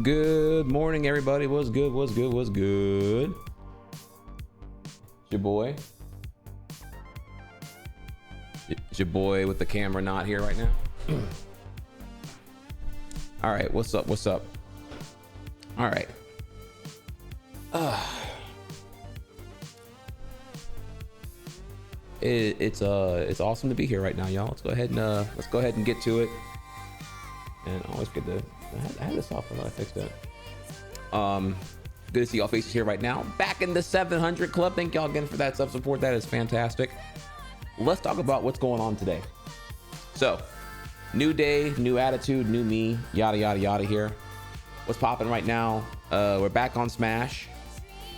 Good morning, everybody. What's good? What's good? What's good? It's your boy. It's your boy with the camera not here right now. All right, what's up? What's up? All right. It's awesome to be here right now, y'all. Let's go ahead and get to it. And always good to I had this off when I fixed it. Good to see y'all faces here right now. Back in the 700 club. Thank y'all again for that sub support. That is fantastic. Let's talk about what's going on today. So, new day, new attitude, new me, yada yada yada here. What's popping right now? We're back on Smash.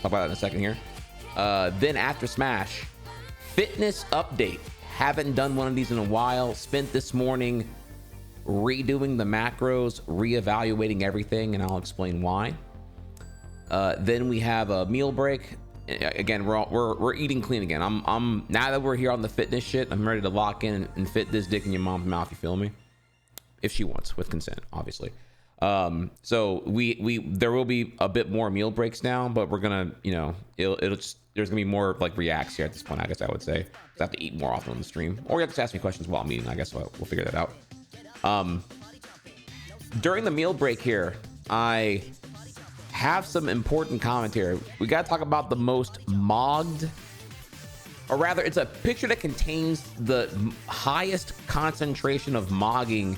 Talk about that in a second here. Then after Smash, fitness update. Haven't done one of these in a while. Spent this morning redoing the macros, reevaluating everything, and I'll explain why. Then we have a meal break. Again, we're eating clean again. I'm now that we're here on the fitness shit, I'm ready to lock in and fit this dick in your mom's mouth. You feel me? If she wants, with consent, obviously. So there will be a bit more meal breaks now, but we're gonna, it'll just, there's gonna be more like reacts here at this point. I guess I would say I have to eat more often on the stream, or you have to ask me questions while I'm eating. I guess we'll figure that out. During the meal break here, I have some important commentary. We got to talk about the most mogged, or rather it's a picture that contains the highest concentration of mogging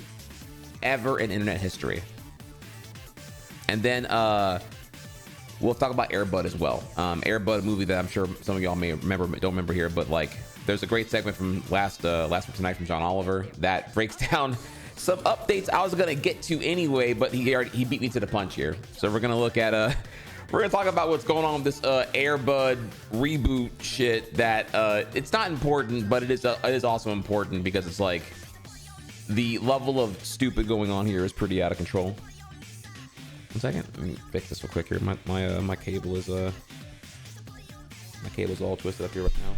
ever in internet history. And then we'll talk about AirBud as well. AirBud, movie that I'm sure some of y'all may remember, don't remember here, but like there's a great segment from last week tonight from John Oliver that breaks down some updates I was gonna get to anyway, but he beat me to the punch here. So we're gonna look at we're gonna talk about what's going on with this AirBud reboot shit. That it's not important, but it is also important because it's like the level of stupid going on here is pretty out of control. 1 second, let me fix this real quick here. My cable is all twisted up here right now.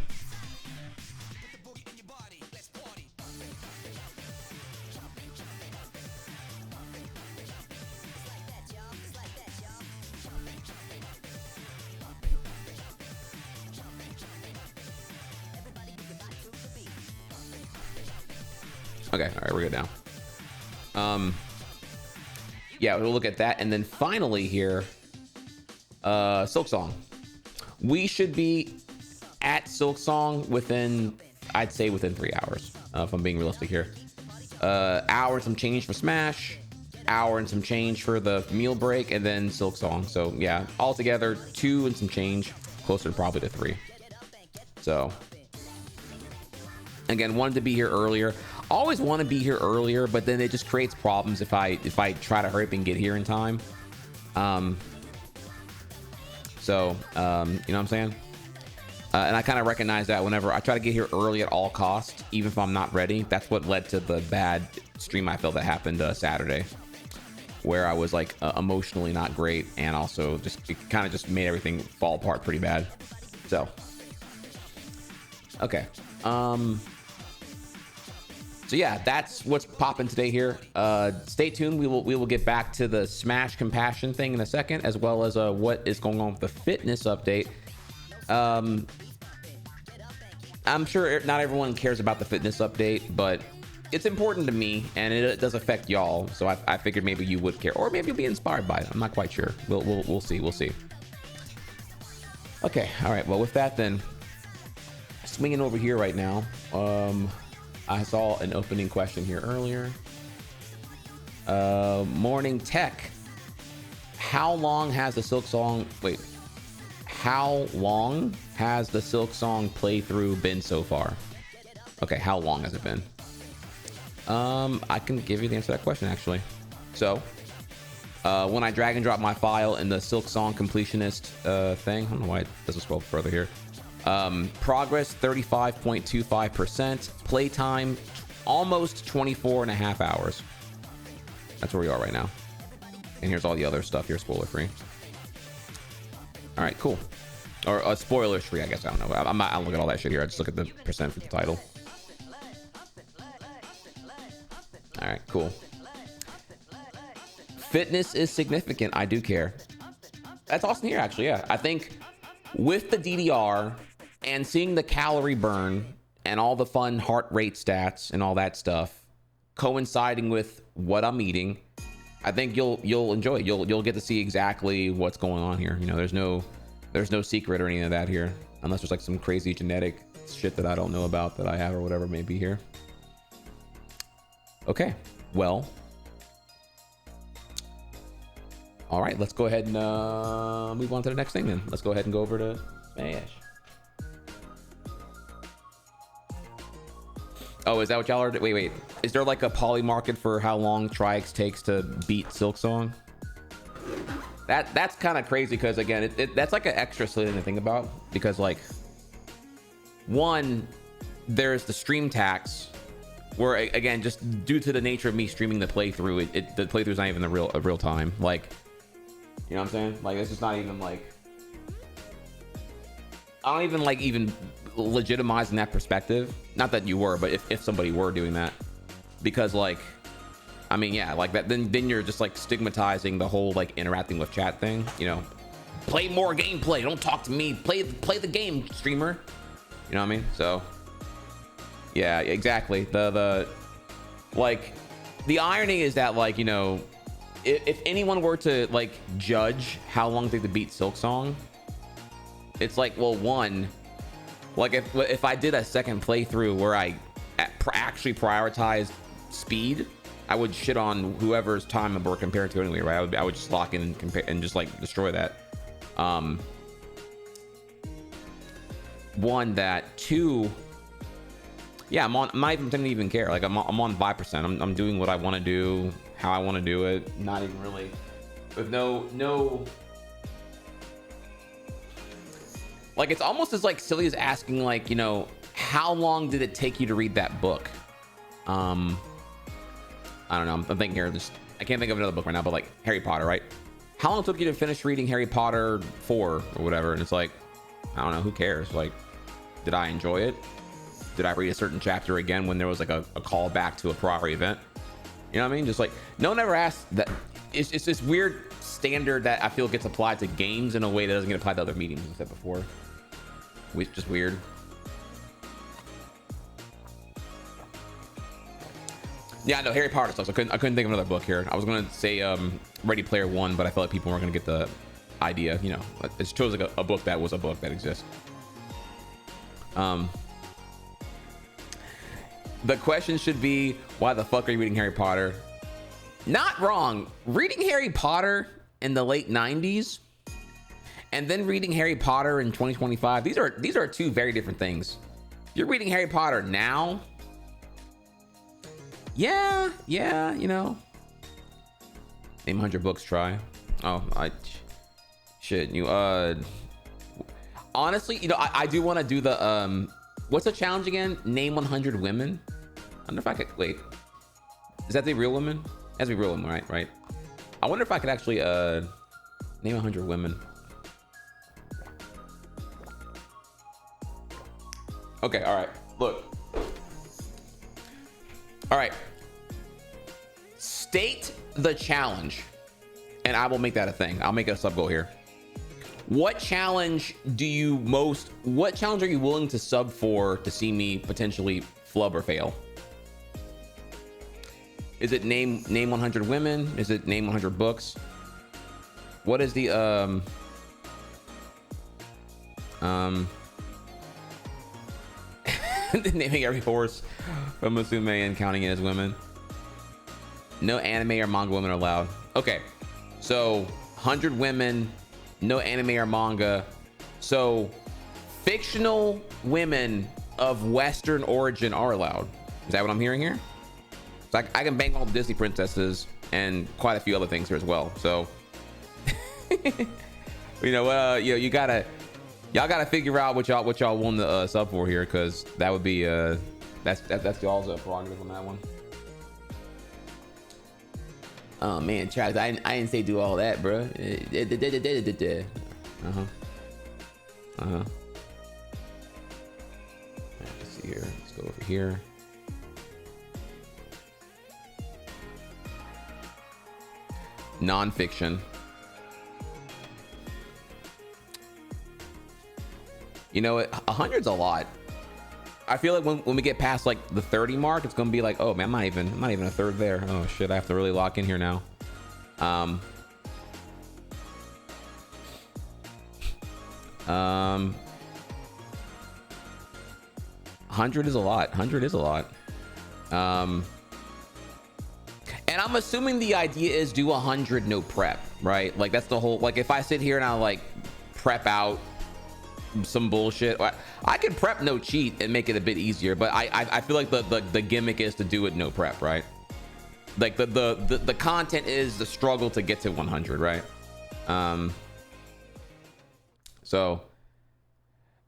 Okay, all right, we're good now. Yeah, we'll look at that, and then finally here, Silksong. We should be at Silksong within, I'd say within 3 hours, if I'm being realistic here. Hour and some change for Smash, hour and some change for the meal break, and then Silksong. So yeah, altogether 2 and some change, closer to probably to 3. So again, wanted to be here earlier. Always want to be here earlier, but then it just creates problems if I try to hurry up and get here in time. You know what I'm saying? And I kind of recognize that whenever I try to get here early at all costs, even if I'm not ready. That's what led to the bad stream I felt that happened Saturday, where I was like emotionally not great, and also just it kind of just made everything fall apart pretty bad. So okay. So yeah, that's what's popping today here. Stay tuned. We will get back to the Smash Compassion thing in a second, as well as what is going on with the fitness update. I'm sure not everyone cares about the fitness update, but it's important to me, and it does affect y'all. So I figured maybe you would care, or maybe you'll be inspired by it. I'm not quite sure. We'll see. We'll see. Okay. All right. Well, with that then, swinging over here right now. I saw an opening question here earlier. Morning Tech. How long has the Silksong playthrough been so far? Okay, how long has it been? I can give you the answer to that question actually. So, when I drag and drop my file in the Silksong completionist thing, I don't know why it doesn't scroll further here. Progress 35.25%, playtime almost 24.5 hours. That's where we are right now. And here's all the other stuff here, spoiler free. All right, cool. Or spoilers free, I guess. I don't know. I don't look at all that shit here. I just look at the percent for the title. All right, cool. Fitness is significant. I do care. That's awesome here, actually. Yeah, I think with the DDR and seeing the calorie burn and all the fun heart rate stats and all that stuff coinciding with what I'm eating, I think you'll enjoy it. You'll get to see exactly what's going on here. You know, there's no secret or any of that here, unless there's like some crazy genetic shit that I don't know about that I have or whatever may be here. Okay, well, all right, let's go ahead and move on to the next thing then. Let's go ahead and go over to Smash. Oh, is that what y'all are? Wait. Is there like a poly market for how long Trihex takes to beat Silksong? That's kind of crazy because again, that's like an extra silly thing to think about because like, one, there's the stream tax where again, just due to the nature of me streaming the playthrough, the playthrough's not even a real time. Like, you know what I'm saying? Like, it's just not even like, I don't even like even legitimizing that perspective. Not that you were, but if somebody were doing that, because like, I mean, yeah, like that, then you're just like stigmatizing the whole like interacting with chat thing, you know, play more gameplay. Don't talk to me. Play the game, streamer. You know what I mean? So yeah, exactly. The like, the irony is that like, you know, if anyone were to like judge how long they could beat Silksong, it's like, well, one, like if I did a second playthrough where I actually prioritized speed, I would shit on whoever's time we're compared to anyway, right? I would just lock in and compare and just like destroy that. One, that. Two, yeah, I'm not even didn't even care. Like I'm on 5%. I'm doing what I want to do, how I want to do it. Not even really with no. Like it's almost as like silly as asking like, you know, how long did it take you to read that book? I don't know. I'm thinking here. I can't think of another book right now, but like Harry Potter, right? How long took you to finish reading Harry Potter 4 or whatever? And it's like, I don't know. Who cares? Like, did I enjoy it? Did I read a certain chapter again when there was like a call back to a prior event? You know what I mean? Just like, no one ever asked that. It's this weird standard that I feel gets applied to games in a way that doesn't get applied to other mediums, as I said before. Just weird. Yeah, no, Harry Potter stuff. So I couldn't think of another book here. I was gonna say Ready Player One, but I felt like people weren't gonna get the idea. You know, it chose like a book that was a book that exists. The question should be, why the fuck are you reading Harry Potter? Not wrong. Reading Harry Potter in the late 90s and then reading Harry Potter in 2025, these are two very different things. If you're reading Harry Potter now, yeah, you know, name 100 books, try. Oh, shit, you honestly, you know, I do want to do the what's the challenge again? Name 100 women. I wonder if I could wait. Is that the real women? That's the real women, right? I wonder if I could actually name 100 women. Okay, all right. Look. All right. State the challenge, and I will make that a thing. I'll make it a sub goal here. What challenge are you willing to sub for to see me potentially flub or fail? Is it name 100 women? Is it name 100 books? What is the naming every horse from Musume and counting it as women? No anime or manga women are allowed. Okay, so 100 women, no anime or manga. So fictional women of Western origin are allowed. Is that what I'm hearing here? So I can bang all the Disney princesses and quite a few other things here as well. So, you know, y'all gotta figure out what y'all want to sub for here, because that would be that's y'all's prerogative on that one. Oh man, Travis, I didn't say do all that, bro. Let's see here. Let's go over here. nonfiction. You know, 100's a lot. I feel like when we get past like the 30 mark, it's gonna be like, oh man, I'm not even a third there. Oh shit, I have to really lock in here now. 100 is a lot. 100 is a lot. And I'm assuming the idea is do 100 no prep, right? Like that's the whole, like if I sit here and I like prep out some bullshit, I can prep no cheat and make it a bit easier, but I feel like the gimmick is to do it no prep, right? Like the content is the struggle to get to 100, right? So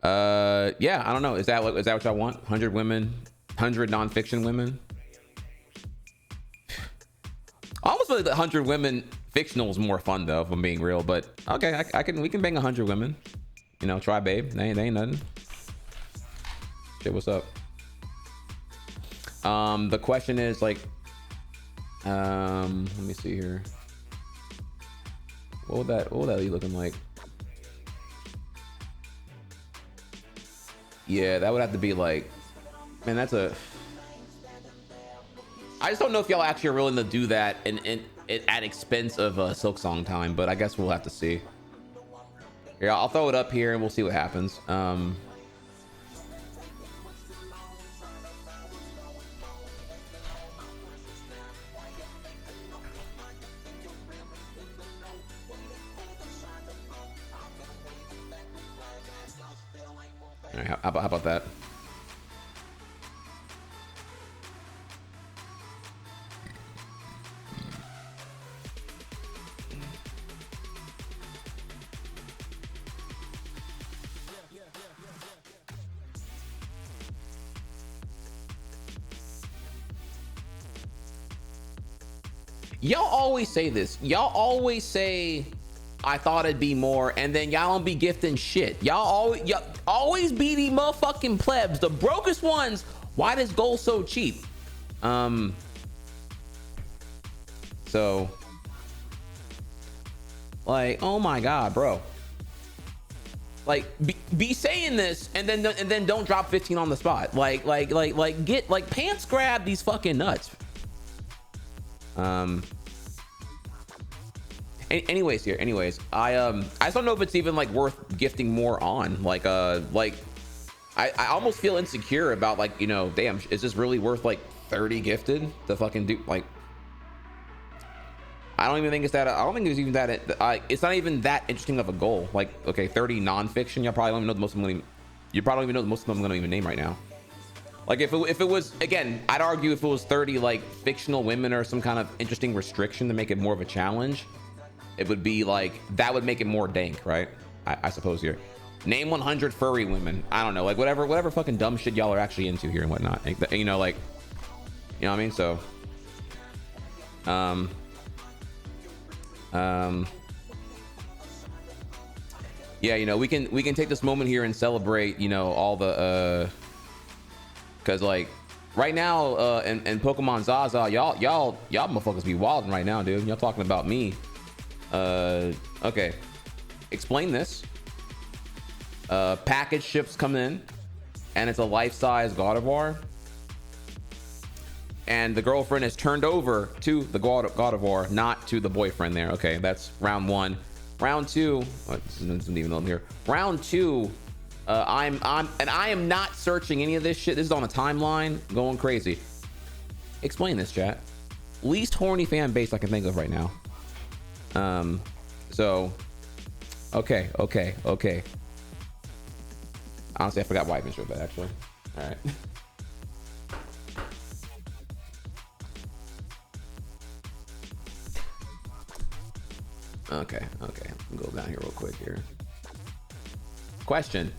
yeah, I don't know, is that what y'all want? 100 women, 100 nonfiction women? I almost feel like the 100 women fictional is more fun though, if I'm being real, but okay, we can bang 100 women. You know, try babe. They ain't nothing. Shit, what's up? The question is like, let me see here. What would that be looking like? Yeah, that would have to be like, man, that's a, I just don't know if y'all actually are willing to do that and at expense of Silksong time, but I guess we'll have to see. Here, I'll throw it up here and we'll see what happens. All right, how about that? Y'all always say this. Y'all always say, I thought it'd be more, and then y'all don't be gifting shit. Y'all always be the motherfucking plebs, the brokest ones. Why does gold so cheap? So like, oh my god, bro. Like be saying this and then don't drop 15 on the spot. Like get like pants grab these fucking nuts. Anyways, I just don't know if it's even like worth gifting more on. Like I almost feel insecure about, like, you know, damn, is this really worth like 30 gifted to fucking do? Like, I don't even think it's that. I don't think it's even that. It's not even that interesting of a goal. Like, okay, 30 nonfiction. Y'all probably don't even know the most of them. You probably don't even know the most of them I'm gonna even name right now. Like if it was, again, I'd argue if it was 30 like fictional women or some kind of interesting restriction to make it more of a challenge, it would be like, that would make it more dank, right? I suppose here. Name 100 furry women. I don't know, like whatever fucking dumb shit y'all are actually into here and whatnot. You know, like, you know what I mean? So, yeah, you know, we can take this moment here and celebrate, you know, all the because like right now in Pokemon Zaza, y'all motherfuckers be wilding right now, dude. Y'all talking about me. Okay, explain this. Package ships come in and it's a life-size Gardevoir, and the girlfriend is turned over to the Gardevoir, not to the boyfriend there. Okay, that's round one. Round two, this isn't even on here. Round two, I am not searching any of this shit. This is on a timeline going crazy. Explain this, chat. Least horny fan base I can think of right now. So okay. Honestly, I forgot why I even showed that, actually. All right. Okay. I'll go down here real quick here. Question: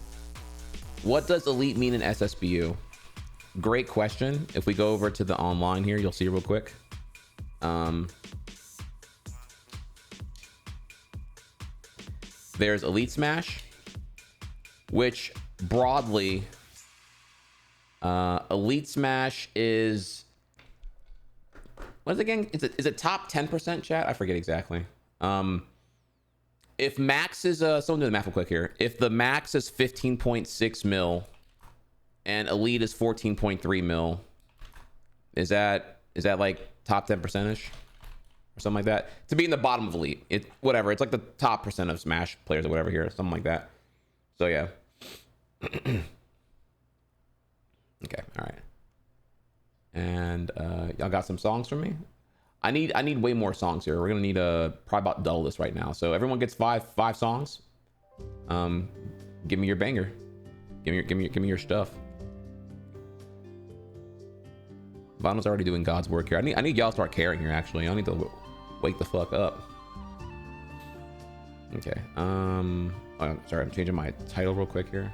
what does elite mean in SSBU? Great question. If we go over to the online here, you'll see real quick. There's Elite Smash, which broadly, Elite Smash is What is it again? Is it top 10% chat? I forget exactly. If max is someone do the math real quick here. If the max is 15.6 mil and elite is 14.3 mil, is that like top 10%ish or something like that? To be in the bottom of elite, whatever. It's like the top percent of Smash players or whatever here, something like that. So yeah. Okay, all right. And y'all got some songs for me? I need way more songs here. We're gonna need probably about double this right now. So everyone gets five songs. Give me your banger. Give me your stuff. Vinyls already doing God's work here. I need y'all to start caring here. Actually, I need to wake the fuck up. Okay. Oh, sorry, I'm changing my title real quick here.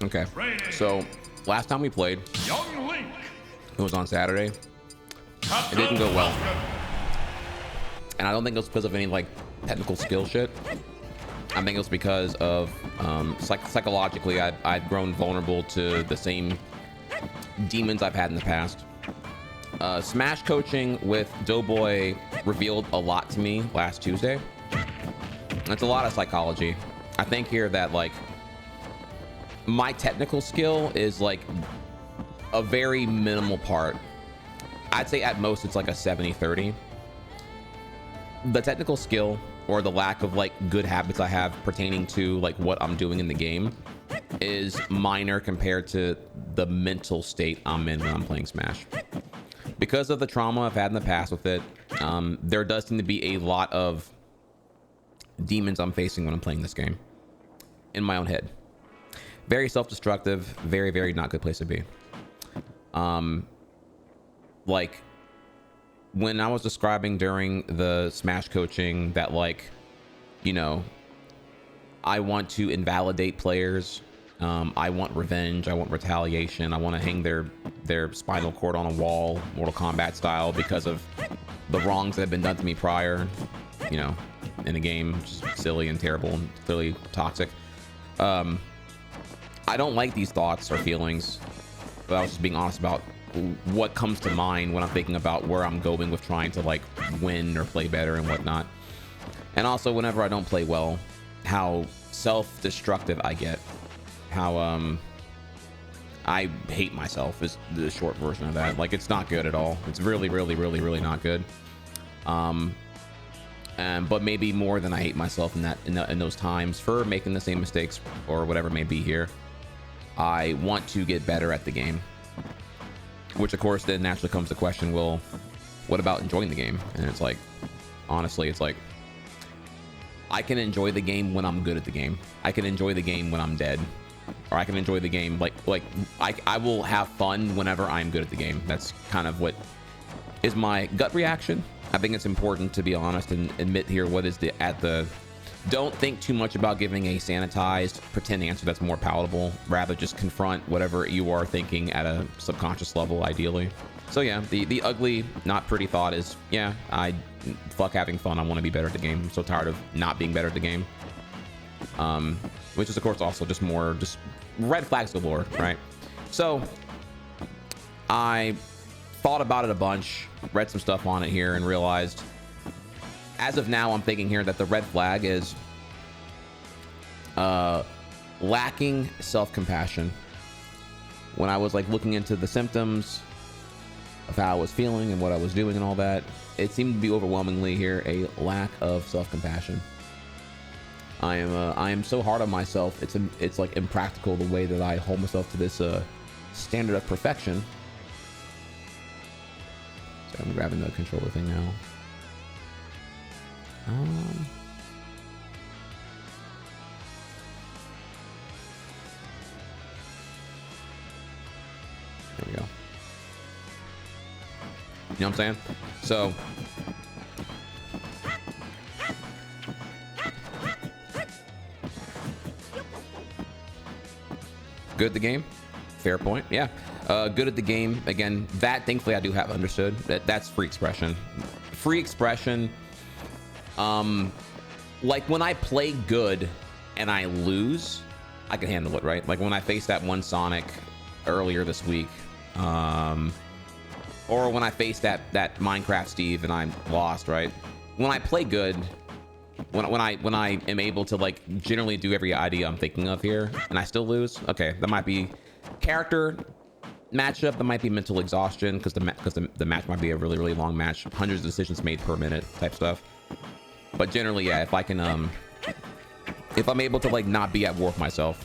Okay, so last time we played, it was on Saturday. It didn't go well, and I don't think it was because of any like technical skill shit. I think it was because of psychologically I'd grown vulnerable to the same demons I've had in the past. Smash coaching with Doughboy revealed a lot to me last Tuesday. It's a lot of psychology. I think here that like my technical skill is like a very minimal part. I'd say at most it's like a 70-30. The technical skill or the lack of like good habits I have pertaining to like what I'm doing in the game is minor compared to the mental state I'm in when I'm playing Smash. Because of the trauma I've had in the past with it, there does seem to be a lot of demons I'm facing when I'm playing this game in my own head. Very self-destructive, very, very not good place to be. Like when I was describing during the Smash coaching that like, you know, I want to invalidate players. I want revenge. I want retaliation. I want to hang their spinal cord on a wall, Mortal Kombat style, because of the wrongs that have been done to me prior. You know, in a game, which is silly and terrible and clearly toxic. I don't like these thoughts or feelings, but I was just being honest about what comes to mind when I'm thinking about where I'm going with trying to like win or play better and whatnot. And also whenever I don't play well, how self-destructive I get, how I hate myself is the short version of that. Like, it's not good at all. It's really not good. But maybe more than I hate myself in those times for making the same mistakes or whatever it may be here. I want to get better at the game, which of course then naturally comes the question, well, what about enjoying the game? And it's like, honestly, it's like, I can enjoy the game when I'm good at the game. I can enjoy the game when I'm dead, or I can enjoy the game like I will have fun whenever I'm good at the game. That's kind of what is my gut reaction. I think it's important to be honest and admit here what is don't think too much about giving a sanitized pretend answer that's more palatable. Rather just confront whatever you are thinking at a subconscious level, ideally. So yeah, the ugly, not pretty thought is, yeah, I fuck having fun. I want to be better at the game. I'm so tired of not being better at the game. Which is of course also just red flags galore, right? So I thought about it a bunch, read some stuff on it here, and realized as of now I'm thinking here that the red flag is lacking self-compassion. When I was like looking into the symptoms of how I was feeling and what I was doing and all that, it seemed to be overwhelmingly here a lack of self-compassion. I am so hard on myself. It's like impractical the way that I hold myself to this standard of perfection. So I'm grabbing the controller thing now. There we go. You know what I'm saying? So good at the game, fair point. Yeah, good at the game. Again, that thankfully I do have understood. That's free expression. Free expression. Like when I play good and I lose, I can handle it, right? Like when I faced that one Sonic earlier this week, or when I faced that Minecraft Steve and I'm lost, right? When I play good, when I am able to like generally do every idea I'm thinking of here and I still lose, okay, that might be character matchup, that might be mental exhaustion because the match might be a really long match, hundreds of decisions made per minute type stuff. But generally, yeah, if I can if I'm able to like not be at war with myself,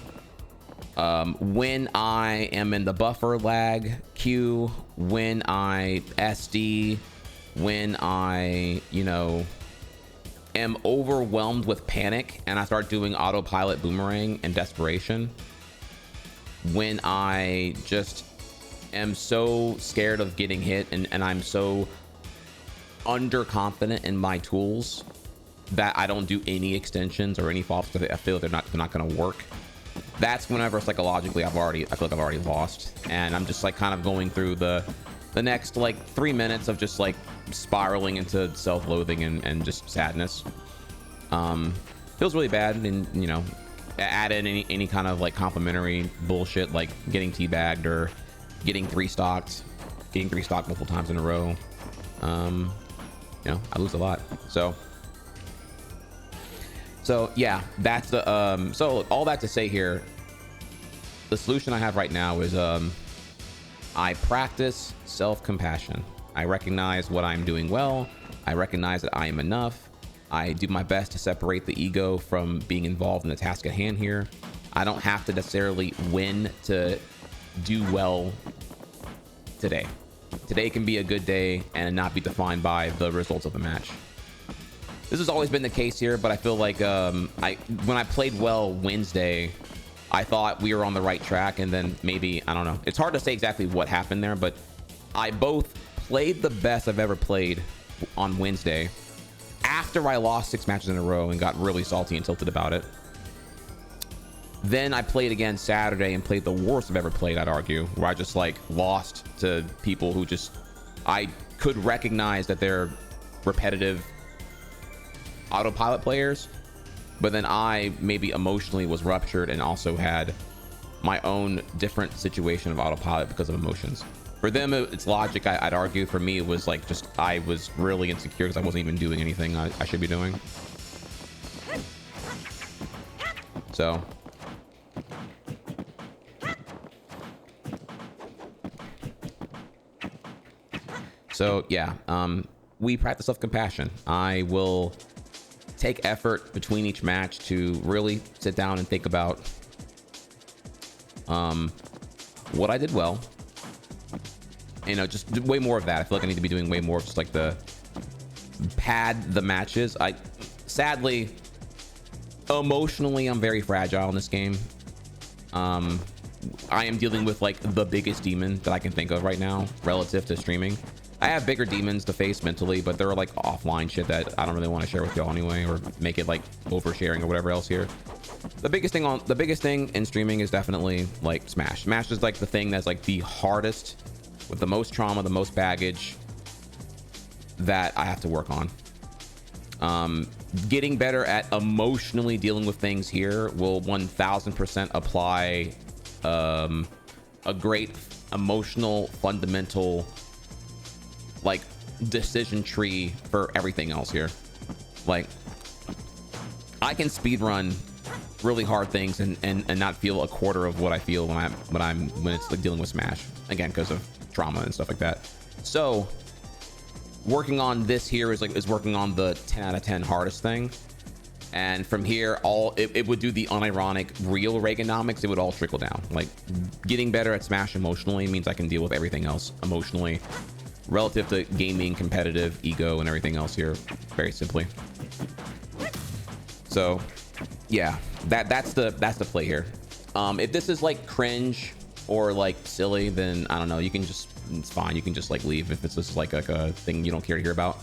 when I am in the buffer lag queue, when I SD, when I, you know, am overwhelmed with panic and I start doing autopilot boomerang and desperation, when I just am so scared of getting hit and I'm so underconfident in my tools that I don't do any extensions or any follow-ups because I feel they're not going to work. That's whenever psychologically I feel like I've already lost, and I'm just like kind of going through the next like 3 minutes of just like spiraling into self-loathing and just sadness. Feels really bad, and you know, add in any kind of like complimentary bullshit like getting teabagged or getting three stocked multiple times in a row. You know, I lose a lot. So yeah, that's the so all that to say here, the solution I have right now is I practice self-compassion. I recognize what I'm doing well. I recognize that I am enough. I do my best to separate the ego from being involved in the task at hand here. I don't have to necessarily win to do well today. Today can be a good day and not be defined by the results of the match. This has always been the case here, but I feel like when I played well Wednesday, I thought we were on the right track, and then maybe, I don't know. It's hard to say exactly what happened there, but I both played the best I've ever played on Wednesday after I lost 6 matches in a row and got really salty and tilted about it. Then I played again Saturday and played the worst I've ever played, I'd argue, where I just like lost to people who just, I could recognize that they're repetitive autopilot players, but then I maybe emotionally was ruptured and also had my own different situation of autopilot because of emotions. For them, it's logic, I'd argue. For me, it was like just I was really insecure because I wasn't even doing anything I should be doing. So yeah, we practice self-compassion. I will take effort between each match to really sit down and think about what I did well. You know, just way more of that. I feel like I need to be doing way more of just like the pad the matches. Sadly, emotionally, I'm very fragile in this game. I am dealing with like the biggest demon that I can think of right now relative to streaming. I have bigger demons to face mentally, but they're like offline shit that I don't really want to share with y'all anyway, or make it like oversharing or whatever else here. The biggest thing in streaming is definitely like Smash. Smash is like the thing that's like the hardest, with the most trauma, the most baggage that I have to work on. Getting better at emotionally dealing with things here will 1000% apply a great emotional fundamental like decision tree for everything else here. Like I can speedrun really hard things and not feel a quarter of what I feel when it's like dealing with Smash, again because of trauma and stuff like that. So working on this here is working on the 10 out of 10 hardest thing, and from here it would do the unironic real Reaganomics. It would all trickle down. Like getting better at Smash emotionally means I can deal with everything else emotionally relative to gaming, competitive, ego, and everything else here, very simply. So yeah, that's the play here. If this is like cringe or like silly, then I don't know, you can just, it's fine, you can just like leave if it's just like a thing you don't care to hear about.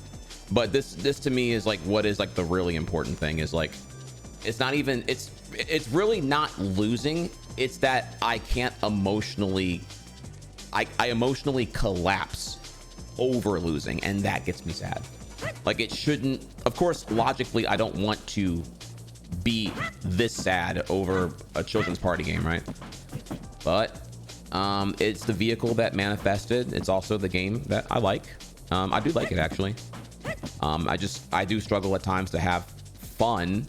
But this to me is like what is like the really important thing, is like it's not even, it's really not losing, it's that I can't emotionally, I emotionally collapse over losing, and that gets me sad. Like it shouldn't, of course logically I don't want to be this sad over a children's party game, right? But it's the vehicle that manifested. It's also the game that I like. I do like it actually. I do struggle at times to have fun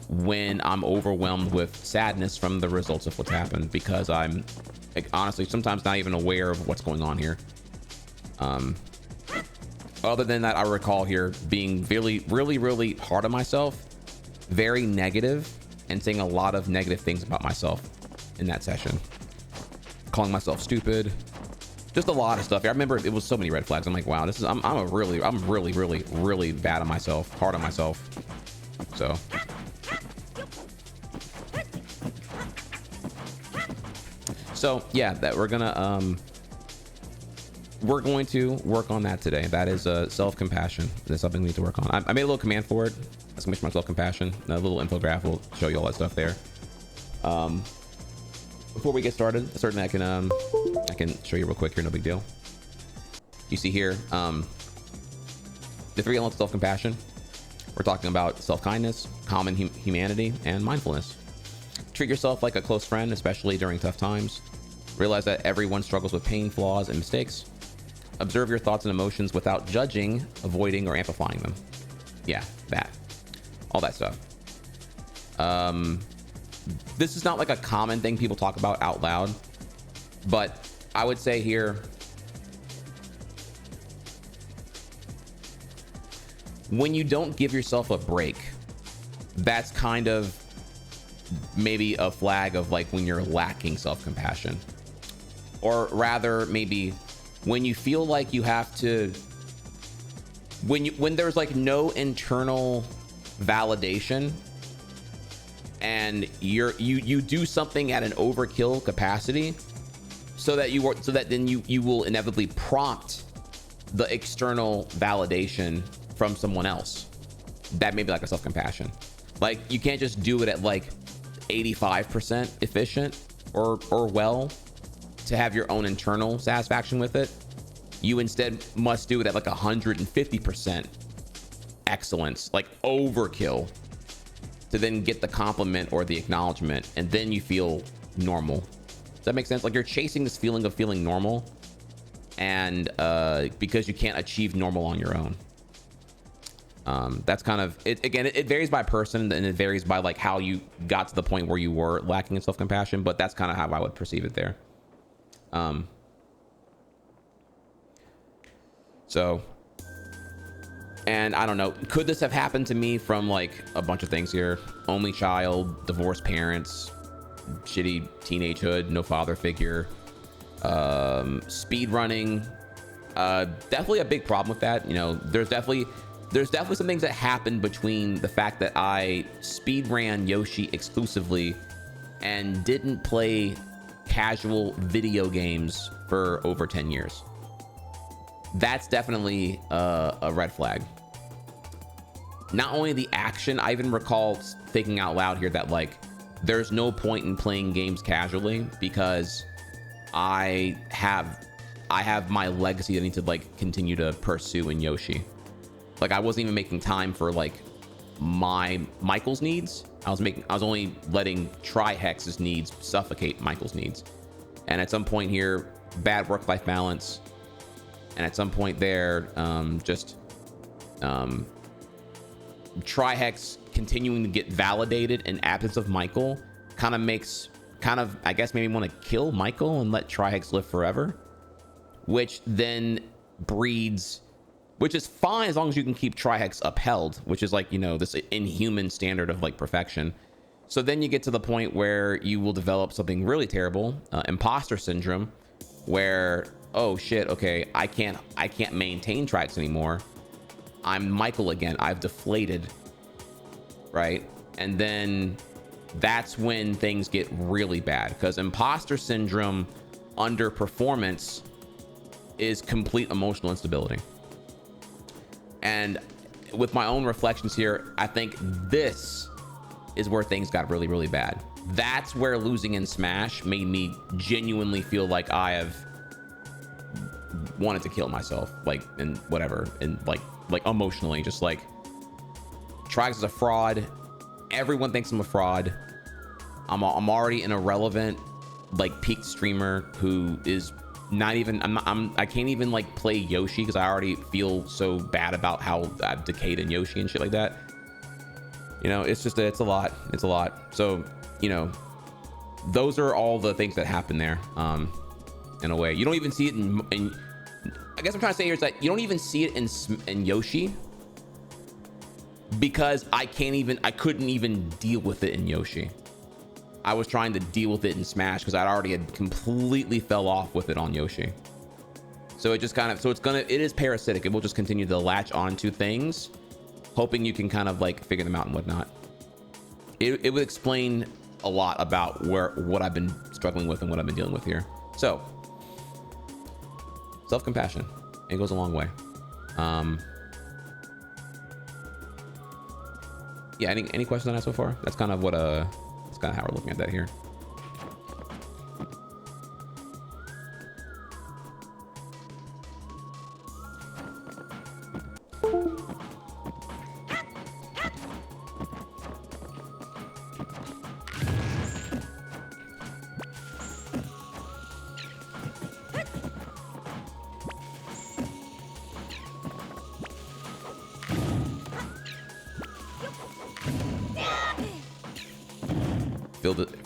when I'm overwhelmed with sadness from the results of what's happened, because I'm like, honestly sometimes not even aware of what's going on here. Other than that, I recall here being really hard on myself, very negative, and saying a lot of negative things about myself in that session, calling myself stupid, just a lot of stuff. I remember it was so many red flags. I'm like, wow, this is, I'm really bad on myself, hard on myself. So yeah, that we're going to work on that today. That is self-compassion. That's something we need to work on. I made a little command for it. Exclamation mark self-compassion. A little infograph will show you all that stuff there. Before we get started, certainly I can show you real quick here. No big deal. You see here the 3 elements of self-compassion. We're talking about self-kindness, common humanity, and mindfulness. Treat yourself like a close friend, especially during tough times. Realize that everyone struggles with pain, flaws, and mistakes. Observe your thoughts and emotions without judging, avoiding, or amplifying them. Yeah, all that stuff. This is not like a common thing people talk about out loud, but I would say here, when you don't give yourself a break, that's kind of maybe a flag of like when you're lacking self-compassion. Or rather, maybe when you feel like you have to, when there's like no internal validation, and you do something at an overkill capacity, so that then you will inevitably prompt the external validation from someone else. That may be like a self-compassion. Like you can't just do it at like 85% efficient or well to have your own internal satisfaction with it. You instead must do it at like 150% excellence, like overkill, to then get the compliment or the acknowledgement, and then you feel normal. Does that make sense? Like you're chasing this feeling of feeling normal, and because you can't achieve normal on your own. That's kind of it. Again, it varies by person, and it varies by like how you got to the point where you were lacking in self-compassion, but that's kind of how I would perceive it there. So, and I don't know, could this have happened to me from like a bunch of things here? Only child, divorced parents, shitty teenagehood, no father figure, speed running, definitely a big problem with that. You know, there's definitely some things that happened between the fact that I speed ran Yoshi exclusively and didn't play casual video games for over 10 years. That's definitely a red flag. Not only the action, I even recall thinking out loud here that like there's no point in playing games casually because I have my legacy that I need to like continue to pursue in Yoshi. Like I wasn't even making time for like Michael's needs. I was only letting Trihex's needs suffocate Michael's needs. And at some point here, bad work-life balance. And at some point there, Trihex continuing to get validated in absence of Michael kind of I guess maybe want to kill Michael and let Trihex live forever, which then breeds, which is fine as long as you can keep Trihex upheld, which is like, you know, this inhuman standard of like perfection. So then you get to the point where you will develop something really terrible, imposter syndrome, where, oh shit, okay, I can't maintain Trihex anymore. I'm Michael again. I've deflated, right? And then that's when things get really bad, because imposter syndrome under performance is complete emotional instability. And with my own reflections here, I think this is where things got really, really bad. That's where losing in Smash made me genuinely feel like I have wanted to kill myself, like, and whatever, and like emotionally, just like, Trihex is a fraud. Everyone thinks I'm a fraud. I'm already an irrelevant, like, peaked streamer who is not even, I can't even like play Yoshi because I already feel so bad about how I've decayed in Yoshi and shit like that. You know, it's just, it's a lot. So, you know, those are all the things that happen there. In a way, you don't even see it in I guess I'm trying to say here is that you don't even see it in Yoshi, because I couldn't even deal with it in Yoshi. I was trying to deal with it in Smash because I already had completely fell off with it on Yoshi. So it just kind of, it is parasitic. It will just continue to latch onto things, hoping you can kind of like figure them out and whatnot. It would explain a lot about what I've been struggling with and what I've been dealing with here. So, self-compassion, it goes a long way. Yeah, any questions on that so far? That's kind of what that's kind of how we're looking at that here.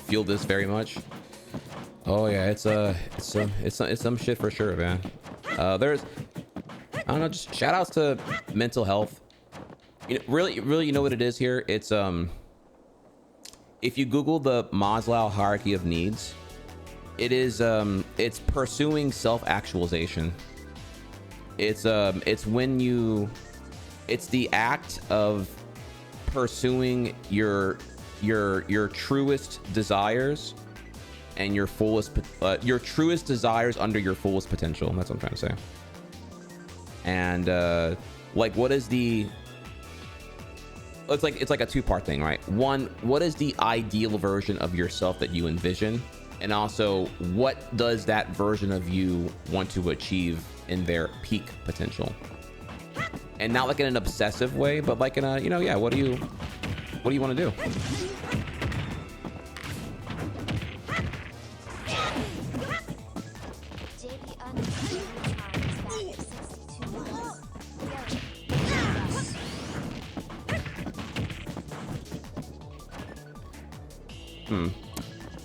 Feel this very much. Oh yeah, it's some shit for sure, man. There's, I don't know, just shout outs to mental health. You know, really, you know what it is here? It's if you Google the Maslow hierarchy of needs, it is it's pursuing self-actualization. It's the act of pursuing your truest desires and your truest desires under your fullest potential. That's what I'm trying to say. And like, what is the, it's like a two-part thing, right? One, what is the ideal version of yourself that you envision, and also what does that version of you want to achieve in their peak potential? and not like in an obsessive way, but like in a, you know, yeah, what do you want to do?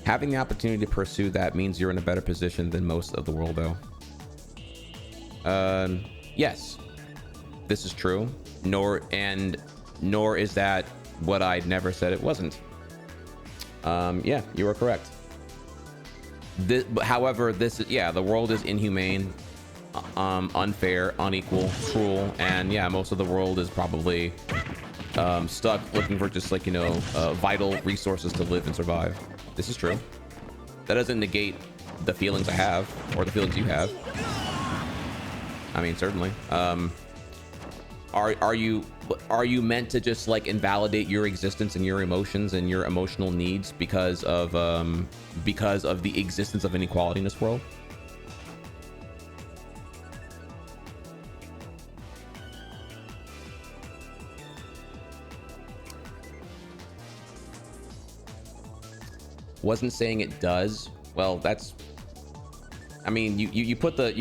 Having the opportunity to pursue that means you're in a better position than most of the world, though. Yes, this is true. Nor is that what I never said it wasn't. Yeah, you are correct. However, the world is inhumane, unfair, unequal, cruel, and yeah, most of the world is probably stuck looking for just, like, you know, vital resources to live and survive. This is true. That doesn't negate the feelings I have or the feelings you have. I mean, certainly. Are you meant to just, like, invalidate your existence and your emotions and your emotional needs because of the existence of inequality in this world? Wasn't saying it does. Well, that's, I mean, you put the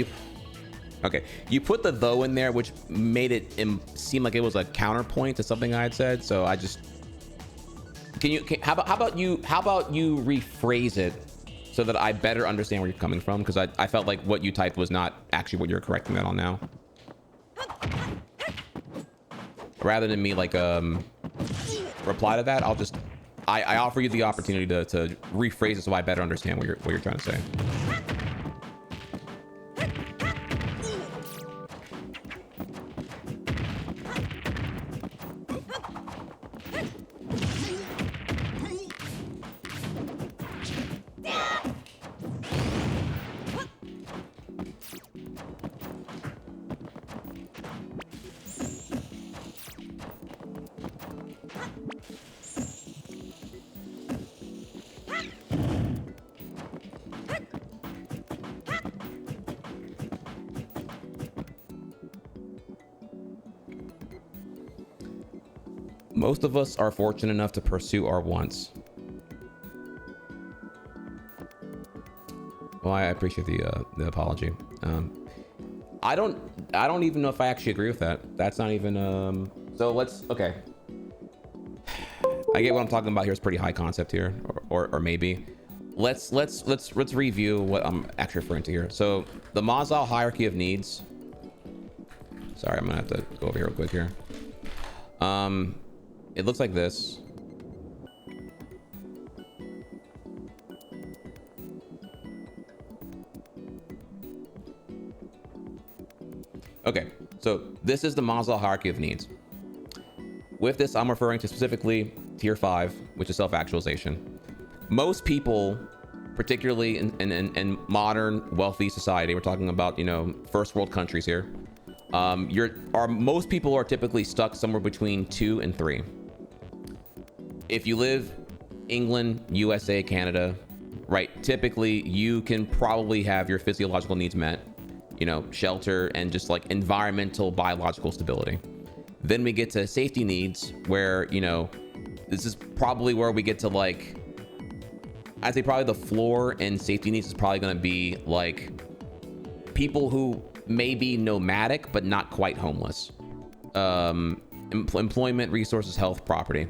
though in there, which made it seem like it was a counterpoint to something I had said. So I just, how about you rephrase it so that I better understand where you're coming from, because I felt like what you typed was not actually what you're correcting that on now. Rather than me, like, reply to that, I'll just, I offer you the opportunity to rephrase it so I better understand what you're trying to say. Most of us are fortunate enough to pursue our wants. Well, I appreciate the apology. I don't even know if I actually agree with that. That's not even so okay. I get what I'm talking about here. It's pretty high concept here, or maybe. Let's review what I'm actually referring to here. So the Maslow hierarchy of needs. Sorry, I'm gonna have to go over here real quick here. It looks like this. Okay, so this is the Maslow hierarchy of needs. With this, I'm referring to specifically tier 5, which is self-actualization. Most people, particularly in modern wealthy society, we're talking about, you know, first world countries here. Most people are typically stuck somewhere between 2 and 3. If you live England, USA, Canada, right, typically you can probably have your physiological needs met, you know, shelter and just like environmental biological stability. Then we get to safety needs, where, you know, this is probably where we get to, like, I'd say probably the floor in safety needs is probably going to be like people who may be nomadic but not quite homeless. Employment, resources, health, property.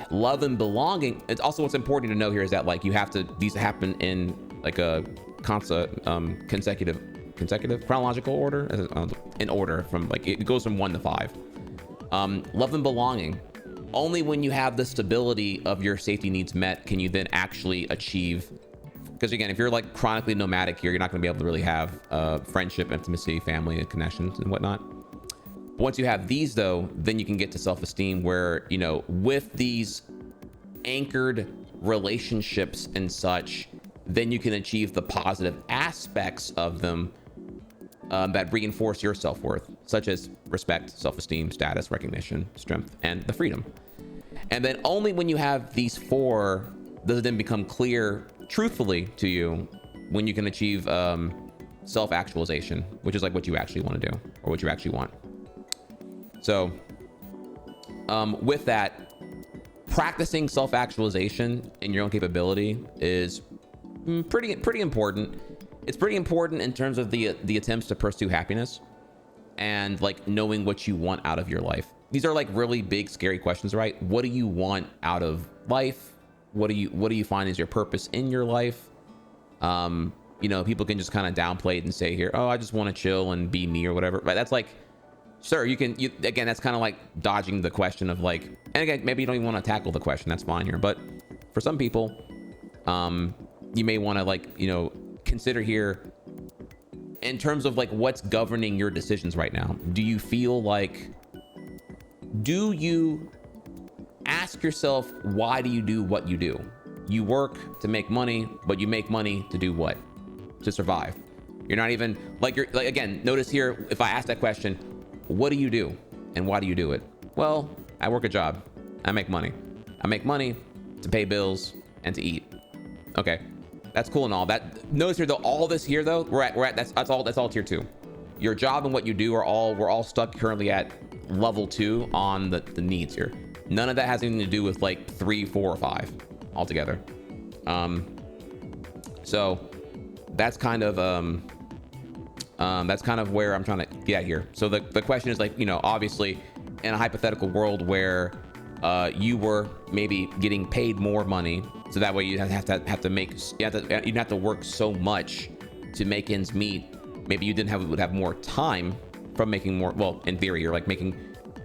Love and belonging. It's also, what's important to know here is that, like, you have to, these happen in like a consecutive chronological order, in order from, like, it goes from 1 to 5. Love and belonging. Only when you have the stability of your safety needs met can you then actually achieve, because again, if you're like chronically nomadic here, you're not going to be able to really have friendship, intimacy, family, and connections and whatnot. Once you have these, though, then you can get to self-esteem, where, you know, with these anchored relationships and such, then you can achieve the positive aspects of them that reinforce your self-worth, such as respect, self-esteem, status, recognition, strength, and the freedom. And then only when you have these 4 does it then become clear, truthfully to you, when you can achieve self-actualization, which is like what you actually want to do, or what you actually want. So with that, practicing self-actualization in your own capability is pretty important. It's pretty important in terms of the attempts to pursue happiness and like knowing what you want out of your life. These are like really big, scary questions, right? What do you want out of life? What do you find is your purpose in your life? You know, people can just kind of downplay it and say here, oh, I just want to chill and be me or whatever. Right? That's like, sir, again, that's kind of like dodging the question of like, and again, maybe you don't even want to tackle the question. That's fine here. But for some people, you may want to like, you know, consider here in terms of like what's governing your decisions right now. Do you feel like, do you ask yourself, why do you do what you do? You work to make money, but you make money to do what? To survive. You're not even like, you're like, again, notice here, if I ask that question, what do you do and why do you do it? Well, I work a job. I make money. I make money to pay bills and to eat. Okay, that's cool and all that. Notice here though, all this here though, we're at that's all tier 2. Your job and what you do we're all stuck currently at level 2 on the needs here. None of that has anything to do with like 3, 4, or 5 altogether. So that's kind of where I'm trying to get here. So the question is like, you know, obviously in a hypothetical world where you were maybe getting paid more money, so that way you have to work so much to make ends meet. Maybe you would have more time from making more. Well, in theory, you're like making,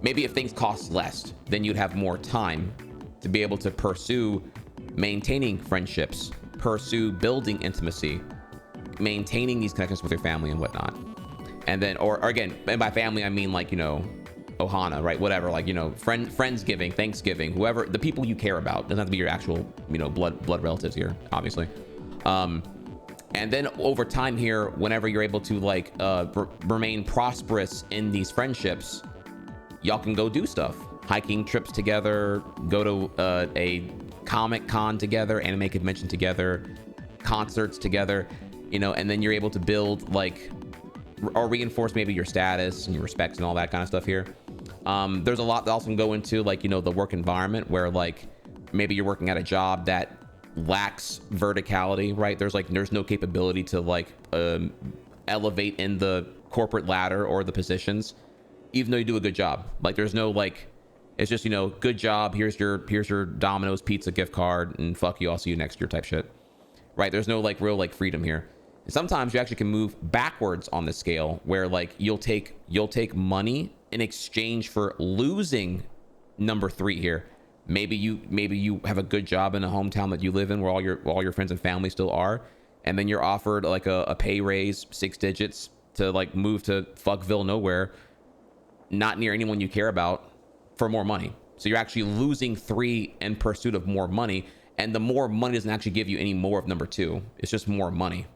maybe if things cost less, then you'd have more time to be able to pursue maintaining friendships, pursue building intimacy, maintaining these connections with your family and whatnot. And then, or again, and by family I mean like, you know, ohana, right? Whatever, like, you know, friendsgiving, Thanksgiving, whoever, the people you care about. Doesn't have to be your actual, you know, blood relatives here, obviously. And then over time here, whenever you're able to like remain prosperous in these friendships, y'all can go do stuff, hiking trips together, go to a comic con together, anime convention together, concerts together, you know, and then you're able to build like, or reinforce maybe your status and your respect and all that kind of stuff here. There's a lot that also can go into like, you know, the work environment where like maybe you're working at a job that lacks verticality, right? There's no capability to like elevate in the corporate ladder or the positions, even though you do a good job. Like there's no like, it's just, you know, good job, here's your Domino's pizza gift card and fuck you, I'll see you next year type shit, right? There's no like real like freedom here. And sometimes you actually can move backwards on the scale where like you'll take money in exchange for losing number 3 here. Maybe you have a good job in a hometown that you live in where all your friends and family still are, and then you're offered like a pay raise 6 digits to like move to fuckville nowhere, not near anyone you care about, for more money. So you're actually losing 3 in pursuit of more money, and the more money doesn't actually give you any more of number 2. It's just more money.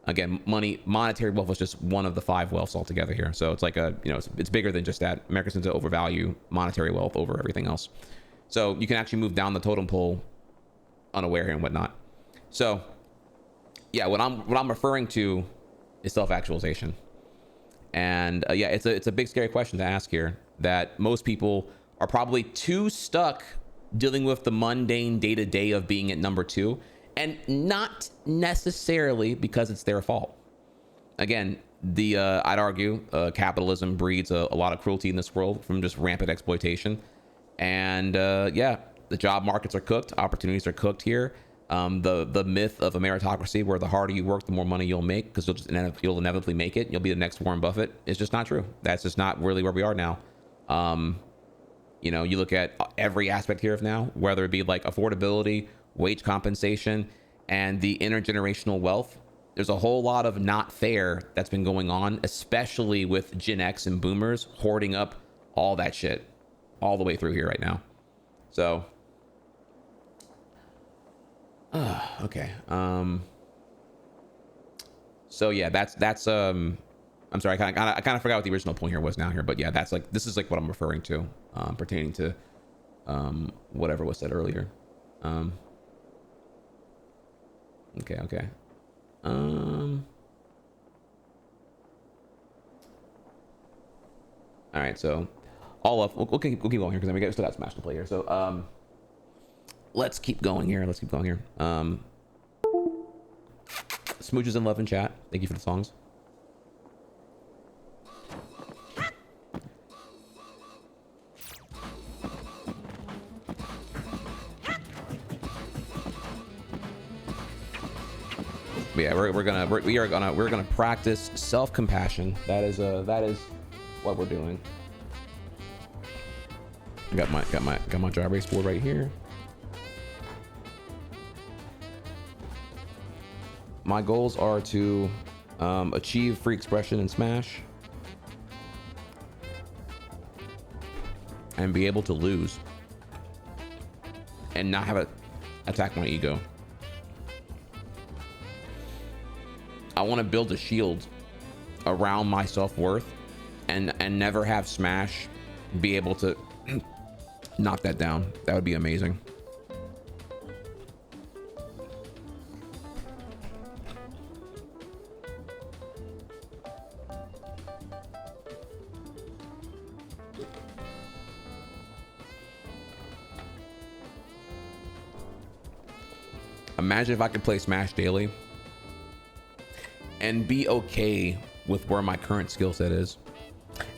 Again, monetary wealth is just one of the 5 wealths altogether here. So it's like a, you know, it's bigger than just that. Americans tend to overvalue monetary wealth over everything else. So you can actually move down the totem pole unaware and whatnot. So yeah, what I'm referring to is self-actualization. And yeah, it's a big scary question to ask here, that most people are probably too stuck dealing with the mundane day-to-day of being at number 2, and not necessarily because it's their fault. Again, I'd argue capitalism breeds a lot of cruelty in this world from just rampant exploitation. And yeah, the job markets are cooked, opportunities are cooked here. The myth of a meritocracy where the harder you work, the more money you'll make, because you'll inevitably make it. You'll be the next Warren Buffett. It's just not true. That's just not really where we are now. You know, you look at every aspect here of now, whether it be like affordability, wage compensation, and the intergenerational wealth. There's a whole lot of not fair that's been going on, especially with Gen X and boomers hoarding up all that shit all the way through here right now. So okay. So yeah, that's I'm sorry, I kind of forgot what the original point here was now here, but yeah, that's like, this is like what I'm referring to, pertaining to whatever was said earlier. Okay. All right, so all up. We'll keep going here because we still got Smash to play here. So let's keep going here. Smooches in love in chat. Thank you for the songs. But yeah, we're gonna practice self-compassion. That is what we're doing. Got my dry erase board right here. My goals are to achieve free expression in Smash and be able to lose and not have it attack my ego. I want to build a shield around my self-worth and never have Smash be able to knock that down. That would be amazing. Imagine if I could play Smash daily and be okay with where my current skill set is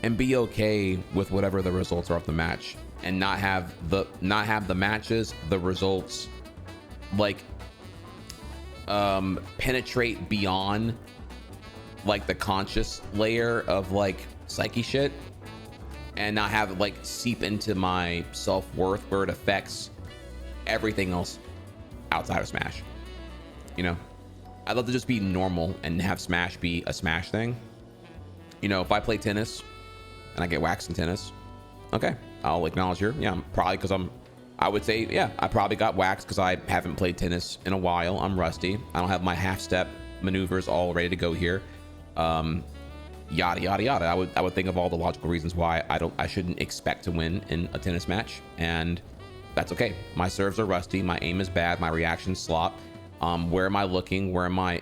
and be okay with whatever the results are of the match and not have the matches, the results like penetrate beyond like the conscious layer of like psyche shit and not have it like seep into my self-worth where it affects everything else outside of Smash. You know, I'd love to just be normal and have Smash be a Smash thing. You know, if I play tennis and I get waxed in tennis, okay, I'll acknowledge here. Yeah, probably because I would say, yeah, I probably got waxed because I haven't played tennis in a while. I'm rusty. I don't have my half-step maneuvers all ready to go here. Yada yada yada. I would think of all the logical reasons why I shouldn't expect to win in a tennis match, and that's okay. My serves are rusty. My aim is bad. My reactions slop. Where am I looking? Where am I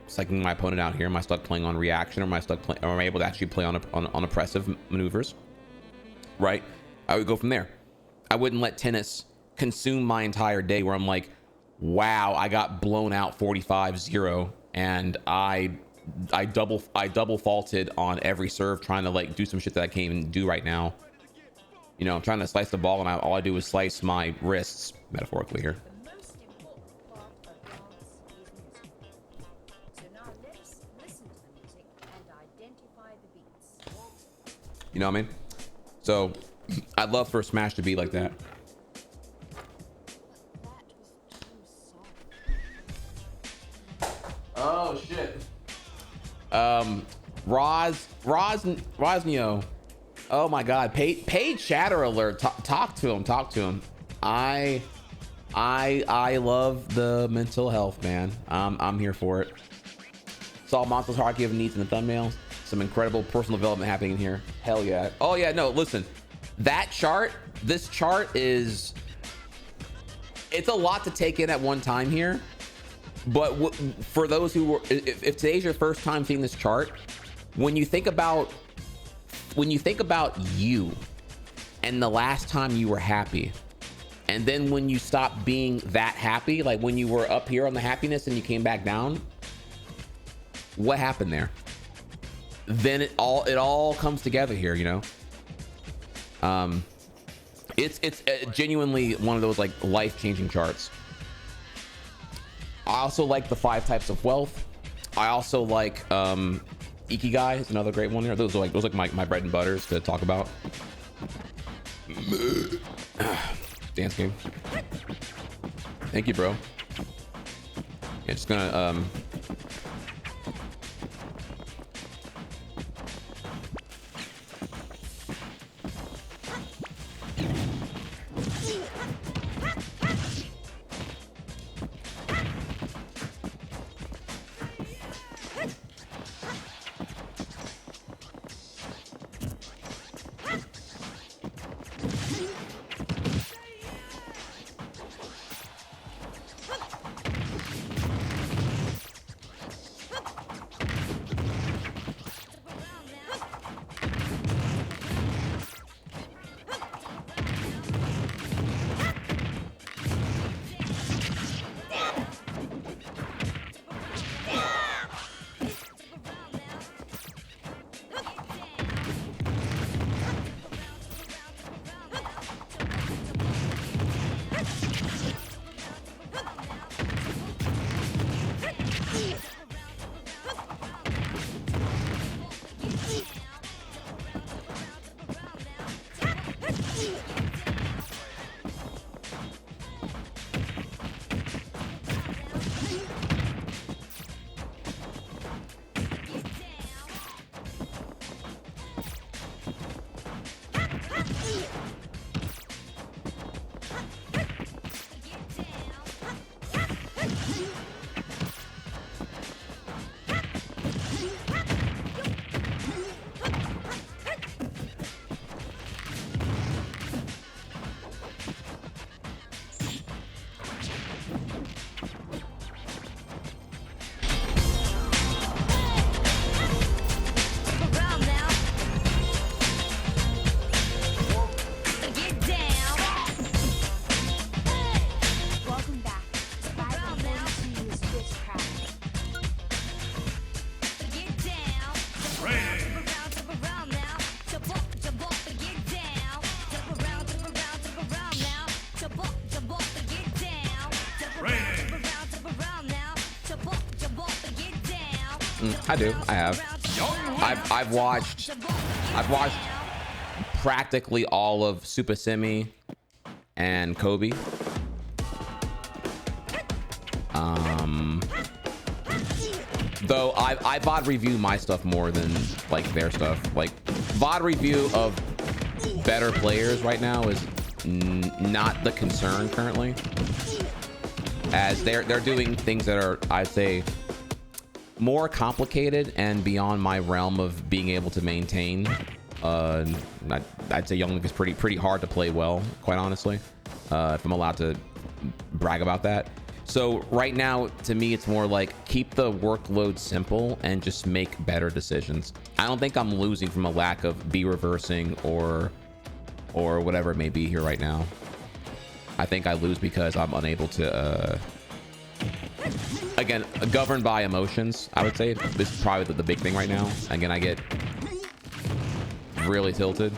psyching my opponent out here? Am I stuck playing on reaction, or am I able to actually play on oppressive maneuvers? Right? I would go from there. I wouldn't let tennis consume my entire day where I'm like, wow, I got blown out 45-0 and I double faulted on every serve trying to like do some shit that I can't even do right now. You know, I'm trying to slice the ball and all I do is slice my wrists, metaphorically here. You know what I mean? So I'd love for Smash to be like that. Oh shit. Rosnio. Oh my god. Paid chatter alert. Talk to him. I love the mental health, man. I'm here for it. Saw Monster's hierarchy of needs in the thumbnails. Some incredible personal development happening in here. Hell yeah. Oh yeah, no, listen. This chart it's a lot to take in at one time here. But for those who were, if today's your first time seeing this chart, when you think about you and the last time you were happy, and then when you stopped being that happy, like when you were up here on the happiness and you came back down, what happened there? Then it all comes together here, you know. It's genuinely one of those like life-changing charts. I also like the 5 types of wealth. I also like Ikigai is another great one here. Those are like my bread and butters to talk about. Dance game. Thank you, bro. Yeah, just gonna I do. I have. I've watched practically all of Super Simi and Kobe. Though I VOD review my stuff more than like their stuff. Like VOD review of better players right now is not the concern currently, as they're doing things that are, I'd say, more complicated and beyond my realm of being able to maintain. I'd say Young Link is pretty hard to play well, quite honestly, if I'm allowed to brag about that. So right now, to me, it's more like keep the workload simple and just make better decisions. I don't think I'm losing from a lack of B reversing or whatever it may be here right now. I think I lose because I'm unable to, again, governed by emotions, I would say. This is probably the big thing right now. Again, I get really tilted.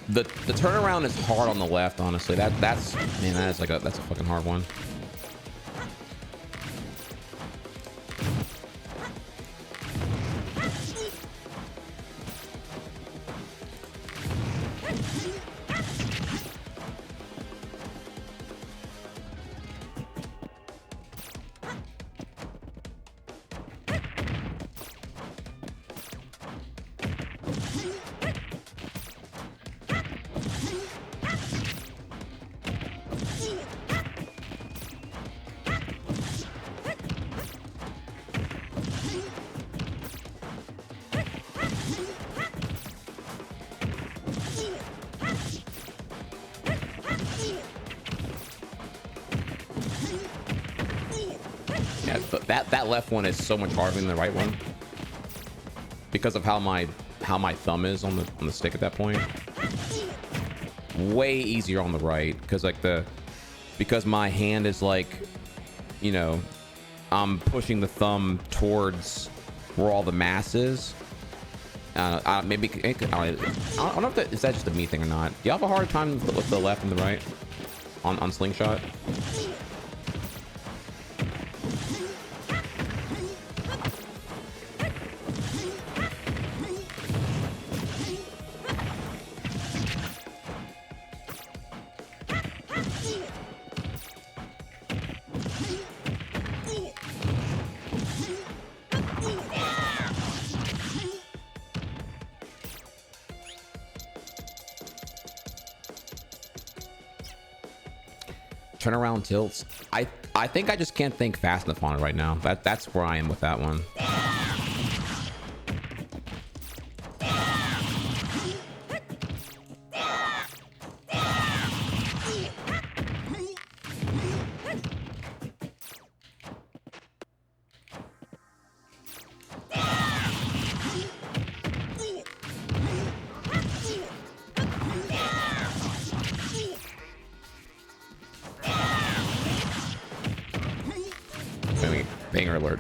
The turnaround is hard on the left, honestly. That's a fucking hard one. That left one is so much harder than the right one because of how my thumb is on the stick at that point. Way easier on the right because my hand is like, you know, I'm pushing the thumb towards where all the mass is. Maybe I don't know if is that just a me thing or not. Do you have a hard time with the left and the right on slingshot? Turnaround tilts. I think I just can't think fast enough on it right now. That's where I am with that one.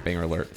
Banger alert.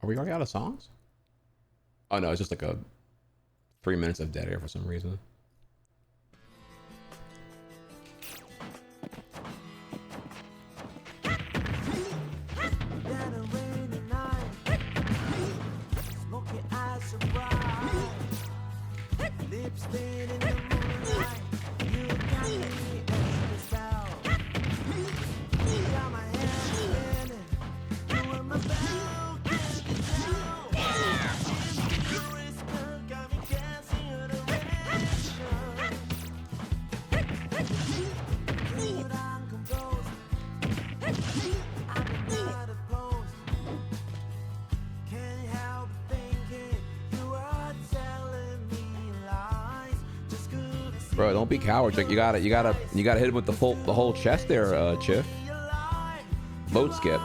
Are we already out of songs? Oh no, it's just like a 3 minutes of dead air for some reason. Bro, don't be cowards. Like you gotta hit him with the whole chest there, Chiff. Mode skip.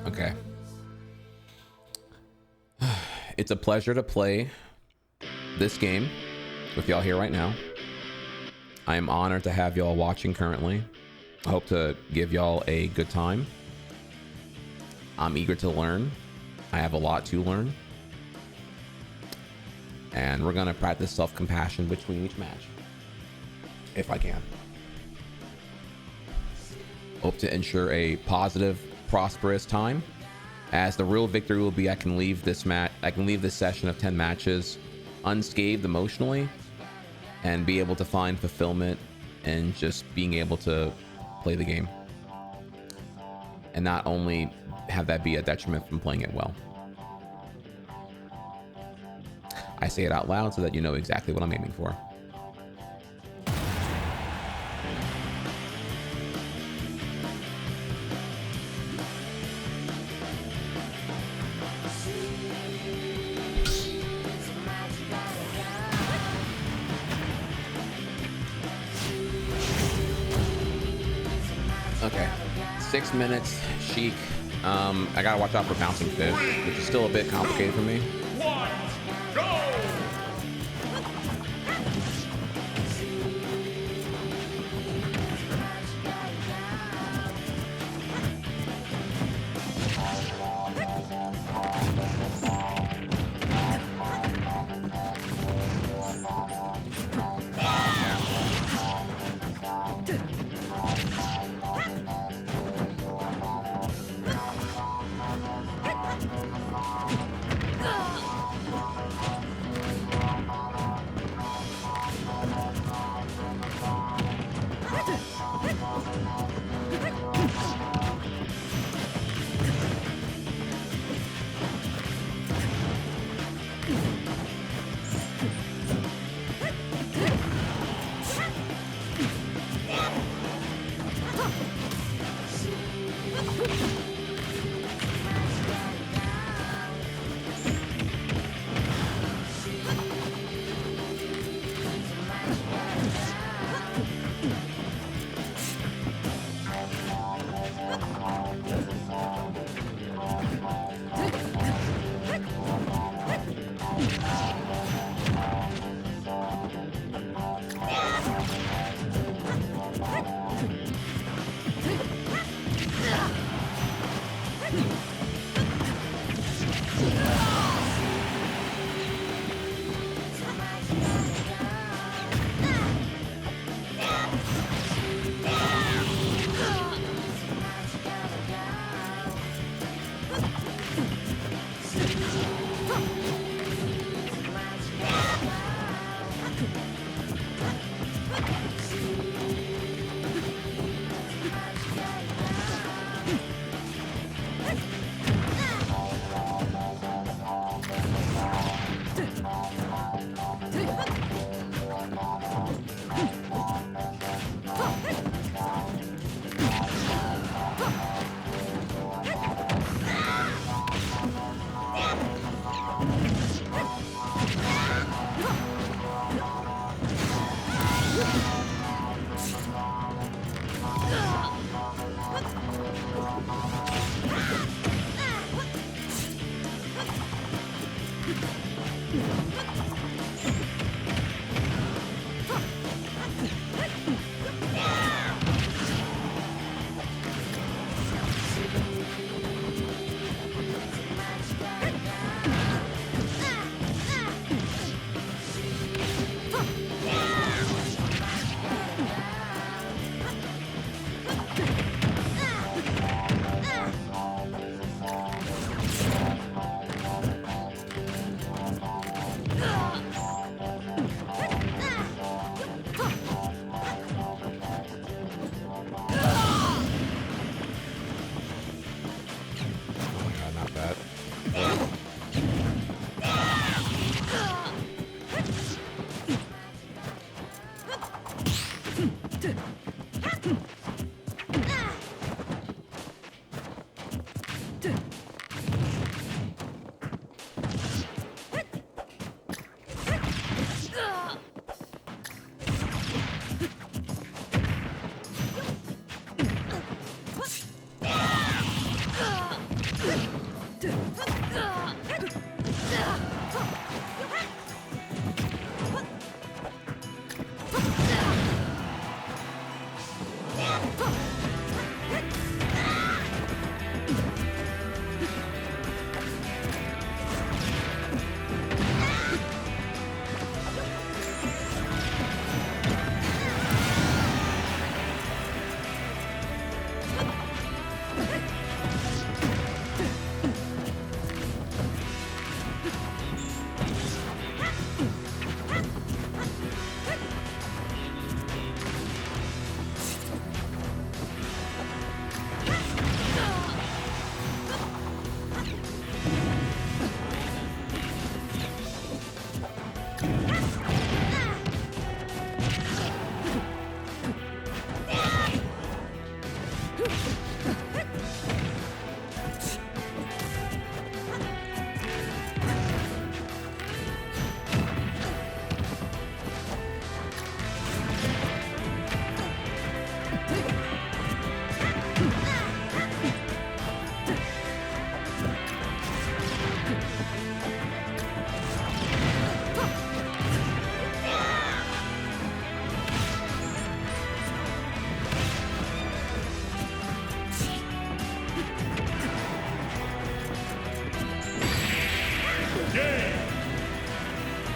Okay. It's a pleasure to play this game with y'all here right now. I am honored to have y'all watching currently. I hope to give y'all a good time. I'm eager to learn. I have a lot to learn. And we're going to practice self-compassion between each match, if I can. Hope to ensure a positive, prosperous time. As the real victory will be, I can leave this session of 10 matches unscathed emotionally and be able to find fulfillment and just being able to play the game. And not only have that be a detriment from playing it well. I say it out loud so that you know exactly what I'm aiming for. Okay, 6 minutes, chic. I gotta watch out for bouncing fish, which is still a bit complicated for me. One, go!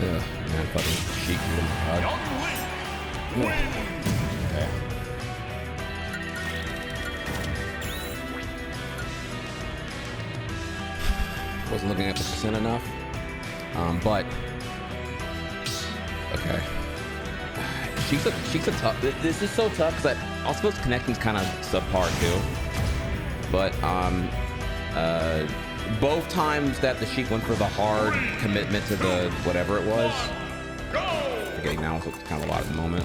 Ugh, man, fucking Sheik. Oh my god. Okay. Wasn't looking at the percent enough. But okay. Sheik's a tough. This is so tough because I suppose connecting's kind of subpar too. But both times that the Sheik went for the hard commitment to the whatever it was. Forgetting now, so it's kind of a lot at the moment.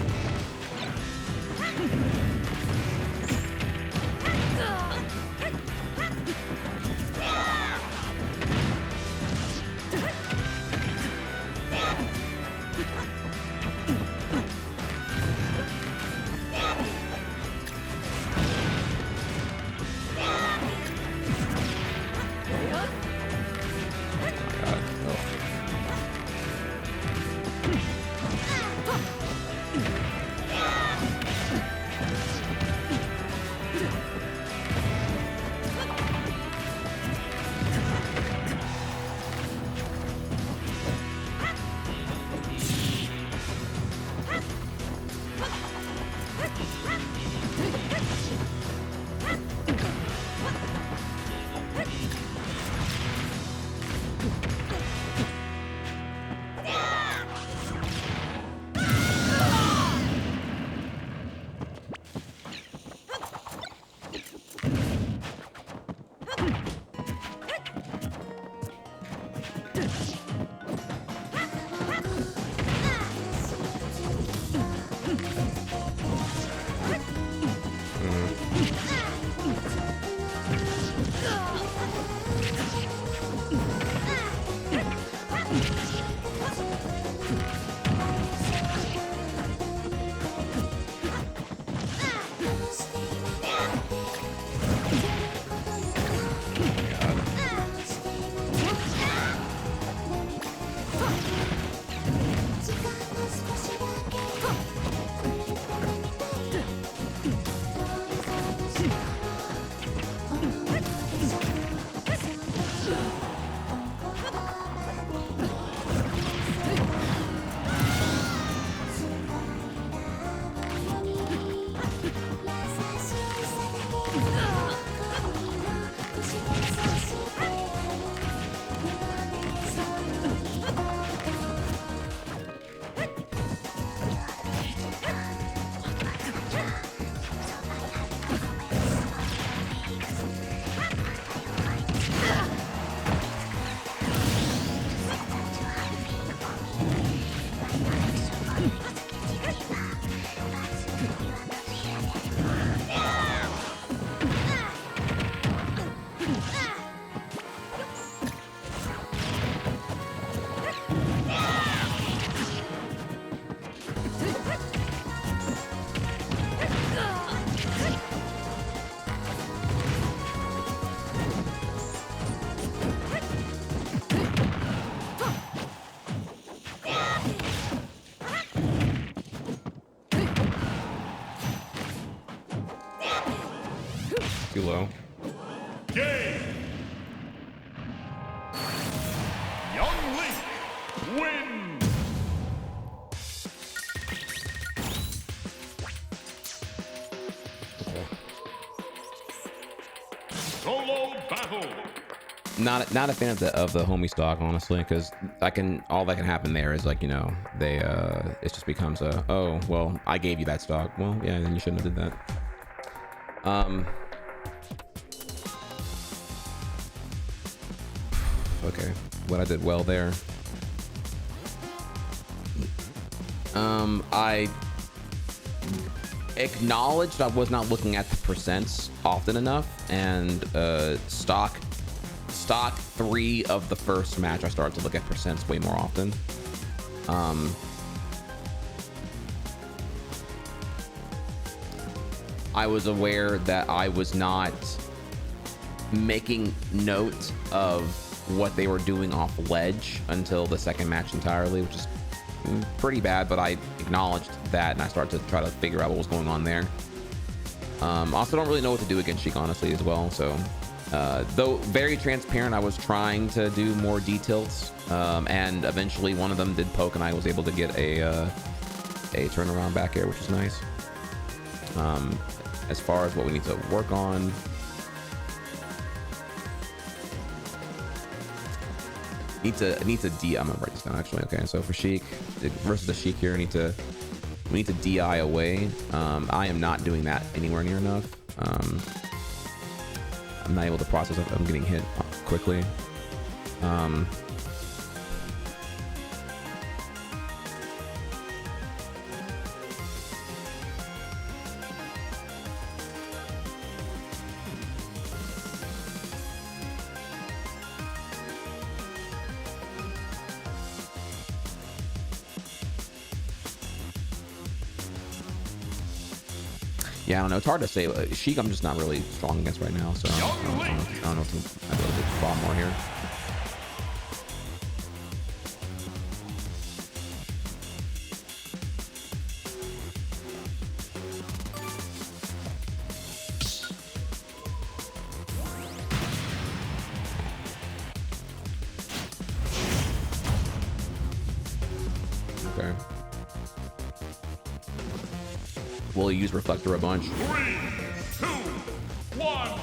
Too low. Game. Young Link wins. Okay. Solo battle. Not a fan of the homie stock, honestly, because all that can happen there is, like, you know, they it just becomes a, oh well, I gave you that stock, well yeah, then you shouldn't have did that. Okay, what I did well there. I acknowledged I was not looking at the percents often enough, and stock 3 of the first match I started to look at percents way more often. I was aware that I was not making note of what they were doing off ledge until the second match entirely, which is pretty bad, but I acknowledged that and I started to try to figure out what was going on there. Also don't really know what to do against Sheik, honestly, as well, so Though very transparent, I was trying to do more details, and eventually one of them did poke, and I was able to get a turnaround back air, which is nice. As far as what we need to work on, I need to I'm gonna write this down actually. Okay, so for Sheik versus the Sheik here, we need to DI away. I am not doing that anywhere near enough. I'm not able to process if I'm getting hit quickly. Yeah, I don't know. It's hard to say. Sheik, I'm just not really strong against right now, so I don't know if I'm able to far more here. Okay. We'll use Reflector a bunch. 3, 2, 1,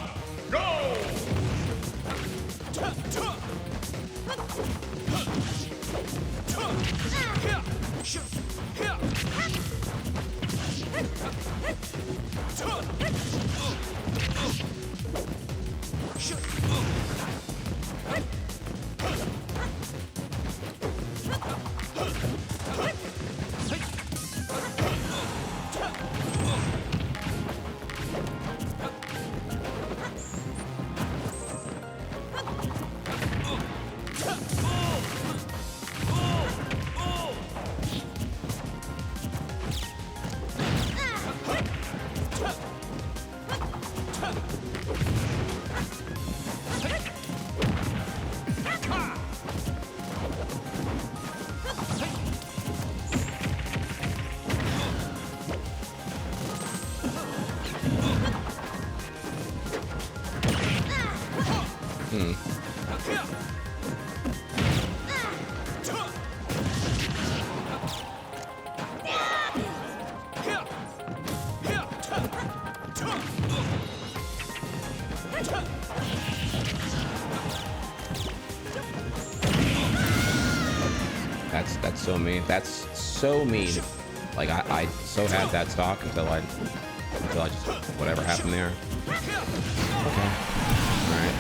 go! That's so mean. That's so mean. Like I so had that stock until I just whatever happened there. Okay. All right.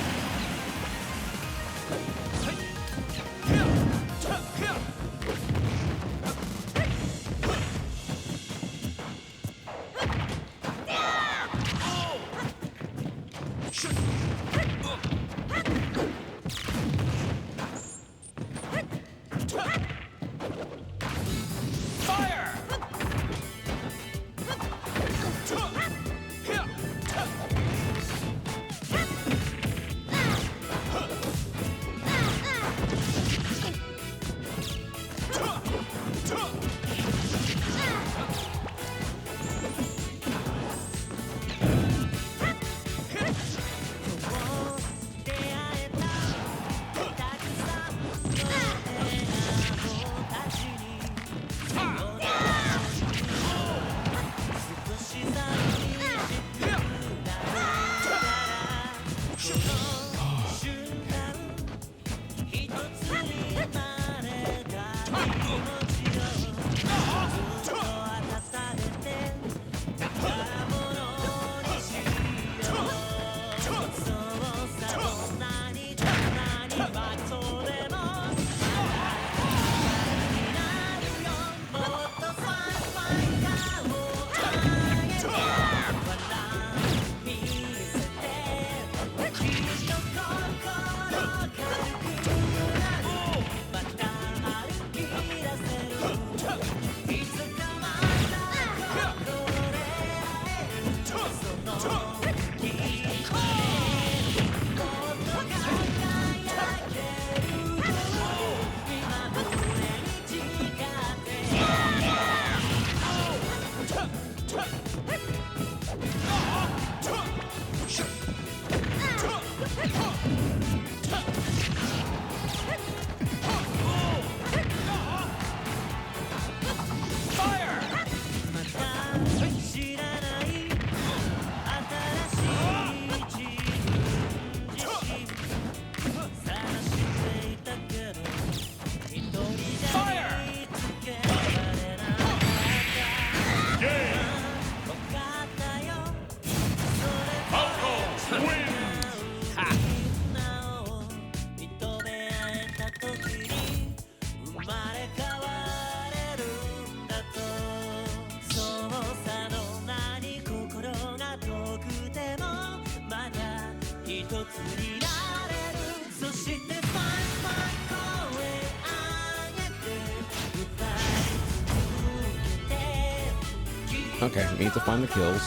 Okay, we need to find the kills.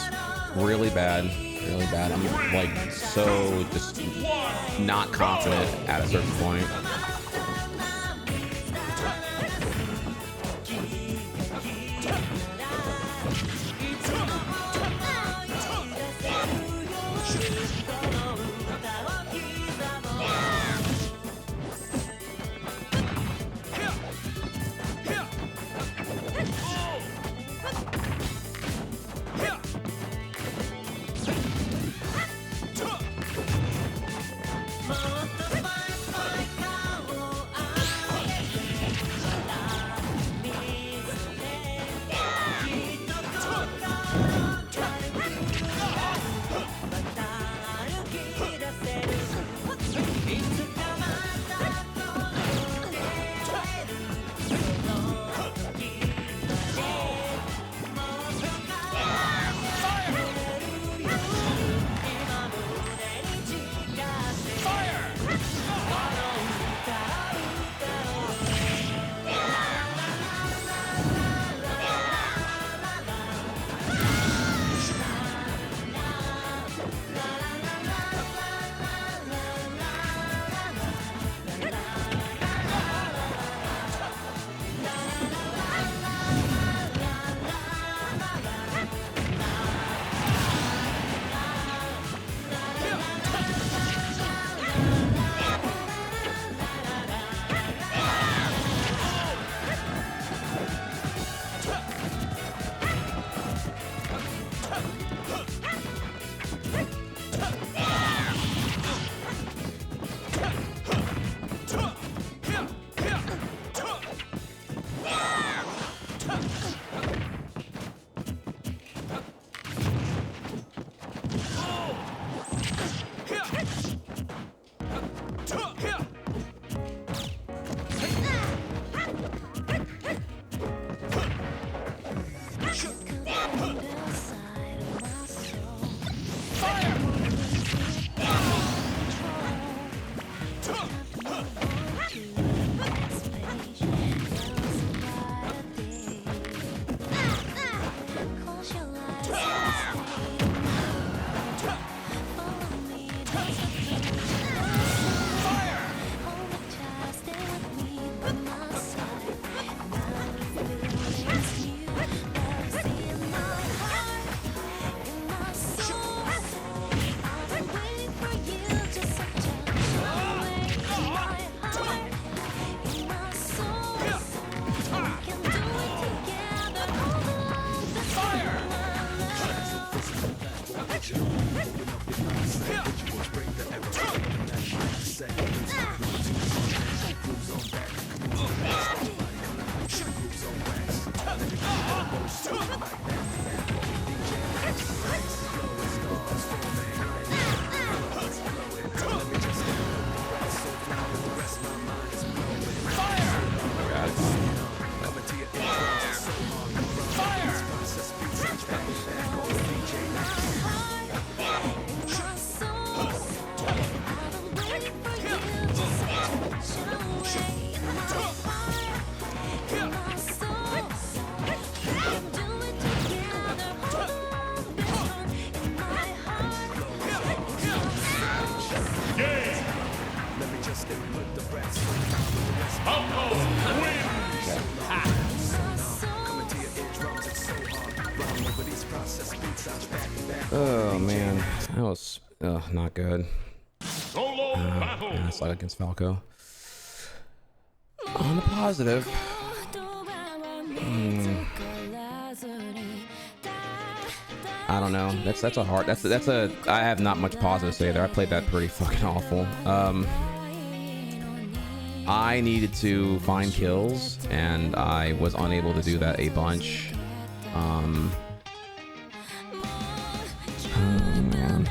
Really bad. Really bad. I'm like so just not confident at a certain point. Oh man, that was not good. Yeah, slide against Falco. On the positive, I don't know. That's a hard. That's a. I have not much positive to say there. I played that pretty fucking awful. I needed to find kills, and I was unable to do that a bunch. Oh man.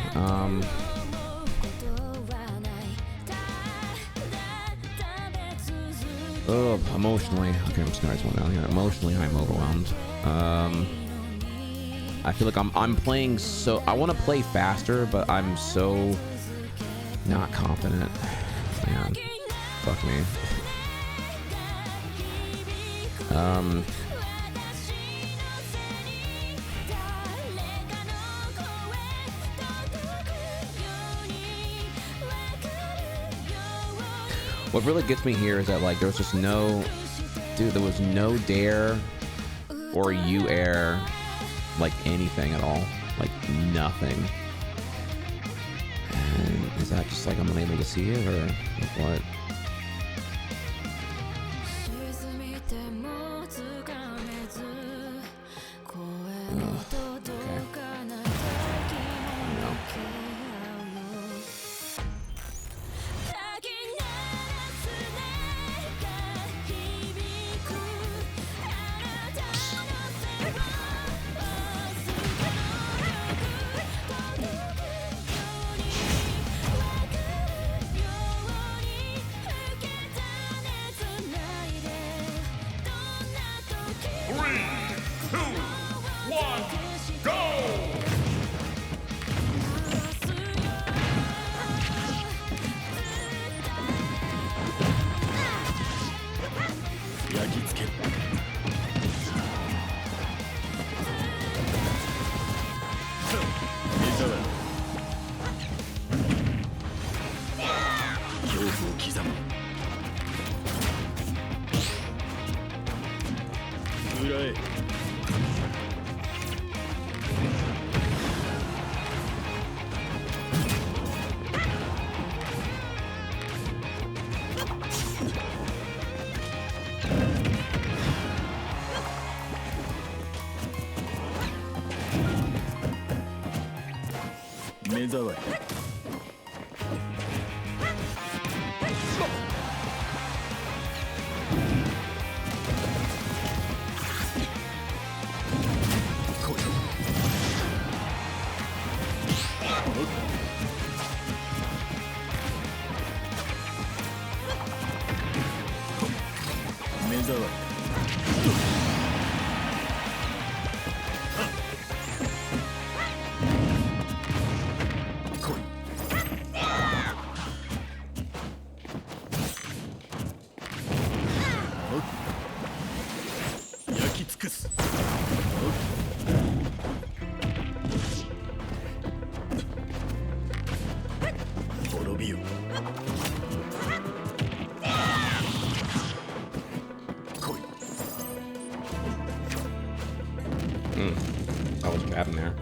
Oh, emotionally. Okay, I'm just gonna write one down here. Emotionally, I'm overwhelmed. I feel like I'm playing so. I want to play faster, but I'm so Not confident. Man. Fuck me. What really gets me here is that, like, there was just no... Dude, there was no dare or U-air, like, anything at all. Like, nothing. And is that just, like, I'm unable to see it, or like, what? I was grabbing there.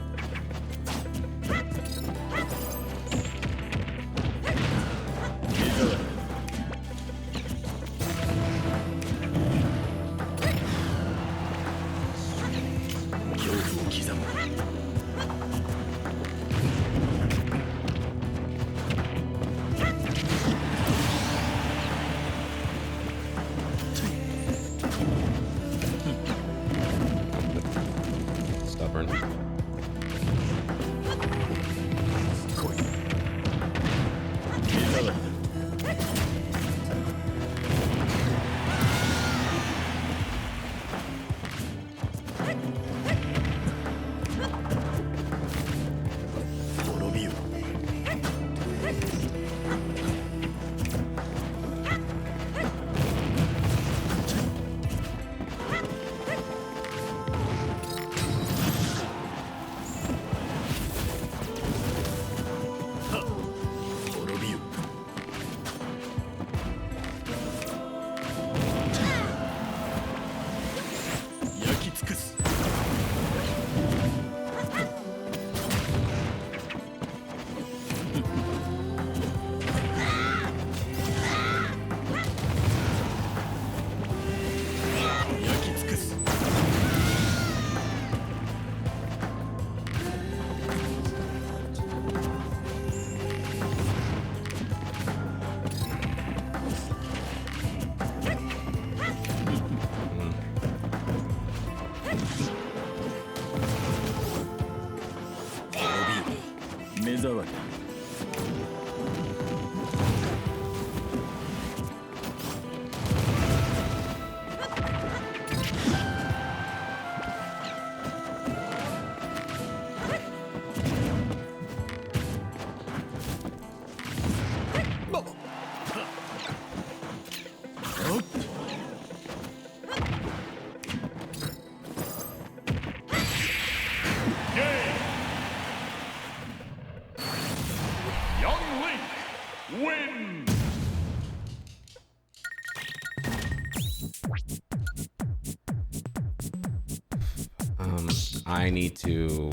I need to.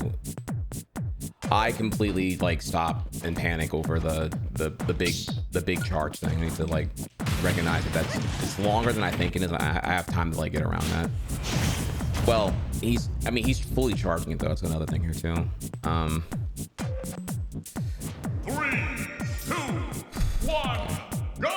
I completely like stop and panic over the big charge thing. I need to like recognize that it's longer than I think it is. I have time to like get around that. Well, he's fully charging it though. That's another thing here too. 3, 2, 1, go!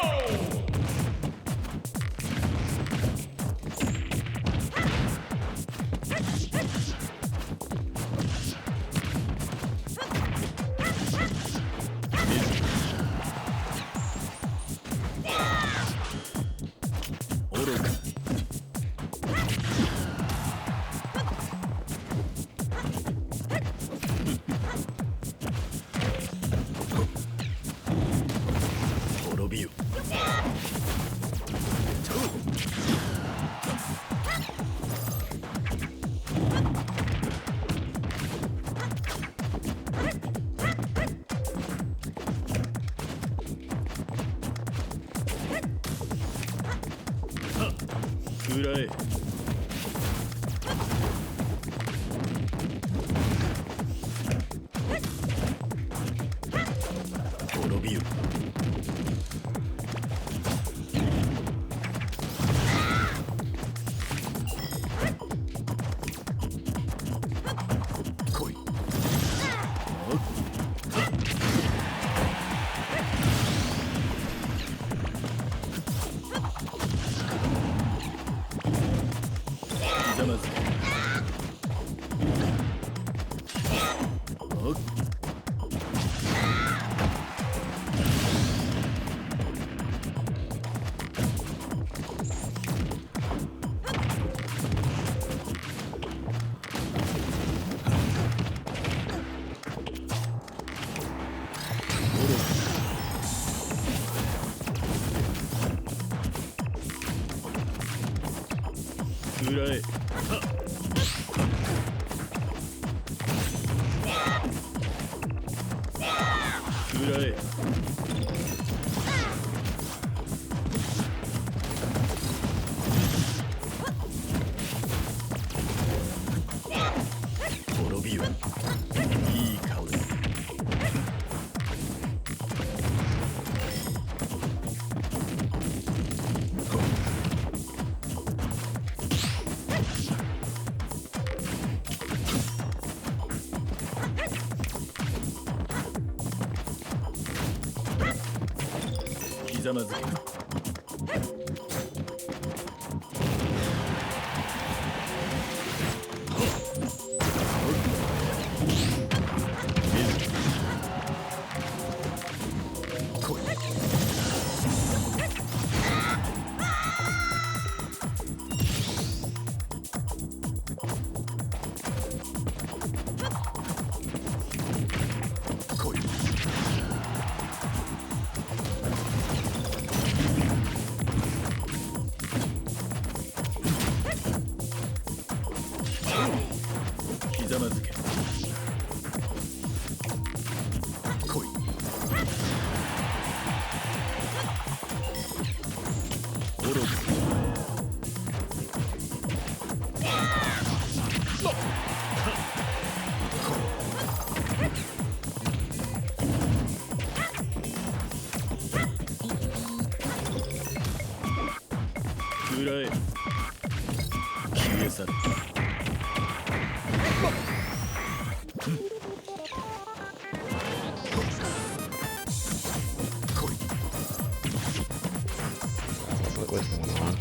What's going on?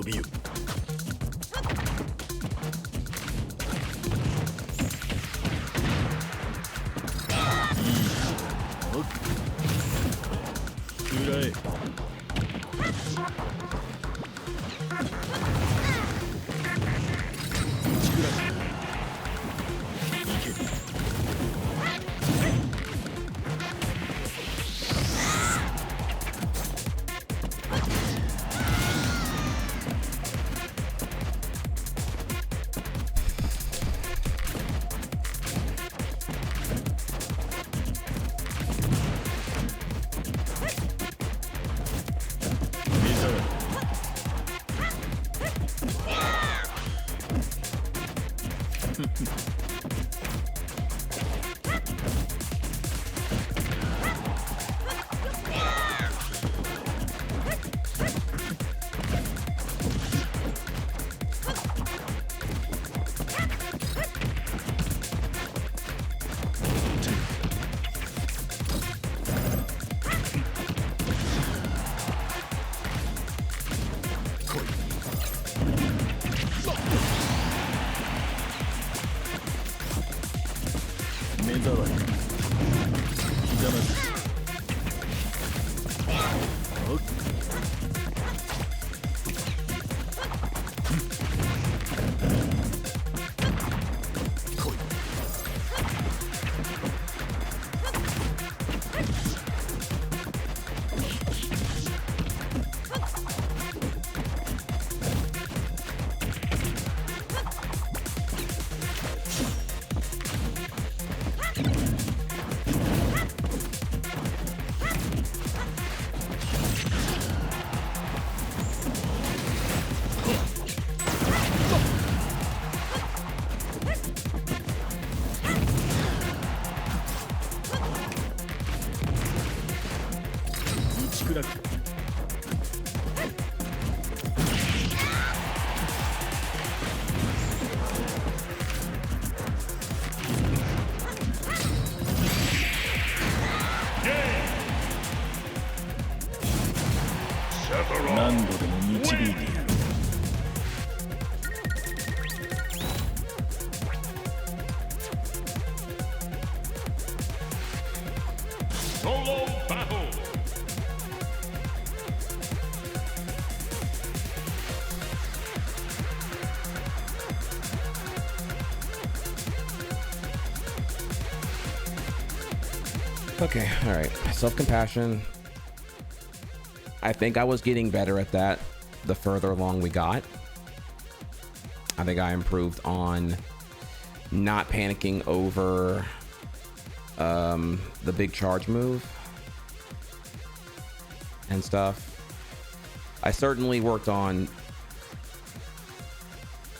you. Right. Solo battle. Okay, all right. Self-compassion. I think I was getting better at that the further along we got. I think I improved on not panicking over the big charge move and stuff. I certainly worked on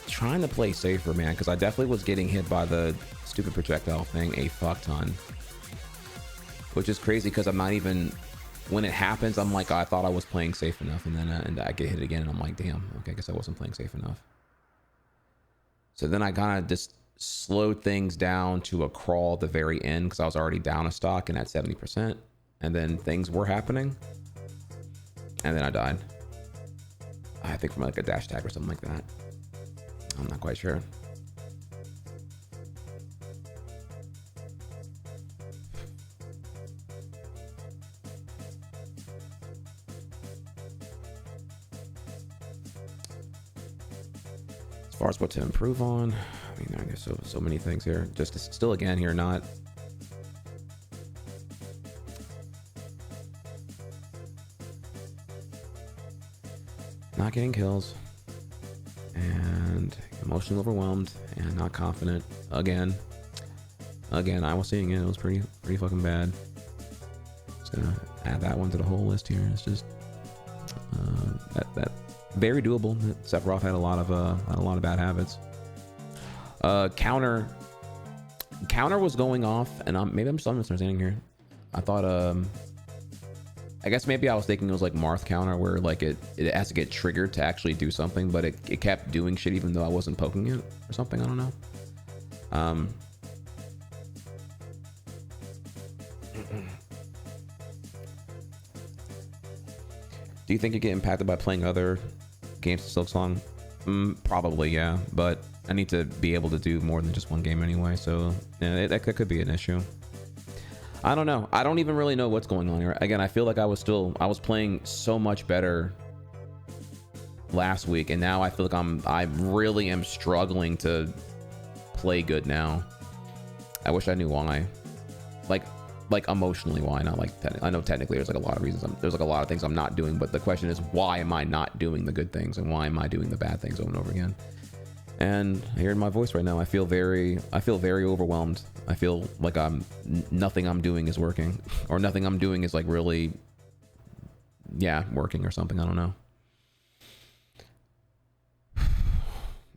trying to play safer, man, because I definitely was getting hit by the stupid projectile thing a fuck ton, which is crazy because I'm not even, when it happens, I'm like, oh, I thought I was playing safe enough, and then and I get hit again and I'm like, damn, okay, I guess I wasn't playing safe enough. So then I kind of just slowed things down to a crawl at the very end because I was already down a stock and at 70%, and then things were happening, and then I died. I think from like a dash tag or something like that. I'm not quite sure. As far as what to improve on, I mean, I guess so many things here. Just still again here, not getting kills, and emotionally overwhelmed, and not confident again. I was seeing it. It was pretty fucking bad. Just gonna add that one to the whole list here. It's just that very doable. Sephiroth had a lot of bad habits. Counter was going off, and maybe I'm just misunderstanding here. I thought I guess maybe I was thinking it was like Marth counter, where like it has to get triggered to actually do something, but it kept doing shit even though I wasn't poking it or something. I don't know. Do you think you get impacted by playing other games to Silksong? Probably, yeah. But I need to be able to do more than just one game anyway, so yeah, that could be an issue. I don't know. I don't even really know what's going on here. Again, I feel like I was playing so much better last week, and now I feel like I really am struggling to play good now. I wish I knew why. Like emotionally why, not like I know technically there's like a lot of reasons there's like a lot of things I'm not doing, but the question is, why am I not doing the good things and why am I doing the bad things over and over again? And hearing my voice right now, I feel very overwhelmed. I feel like nothing I'm doing is working, or nothing I'm doing is like really, yeah, working or something. I don't know.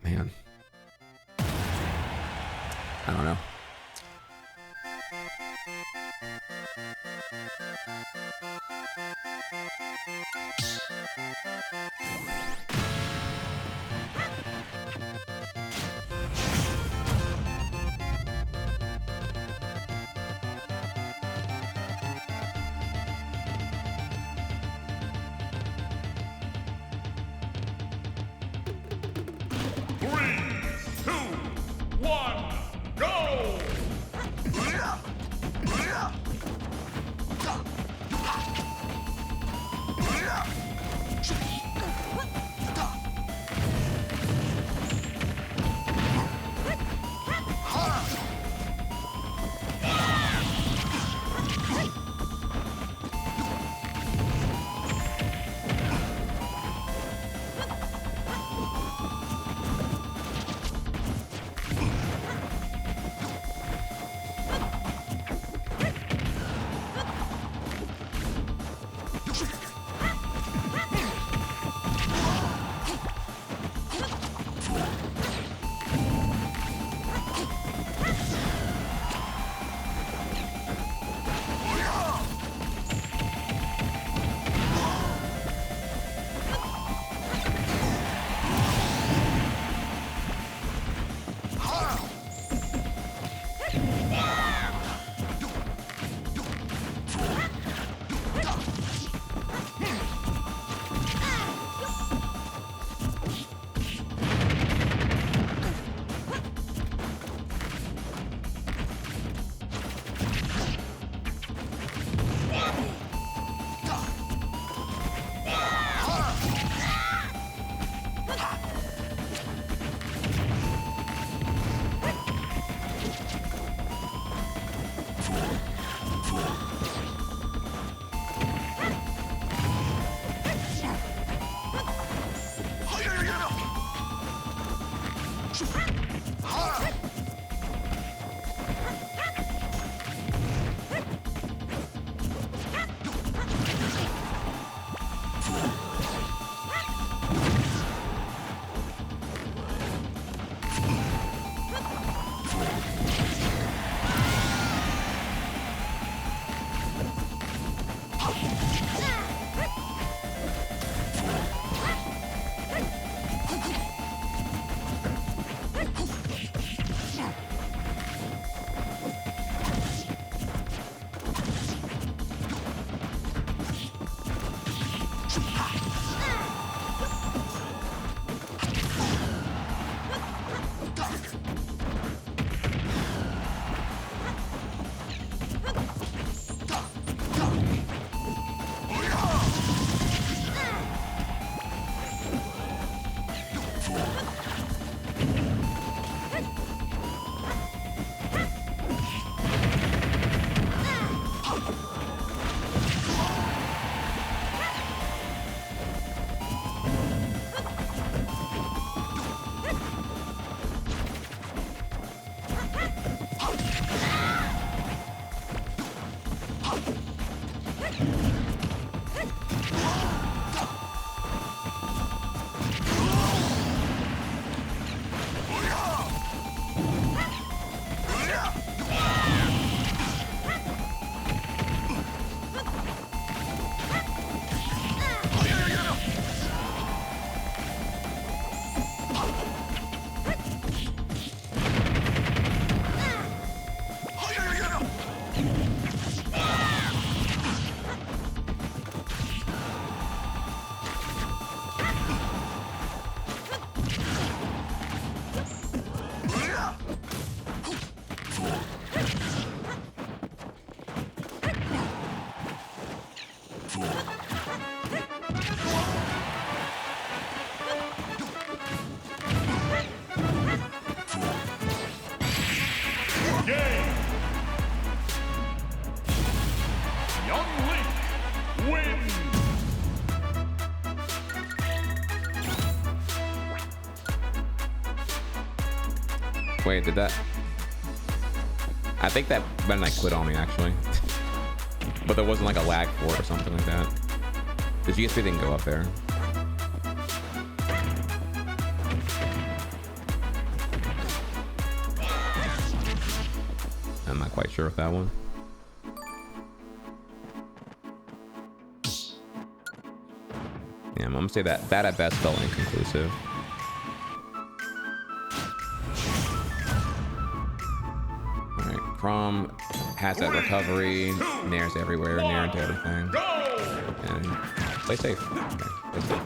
Man, I don't know. Wait, did that? I think that Meta Knight quit on me actually. But there wasn't like a lag for it or something like that. The GSP didn't go up there. I'm not quite sure with that one. Yeah, I'm gonna say that at best felt inconclusive. Alright, Crom has that recovery, Nair's everywhere, Nair into everything. And play safe. Okay, play safe.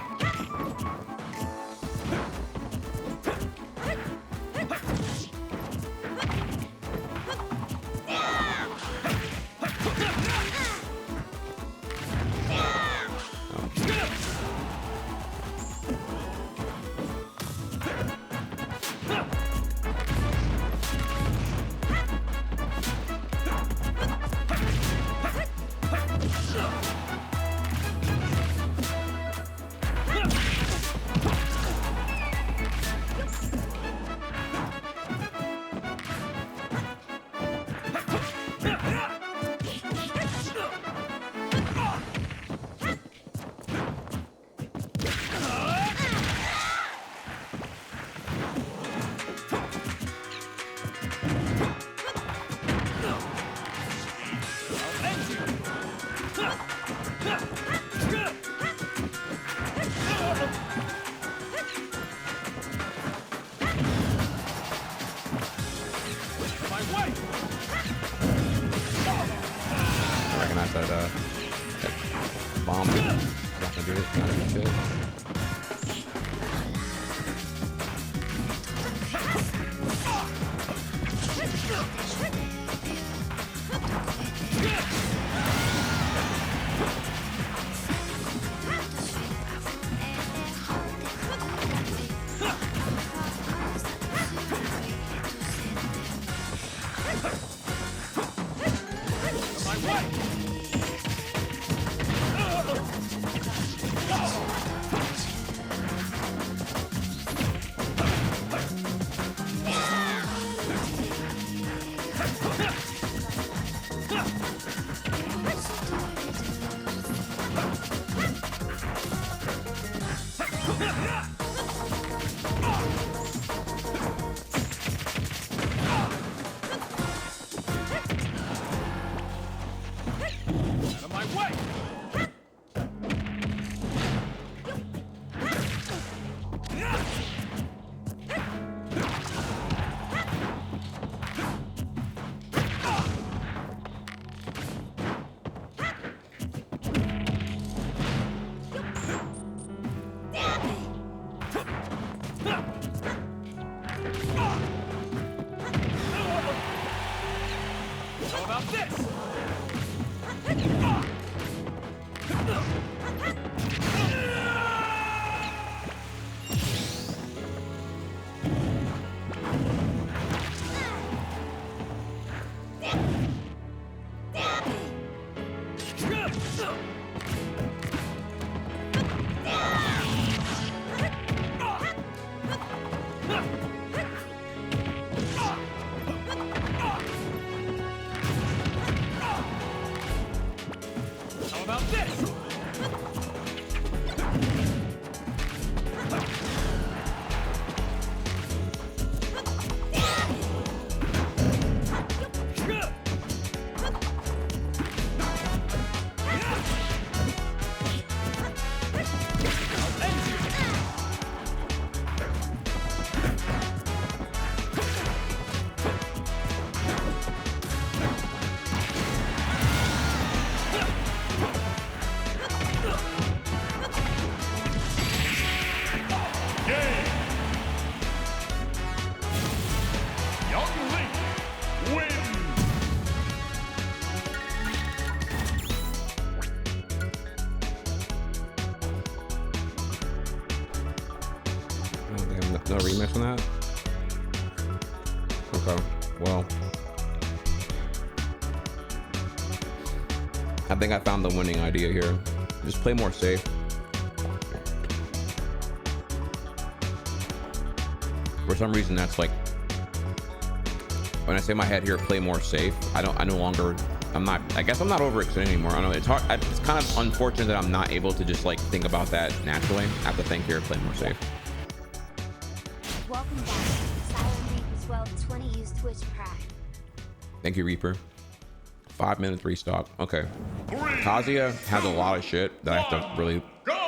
No remix on that? Okay, well. I think I found the winning idea here. Just play more safe. For some reason, that's like when I say my head here, play more safe. I no longer, I guess I'm not overextending anymore. I don't know, it's hard, it's kind of unfortunate that I'm not able to just like think about that naturally. I have to think here, play more safe. Welcome back. Silent Reap 1220 use Twitch Prime. Thank you, Reaper. 5 minutes restock. Okay. Kazuya has a lot of shit that I have to really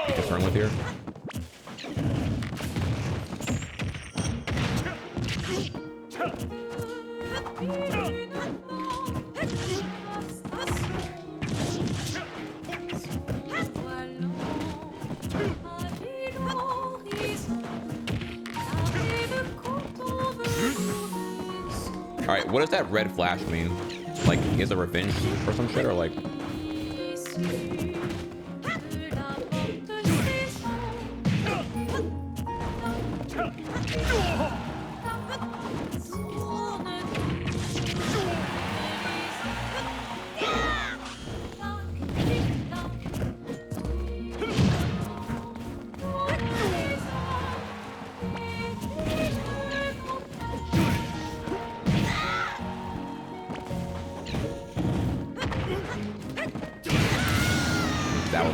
be concerned with here. All right, what does that red flash mean? Like, is a revenge or some shit, or like?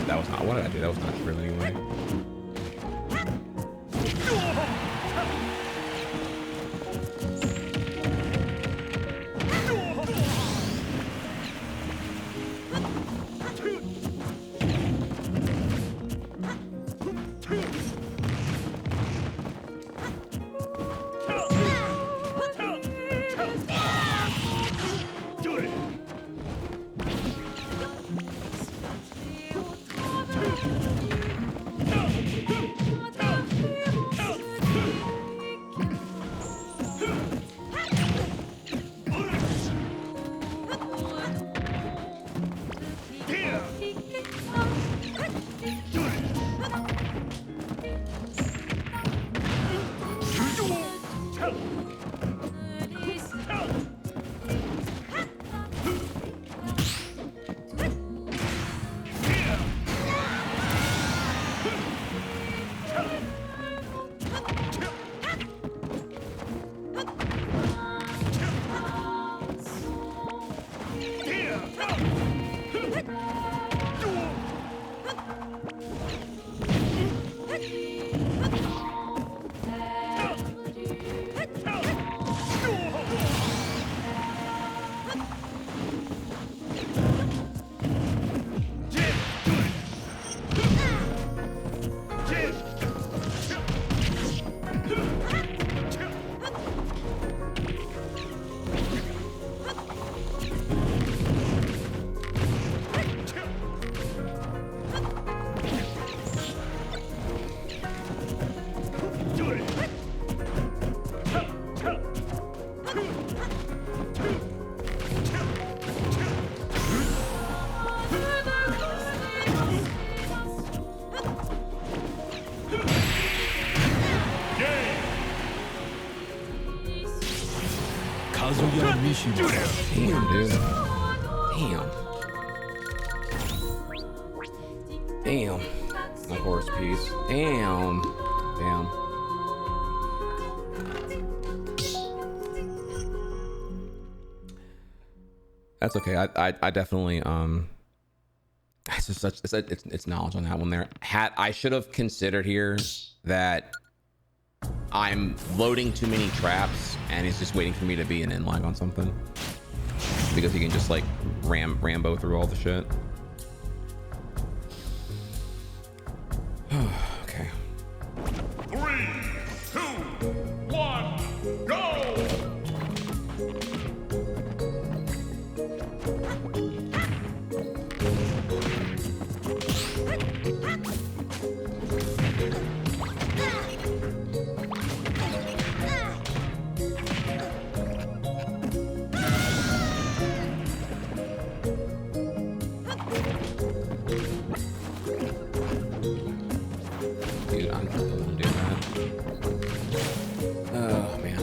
That was not, what did I do? That was not true anyway. Damn, dude. Damn. My horse piece. Damn. Damn. That's okay. I definitely it's just such it's knowledge on that one there. I should have considered here that I'm loading too many traps and he's just waiting for me to be an inline on something, because he can just like Rambo through all the shit. Okay. 3, 2, 1, go! Dude, I'm not gonna do that. Oh man.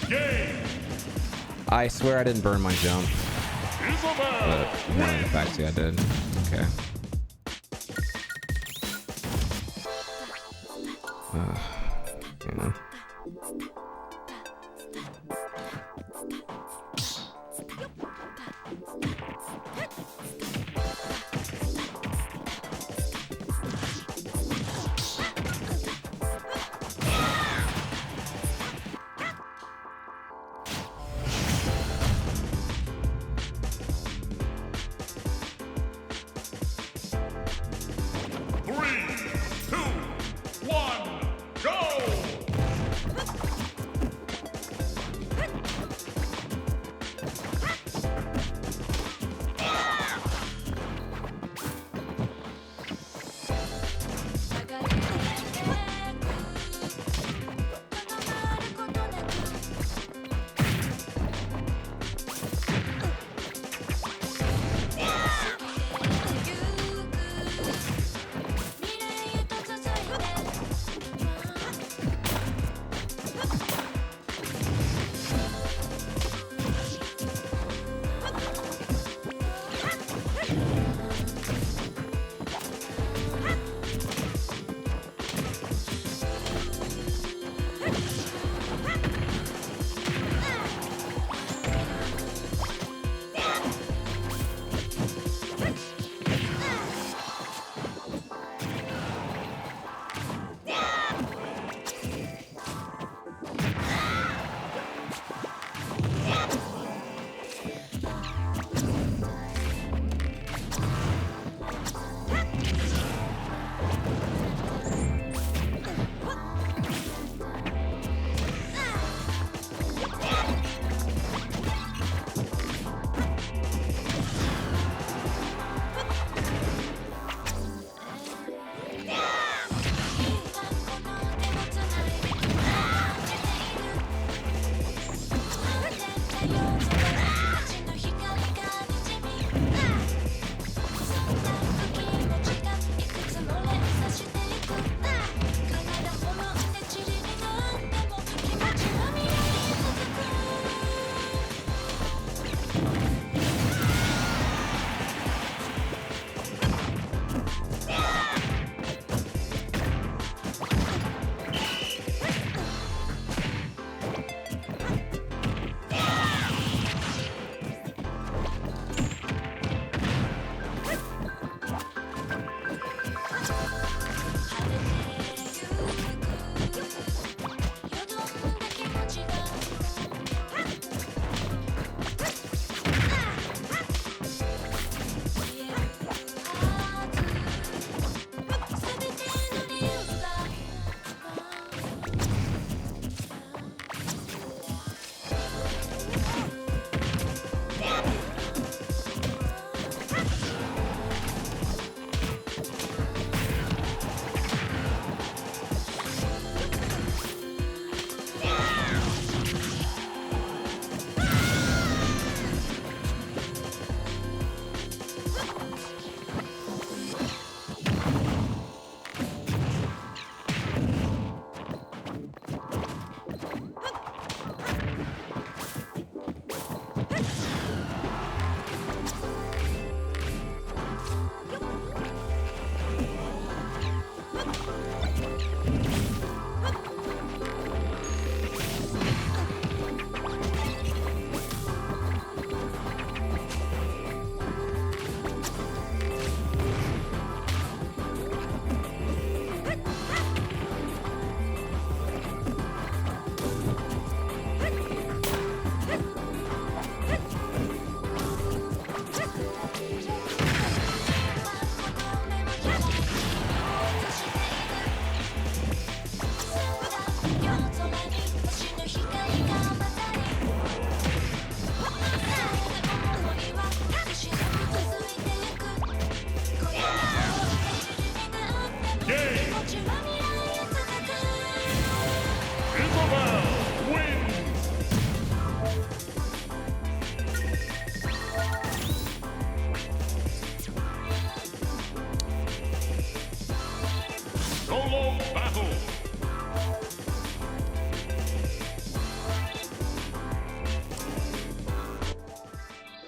Game. I swear I didn't burn my jump. Isabel. No, in fact, see, I did. Okay. Yeah.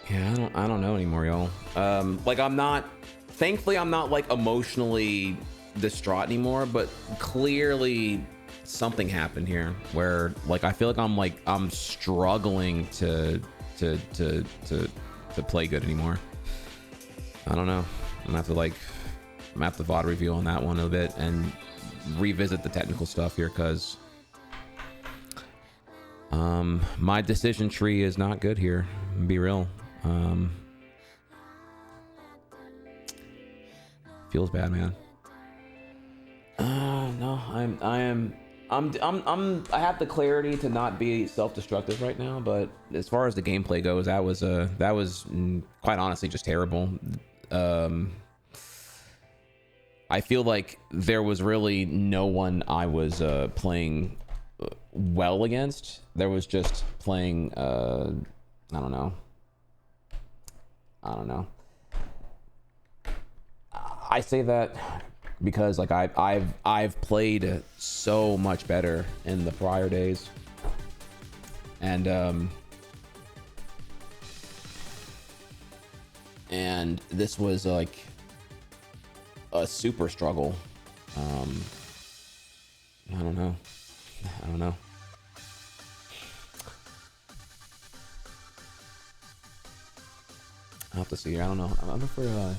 Yeah, I don't know anymore, y'all. Like thankfully I'm not like emotionally distraught anymore, but clearly something happened here where like I feel like I'm struggling to play good anymore. I don't know. I'm gonna have to VOD review on that one a bit and revisit the technical stuff here, because my decision tree is not good here. Be real. Feels bad, man. No, I have the clarity to not be self-destructive right now, but as far as the gameplay goes, that was quite honestly just terrible. I feel like there was really no one I was playing well against. There was just playing I don't know. I say that because like I've played so much better in the prior days, and this was like a super struggle. I don't know. I'll have to see. I don't know. I'm for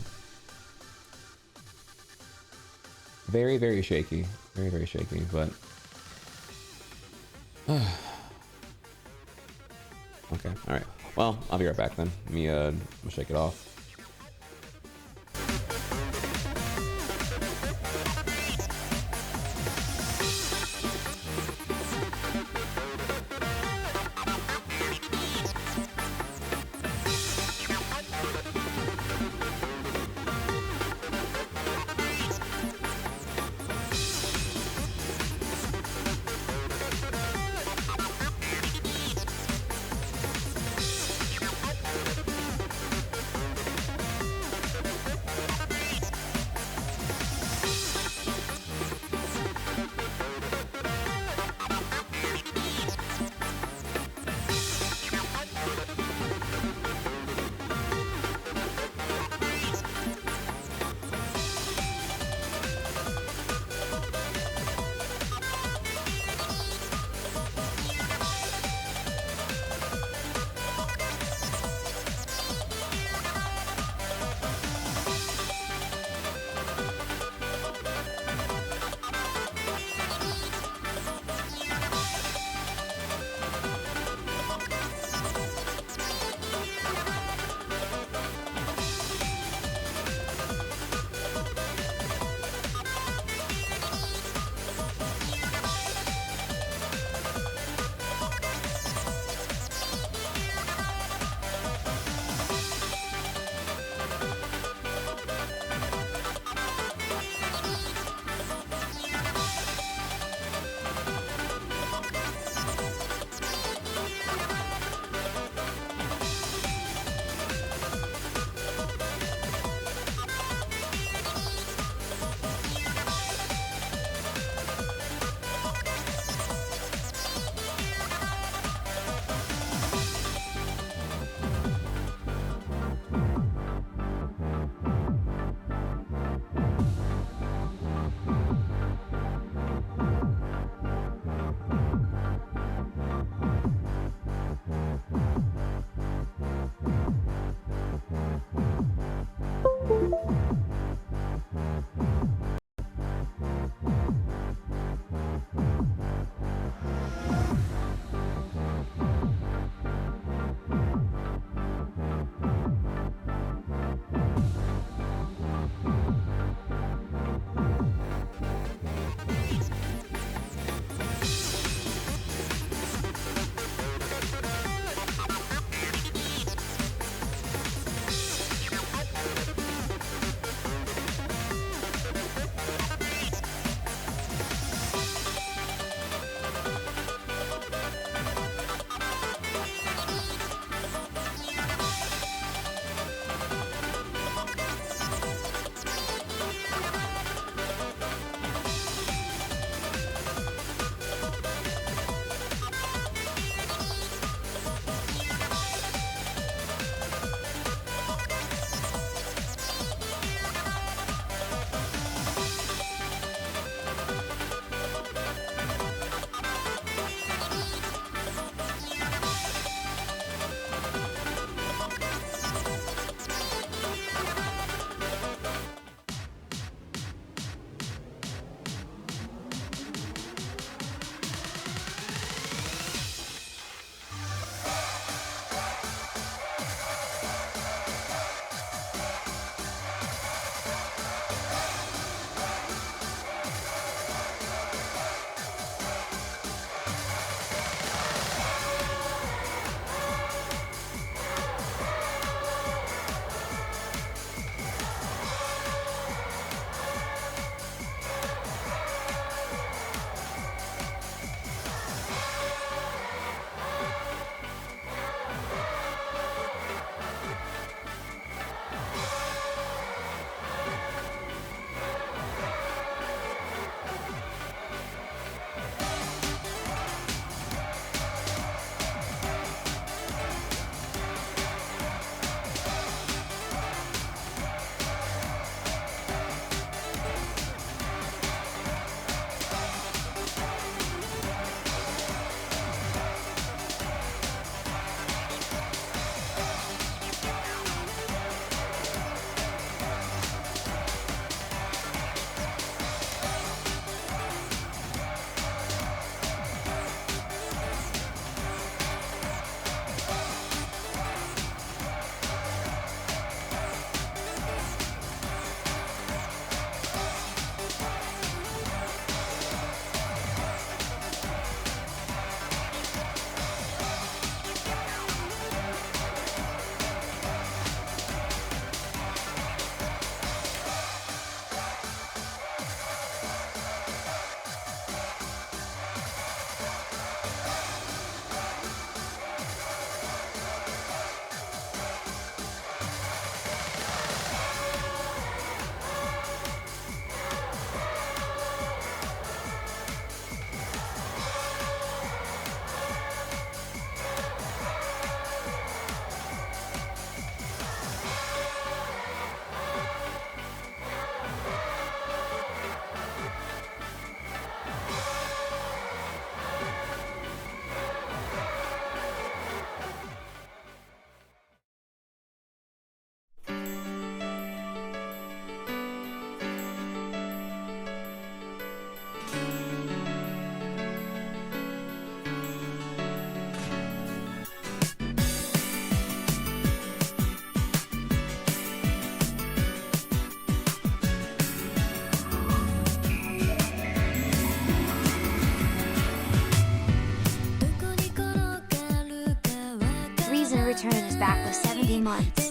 very, very shaky. Very, very shaky, but okay. All right. Well, I'll be right back then. Let me shake it off. turning us back with 70 months.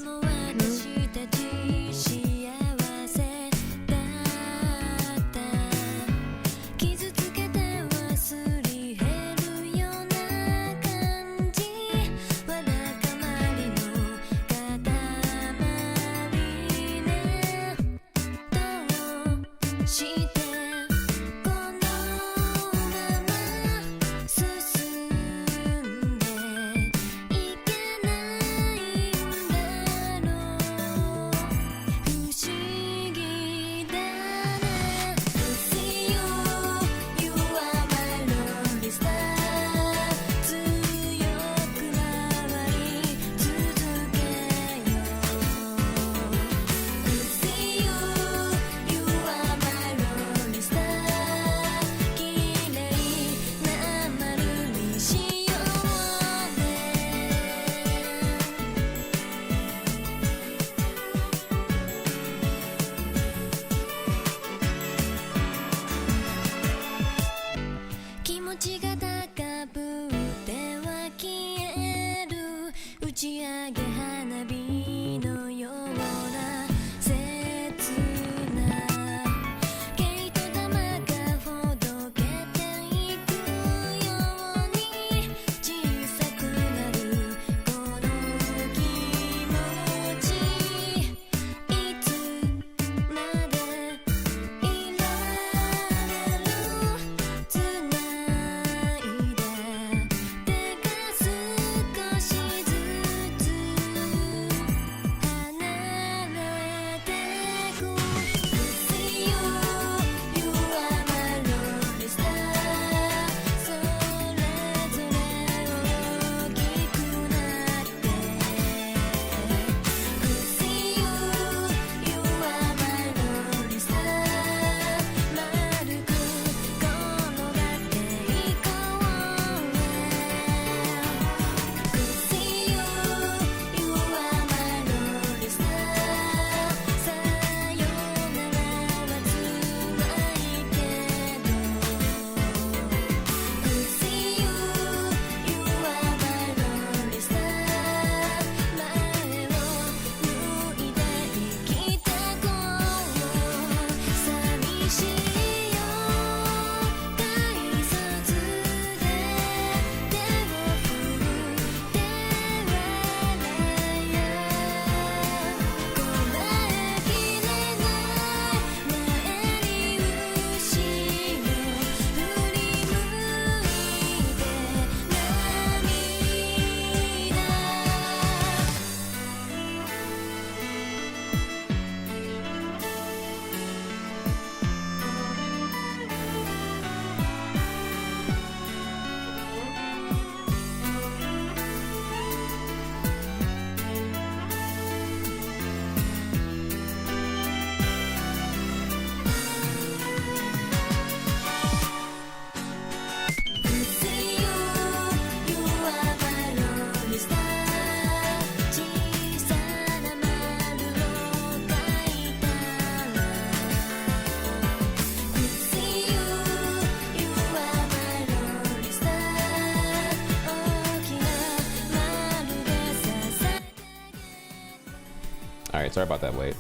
All right, sorry about that wait.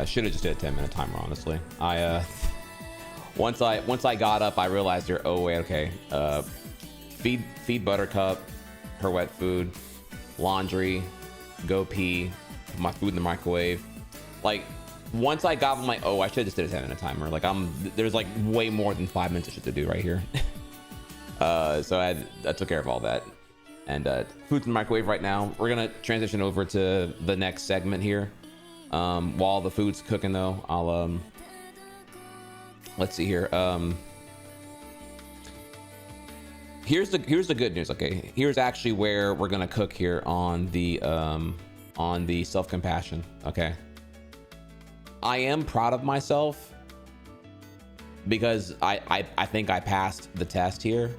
Should have just did a 10-minute timer, honestly. Once I got up, I realized there. Oh wait, okay. Feed Buttercup, her wet food, laundry, go pee, put my food in the microwave. Like once I got, I'm like, oh, I should have just did a 10-minute timer. Like there's like way more than 5 minutes of shit to do right here. So I took care of all that. And food's in the microwave right now. We're gonna transition over to the next segment here. While the food's cooking though, I'll let's see here. Here's the good news. Okay, here's actually where we're gonna cook here on the self-compassion. Okay, I am proud of myself because I think I passed the test here.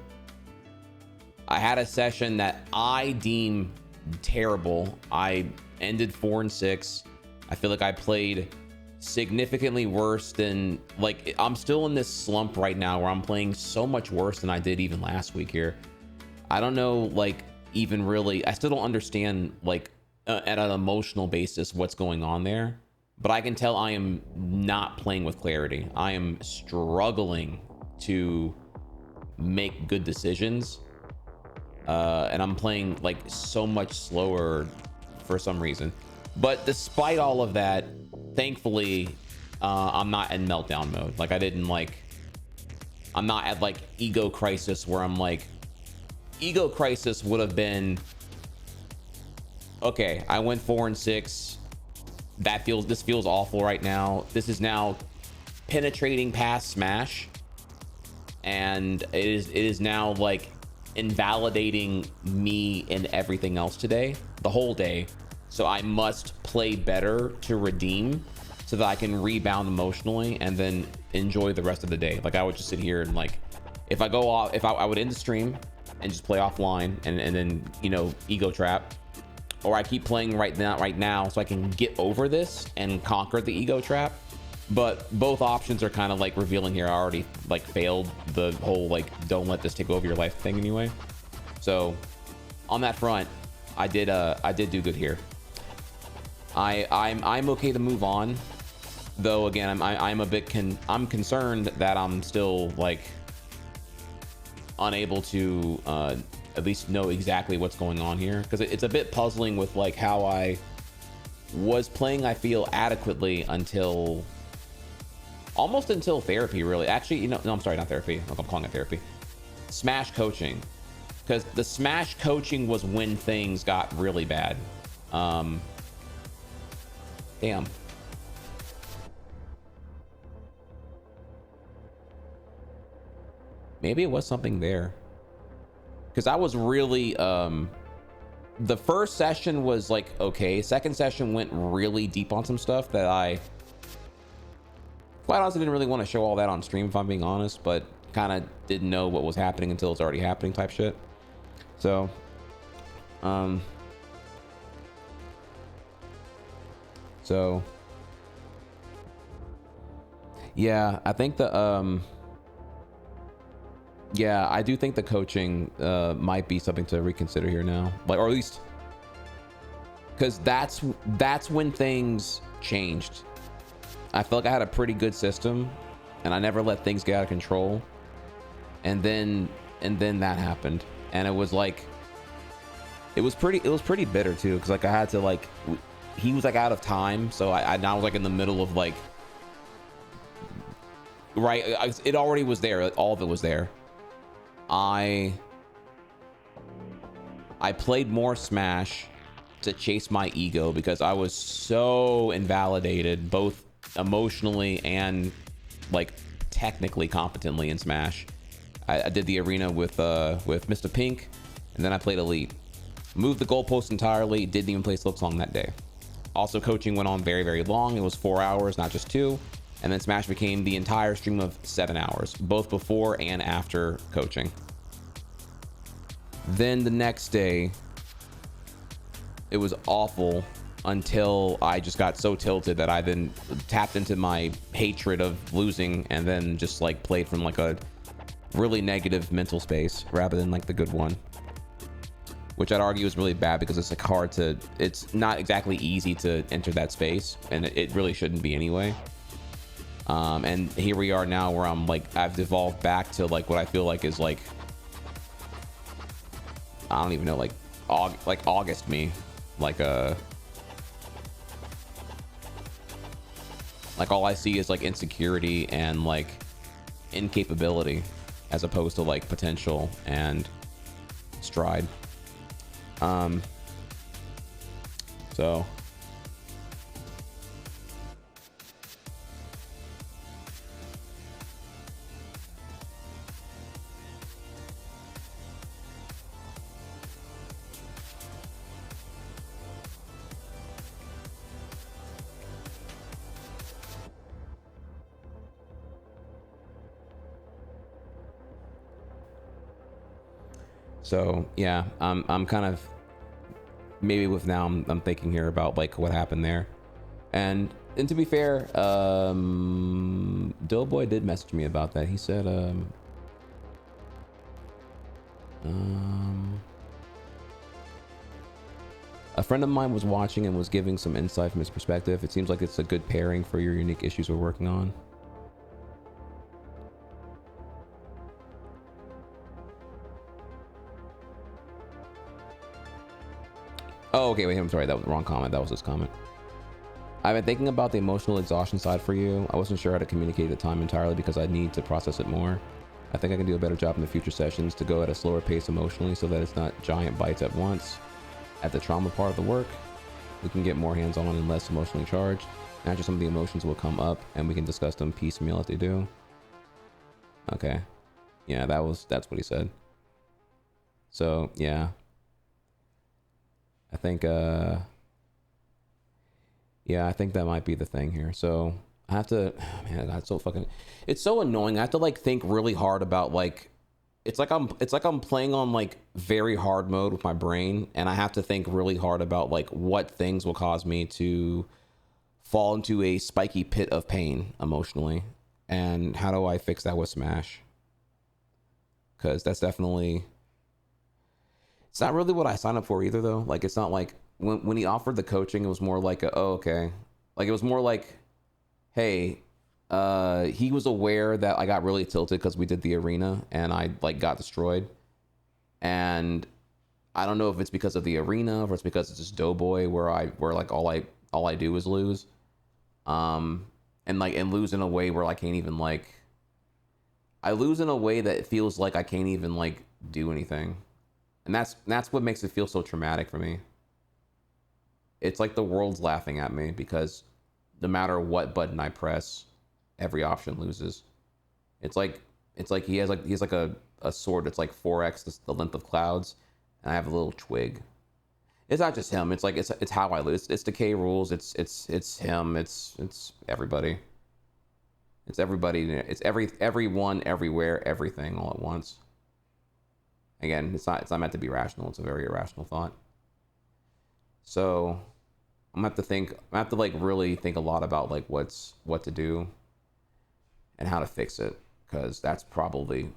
I had a session that I deem terrible. I ended 4-6. I feel like I played significantly worse than, like, I'm still in this slump right now where I'm playing so much worse than I did even last week here. I don't know, like, even really, I still don't understand like at an emotional basis what's going on there, but I can tell I am not playing with clarity. I am struggling to make good decisions, and I'm playing like so much slower for some reason. But despite all of that, thankfully I'm not in meltdown mode. Like I'm not at like ego crisis where I'm like, ego crisis would have been, okay, I went 4-6. This feels awful right now. This is now penetrating past Smash, and it is now like invalidating me and everything else today, the whole day. So I must play better to redeem, so that I can rebound emotionally and then enjoy the rest of the day. Like I would just sit here and like, if I go off, I would end the stream and just play offline and then, you know, ego trap, or I keep playing right now so I can get over this and conquer the ego trap. But both options are kind of like revealing here. I already like failed the whole like don't let this take over your life thing anyway. So on that front, I did do good here. I'm okay to move on, though. Again, I'm concerned that I'm still like unable to at least know exactly what's going on here, because it's a bit puzzling with like how I was playing, I feel, adequately until almost until therapy, really. Actually, you know, no, I'm sorry, not therapy. I'm calling it therapy. Smash coaching, because the Smash coaching was when things got really bad. Damn. Maybe it was something there, because I was really the first session was like okay. Second session went really deep on some stuff that I quite honestly didn't really want to show all that on stream, if I'm being honest, but kind of didn't know what was happening until it's already happening type shit. So yeah, I think the yeah, I do think the coaching might be something to reconsider here now, like, or at least because that's when things changed. I felt like I had a pretty good system and I never let things get out of control, and then that happened, and it was like it was pretty bitter too, because like I had to like, he was like out of time, so I now was like in the middle of like, right, it already was there, like, all of it was there. I played more Smash to chase my ego because I was so invalidated, both emotionally and like technically competently in Smash. I did the arena with Mr. Pink, and then I played Elite. Moved the goalpost entirely, didn't even play Silksong that day. Also, coaching went on very, very long. It was 4 hours, not just 2. And then Smash became the entire stream of 7 hours, both before and after coaching. Then the next day, it was awful until I just got so tilted that I then tapped into my hatred of losing and then just like played from like a really negative mental space rather than like the good one, which I'd argue is really bad because it's like hard to, it's not exactly easy to enter that space, and it really shouldn't be anyway. And here we are now where I'm like, I've devolved back to like what I feel like is like, I don't even know, like August me, like all I see is like insecurity and like incapability as opposed to like potential and stride. So yeah, I'm kind of, maybe with now I'm thinking here about like what happened there, and to be fair, Doughboy did message me about that. He said A friend of mine was watching and was giving some insight from his perspective. It seems like it's a good pairing for your unique issues we're working on. Oh, okay, wait, I'm sorry, that was the wrong comment. That was his comment. I've been thinking about the emotional exhaustion side for you. I wasn't sure how to communicate the time entirely because I need to process it more. I think I can do a better job in the future sessions to go at a slower pace emotionally so that it's not giant bites at once. At the trauma part of the work, we can get more hands-on and less emotionally charged. Naturally, some of the emotions will come up and we can discuss them piecemeal if they do. Okay. Yeah, that's what he said. So, yeah. I think yeah, I think that might be the thing here. So I have to, man, God, it's so annoying. I have to like think really hard about like, it's like I'm playing on like very hard mode with my brain, and I have to think really hard about like what things will cause me to fall into a spiky pit of pain emotionally, and how do I fix that with Smash? Because that's definitely, it's not really what I signed up for either, though. Like, it's not like when he offered the coaching, it was more like oh, okay. Like, it was more like, hey, he was aware that I got really tilted because we did the arena and I like got destroyed. And I don't know if it's because of the arena or it's because it's just Doughboy where like all I do is lose. And lose in a way where I can't even like, I lose in a way that it feels like I can't even like do anything. And that's what makes it feel so traumatic for me. It's like the world's laughing at me because no matter what button I press, every option loses. It's like he has like a sword that's like 4x the length of clouds, and I have a little twig. It's not just him. It's like it's how I lose. It's Decay rules. It's him. It's everybody. It's everybody. It's everyone, everywhere, everything all at once. Again, it's not meant to be rational. It's a very irrational thought. So I'm gonna have to like really think a lot about like what to do and how to fix it, because that's probably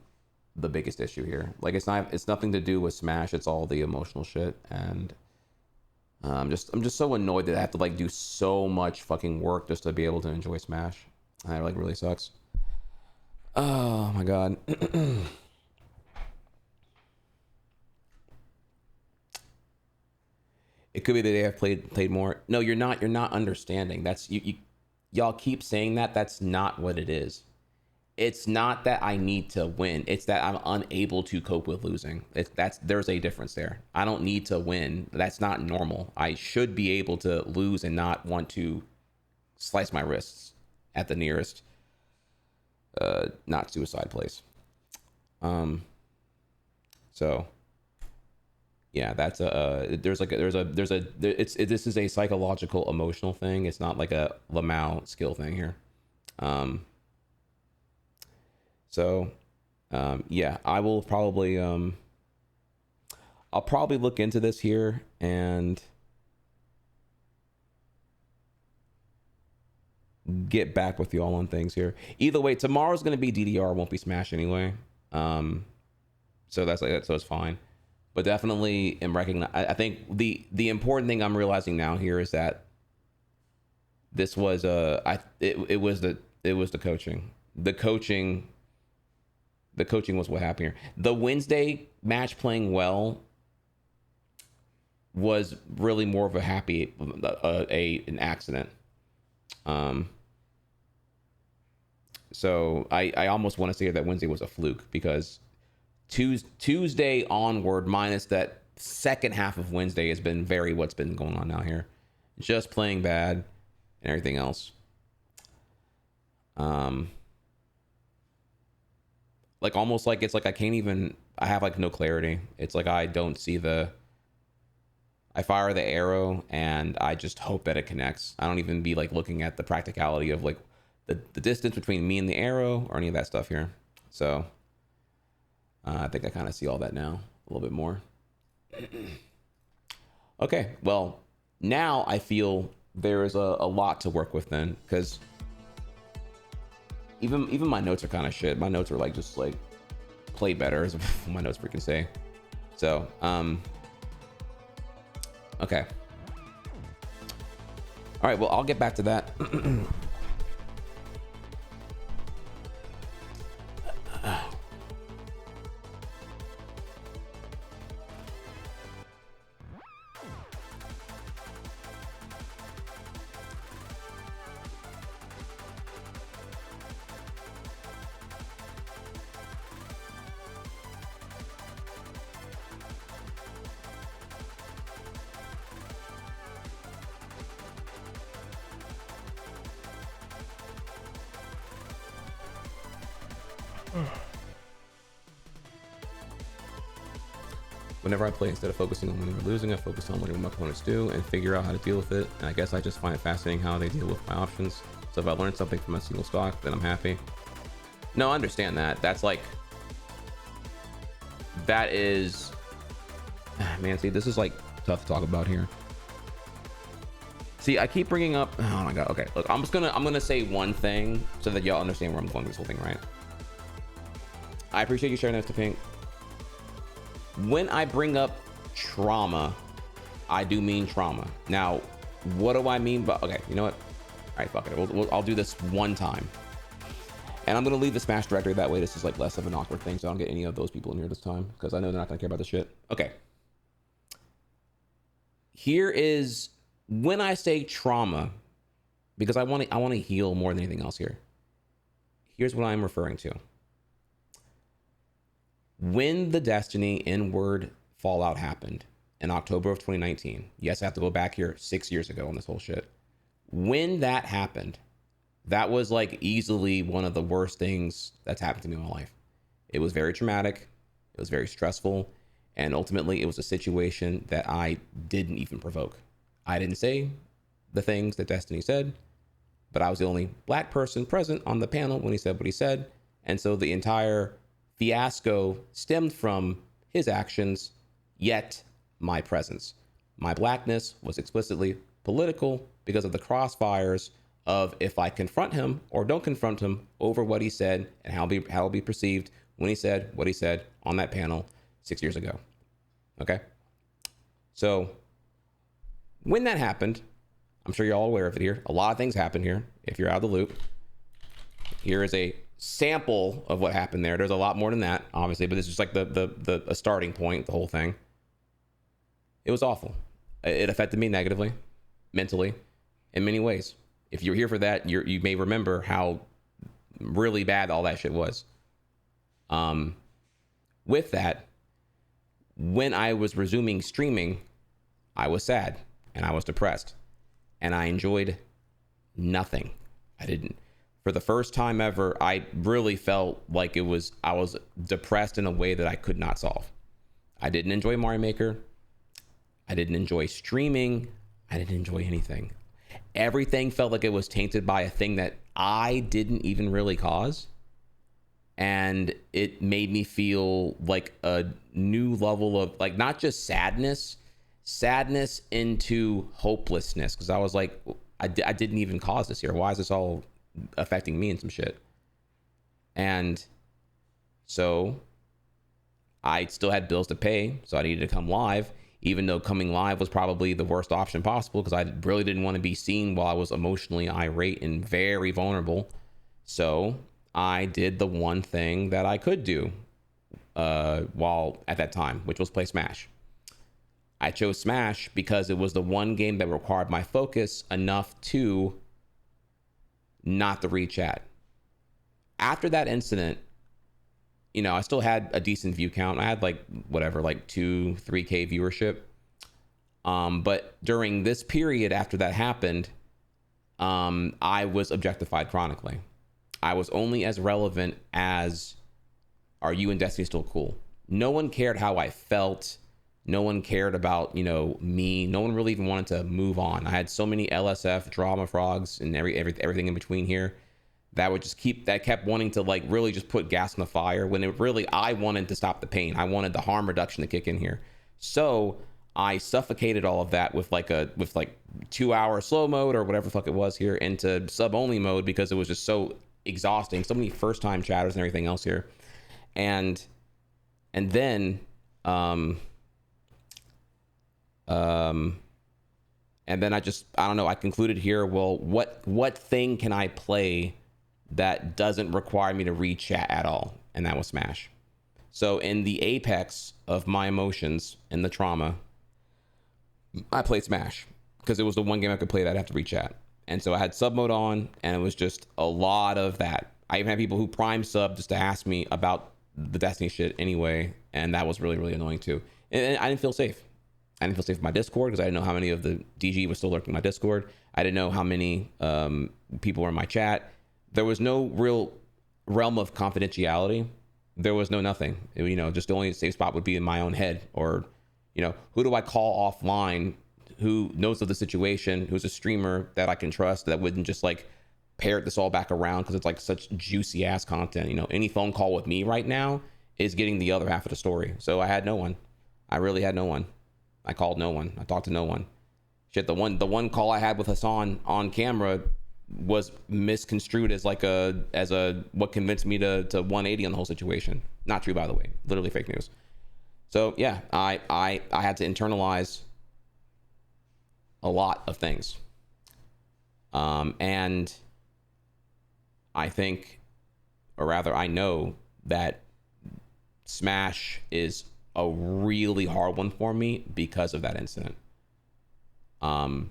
the biggest issue here. Like, it's nothing to do with Smash. It's all the emotional shit, and I'm just so annoyed that I have to like do so much fucking work just to be able to enjoy Smash. And it like really sucks. Oh my god. It could be the day I've played more. No, you're not understanding. That's y'all keep saying that. That's not what it is. It's not that I need to win. It's that I'm unable to cope with losing. There's a difference there. I don't need to win. That's not normal. I should be able to lose and not want to slice my wrists at the nearest not suicide place. So yeah, that's this is a psychological emotional thing. It's not like a Lamau skill thing here. Yeah, I will probably I'll probably look into this here and get back with you all on things here. Either way, tomorrow's gonna be DDR, won't be Smash anyway. So it's fine. But definitely am I think the important thing I'm realizing now here is that this was it was the coaching. The coaching was what happened here. The Wednesday match playing well was really more of an accident. So I almost want to say that Wednesday was a fluke, because Tuesday onward, minus that second half of Wednesday, has been what's been going on now here. Just playing bad and everything else. Like almost like it's like I have like no clarity. It's like I don't see I fire the arrow and I just hope that it connects. I don't even be like looking at the practicality of like the distance between me and the arrow or any of that stuff here. So I think I kind of see all that now a little bit more. Okay, well, now I feel there is a lot to work with then, because even my notes are kind of shit. My notes are like just like play better, as my notes freaking say. So okay, All right, well, I'll get back to that. Whenever I play, instead of focusing on winning or losing, I focus on what my opponents do and figure out how to deal with it. And I guess I just find it fascinating how they deal with my options. So if I learn something from a single stock, then I'm happy. No, I understand that. That's like, that is, man, see, this is like tough to talk about here. See, I keep bringing up, oh my God. Okay, look, I'm gonna say one thing so that y'all understand where I'm going with this whole thing, right? I appreciate you sharing that to Pink. When I bring up trauma, I do mean trauma. Now, what do I mean by, okay, you know what? All right, fuck it. I'll do this one time. And I'm going to leave the Smash directory. That way, this is like less of an awkward thing. So I don't get any of those people in here this time because I know they're not going to care about this shit. Okay. Here is when I say trauma, because I want to heal more than anything else here. Here's what I'm referring to. When the Destiny inward fallout happened in October of 2019, yes, I have to go back here 6 years ago on this whole shit. When that happened, that was like easily one of the worst things that's happened to me in my life. It was very traumatic. It was very stressful. And ultimately, it was a situation that I didn't even provoke. I didn't say the things that Destiny said, but I was the only black person present on the panel when he said what he said. And so the entire fiasco stemmed from his actions, yet my presence. My blackness was explicitly political because of the crossfires of if I confront him or don't confront him over what he said and how it'll be perceived when he said what he said on that panel 6 years ago. Okay? So when that happened, I'm sure you're all aware of it here. A lot of things happened here. If you're out of the loop, here is a sample of what happened there. There's a lot more than that, obviously, but this is just like a starting point, the whole thing. It was awful. It affected me negatively, mentally, in many ways. If you're here for that, you may remember how really bad all that shit was. With that, when I was resuming streaming, I was sad and I was depressed and I enjoyed nothing. I didn't. For the first time ever, I really felt like I was depressed in a way that I could not solve. I didn't enjoy Mario Maker. I didn't enjoy streaming. I didn't enjoy anything. Everything felt like it was tainted by a thing that I didn't even really cause. And it made me feel like a new level of, like, not just sadness into hopelessness. Because I was like, I didn't even cause this here. Why is this all affecting me and some shit? And so I still had bills to pay, so I needed to come live, even though coming live was probably the worst option possible because I really didn't want to be seen while I was emotionally irate and very vulnerable. So I did the one thing that I could do while at that time, which was play Smash. I chose Smash because it was the one game that required my focus enough to not to read chat. After that incident, you know, I still had a decent view count. I had like 2-3K viewership. But during this period after that happened, I was objectified chronically. I was only as relevant as, are you and Destiny still cool? No one cared how I felt. No one cared about, you know, me. No one really even wanted to move on. I had so many LSF drama frogs and everything in between here that would just kept wanting to like really just put gas on the fire when it really, I wanted to stop the pain. I wanted the harm reduction to kick in here. So I suffocated all of that with like 2-hour slow mode or whatever the fuck it was here into sub only mode because it was just so exhausting. So many first time chatters and everything else here. And then And then I don't know, I concluded here, well, what thing can I play that doesn't require me to read chat at all? And that was Smash. So in the apex of my emotions and the trauma, I played Smash because it was the one game I could play that I'd have to read chat. And so I had sub mode on, and it was just a lot of that. I even had people who prime sub just to ask me about the Destiny shit anyway, and that was really, really annoying too. And I didn't feel safe. I didn't feel safe in my Discord because I didn't know how many of the DG was still lurking in my Discord. I didn't know how many people were in my chat. There was no real realm of confidentiality. There was no nothing. You know, just the only safe spot would be in my own head, or, you know, who do I call offline who knows of the situation, who's a streamer that I can trust, that wouldn't just like parrot this all back around because it's like such juicy ass content. You know, any phone call with me right now is getting the other half of the story. So I had no one. I really had no one. I called no one. I talked to no one. Shit, the one call I had with Hassan on camera was misconstrued as like what convinced me to 180 on the whole situation. Not true, by the way. Literally fake news. So yeah, I had to internalize a lot of things. And I think, or rather I know that Smash is a really hard one for me because of that incident. I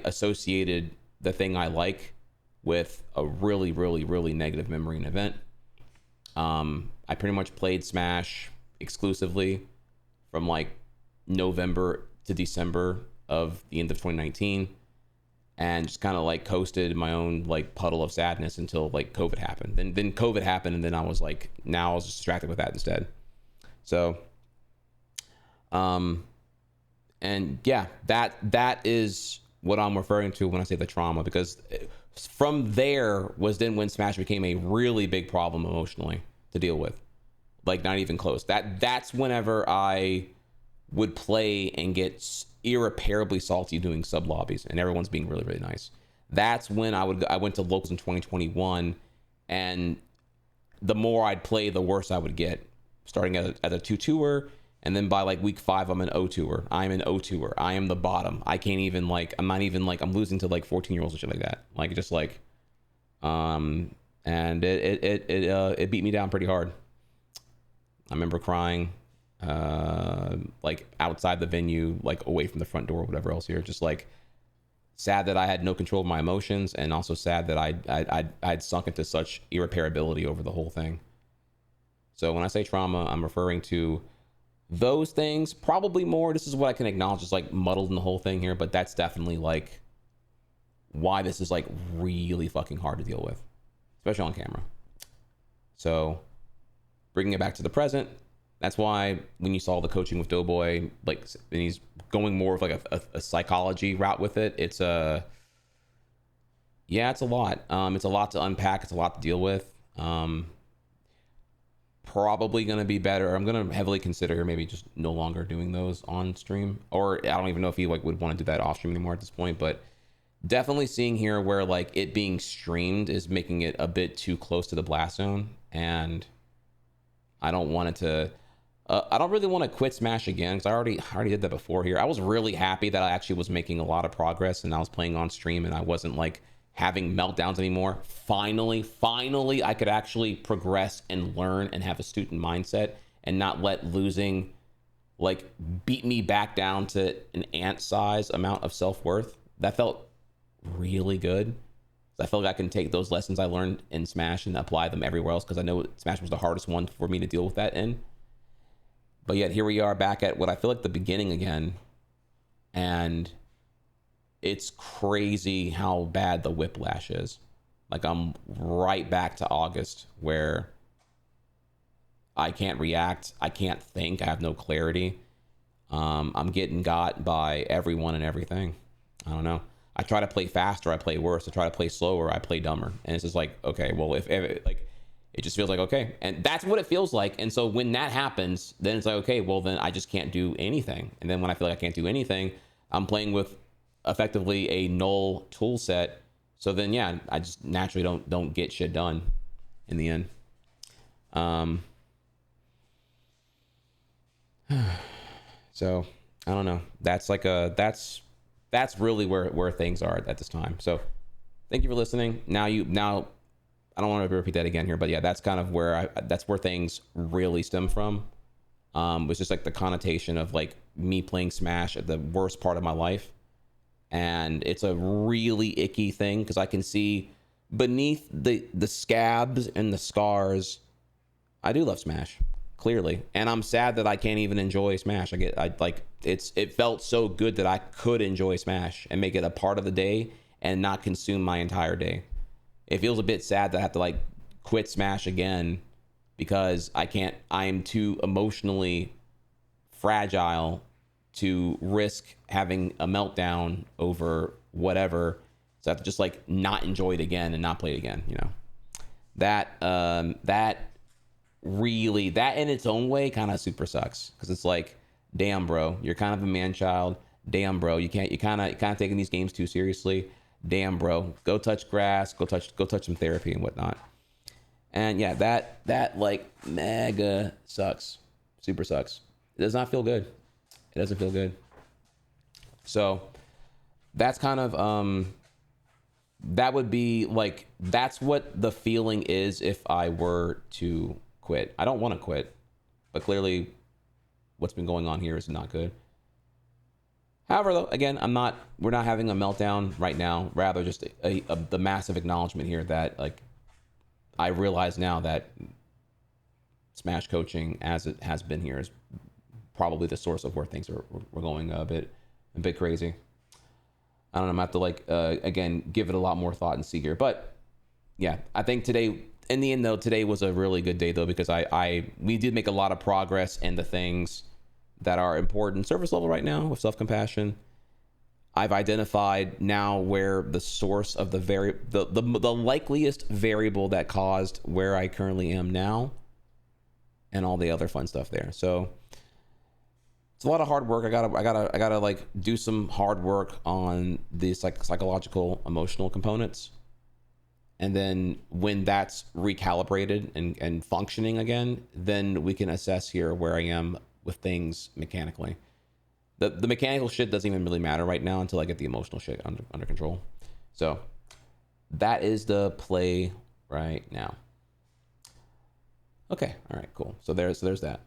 associated the thing I like with a really, really, really negative memory and event. I pretty much played Smash exclusively from like November to December of the end of 2019, and just kind of like coasted in my own like puddle of sadness until like COVID happened. Then COVID happened, and then I was like, now I was distracted with that instead. So, and yeah, that is what I'm referring to when I say the trauma, because from there was then when Smash became a really big problem emotionally to deal with. Like, not even close. That's whenever I would play and get irreparably salty doing sub lobbies and everyone's being really, really nice. That's when I went to locals in 2021, and the more I'd play, the worse I would get. Starting as a 2-2er, and then by like week 5, I'm an 0-2er. I'm an 0-2er. I am the bottom. I can't even like, I'm not even like, I'm losing to like 14-year-olds and shit like that. Like, just like, and it beat me down pretty hard. I remember crying, like outside the venue, like away from the front door, whatever else here. Just like sad that I had no control of my emotions, and also sad that I'd sunk into such irreparability over the whole thing. So when I say trauma, I'm referring to those things, probably more. This is what I can acknowledge is like muddled in the whole thing here, but that's definitely like why this is like really fucking hard to deal with, especially on camera. So bringing it back to the present, that's why when you saw the coaching with Doughboy, like, and he's going more of like a psychology route with it, it's a lot. It's a lot to unpack. It's a lot to deal with. Probably going to be better. I'm going to heavily consider maybe just no longer doing those on stream, or I don't even know if he like would want to do that off stream anymore at this point, but definitely seeing here where like it being streamed is making it a bit too close to the blast zone, and I don't want it to, I don't really want to quit Smash again, because I already did that before here. I was really happy that I actually was making a lot of progress and I was playing on stream and I wasn't like having meltdowns anymore. Finally, I could actually progress and learn and have a student mindset and not let losing like beat me back down to an ant size amount of self-worth. That felt really good. I feel like I can take those lessons I learned in Smash and apply them everywhere else, because I know Smash was the hardest one for me to deal with that in. But yet here we are back at what I feel like the beginning again, and it's crazy how bad the whiplash is. Like, I'm right back to August where I can't react, I can't think, I have no clarity. I'm getting got by everyone and everything. I don't know. I try to play faster, I play worse. I try to play slower, I play dumber. And it's just like, okay, well, if like, it just feels like, okay. And that's what it feels like. And so when that happens, then it's like, okay, well, then I just can't do anything. And then when I feel like I can't do anything, I'm playing with effectively a null tool set. So then, yeah, I just naturally don't get shit done in the end. So I don't know. That's like that's really where things are at this time. So thank you for listening. Now I don't want to repeat that again here, but yeah, that's kind of where that's where things really stem from. Was just like the connotation of like me playing Smash at the worst part of my life. And it's a really icky thing because I can see beneath the scabs and the scars, I do love Smash, clearly. And I'm sad that I can't even enjoy Smash. It felt so good that I could enjoy Smash and make it a part of the day and not consume my entire day. It feels a bit sad that I have to like quit Smash again because I am too emotionally fragile to risk having a meltdown over whatever. So I have to just like not enjoy it again and not play it again, you know. That in its own way kind of super sucks because it's like, damn bro, you're kind of a man child. Damn bro, you kind of taking these games too seriously. Damn bro, go touch grass, go touch some therapy and whatnot. And yeah, that like mega sucks. Super sucks. It does not feel good. It doesn't feel good. So that's kind of that would be like, that's what the feeling is if I were to quit. I don't want to quit, but clearly what's been going on here is not good. However, though, again, we're not having a meltdown right now, rather just the massive acknowledgement here that like I realize now that Smash coaching as it has been here is probably the source of where things we're going a bit crazy. I don't know, I'm gonna have to like again give it a lot more thought and see here. But yeah, I think today, in the end though, today was a really good day though, because we did make a lot of progress in the things that are important service level right now with self-compassion. I've identified now where the source of the likeliest variable that caused where I currently am now and all the other fun stuff there. So it's a lot of hard work. I gotta like do some hard work on the psychological, emotional components. And then when that's recalibrated and functioning again, then we can assess here where I am with things mechanically. The mechanical shit doesn't even really matter right now until I get the emotional shit under control. So that is the play right now. Okay, all right, cool. So there's that.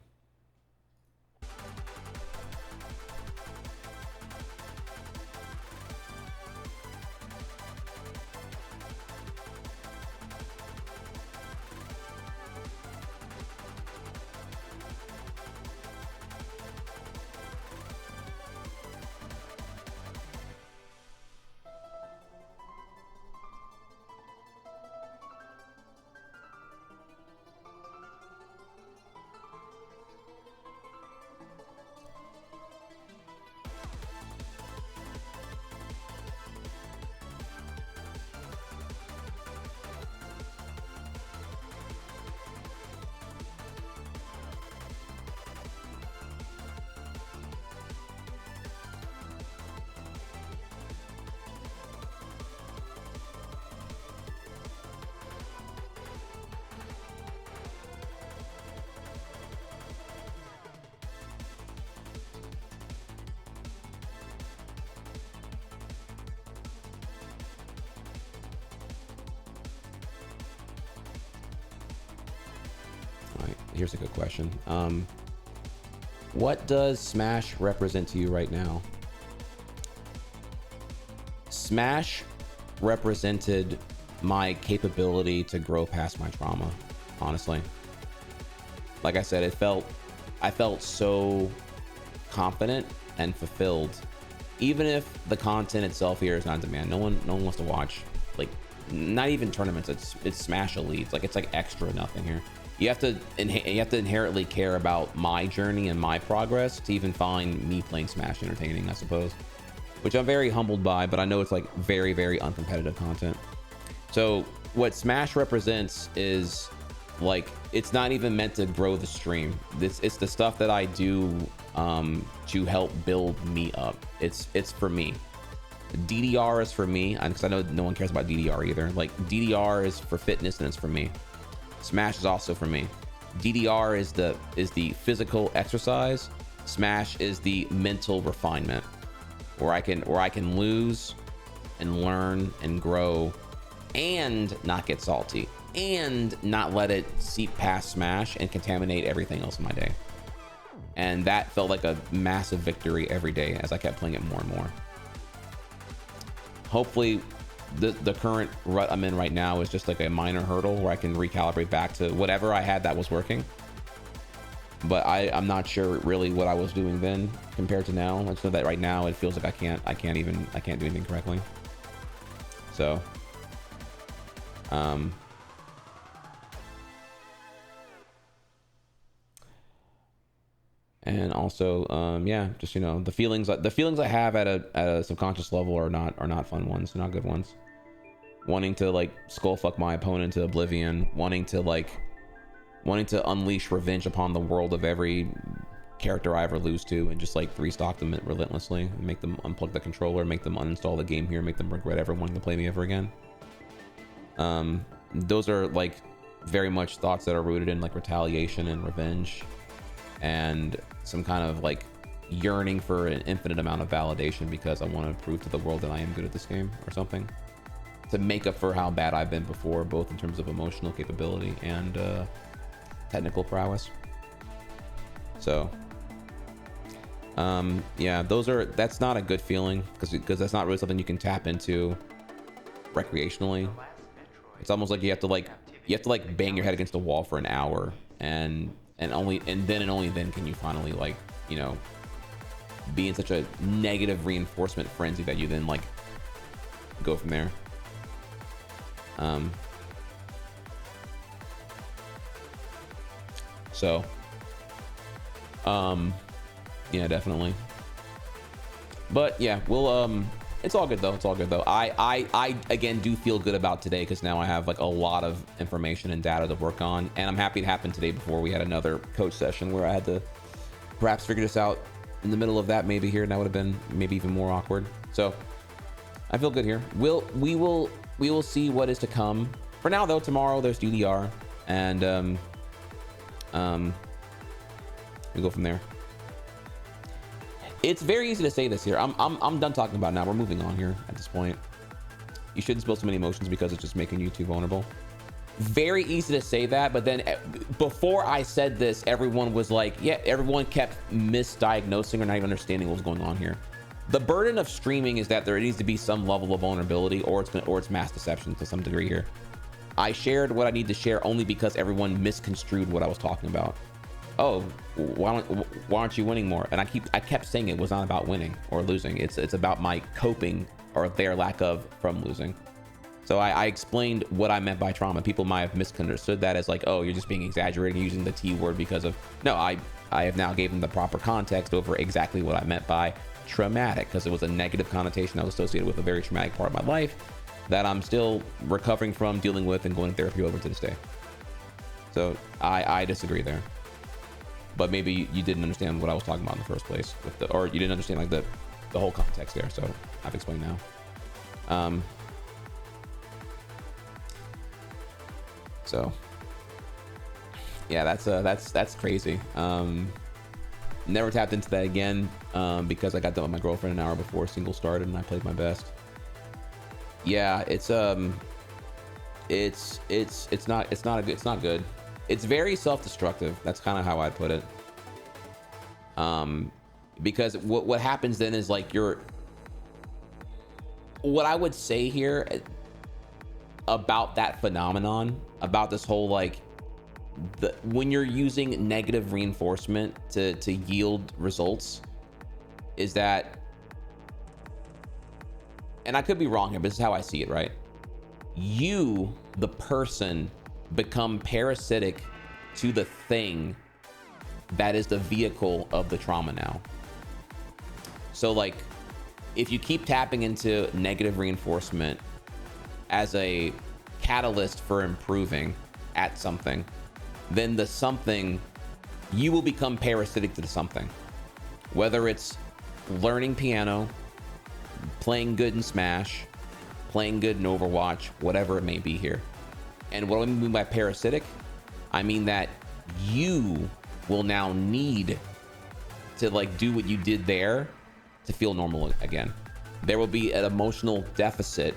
Here's a good question. What does Smash represent to you right now? Smash represented my capability to grow past my trauma, honestly. Like I said, I felt so confident and fulfilled. Even if the content itself here is not in demand, no one wants to watch, like, not even tournaments. It's Smash Elite. It's like extra nothing here. You have to inherently care about my journey and my progress to even find me playing Smash entertaining, I suppose, which I'm very humbled by, but I know it's like very, very uncompetitive content. So what Smash represents is like, it's not even meant to grow the stream. It's the stuff that I do to help build me up. It's for me. DDR is for me, because I know no one cares about DDR either. Like, DDR is for fitness and it's for me. Smash is also for me. DDR is the physical exercise. Smash is the mental refinement, where I can lose and learn and grow and not get salty and not let it seep past Smash and contaminate everything else in my day. And that felt like a massive victory every day as I kept playing it more and more. Hopefully the current rut I'm in right now is just like a minor hurdle where I can recalibrate back to whatever I had that was working. But I'm not sure really what I was doing then compared to now. I just know that right now it feels like I can't do anything correctly. So and also yeah, just, you know, the feelings I have at a subconscious level are not fun ones. They're not good ones. Wanting to like skull fuck my opponent to oblivion, wanting to unleash revenge upon the world of every character I ever lose to, and just like restock them relentlessly and make them unplug the controller, make them uninstall the game here, make them regret ever wanting to play me ever again. Those are like very much thoughts that are rooted in like retaliation and revenge and some kind of like yearning for an infinite amount of validation because I want to prove to the world that I am good at this game or something, to make up for how bad I've been before, both in terms of emotional capability and technical prowess. So yeah, that's not a good feeling because that's not really something you can tap into recreationally. It's almost like you have to bang your head against the wall for an hour and only then can you finally, like, you know, be in such a negative reinforcement frenzy that you then like go from there. So yeah, definitely. But yeah, we'll it's all good though. It's all good though. I again do feel good about today because now I have like a lot of information and data to work on, and I'm happy it happened today before we had another coach session where I had to perhaps figure this out in the middle of that maybe here, and that would have been maybe even more awkward. So I feel good here. We will see what is to come. For now though, tomorrow there's DDR, and we go from there. It's very easy to say this here. I'm done talking about it now. We're moving on here at this point. You shouldn't spill so many emotions because it's just making you too vulnerable. Very easy to say that, but then before I said this, everyone was like, yeah, everyone kept misdiagnosing or not even understanding what was going on here. The burden of streaming is that there needs to be some level of vulnerability, or it's mass deception to some degree here. I shared what I need to share only because everyone misconstrued what I was talking about. Oh, why aren't you winning more? And I kept saying it was not about winning or losing. It's about my coping, or their lack of, from losing. So I explained what I meant by trauma. People might have misunderstood that as like, oh, you're just being exaggerating using the T word because of, no, I have now given the proper context over exactly what I meant by traumatic, because it was a negative connotation that was associated with a very traumatic part of my life that I'm still recovering from, dealing with, and going to therapy over to this day. So I disagree there. But maybe you didn't understand what I was talking about in the first place, or you didn't understand like the whole context there. So I've explained now. So yeah, that's crazy. Never tapped into that again because I got done with my girlfriend an hour before single started and I played my best. Yeah, it's not good. It's very self-destructive. That's kind of how I'd put it. Because what happens then is like what I would say here about that phenomenon, about this whole like when you're using negative reinforcement to yield results, is that, and I could be wrong here, but this is how I see it, right? You, the person, become parasitic to the thing that is the vehicle of the trauma now. So like, if you keep tapping into negative reinforcement as a catalyst for improving at something, then the something, you will become parasitic to the something. Whether it's learning piano, playing good in Smash, playing good in Overwatch, whatever it may be here. And what do I mean by parasitic? I mean that you will now need to like do what you did there to feel normal again. There will be an emotional deficit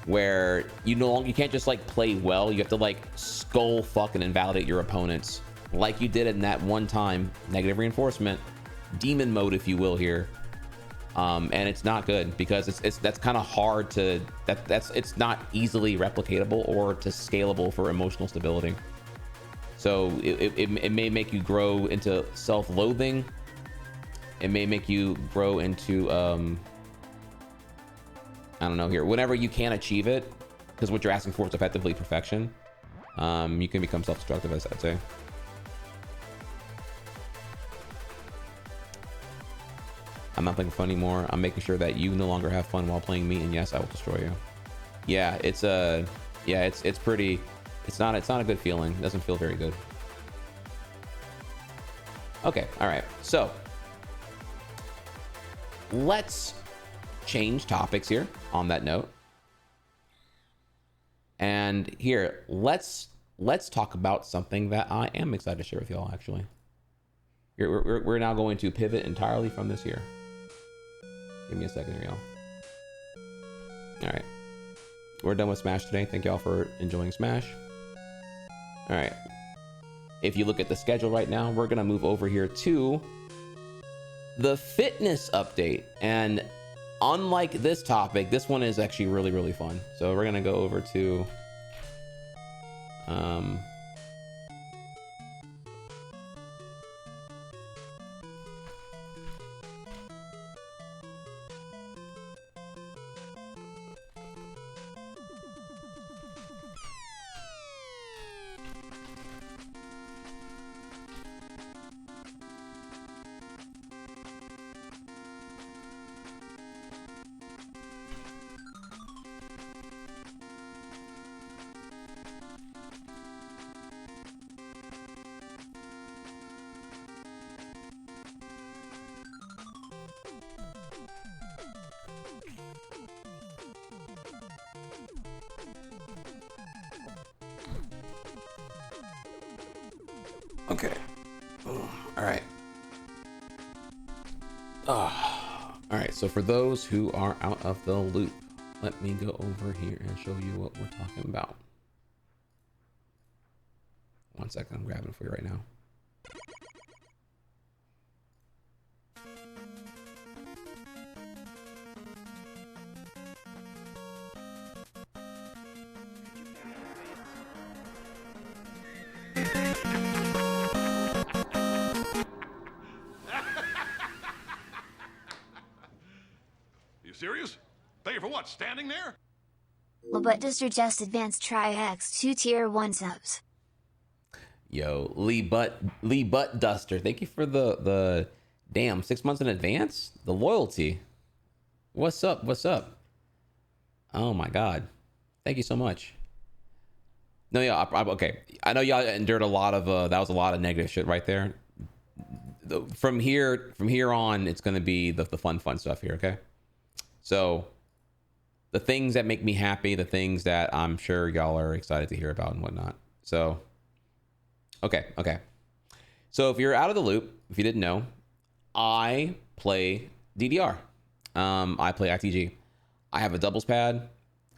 where you can't just like play well. You have to like skull fucking invalidate your opponents like you did in that one time negative reinforcement demon mode, if you will, here. And it's not good because that's kind of hard to it's not easily replicatable or to scalable for emotional stability. So it may make you grow into self-loathing. It may make you grow into I don't know here. Whenever you can't achieve it, because what you're asking for is effectively perfection, you can become self-destructive, as I'd say. I'm not playing fun anymore. I'm making sure that you no longer have fun while playing me, and yes, I will destroy you. Yeah, it's pretty. It's not a good feeling. It doesn't feel very good. Okay, all right. So let's change topics here on that note. And here, let's talk about something that I am excited to share with y'all, actually. Here, we're now going to pivot entirely from this here. Give me a second here, y'all. All right. We're done with Smash today. Thank y'all for enjoying Smash. All right. If you look at the schedule right now, we're going to move over here to the fitness update. And unlike this topic, this one is actually really, really fun. So we're going to go over to okay. All right. All right. So for those who are out of the loop, let me go over here and show you what we're talking about. One second. I'm grabbing it for you right now. Serious? Pay for what? Standing there? Well, but does your just advanced Trihex 2 tier 1 subs? Yo, Lee Butt Duster. Thank you for the damn 6 months in advance. The loyalty. What's up? What's up? Oh my God. Thank you so much. No, yeah, okay. I know y'all endured a lot of that was a lot of negative shit right there. From here on, it's gonna be the fun stuff here, okay? So the things that make me happy, the things that I'm sure y'all are excited to hear about and whatnot. So, okay. So if you're out of the loop, if you didn't know, I play DDR. I play ITG. I have a doubles pad.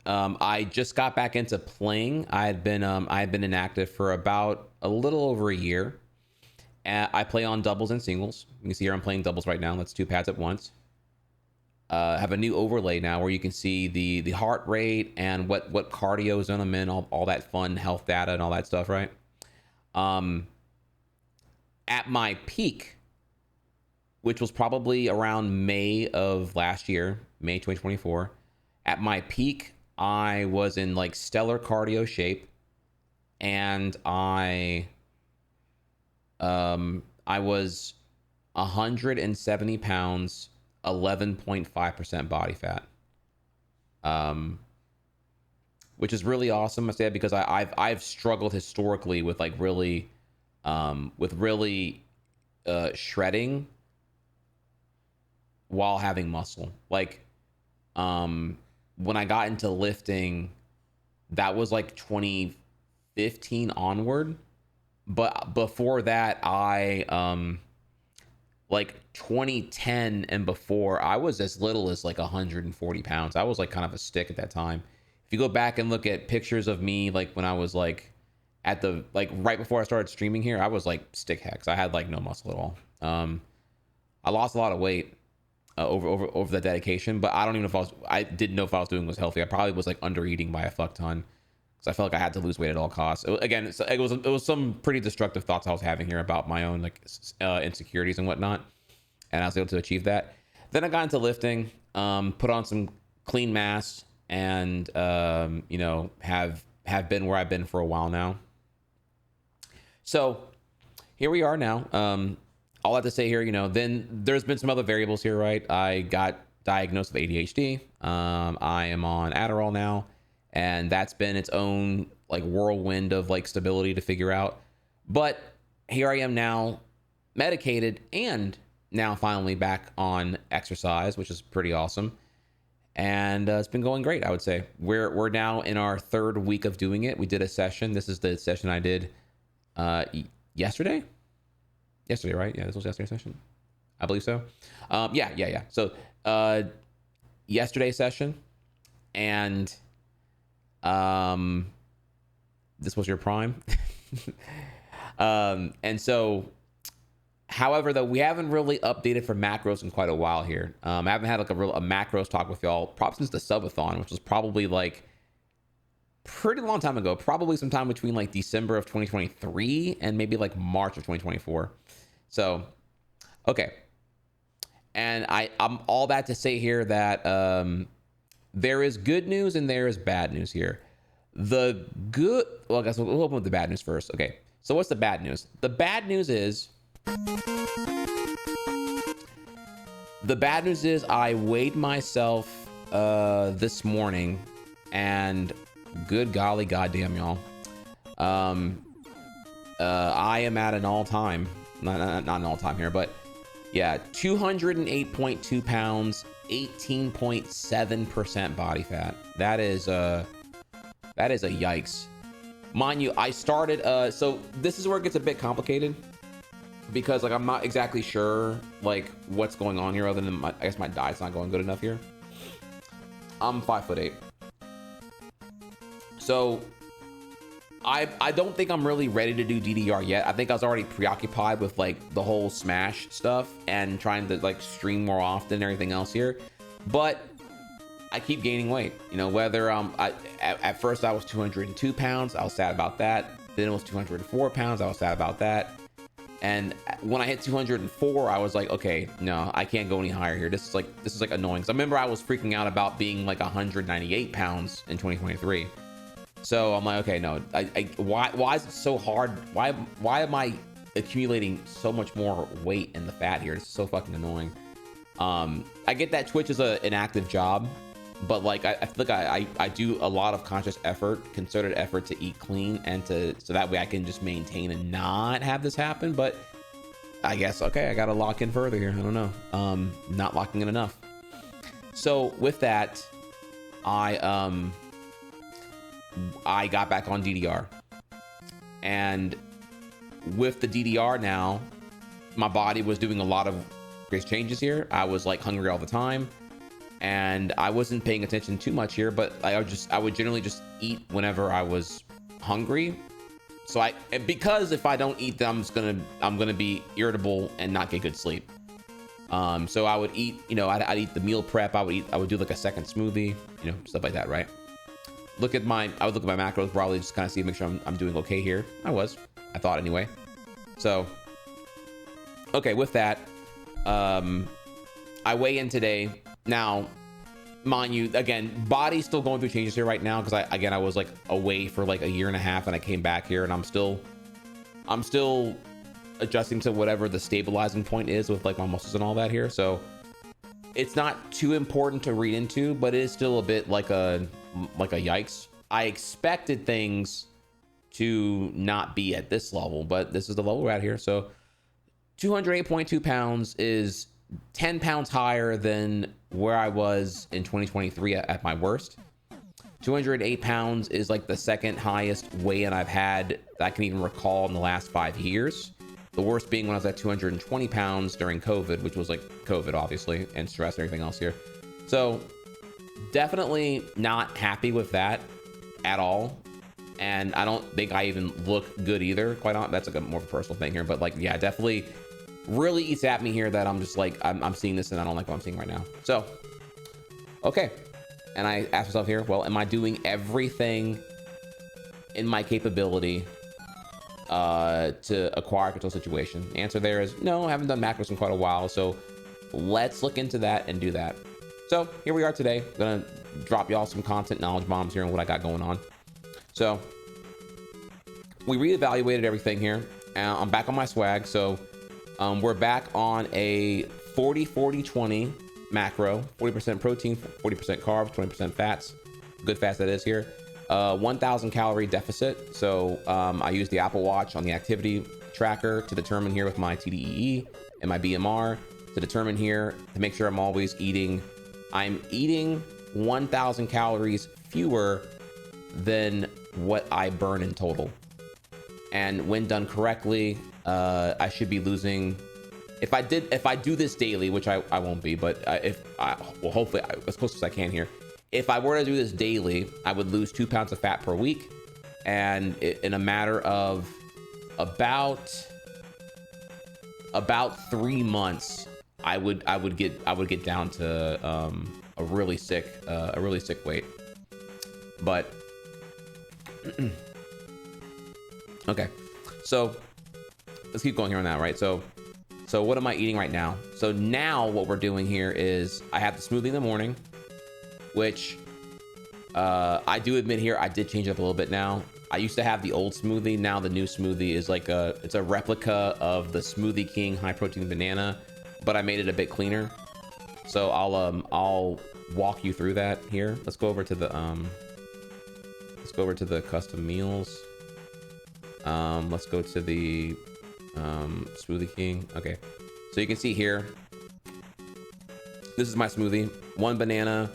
I just got back into playing. I had been inactive for about a little over a year. I play on doubles and singles. You can see here I'm playing doubles right now. That's 2 pads at once. Have a new overlay now where you can see the heart rate and what cardio zone I'm in, all that fun health data and all that stuff, right? At my peak, which was probably around May of last year, May 2024, at my peak, I was in like stellar cardio shape, and I was 170 pounds, 11.5% body fat, which is really awesome. I say that because I've struggled historically with like really shredding while having muscle. Like when I got into lifting, that was like 2015 onward, but before that I like 2010 and before, I was as little as like 140 pounds. I was like kind of a stick at that time. If you go back and look at pictures of me, like when I was like at the, like right before I started streaming here, I was like stick hex. I had like no muscle at all. I lost a lot of weight over that dedication, but I don't even know if I didn't know if I was doing was healthy. I probably was like under eating by a fuck ton. So I felt like I had to lose weight at all costs. It was some pretty destructive thoughts I was having here about my own like insecurities and whatnot, and I was able to achieve that. Then I got into lifting, put on some clean mass, and you know, have been where I've been for a while now. So here we are now. All I have to say here, you know, then there's been some other variables here, right? I got diagnosed with ADHD. I am on Adderall now. And that's been its own like whirlwind of like stability to figure out. But here I am now, medicated, and now finally back on exercise, which is pretty awesome. And it's been going great, I would say. We're now in our 3rd week of doing it. We did a session. This is the session I did yesterday. Yesterday, right? Yeah, this was yesterday's session. I believe so. Yeah. So yesterday's session, and this was your prime. And so, however, though, we haven't really updated for macros in quite a while here. I haven't had like a macros talk with y'all probably since the subathon, which was probably like pretty long time ago, probably sometime between like December of 2023 and maybe like March of 2024. So, okay. And I'm all that to say here that there is good news and there is bad news here. The good, well, I guess we'll open with the bad news first. Okay, so what's the bad news? The bad news is I weighed myself this morning, and good golly goddamn, y'all. I am at an all-time, not an all-time here, but yeah, 208.2 pounds, 18.7% body fat. That is a yikes. Mind you, I started, so this is where it gets a bit complicated, because like I'm not exactly sure like what's going on here, other than I guess my diet's not going good enough here. I'm 5'8". So I don't think I'm really ready to do DDR yet. I think I was already preoccupied with like the whole Smash stuff and trying to like stream more often and everything else here. But I keep gaining weight, you know, whether at first I was 202 pounds, I was sad about that. Then it was 204 pounds, I was sad about that. And when I hit 204, I was like, okay, no, I can't go any higher here. This is like annoying. So I remember I was freaking out about being like 198 pounds in 2023. So I'm like, okay, no, why is it so hard? Why am I accumulating so much more weight in the fat here? It's so fucking annoying. I get that Twitch is an active job, but like I feel like I do a lot of conscious effort, concerted effort to eat clean, and so that way I can just maintain and not have this happen. But I guess, okay, I gotta lock in further here. I don't know. Not locking in enough. So with that, I got back on DDR, and with the DDR now, my body was doing a lot of great changes here. I was like hungry all the time, and I wasn't paying attention too much here, but I would generally just eat whenever I was hungry. So because if I don't eat, then I'm gonna be irritable and not get good sleep. So I would eat, you know, I'd eat the meal prep. I would do like a second smoothie, you know, stuff like that, right? I would look at my macros, probably just kind of see, make sure I'm doing okay here. I thought anyway. So, okay, with that, I weigh in today. Now, mind you, again, body's still going through changes here right now, because I was like away for like a year and a half, and I came back here, and I'm still adjusting to whatever the stabilizing point is with like my muscles and all that here. So it's not too important to read into, but it is still a bit like a yikes. I expected things to not be at this level, but this is the level we're at here. So 208.2 pounds is 10 pounds higher than where I was in 2023 at my worst. 208 pounds is like the second highest weigh-in I've had that I can even recall in the last 5 years. The worst being when I was at 220 pounds during COVID, which was like COVID, obviously, and stress and everything else here. So definitely not happy with that at all. And I don't think I even look good either, quite honestly. That's like more of a personal thing here, but like, yeah, definitely really eats at me here that I'm just like, I'm seeing this and I don't like what I'm seeing right now. So, okay. And I ask myself here, well, am I doing everything in my capability to acquire a control situation? The answer there is no. I haven't done macros in quite a while, so let's look into that and do that. So here we are today. I'm gonna drop y'all some content knowledge bombs here on what I got going on. So we reevaluated everything here. I'm back on my swag. So we're back on a 40-40-20 macro, 40% protein, 40% carbs, 20% fats. Good fats that is here. 1,000 calorie deficit. So I use the Apple Watch on the activity tracker to determine here with my TDEE and my BMR to determine here to make sure I'm always eating. I'm eating 1,000 calories fewer than what I burn in total. And when done correctly, I should be losing. If I do this daily, which I won't be, but hopefully as close as I can here. If I were to do this daily, I would lose 2 pounds of fat per week, and in a matter of about 3 months, I would get down to a really sick weight. But okay, so let's keep going here on that, right? So what am I eating right now? So now what we're doing here is I have the smoothie in the morning, which I do admit here, I did change it up a little bit now. I used to have the old smoothie. Now the new smoothie is like it's a replica of the Smoothie King high protein banana, but I made it a bit cleaner. So I'll walk you through that here. Let's go over to the custom meals. Let's go to the Smoothie King. Okay, so you can see here, this is my smoothie. 1 banana,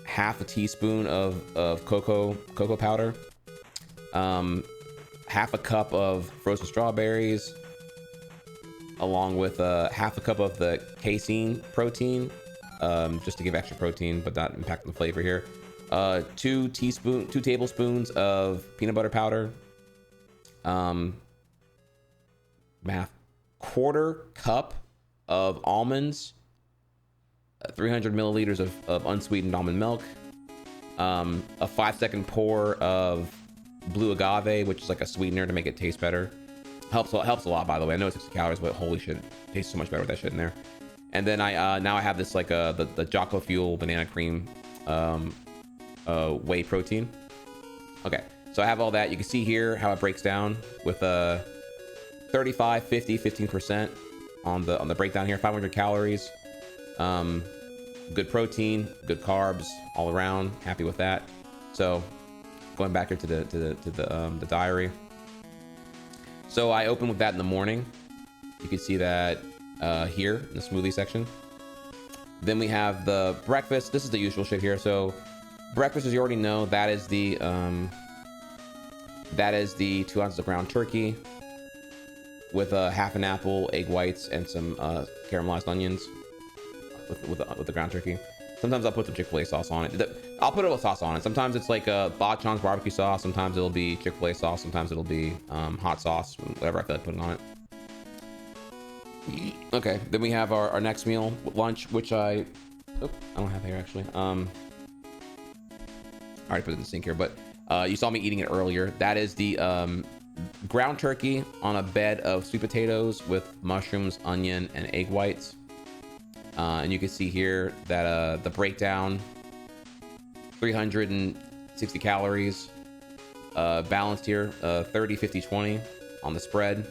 half a teaspoon of cocoa powder, half a cup of frozen strawberries, along with half a cup of the casein protein, just to give extra protein but not impact the flavor here. 2 tablespoons of peanut butter powder, quarter cup of almonds, 300 milliliters of unsweetened almond milk, a 5-second pour of blue agave, which is like a sweetener to make it taste better. Helps a lot, by the way. I know it's 60 calories, but holy shit, it tastes so much better with that shit in there. And then I now I have this like the Jocko Fuel banana cream whey protein. Okay, so I have all that. You can see here how it breaks down with 35, 50, 15% on the breakdown here. 500 calories. Good protein, good carbs all around. Happy with that. So going back here to the diary. So I open with that in the morning. You can see that here in the smoothie section. Then we have the breakfast. This is the usual shit here. So breakfast, as you already know, that is the 2 ounces of ground turkey with half an apple, egg whites, and some caramelized onions with the ground turkey. Sometimes I'll put some Chick-fil-A sauce on it. I'll put a little sauce on it. Sometimes it's like a Bachon's barbecue sauce. Sometimes it'll be Chick-fil-A sauce. Sometimes it'll be hot sauce, whatever I feel like putting on it. Okay, then we have our next meal, lunch, which I don't have here actually. I already put it in the sink here, but you saw me eating it earlier. That is the ground turkey on a bed of sweet potatoes with mushrooms, onion, and egg whites. And you can see here that the breakdown, 360 calories, balanced here, 30, 50, 20 on the spread.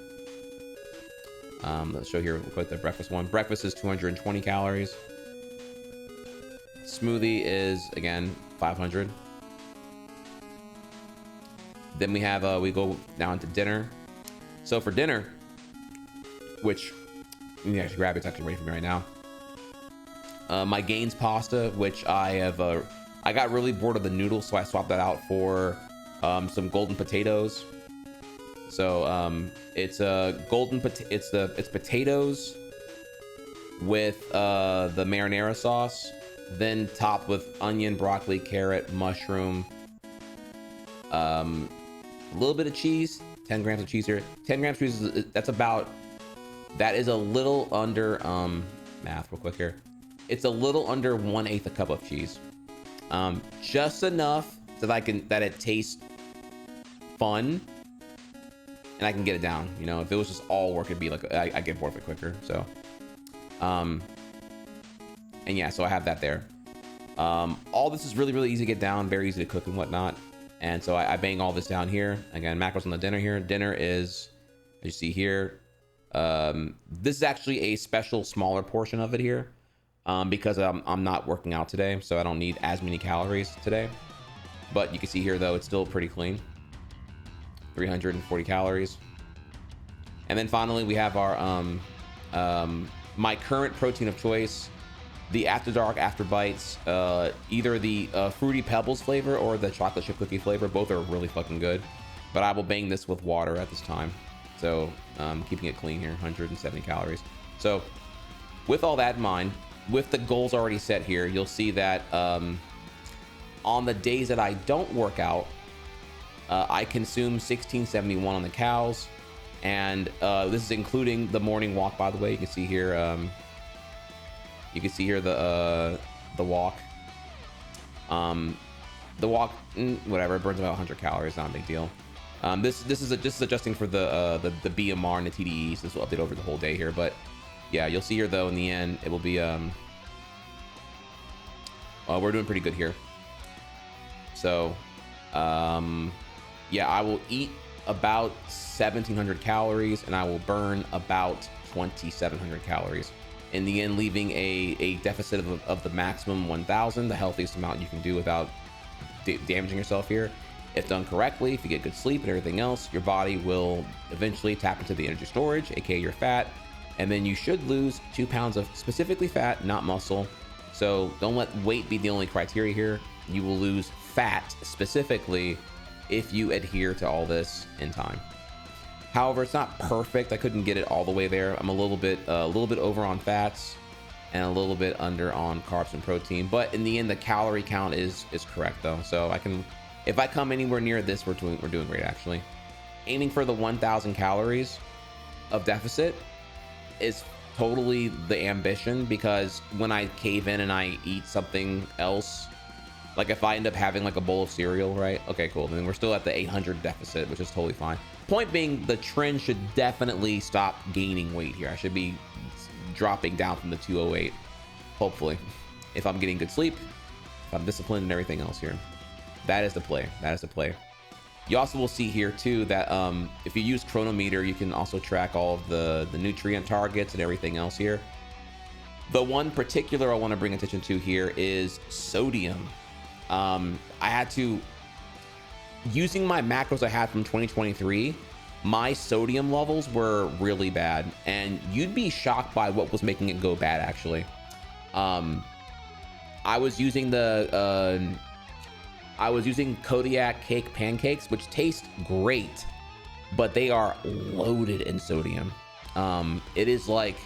Let's show here quick the breakfast one. Breakfast is 220 calories. Smoothie is, again, 500. Then we have, we go down to dinner. So for dinner, which you can actually grab, it's actually ready for me right now. My Gaines pasta, which I got really bored of the noodles, so I swapped that out for some golden potatoes. So it's a it's potatoes with the marinara sauce, then topped with onion, broccoli, carrot, mushroom, a little bit of cheese, 10 grams of cheese here. 10 grams of cheese that is a little under math real quick here. It's a little under 1/8 a cup of cheese. Just enough so that it tastes fun and I can get it down. You know, if it was just all work, it'd be like I get bored of it quicker. So and yeah, so I have that there. All this is really easy to get down, very easy to cook and whatnot. And so I bang all this down here. Again, macros on the dinner here. Dinner is, as you see here, this is actually a special smaller portion of it here, because I'm not working out today, so I don't need as many calories today. But you can see here though, it's still pretty clean. 340 calories. And then finally we have our my current protein of choice, the After Dark After Bites, either the Fruity Pebbles flavor or the chocolate chip cookie flavor. Both are really fucking good, but I will bang this with water at this time. So keeping it clean here, 170 calories. So with all that in mind, with the goals already set here, you'll see that on the days that I don't work out, I consume 1671 on the cows, and this is including the morning walk, by the way. You can see here the walk. The walk, whatever, it burns about 100 calories, not a big deal. This is adjusting for the BMR and the TDE, so this will update over the whole day here. But yeah, you'll see here though in the end it will be we're doing pretty good here. So yeah, I will eat about 1700 calories and I will burn about 2700 calories. In the end, leaving a deficit of the maximum 1000, the healthiest amount you can do without damaging yourself here. If done correctly, if you get good sleep and everything else, your body will eventually tap into the energy storage, aka your fat, and then you should lose 2 pounds of specifically fat, not muscle. So don't let weight be the only criteria here. You will lose fat specifically if you adhere to all this in time. However, it's not perfect. I couldn't get it all the way there. I'm a little bit over on fats and a little bit under on carbs and protein. But in the end, the calorie count is correct though. So I can, if I come anywhere near this, we're doing great actually. Aiming for the 1000 calories of deficit is totally the ambition, because when I cave in and I eat something else, like if I end up having like a bowl of cereal, right? Okay, cool. Then we're still at the 800 deficit, which is totally fine. Point being, the trend should definitely stop gaining weight here. I should be dropping down from the 208, hopefully, if I'm getting good sleep, if I'm disciplined and everything else here. That is the play. That is the play. You also will see here too that if you use Chronometer, you can also track all of the nutrient targets and everything else here. The one particular I want to bring attention to here is sodium. I had to, using my macros I had from 2023, my sodium levels were really bad, and you'd be shocked by what was making it go bad actually. I was using Kodiak cake pancakes, which taste great, but they are loaded in sodium. It is like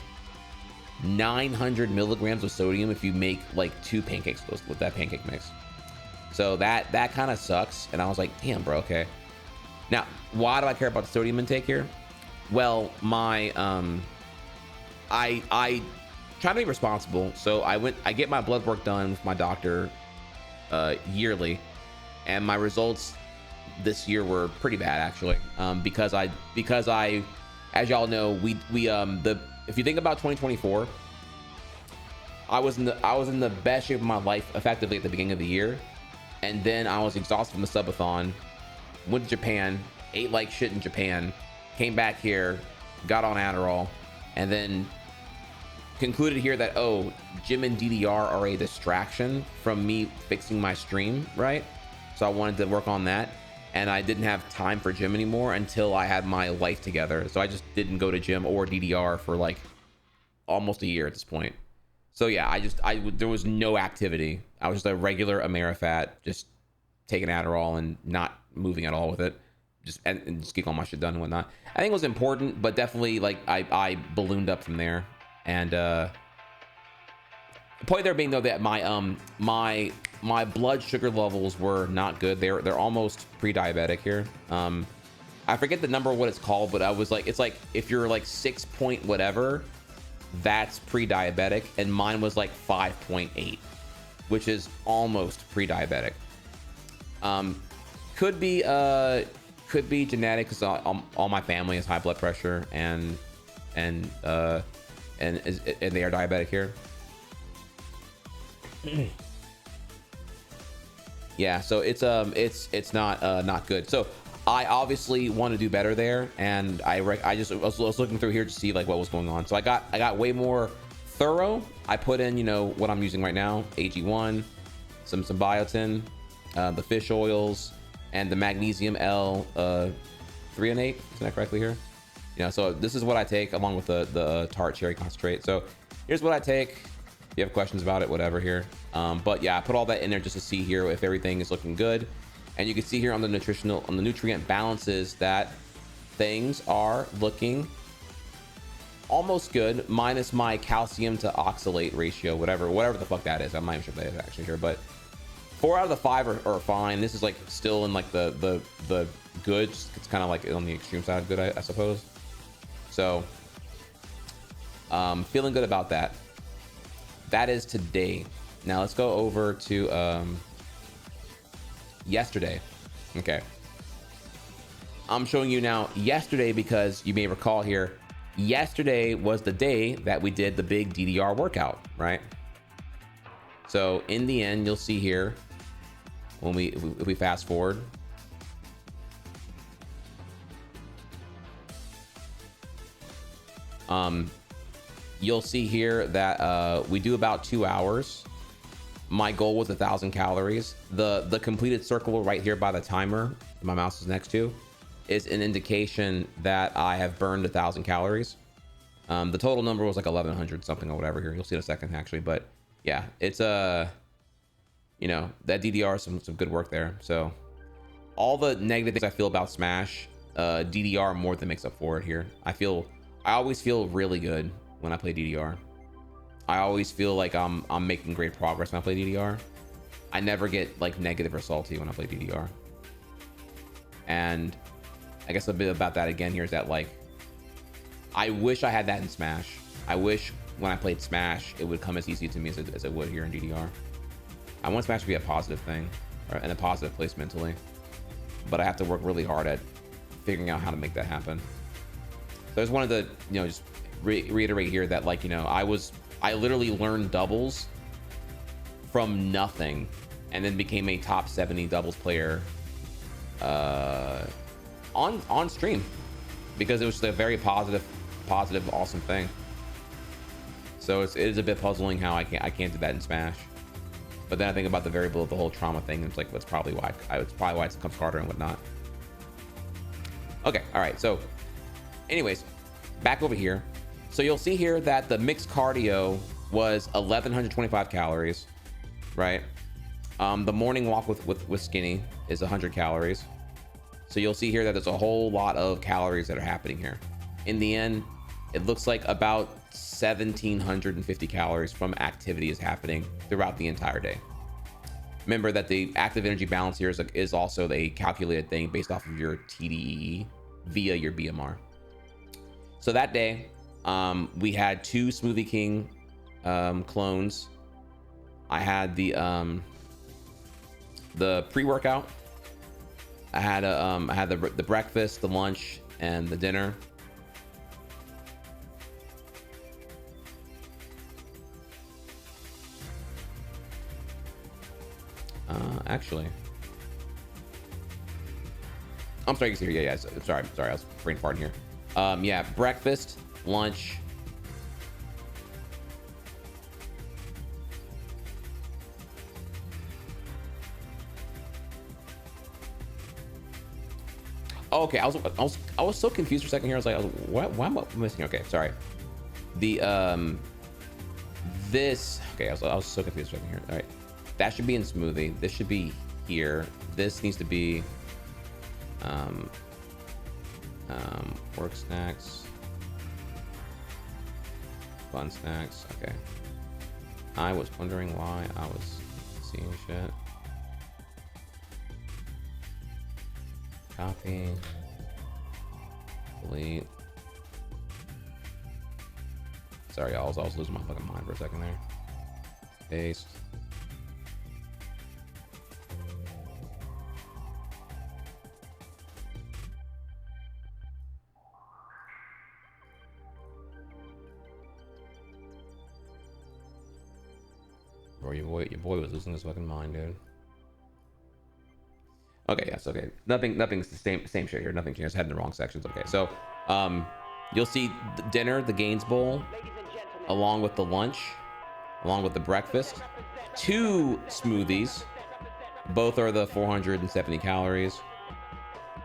900 milligrams of sodium if you make like 2 pancakes with that pancake mix. So that kind of sucks. And I was like, damn, bro, okay. Now, why do I care about the sodium intake here? Well, my I try to be responsible. So I get my blood work done with my doctor yearly, and my results this year were pretty bad actually, because I, as y'all know, if you think about 2024, I was in the best shape of my life effectively at the beginning of the year, and then I was exhausted from the subathon, went to Japan, ate like shit in Japan, came back here, got on Adderall, and then concluded here that, oh, gym and DDR are a distraction from me fixing my stream, right? So I wanted to work on that, and I didn't have time for gym anymore until I had my life together. So I just didn't go to gym or DDR for like almost a year at this point. So yeah, there was no activity. I was just a regular Amerifat, just taking Adderall and not moving at all with it. and just get all my shit done and whatnot. I think it was important, but definitely like I ballooned up from there. And the point there being though that my blood sugar levels were not good. They're almost pre-diabetic here. I forget the number of what it's called, but I was like, it's like if you're like 6 point whatever, that's pre-diabetic, and mine was like 5.8, which is almost pre-diabetic. Could be genetic, because all my family has high blood pressure and they are diabetic here. Yeah, so it's not good. So I obviously want to do better there, and I was looking through here to see like what was going on. So I got way more thorough. I put in, you know, what I'm using right now, AG1, some biotin, the fish oils, and the magnesium L 3 is that correctly here? You know, so this is what I take along with the tart cherry concentrate. So here's what I take. If you have questions about it, whatever here. But yeah, I put all that in there just to see here if everything is looking good. And you can see here on the nutrient balances that things are looking almost good, minus my calcium to oxalate ratio, whatever the fuck that is. I'm not even sure if that is actually here, but 4 out of the 5 are fine. This is like still in like the good. It's kind of like on the extreme side of good, I suppose. So feeling good about that. That is today. Now let's go over to yesterday. Okay, I'm showing you now yesterday because you may recall here, yesterday was the day that we did the big DDR workout, right? So in the end, you'll see here when if we fast forward, you'll see here that we do about 2 hours. My goal was 1,000 calories. The completed circle right here by the timer my mouse is next to is an indication that I have burned 1,000 calories. The total number was like 1,100 something or whatever here. You'll see in a second actually, but yeah, it's you know, that DDR, some good work there. So all the negative things I feel about Smash, DDR more than makes up for it here. I always feel really good when I play DDR. I always feel like I'm making great progress when I play DDR. I never get like negative or salty when I play DDR. And I guess a bit about that again here is that like, I wish I had that in Smash. I wish when I played Smash, it would come as easy to me as it would here in DDR. I want Smash to be a positive thing, or in a positive place mentally, but I have to work really hard at figuring out how to make that happen. So I just wanted to, you know, just reiterate here that like, you know, I literally learned doubles from nothing and then became a top 70 doubles player on stream because it was just a very positive, awesome thing. So it is a bit puzzling how I can't do that in Smash. But then I think about the variable of the whole trauma thing, and it's like that's probably why it comes harder and whatnot. Okay, all right. So, anyways, back over here. So you'll see here that the mixed cardio was 1,125 calories, right? The morning walk with Skinny is 100 calories. So you'll see here that there's a whole lot of calories that are happening here. In the end, it looks like about 1,750 calories from activity is happening throughout the entire day. Remember that the active energy balance here is also a calculated thing based off of your TDEE via your BMR. So that day, we had 2 Smoothie King clones. I had the pre-workout. I had the breakfast, the lunch, and the dinner. Actually, I'm sorry. You can see here. Yeah. Sorry. I was brain farting here. Yeah. Breakfast, lunch. Oh, okay. I was so confused for a second here. I was like, why am I missing? Okay, sorry. The this. Okay, I was so confused for a second here. All right. That should be in smoothie. This should be here. This needs to be Work snacks. Fun snacks. Okay. I was wondering why I was seeing shit. Copy. Delete. Sorry, I was losing my fucking mind for a second there. Paste. Bro, your boy was losing his fucking mind, dude. Okay, yes, okay. Nothing's the same shit here. Nothing changed. I was heading in the wrong sections. Okay, so you'll see the dinner, the Gaines Bowl, along with the lunch, along with the breakfast, 2 smoothies. Both are the 470 calories.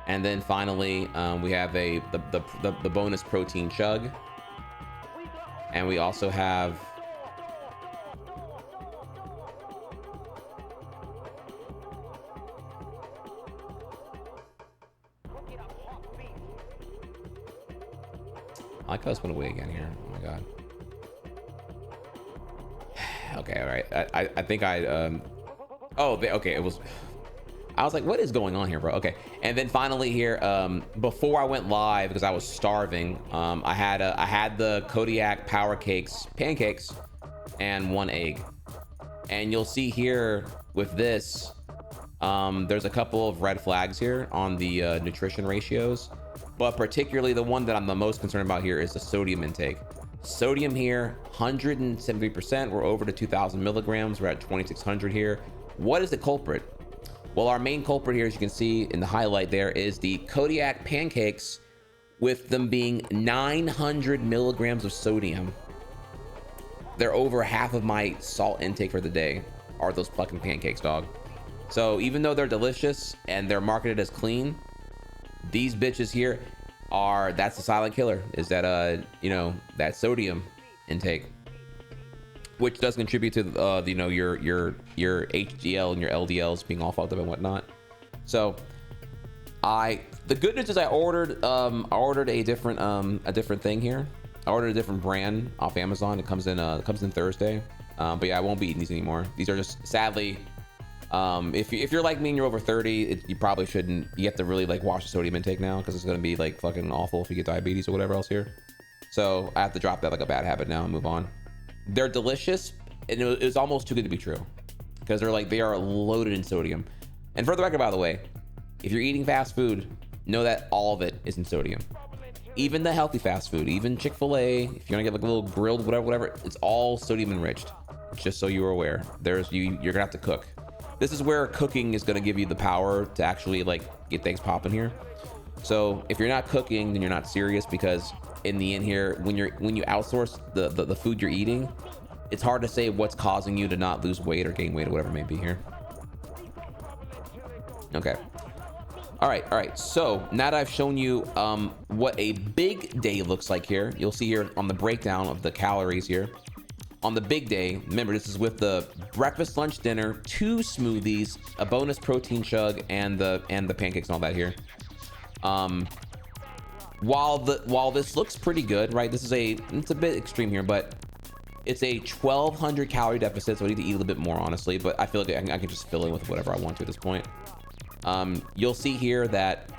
And then finally, we have the bonus protein chug. And we also have I like how this went away again here. Oh my god. Okay, all right. I think I okay, it was. I was like, what is going on here, bro? Okay, and then finally here, before I went live because I was starving, I had the Kodiak Power Cakes pancakes and 1 egg, and you'll see here with this, there's a couple of red flags here on the nutrition ratios. But particularly the one that I'm the most concerned about here is the sodium intake. Sodium here, 173%. We're over to 2,000 milligrams. We're at 2,600 here. What is the culprit? Well, our main culprit here, as you can see in the highlight there, is the Kodiak pancakes, with them being 900 milligrams of sodium. They're over half of my salt intake for the day are those fucking pancakes, dog. So even though they're delicious and they're marketed as clean, these bitches here that's the silent killer, is that you know, that sodium intake, which does contribute to you know, your HDL and your LDLs being all fucked up and whatnot. So the good news is I ordered a different thing here. I ordered a different brand off Amazon. It comes in Thursday. But yeah, I won't be eating these anymore. These are just, sadly, if you're like me and you're over 30, you probably shouldn't. You have to really like watch the sodium intake now, because it's gonna be like fucking awful if you get diabetes or whatever else here. So I have to drop that like a bad habit now and move on. They're delicious, and it was almost too good to be true, because they are loaded in sodium. And for the record, by the way, if you're eating fast food, know that all of it is in sodium. Even the healthy fast food, even Chick-fil-A, if you're gonna get like a little grilled whatever, it's all sodium enriched. Just so you're aware, you're gonna have to cook. This is where cooking is going to give you the power to actually like get things popping here. So if you're not cooking, then you're not serious, because in the end here, when you outsource the food you're eating, it's hard to say what's causing you to not lose weight or gain weight or whatever it may be here. Okay. All right. So now that I've shown you what a big day looks like here, you'll see here on the breakdown of the calories here. On the big day, remember, this is with the breakfast, lunch, dinner, 2 smoothies, a bonus protein chug, and the pancakes and all that here. While this looks pretty good, right? It's a bit extreme here, but it's a 1,200 calorie deficit, so I need to eat a little bit more, honestly. But I feel like I can just fill in with whatever I want to at this point. You'll see here that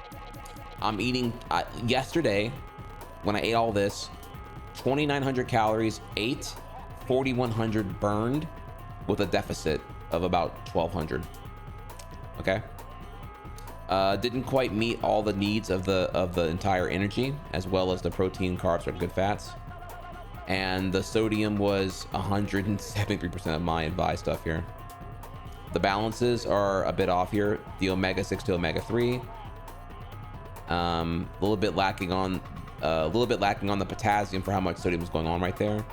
I'm eating yesterday when I ate all this, 2,900 calories, 4,100 burned, with a deficit of about 1,200. Okay. Didn't quite meet all the needs of the entire energy, as well as the protein, carbs, or good fats. And the sodium was 173% of my advised stuff here. The balances are a bit off here. The omega-6 to omega-3. A little bit lacking on the potassium for how much sodium is going on right there.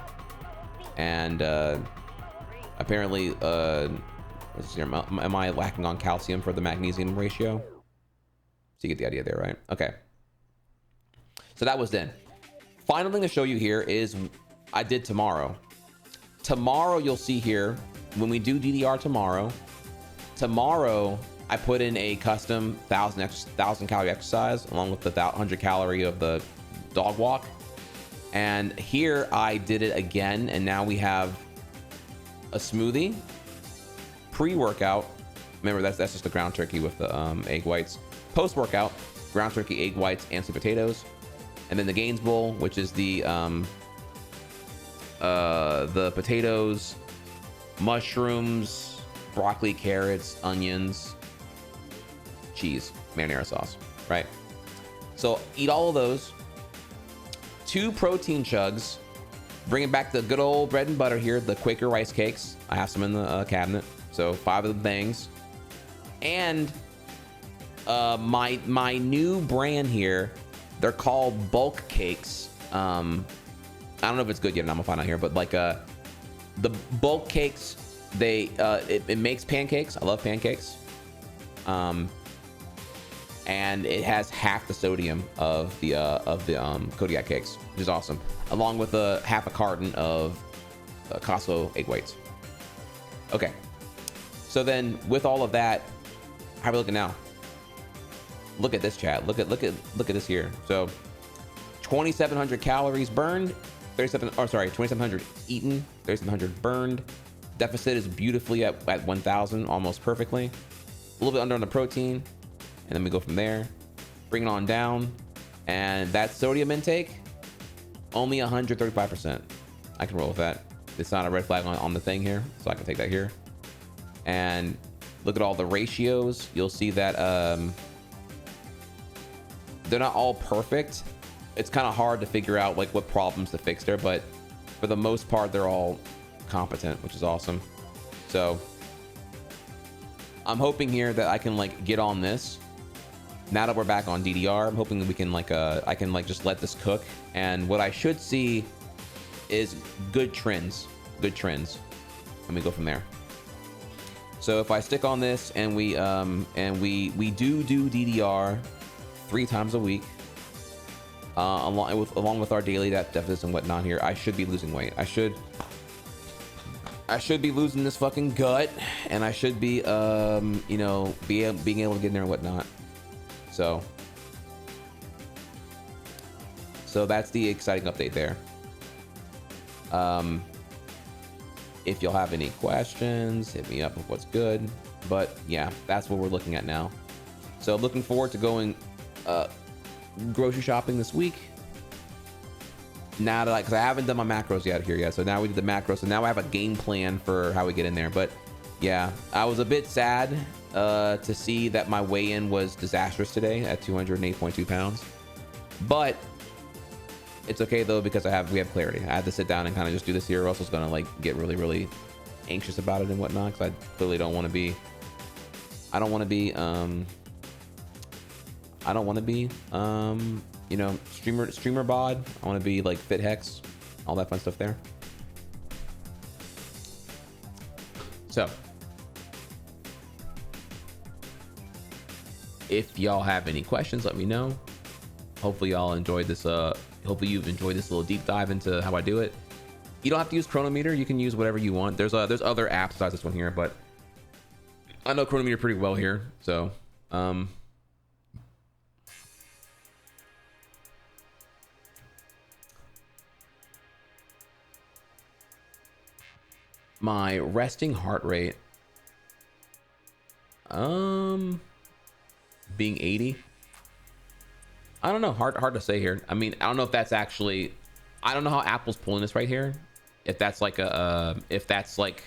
And apparently, am I lacking on calcium for the magnesium ratio? So you get the idea there, right? Okay. So that was then. Final thing to show you here is I did tomorrow. Tomorrow, you'll see here, when we do DDR tomorrow, I put in a custom 1,000 calorie exercise along with the 100 calorie of the dog walk. And here I did it again, and now we have a smoothie, pre-workout. Remember, that's just the ground turkey with the egg whites. Post-workout, ground turkey, egg whites, and sweet potatoes. And then the Gains Bowl, which is the potatoes, mushrooms, broccoli, carrots, onions, cheese, marinara sauce, right? So eat all of those. 2 protein chugs. Bringing back the good old bread and butter here, the Quaker rice cakes. I have some in the cabinet. So 5 of the bangs. And my new brand here, they're called bulk cakes. I don't know if it's good yet, and I'm gonna find out here, but like the bulk cakes, it makes pancakes. I love pancakes. And it has half the sodium of the Kodiak cakes, which is awesome, along with half a carton of Costco egg whites. Okay, so then with all of that, how are we looking now? Look at this, chat. Look at this here. So 2,700 calories burned, 2,700 eaten, 3,700 burned. Deficit is beautifully at 1,000, almost perfectly. A little bit under on the protein. And then we go from there, bring it on down, and that sodium intake, only 135%. I can roll with that. It's not a red flag on the thing here, so I can take that here. And look at all the ratios. You'll see that they're not all perfect. It's kind of hard to figure out like what problems to fix there, but for the most part, they're all competent, which is awesome. So I'm hoping here that I can like get on this. Now that we're back on DDR, I'm hoping that we can like I can like just let this cook, and what I should see is good trends, and we go from there. So if I stick on this and we do DDR 3 times a week, along with our daily deficits and whatnot here, I should be losing weight. I should be losing this fucking gut, and I should be you know, being able to get in there and whatnot. So that's the exciting update there. If you'll have any questions, hit me up with what's good. But yeah, that's what we're looking at now. So looking forward to going grocery shopping this week. Now that because I haven't done my macros yet here yet, so now we did the macros, so now I have a game plan for how we get in there. But yeah, I was a bit sad to see that my weigh-in was disastrous today at 208.2 pounds, but it's okay though, because we have clarity. I had to sit down and kind of just do this here, or else I was gonna like get really anxious about it and whatnot, because I clearly don't want to be you know, streamer bod. I want to be like fit hex, all that fun stuff there. So if y'all have any questions, let me know. Hopefully y'all enjoyed this. Hopefully you've enjoyed this little deep dive into how I do it. You don't have to use Chronometer. You can use whatever you want. There's other apps besides this one here, but I know Chronometer pretty well here. So my resting heart rate being 80. I don't know, hard to say here. I mean, I don't know if that's actually, I don't know how Apple's pulling this right here, if that's like if that's like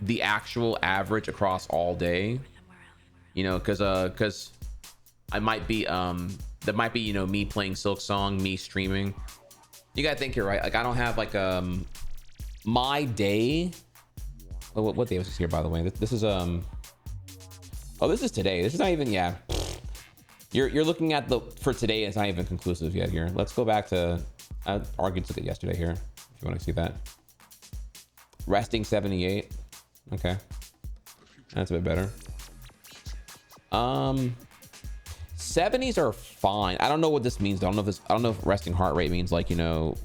the actual average across all day, you know, because I might be that might be, you know, me playing Silksong, me streaming. You gotta think here, right? Like I don't have like my day. Oh, what day was this here, by the way? This is oh, this is today. This is not even, yeah. You're looking at for today. It's not even conclusive yet here. Let's go back to I argued to it yesterday here, if you want to see that. Resting 78. Okay, that's a bit better. 70s are fine. I don't know what this means. I don't know if resting heart rate means like, you know,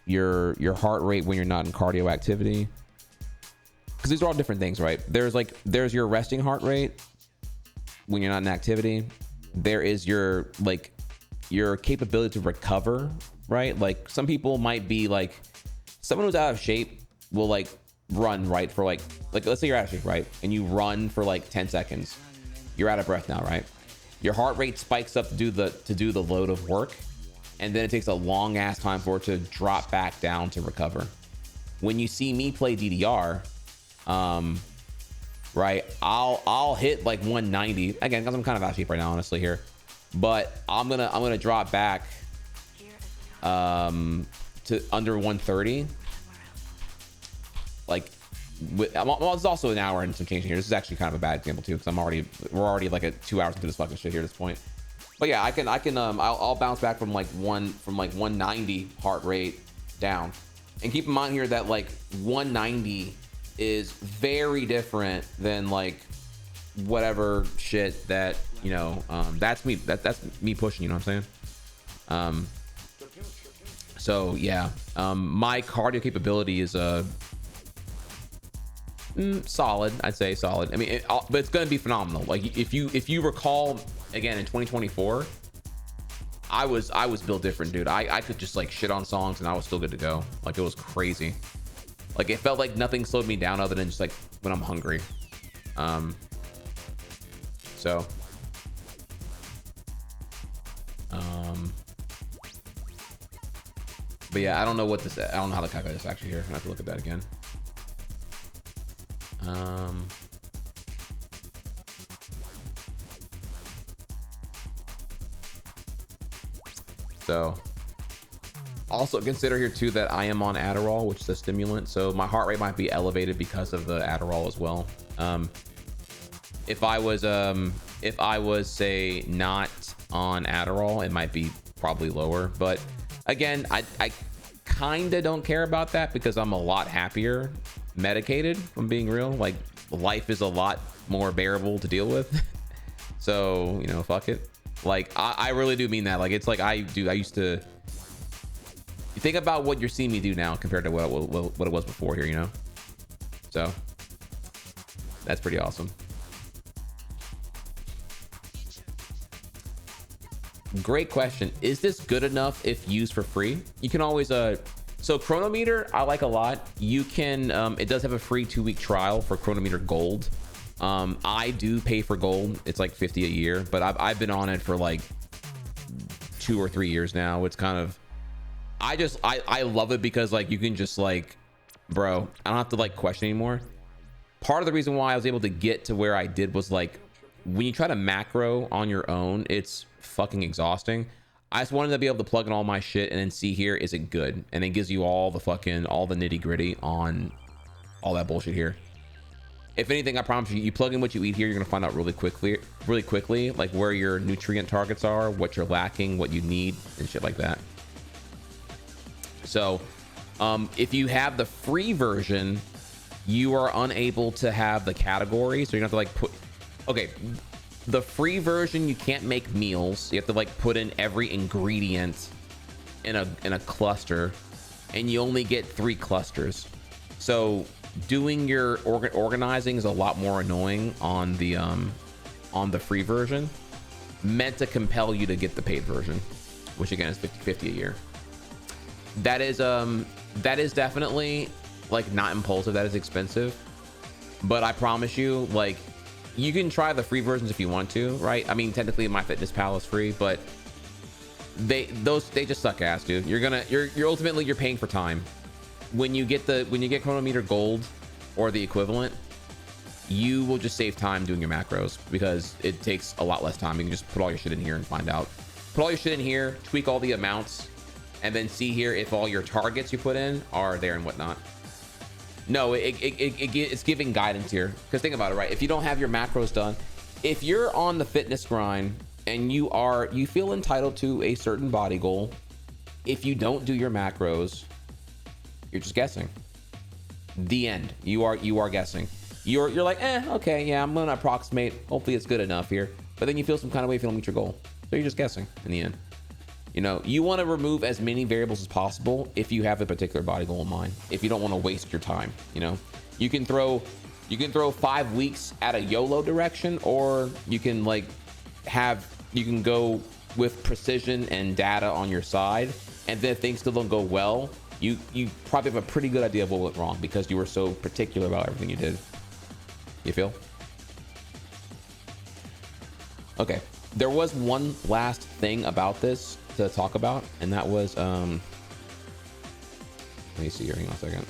your heart rate when you're not in cardio activity. Because because these are all different things, right? There's your resting heart rate when you're not in activity. There is your capability to recover, right? Like some people might be like, someone who's out of shape will like run, right, for like let's say you're out of shape, right, and you run for like 10 seconds. You're out of breath now, right? Your heart rate spikes up to do the load of work, and then it takes a long ass time for it to drop back down to recover. When you see me play DDR, right, I'll hit like 190 again because I'm kind of out of shape right now, honestly here, but I'm gonna drop back to under 130. Like well, it's also an hour and some change here. This is actually kind of a bad example too, because we're already like 2 hours into this fucking shit here at this point. But yeah, I'll bounce back from like 190 heart rate down. And keep in mind here that like 190 is very different than like whatever shit that, you know, that's me pushing, you know what I'm saying? So yeah, my cardio capability is solid. I'd say solid. I mean, but it's going to be phenomenal. Like if you recall, again in 2024, I was built different, dude. I could just like shit on songs and I was still good to go. Like it was crazy. Like it felt like nothing slowed me down other than just like when I'm hungry. So but yeah, I don't know how to calculate this actually here. I have to look at that again. So also consider here too that I am on Adderall, which is a stimulant, so my heart rate might be elevated because of the Adderall as well. If I was say not on Adderall, it might be probably lower, but again, I kind of don't care about that because I'm a lot happier medicated, if I'm being real. Like life is a lot more bearable to deal with. So, you know, fuck it. Like I really do mean that. Like it's like I used to, you think about what you're seeing me do now compared to what it was before here, you know? So that's pretty awesome. Great question. Is this good enough if used for free? You can always so Chronometer I like a lot. You can it does have a free 2-week trial for Chronometer Gold. I do pay for Gold. It's like $50 a year, but I've been on it for like 2 or 3 years now. It's kind of, I love it because like you can just like, bro, I don't have to like question anymore. Part of the reason why I was able to get to where I did was like, when you try to macro on your own, it's fucking exhausting. I just wanted to be able to plug in all my shit and then see here, is it good? And it gives you all the nitty gritty on all that bullshit here. If anything, I promise you, you plug in what you eat here, you're gonna find out really quickly, like where your nutrient targets are, what you're lacking, what you need, and shit like that. So, if you have the free version, you are unable to have the category, so you have to like put. Okay, the free version, you can't make meals. You have to like put in every ingredient in a cluster, and you only get 3 clusters. So doing your organizing is a lot more annoying on the free version, meant to compel you to get the paid version, which again is $50 a year. That is definitely like not impulsive. That is expensive, but I promise you, like, you can try the free versions if you want to, right? I mean, technically MyFitnessPal is free, but they just suck ass, dude. You're ultimately paying for time. When you get Chronometer Gold or the equivalent, you will just save time doing your macros because it takes a lot less time. You can just put all your shit in here and find out. Put all your shit in here, tweak all the amounts, and then see here if all your targets you put in are there and whatnot. No, it's giving guidance here, because think about it, right? If you don't have your macros done, if you're on the fitness grind and you feel entitled to a certain body goal, if you don't do your macros, you're just guessing. The end. You are guessing. You're like, okay, yeah, I'm gonna approximate. Hopefully it's good enough here. But then you feel some kind of way if you don't meet your goal. So you're just guessing in the end. You know, you want to remove as many variables as possible if you have a particular body goal in mind. If you don't want to waste your time, you know, You can throw 5 weeks at a YOLO direction, or you can like you can go with precision and data on your side, and then if things still don't go well, you probably have a pretty good idea of what went wrong because you were so particular about everything you did. You feel? Okay, there was one last thing about this to talk about, and that was let me see here, hang on a second.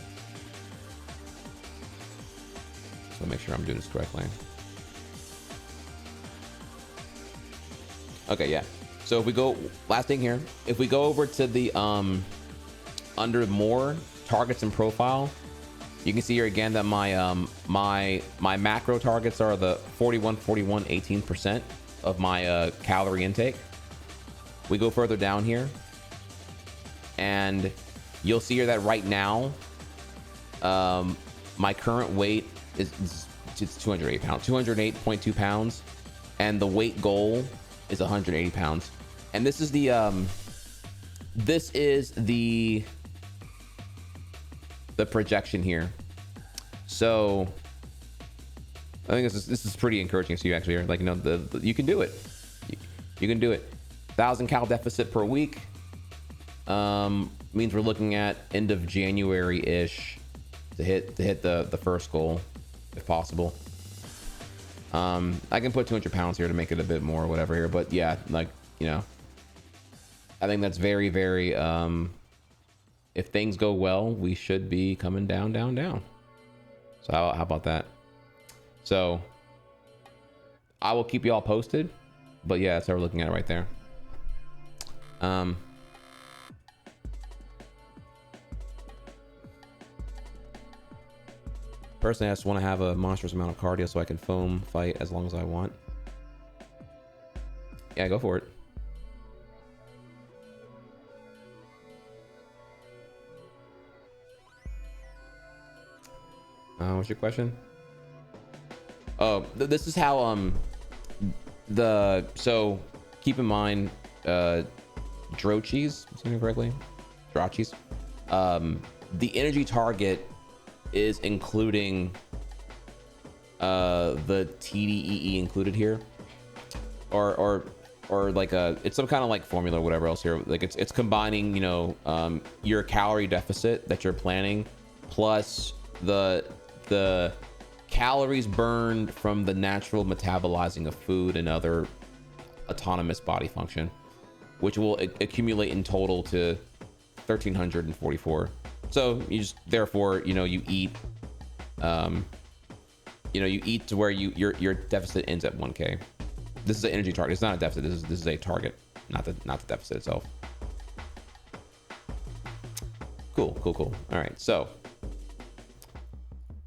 So make sure I'm doing this correctly. Okay, yeah. So if we go, last thing here, if we go over to the under more targets and profile, you can see here again that my my macro targets are the 41, 41, 18% of my calorie intake. We go further down here, and you'll see here that right now, my current weight is 208 pounds, 208.2 pounds, and the weight goal is 180 pounds. And this is the projection here. So I think this is pretty encouraging. So you actually are like, you know, you can do it. You can do it. 1,000 cal deficit per week means we're looking at end of January ish to hit the first goal, if possible. I can put 200 pounds here to make it a bit more or whatever here, but yeah, like, you know, I think that's very, very, if things go well, we should be coming down. So how about that? So I will keep you all posted, but yeah, that's how we're looking at it right there. Personally, I just want to have a monstrous amount of cardio so I can foam fight as long as I want. Yeah, go for it. What's your question? Oh, this is how so keep in mind Drochies, saying it correctly, Drochies. The energy target is including the TDEE included here, or like it's some kind of like formula or whatever else here. Like it's combining, you know, your calorie deficit that you're planning plus the calories burned from the natural metabolizing of food and other autonomous body function, which will accumulate in total to 1,344. So you just, therefore, you know, you eat to where your deficit ends at 1K. This is an energy target. It's not a deficit. This is a target, not the deficit itself. Cool. All right, so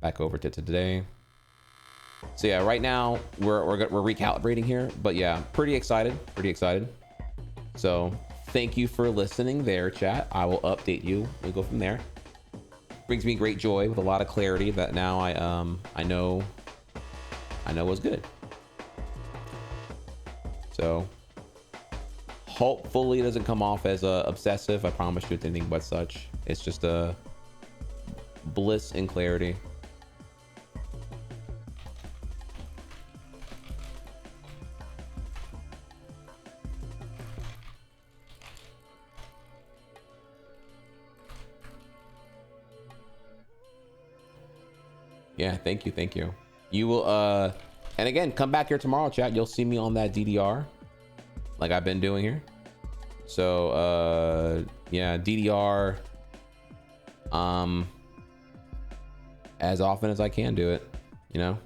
back over to today. So yeah, right now we're recalibrating here, but yeah, pretty excited. So thank you for listening there, chat. I will update you. We'll go from there. Brings me great joy with a lot of clarity that now I know what's good. So hopefully it doesn't come off as obsessive. I promise you it's anything but such. It's just a bliss and clarity. Yeah, thank you. You will and again, come back here tomorrow, chat. You'll see me on that DDR like I've been doing here. So yeah, DDR as often as I can do it, you know.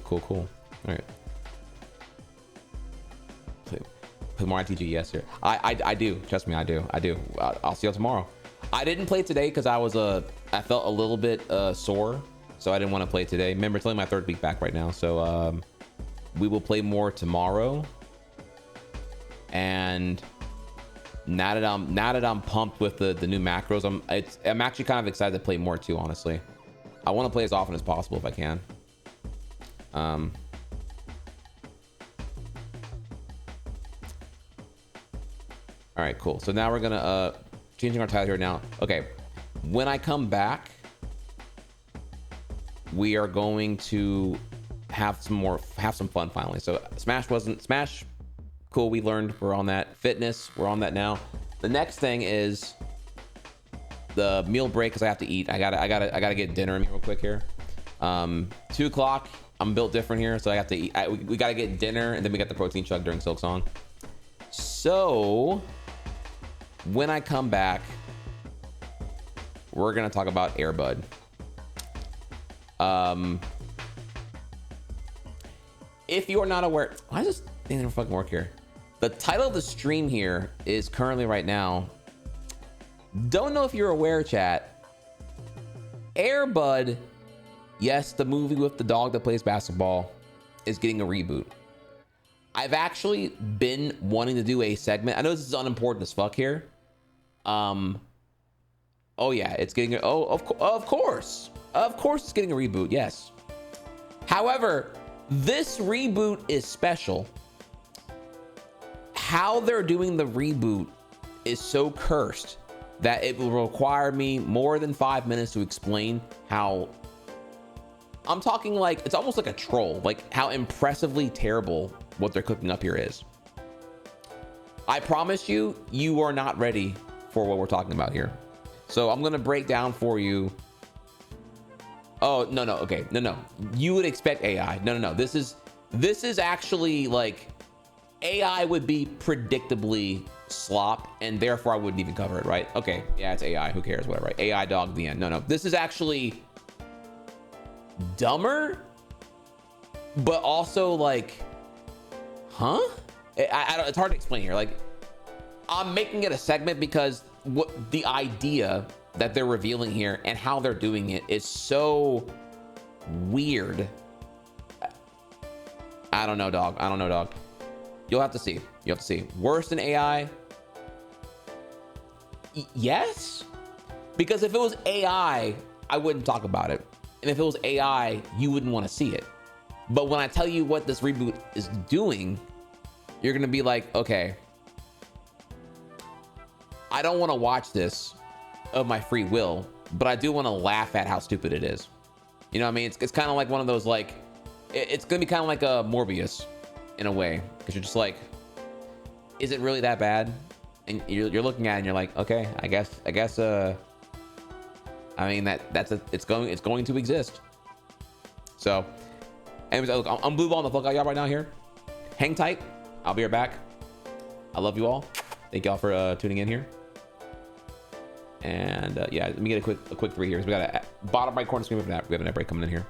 Cool. All right. Play more ITG, yes, sir. I do. Trust me, I do. I'll see you tomorrow. I didn't play today because I felt a little bit sore, so I didn't want to play today. Remember, it's only my 3rd week back right now, so we will play more tomorrow. And Now that I'm pumped with the new macros, I'm actually kind of excited to play more too, honestly. I want to play as often as possible if I can. All right, cool. So now we're gonna changing our title here now. Okay, when I come back, we are going to have some fun finally. So Smash. Cool, we learned, we're on that. Fitness, we're on that now. The next thing is the meal break, because I have to eat. I gotta get dinner in me real quick here. 2 o'clock. I'm built different here, so I have to eat. We gotta get dinner, and then we got the protein chug during Silksong. So when I come back, we're gonna talk about AirBud. If you are not aware, why does this thing never fucking work here? The title of the stream here is currently right now. Don't know if you're aware, chat. AirBud, yes, the movie with the dog that plays basketball, is getting a reboot. I've actually been wanting to do a segment. I know this is unimportant as fuck here. Oh yeah, it's getting of course it's getting a reboot. Yes. However, this reboot is special. How they're doing the reboot is so cursed that it will require me more than 5 minutes to explain how. I'm talking like it's almost like a troll, like how impressively terrible what they're cooking up here is. I promise you, you are not ready for what we're talking about here. So I'm gonna break down for you. Oh, no, okay, no. You would expect AI. No. This is actually like AI would be predictably slop, and therefore I wouldn't even cover it, right? Okay, yeah, it's AI. Who cares? Whatever, right? AI dog, the end. No. This is actually dumber, but also like, huh? I don't, it's hard to explain here. Like, I'm making it a segment because what the idea that they're revealing here and how they're doing it is so weird. I don't know, dog. You'll have to see. Worse than AI? Yes? Because if it was AI, I wouldn't talk about it. And if it was AI, you wouldn't want to see it. But when I tell you what this reboot is doing, you're going to be like, okay, I don't want to watch this of my free will, but I do want to laugh at how stupid it is. You know what I mean? It's kind of like one of those, like, it's going to be kind of like a Morbius in a way, because you're just like, is it really that bad? And you're looking at it and you're like, okay, I guess I mean, it's going to exist. So anyways, look, I'm blue balling the fuck out y'all right now here. Hang tight, I'll be right back. I love you all. Thank y'all for tuning in here. And yeah, let me get a quick 3 here. So we got a bottom right corner screen of that. We have an ad break coming in here.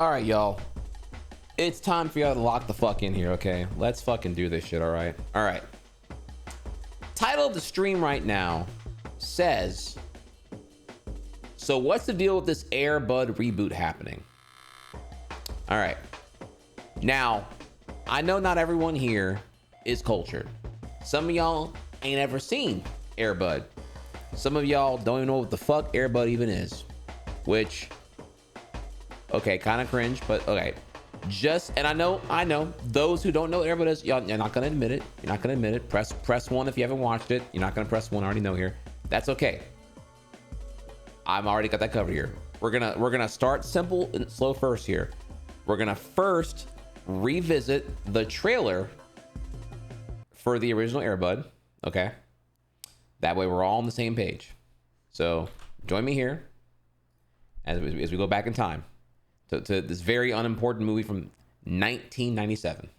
All right, y'all. It's time for y'all to lock the fuck in here, okay? Let's fucking do this shit, all right? All right. Title of the stream right now says, so what's the deal with this AirBud reboot happening? All right. Now, I know not everyone here is cultured. Some of y'all ain't ever seen AirBud. Some of y'all don't even know what the fuck AirBud even is, which, okay, kind of cringe, but okay. And I know those who don't know what AirBud is, y'all, you're not gonna admit it. You're not gonna admit it. Press one if you haven't watched it. You're not gonna press one. I already know here. That's okay. I've already got that covered here. We're gonna start simple and slow first here. We're gonna first revisit the trailer for the original AirBud. Okay. That way we're all on the same page. So join me here as we go back in time to this very unimportant movie from 1997.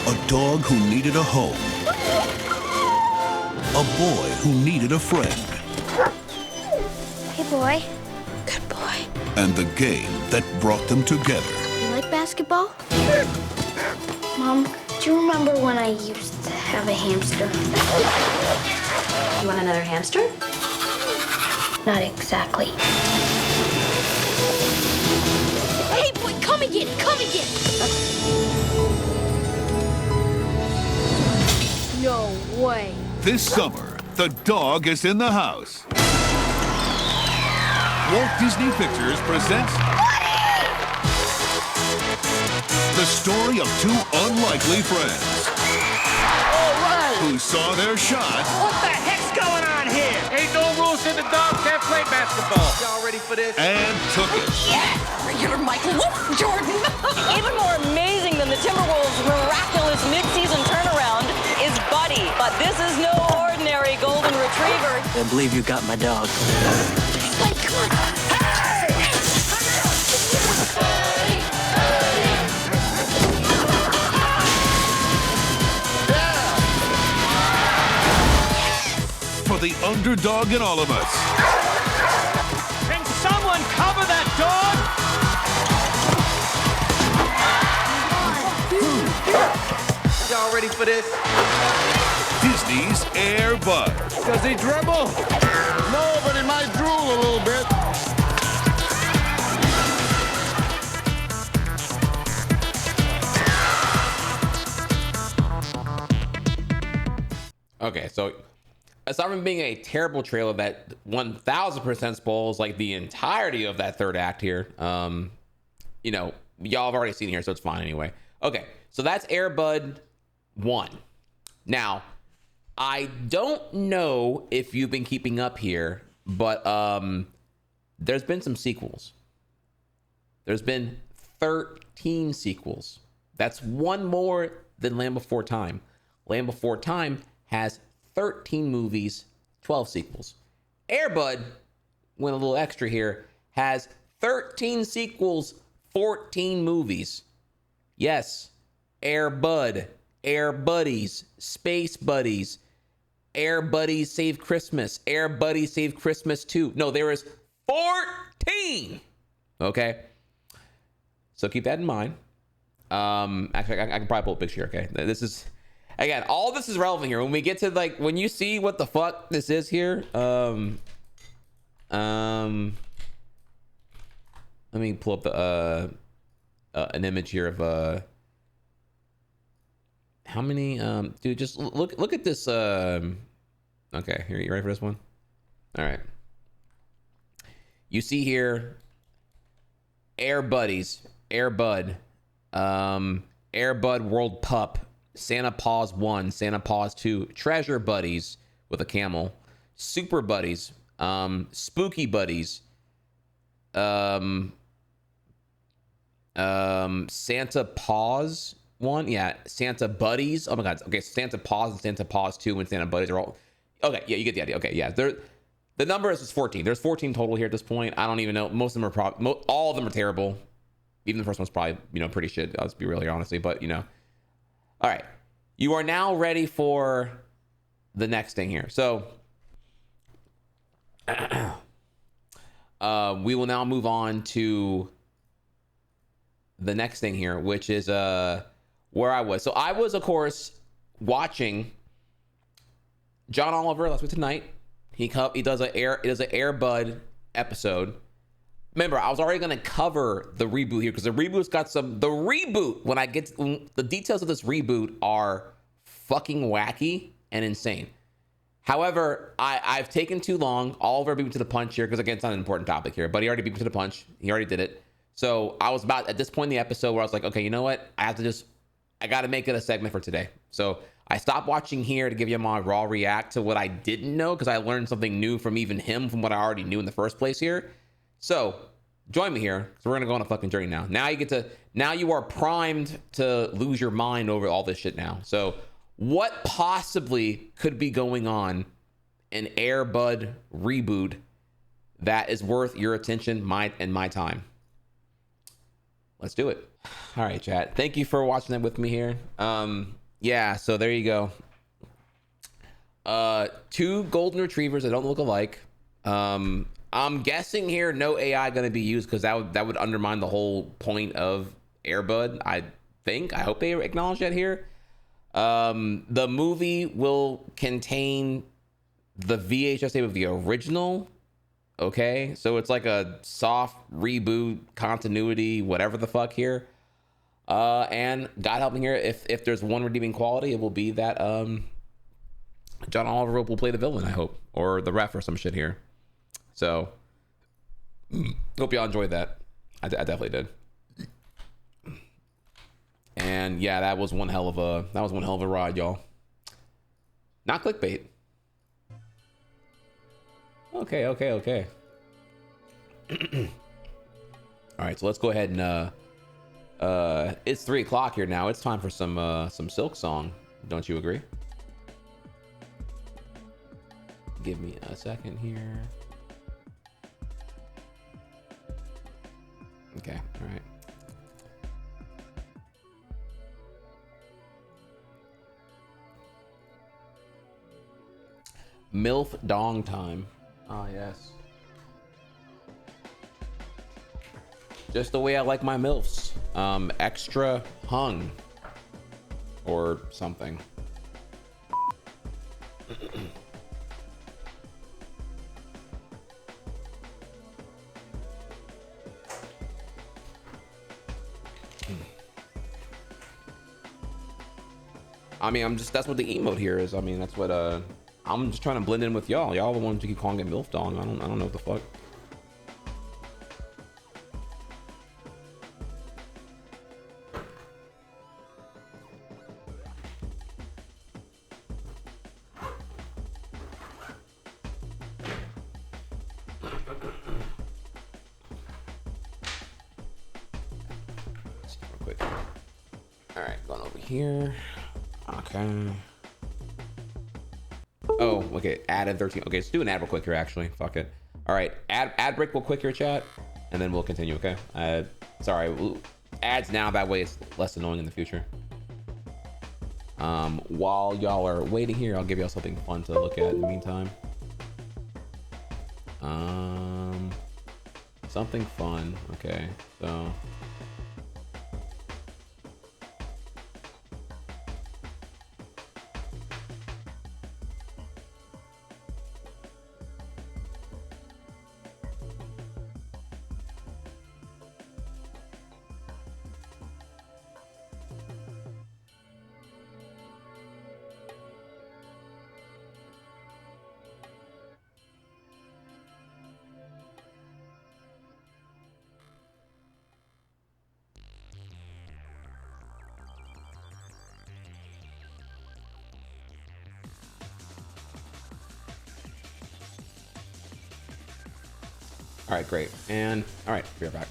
A dog who needed a home. A boy who needed a friend. Hey, boy. Good boy. And the game that brought them together. You like basketball? Mom, do you remember when I used to have a hamster? You want another hamster? Not exactly. Hey, boy, come and get it. Come and get it. No way. This summer, the dog is in the house. Walt Disney Pictures presents the story of two unlikely friends. All right. Who saw their shot. What the heck's going on here? Ain't no rules in the dog can't play basketball. Y'all ready for this? And took it. Yeah! Regular Michael Whoop, Jordan! Even more amazing than the Timberwolves' miraculous midseason turnaround is Buddy. But this is no ordinary golden retriever. I believe you got my dog. Hey, come on! For the underdog in all of us. Can someone cover that dog? Y'all ready for this? Disney's AirBud. Does he dribble? No, but he might drool a little bit. Okay, so aside from being a terrible trailer that 1000% spoils like the entirety of that third act here, you know, y'all have already seen it here, so it's fine anyway. Okay, so that's AirBud 1. Now, I don't know if you've been keeping up here, but there's been some sequels. There's been 13 sequels. That's one more than Land Before Time. Land Before Time has 13 movies, 12 sequels. AirBud went a little extra here, has 13 sequels, 14 movies. Yes, AirBud, Air Buddies, Space Buddies, Air Buddies Save Christmas, Air Buddies Save Christmas 2. No, there is 14. Okay. So keep that in mind. Actually, I can probably pull a picture here. Okay. This is, again, all this is relevant here. When we get to like, when you see what the fuck this is here, let me pull up the, an image here of, how many, dude, just look at this, okay, here, you ready for this one? All right. You see here, Air Buddies, AirBud, AirBud World Pup, Santa Paws 1, Santa Paws 2, Treasure Buddies with a camel, Super Buddies, Spooky Buddies, Santa Paws one. Yeah, Santa Buddies. Oh my god. Okay, Santa Paws and Santa Paws 2 and Santa Buddies are all okay. Yeah, you get the idea. Okay, yeah. The number is 14. There's 14 total here at this point. I don't even know. Most of them are probably all of them are terrible. Even the first one's probably, you know, pretty shit. Let's be real here, honestly. But you know, all right. You are now ready for the next thing here. So we will now move on to the next thing here, which is where I was. So I was, of course, watching John Oliver last week tonight. He does an AirBud episode. Remember, I was already going to cover the reboot here because the reboot's got some. The reboot, when I get to, the details of this reboot are fucking wacky and insane. However, I've taken too long. Oliver beat me to the punch here because, again, it's not an important topic here, but he already beat me to the punch. He already did it. So I was about at this point in the episode where I was like, okay, you know what? I got to make it a segment for today. So I stopped watching here to give you my raw react to what I didn't know because I learned something new from even him from what I already knew in the first place here. So join me here because we're going to go on a fucking journey now. Now you are primed to lose your mind over all this shit now. So what possibly could be going on in AirBud reboot that is worth your attention, and my time? Let's do it. All right, chat. Thank you for watching that with me here. Yeah, so there you go. 2 golden retrievers that don't look alike. I'm guessing here no AI going to be used because that would undermine the whole point of AirBud. I hope they acknowledge that here. The movie will contain the VHS tape of the original. Okay, so it's like a soft reboot, continuity, whatever the fuck here. And God help me here, if there's one redeeming quality, it will be that John Oliver will play the villain, I hope, or the ref or some shit here. So hope y'all enjoyed that. I definitely did. And yeah, that was one hell of a ride, y'all. Not clickbait. Okay. All right, so let's go ahead and it's 3 o'clock here now. It's time for some Silksong. Don't you agree? Give me a second here. Okay, all right. MILF dong time. Ah, yes. Just the way I like my MILFs. Extra hung. Or something. I mean, that's what the emote here is. I mean, that's what, I'm just trying to blend in with y'all. Y'all the ones who keep calling it MILF dong. I don't know what the fuck. Let's see real quick. All right, going over here. Okay. Oh, okay. Add in 13. Okay, let's do an ad real quick here, actually. Fuck it. All right. Ad break real quick here, chat. And then we'll continue, okay? Sorry. Ads now. That way it's less annoying in the future. While y'all are waiting here, I'll give y'all something fun to look at in the meantime. Something fun. Okay. So... All right, great. And all right, we're back.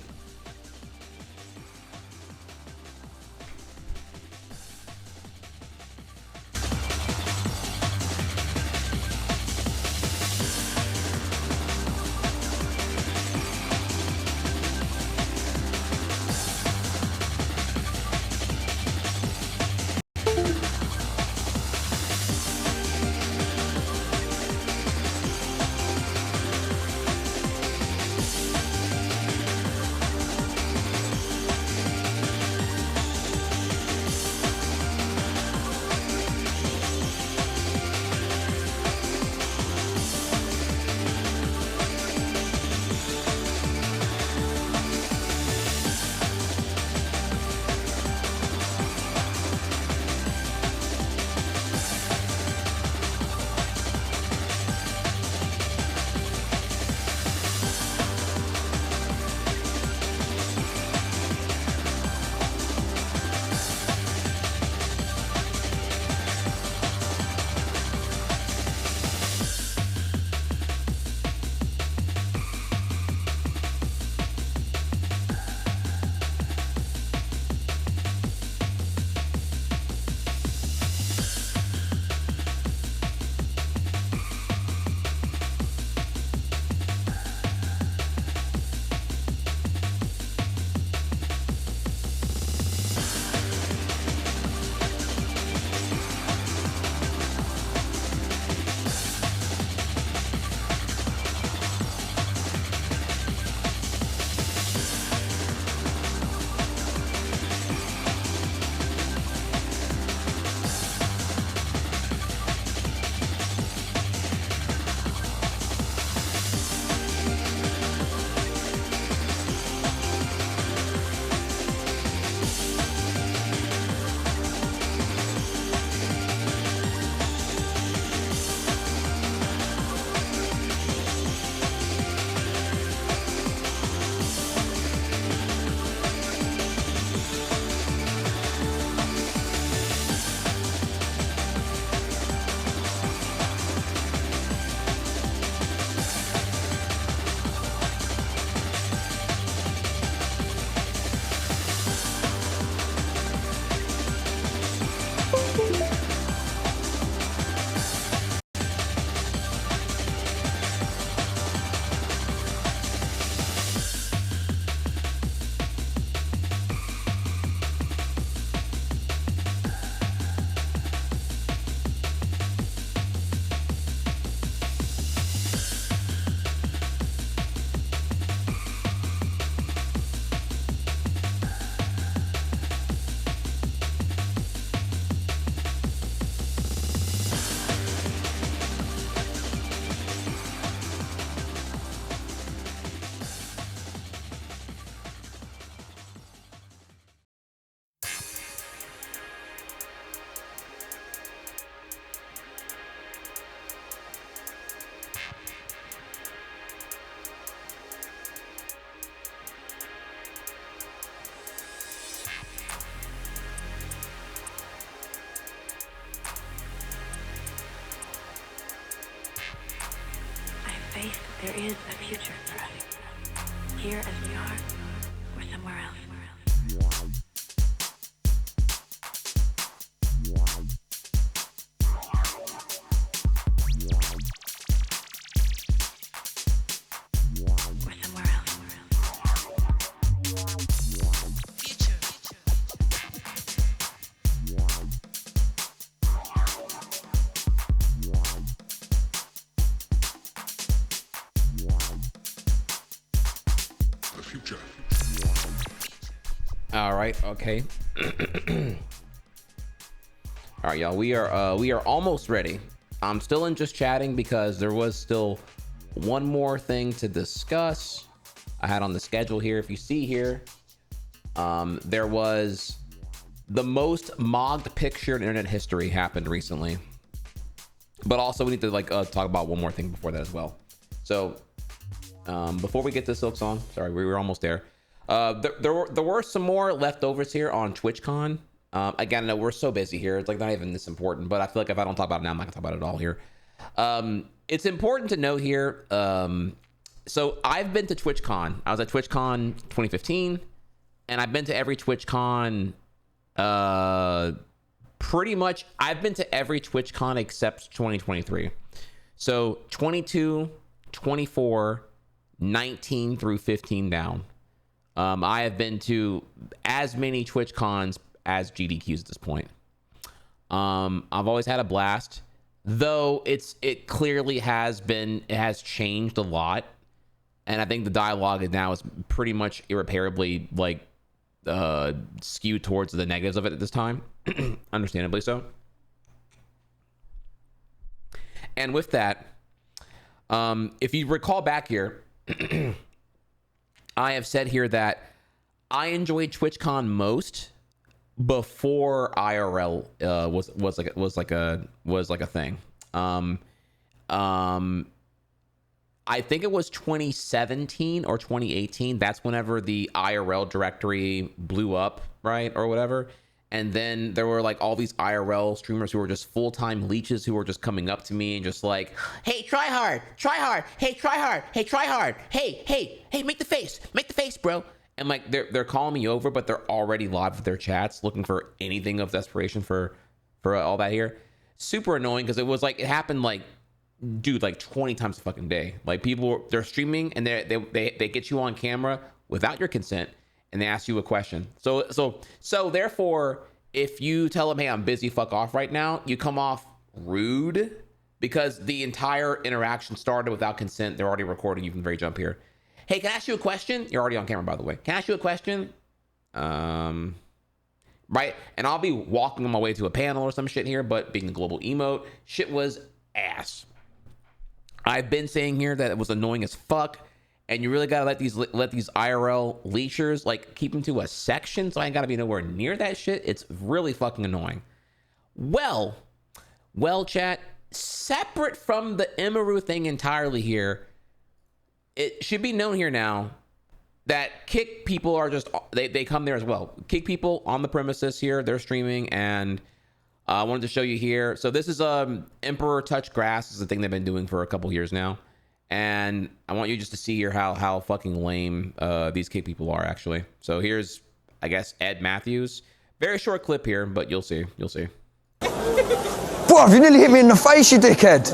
There is a future for us. Here as we are, or somewhere else. All right, okay. All right, y'all, we are almost ready. I'm still in just chatting because there was still one more thing to discuss. I had on the schedule here. If you see here, there was the most mogged picture in internet history happened recently. But also we need to talk about one more thing before that as well. So before we get to Silksong, sorry, we were almost there. There were some more leftovers here on TwitchCon. Again, I know we're so busy here. It's like not even this important, but I feel like if I don't talk about it now, I'm not gonna talk about it all here. It's important to note here. So I've been to TwitchCon. I was at TwitchCon 2015, and I've been to every TwitchCon. Pretty much, I've been to every TwitchCon except 2023. So 22, 24, 19 through 15 down. I have been to as many TwitchCons as GDQs at this point. I've always had a blast, though it clearly has changed a lot, and I think the dialogue now is pretty much irreparably skewed towards the negatives of it at this time, understandably so. And with that, if you recall back here, I have said here that I enjoyed TwitchCon most before IRL was like a thing. I think it was 2017 or 2018. That's whenever the IRL directory blew up, right, or whatever. And then there were like all these IRL streamers who were just full-time leeches who were just coming up to me and just like, hey, try hard, hey, try hard, hey, make the face, bro. And like they're calling me over, but they're already live with their chats looking for anything of desperation for all that here. Super annoying because it was like, it happened like, dude, like 20 times a fucking day. Like they're streaming and they get you on camera without your consent and they ask you a question. So therefore, if you tell them, hey, I'm busy, fuck off right now, you come off rude because the entire interaction started without consent. They're already recording you from the very jump here. Hey, can I ask you a question? You're already on camera, by the way. Can I ask you a question? Right? And I'll be walking on my way to a panel or some shit here, but being a global emote, shit was ass. I've been saying here that it was annoying as fuck, and you really gotta let these IRL leechers like keep them to a section, so I ain't gotta be nowhere near that shit. It's really fucking annoying. Well, chat, separate from the Emiru thing entirely here, it should be known here now that Kick people are just they come there as well. Kick people on the premises here, they're streaming, and I wanted to show you here. So this is Emperor Touch Grass. This is the thing they've been doing for a couple years now. And I want you just to see here how fucking lame these Kick people are, actually. So here's, I guess, Ed Matthews. Very short clip here, but you'll see. Bruv, you nearly hit me in the face, you dickhead.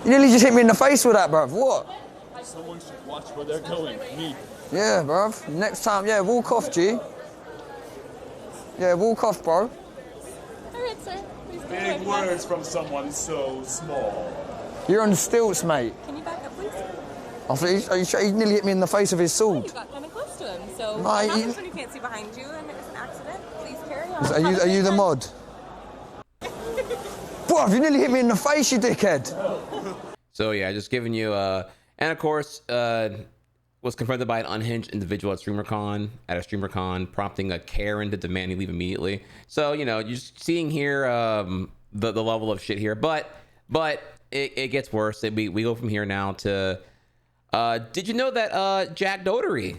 You nearly just hit me in the face with that, bruv. What? Someone should watch where they're going. Me. Yeah, bruv. Next time, yeah, walk off, G. Yeah, walk off, bro. Alright, sir. Big words from someone so small. You're on the stilts, mate. Can you back up, please? I thought he nearly hit me in the face with his sword. You got kind of close to him, so No, what happens when you can't see behind you and it's an accident? Please carry on. Are you the mod? Bruv, you nearly hit me in the face, you dickhead. So yeah, just giving you and of course was confronted by an unhinged individual at a StreamerCon, prompting a Karen to demand he leave immediately. So, you know, you're just seeing here the level of shit here, but it gets worse. We go from here now to did you know that Jack Doherty,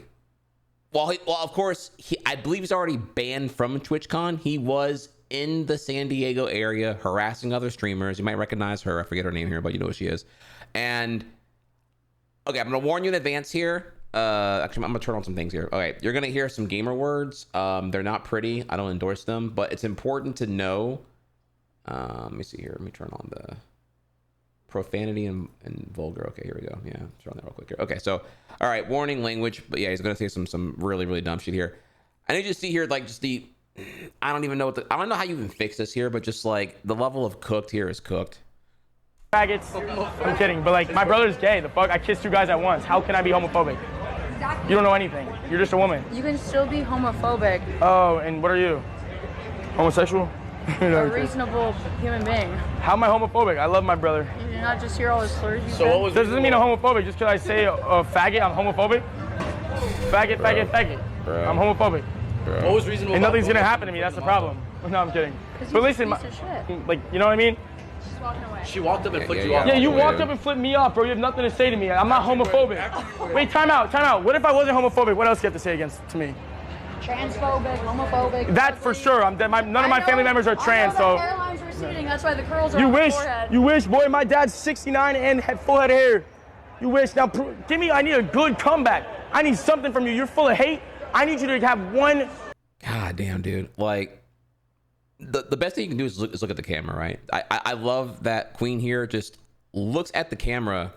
well of course I believe he's already banned from TwitchCon. He was in the San Diego area harassing other streamers. You might recognize her. I forget her name here, but you know who she is. And Okay, I'm gonna warn you in advance here. Actually, I'm gonna turn on some things here. Okay, you're gonna hear some gamer words. They're not pretty. I don't endorse them, but it's important to know. Let me see here. Let me turn on the profanity and vulgar. Okay, here we go. Yeah, turn on that real quick here. Okay, so all right, warning language. But yeah, he's gonna say some really dumb shit here. I need you to see here, like, just the. I don't even know I don't know how you even fix this here, but just like the level of cooked here is cooked. Faggots. I'm kidding, but like my brother's gay. The fuck? I kissed two guys at once. How can I be homophobic? You don't know anything. You're just a woman. You can still be homophobic. Oh, and what are you? Homosexual? A reasonable human being. How am I homophobic? I love my brother. You're not just hear all his slurs. So what was? Doesn't mean I'm homophobic just because I say a faggot. I'm homophobic. Faggot. Bro. I'm homophobic. Bro. What was reasonable? And nothing's gonna happen to me. That's the problem. No, I'm kidding. But listen, like, you know what I mean? She walked up and flipped you off. Yeah, you walked up and flipped me off, bro. You have nothing to say to me. I'm not homophobic. Wait, time out. What if I wasn't homophobic? What else do you have to say to me? Transphobic, homophobic. That for sure. None of my family members are trans, so. Hairline's receding. That's why the curls are on the forehead. You wish, boy. My dad's 69 and had full head of hair. You wish. Now, give me. I need a good comeback. I need something from you. You're full of hate. I need you to have one. God damn, dude. Like. The best thing you can do is look at the camera, right? I love that Queen here just looks at the camera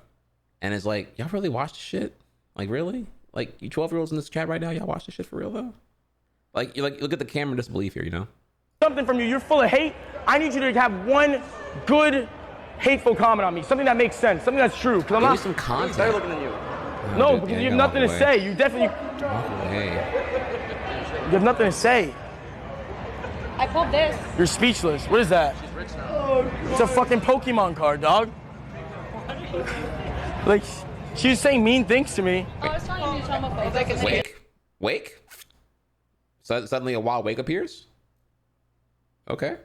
and is like, y'all really watch this shit? Like, really? Like, you 12-year-olds in this chat right now, y'all watch this shit for real, though? Like, you look at the camera and disbelief here, you know? Something from you. You're full of hate. I need you to have one good, hateful comment on me. Something that makes sense. Something that's true. Because I'm not. Some content. Better looking than you. No, because you have nothing to say. You definitely. Walk away. You have nothing to say. I pulled this. You're speechless. What is that? She's rich now. It's a fucking Pokemon card, dog. Like, she was saying mean things to me. I was telling you to homophobic. Wake? So suddenly a wild wake appears? Okay.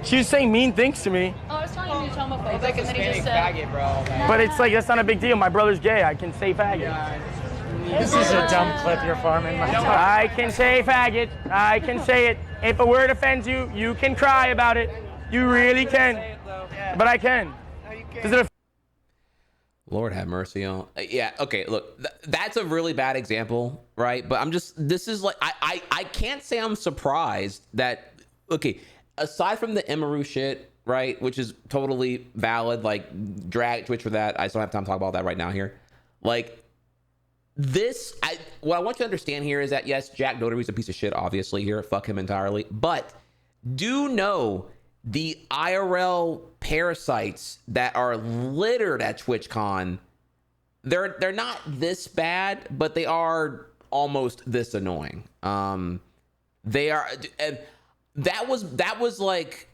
She was saying mean things to me. I was telling you to homophobic. He's like a Hispanic faggot, bro. But it's like, that's not a big deal. My brother's gay. I can say faggot. This is a dumb clip you're farming. I can say faggot. I can say it. If a word offends you, you can cry about it. You really can. But I can. Does it Lord have mercy on. Yeah, okay, look, that's a really bad example, right? But this is like, I can't say I'm surprised that, okay, aside from the Emiru shit, right, which is totally valid, like, drag Twitch for that. I just don't have time to talk about that right now here. Like, what I want you to understand here is that, yes, Jack Dotary's a piece of shit, obviously, here. Fuck him entirely. But do know the IRL parasites that are littered at TwitchCon, they're not this bad, but they are almost this annoying. They are, and that was like,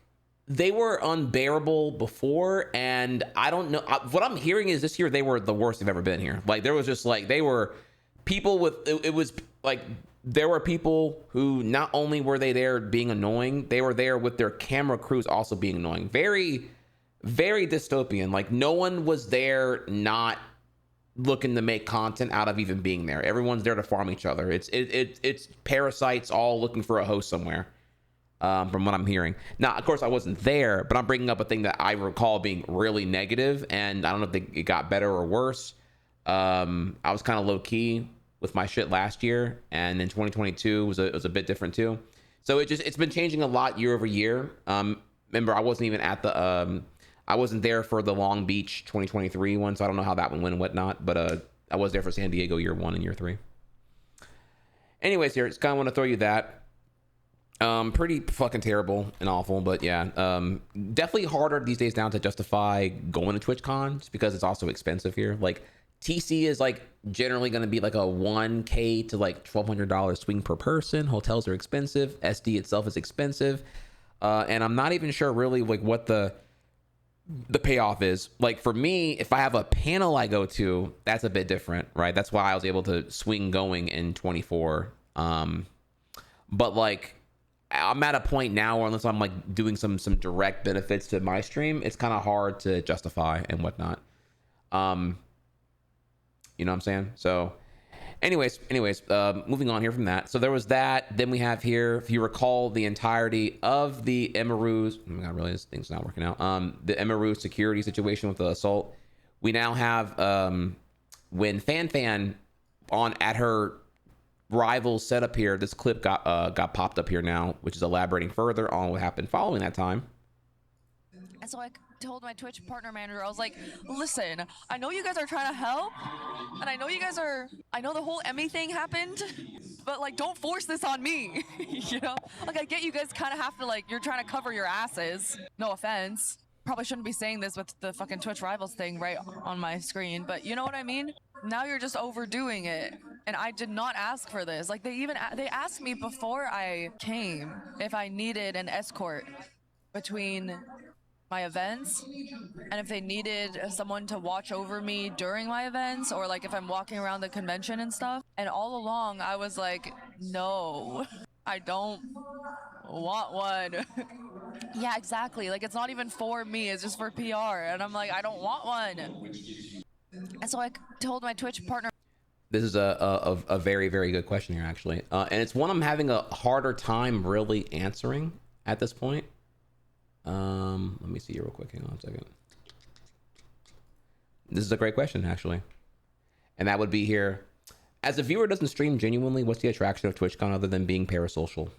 they were unbearable before, and I don't know. What I'm hearing is this year they were the worst they've ever been here. Like, there was just like, they were people with, it was like, there were people who not only were they there being annoying, they were there with their camera crews also being annoying. Very, very dystopian. Like, no one was there not looking to make content out of even being there. Everyone's there to farm each other. It's parasites all looking for a host somewhere. From what I'm hearing. Now, of course, I wasn't there, but I'm bringing up a thing that I recall being really negative, and I don't know if it got better or worse. I was kind of low key with my shit last year, and in 2022 was a bit different too. So it's been changing a lot year over year. Remember, I wasn't even at the I wasn't there for the Long Beach 2023 one, so I don't know how that one went and whatnot. But I was there for San Diego year 1 and year 3. Anyways, here, just kind of want to throw you that. Pretty fucking terrible and awful, but yeah, definitely harder these days now to justify going to TwitchCon just because it's also expensive here. Like, TC is like generally going to be like a $1K to like $1,200 swing per person. Hotels are expensive. SD itself is expensive, and I'm not even sure really like what the payoff is. Like, for me, if I have a panel I go to, that's a bit different, right? That's why I was able to swing going in 24. But like, I'm at a point now where unless I'm like doing some direct benefits to my stream, it's kind of hard to justify and whatnot. You know what I'm saying? So anyways, moving on here from that. So there was that. Then we have here, if you recall, the entirety of the Emiru's, oh my God, really, this thing's not working out. The Emiru security situation with the assault. We now have when Fan on at her rival setup here, this clip got popped up here now, which is elaborating further on what happened following that time. And so I told my Twitch partner manager, I was like, listen, I know you guys are trying to help, and I know you guys are, I know the whole Emmy thing happened, but like, don't force this on me, you know? Like, I get you guys kind of have to, like, you're trying to cover your asses. No offense. Probably shouldn't be saying this with the fucking Twitch Rivals thing right on my screen, but you know what I mean? Now you're just overdoing it, and I did not ask for this. Like, they asked me before I came if I needed an escort between my events, and if they needed someone to watch over me during my events, or like if I'm walking around the convention and stuff. And all along I was like, no, I don't want one. Yeah, exactly. Like, it's not even for me, it's just for PR, and I'm like, I don't want one. And so I told my Twitch partner. This is a very, very good question here, actually, and it's one I'm having a harder time really answering at this point. Let me see here real quick. Hang on a second. This is a great question, actually. And that would be here. As a viewer doesn't stream genuinely, what's the attraction of TwitchCon other than being parasocial?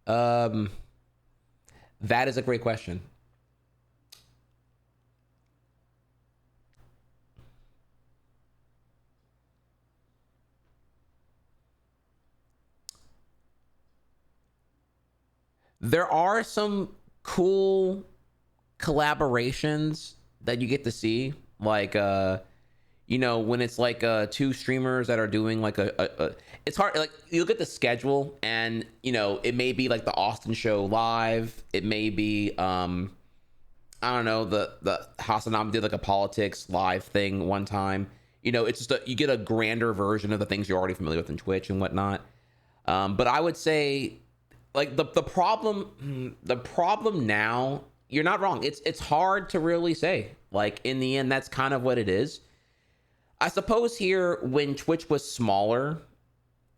That is a great question. There are some cool collaborations that you get to see, like you know, when it's like two streamers that are doing like it's hard, like you look at the schedule and you know, it may be like the Austin show live, it may be I don't know, the Hasanam did like a politics live thing one time. You know, it's just you get a grander version of the things you're already familiar with in Twitch and whatnot. But I would say, like the problem now, you're not wrong. It's hard to really say. Like in the end, that's kind of what it is. I suppose here when Twitch was smaller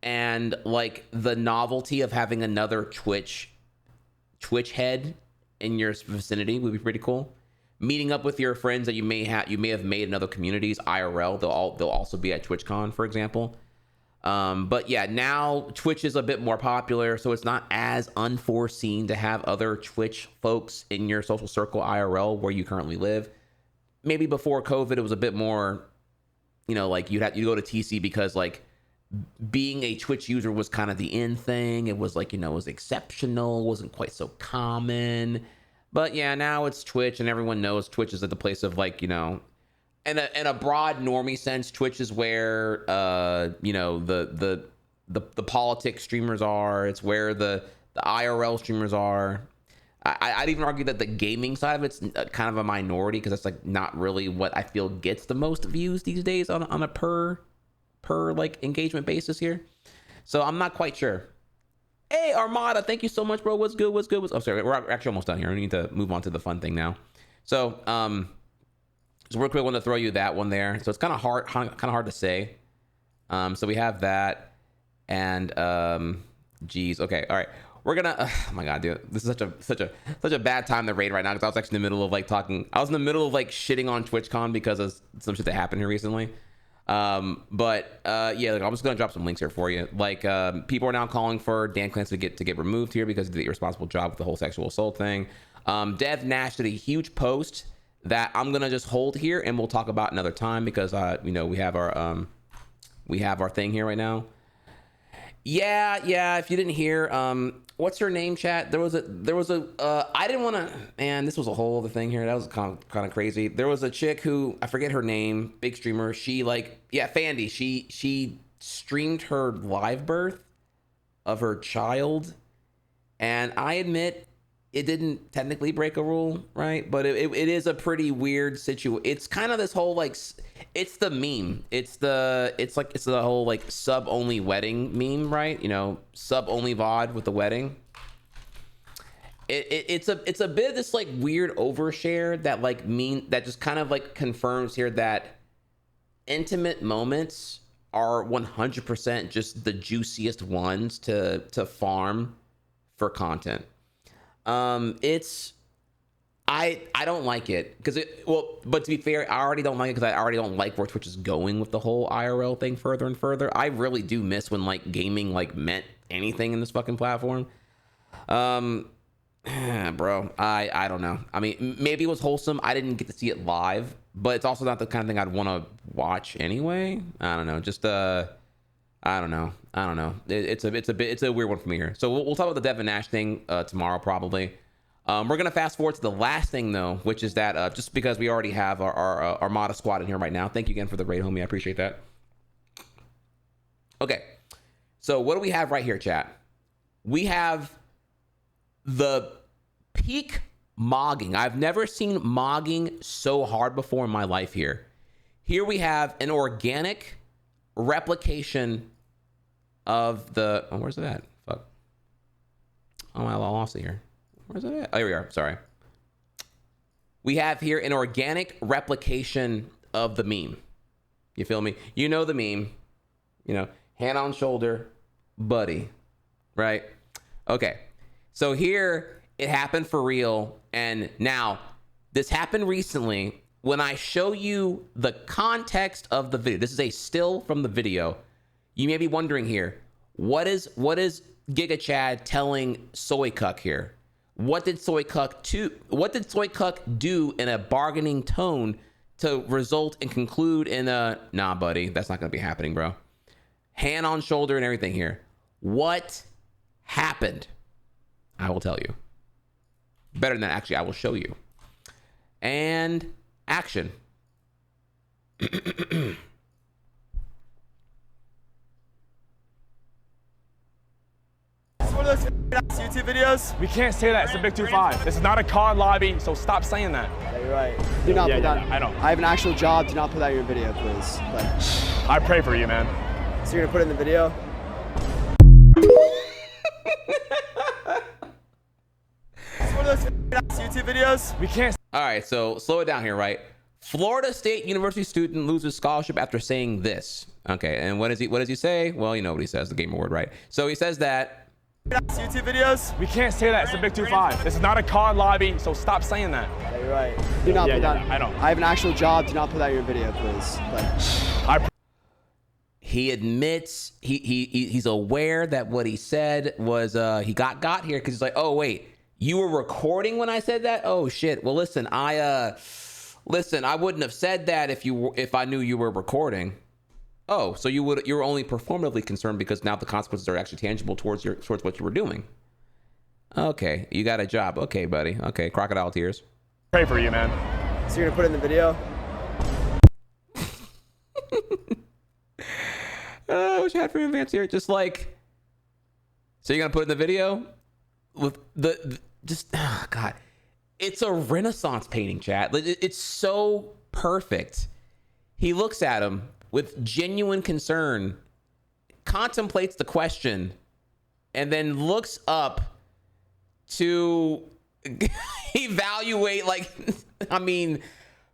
and like the novelty of having another Twitch head in your vicinity would be pretty cool. Meeting up with your friends that you may have made in other communities IRL, they'll also be at TwitchCon, for example. But yeah, now Twitch is a bit more popular, so it's not as unforeseen to have other Twitch folks in your social circle IRL where you currently live. Maybe before COVID, it was a bit more, you know, like you go to TC because like being a Twitch user was kind of the in thing. It was like, you know, it was exceptional, wasn't quite so common. But yeah, now it's Twitch and everyone knows Twitch is at the place of like, you know, in a broad normie sense, Twitch is where you know, the politics streamers are. It's where the IRL streamers are. I'd even argue that the gaming side of it's kind of a minority because that's like not really what I feel gets the most views these days on a per like engagement basis here. So I'm not quite sure. Hey Armada, thank you so much, bro. What's good? Oh, sorry, we're actually almost done here. We need to move on to the fun thing now. So so real quick, I want to throw you that one there. So it's kind of hard to say. So we have that, and geez, okay, all right. We're gonna. Oh my god, dude, this is such a bad time to raid right now because I was actually in the middle of like talking. I was in the middle of like shitting on TwitchCon because of some shit that happened here recently. But yeah, like, I'm just gonna drop some links here for you. Like people are now calling for Dan Clancy to get removed here because of the irresponsible job with the whole sexual assault thing. Dev Nash did a huge post that I'm gonna just hold here and we'll talk about another time because you know, we have our thing here right now. Yeah, if you didn't hear, what's her name, chat? There was a I didn't want to, man, this was a whole other thing here. That was kind of crazy. There was a chick who, I forget her name, big streamer. She like, yeah, Fandy. She streamed her live birth of her child. And I admit it didn't technically break a rule, right? But it is a pretty weird situation. It's kind of this whole like, it's the meme. It's the whole like sub only wedding meme, right? You know, sub only VOD with the wedding. It's a bit of this like weird overshare that like that just kind of like confirms here that intimate moments are 100% just the juiciest ones to farm for content. It's I don't like it because but to be fair, I already don't like it because I already don't like where Twitch is going with the whole IRL thing further and further. I really do miss when like gaming like meant anything in this fucking platform. Bro, I don't know. I mean, maybe it was wholesome. I didn't get to see it live, but it's also not the kind of thing I'd want to watch anyway. I don't know. Just I don't know. It's a weird one for me here. So we'll talk about the Devin Nash thing tomorrow probably. We're gonna fast forward to the last thing though, which is that just because we already have our Armada squad in here right now. Thank you again for the raid, homie. I appreciate that. Okay, so what do we have right here, chat? We have the peak mogging. I've never seen mogging so hard before in my life here. Here we have an organic replication of the... Oh, where's it at? Fuck. Oh, I lost it here. Where's it at? Oh, here we are. Sorry. We have here an organic replication of the meme. You feel me? You know the meme. You know, hand on shoulder, buddy. Right? Okay. So here, it happened for real. And now, this happened recently. When I show you the context of the video, this is a still from the video. You may be wondering here, what is Giga Chad telling Soy Cuck here? What did Soy Cuck do in a bargaining tone to result and conclude in a, nah, buddy, that's not gonna be happening, bro. Hand on shoulder and everything here. What happened? I will tell you. Better than that, actually, I will show you. And action. One of those YouTube videos? We can't say that. It's a big 2-5. This is not a card lobby, so stop saying that. Yeah, you're right. Do not put that. I don't. I have an actual job. Do not put that in your video, please. But I pray for you, man. So you're gonna put it in the video? One of those YouTube videos? We can't. All right, so slow it down here, right? Florida State University student loses scholarship after saying this. Okay, and what does he say? Well, you know what he says, the game award, right? So he says that YouTube videos? We can't say that. It's a big 2-5. This is not a card lobby, so stop saying that. Yeah, you're right. Do not put that. I don't. I have an actual job. Do not put that in your video, please. But he admits he's aware that what he said was he got here because he's like, oh wait, you were recording when I said that? Oh shit. Well, listen, I wouldn't have said that if I knew you were recording. Oh, so you were only performatively concerned because now the consequences are actually tangible towards what you were doing. Okay, you got a job. Okay, buddy. Okay, crocodile tears. Pray for you, man. So you're gonna put it in the video? I wish I had free advance here. Just like, so you're gonna put it in the video with God, it's a Renaissance painting, chat. It's so perfect. He looks at him with genuine concern, contemplates the question, and then looks up to evaluate, like, I mean,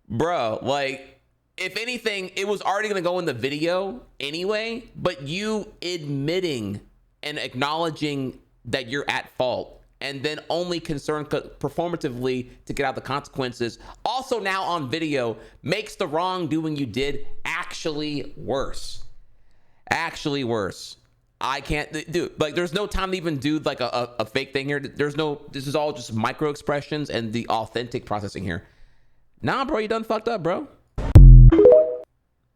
bro, like, if anything, it was already going to go in the video anyway, but you admitting and acknowledging that you're at fault and then only concerned performatively to get out the consequences, also now on video, makes the wrongdoing you did actually worse. Actually worse. I can't do, like, there's no time to even do like a fake thing here. This is all just micro expressions and the authentic processing here. Nah, bro, you done fucked up, bro.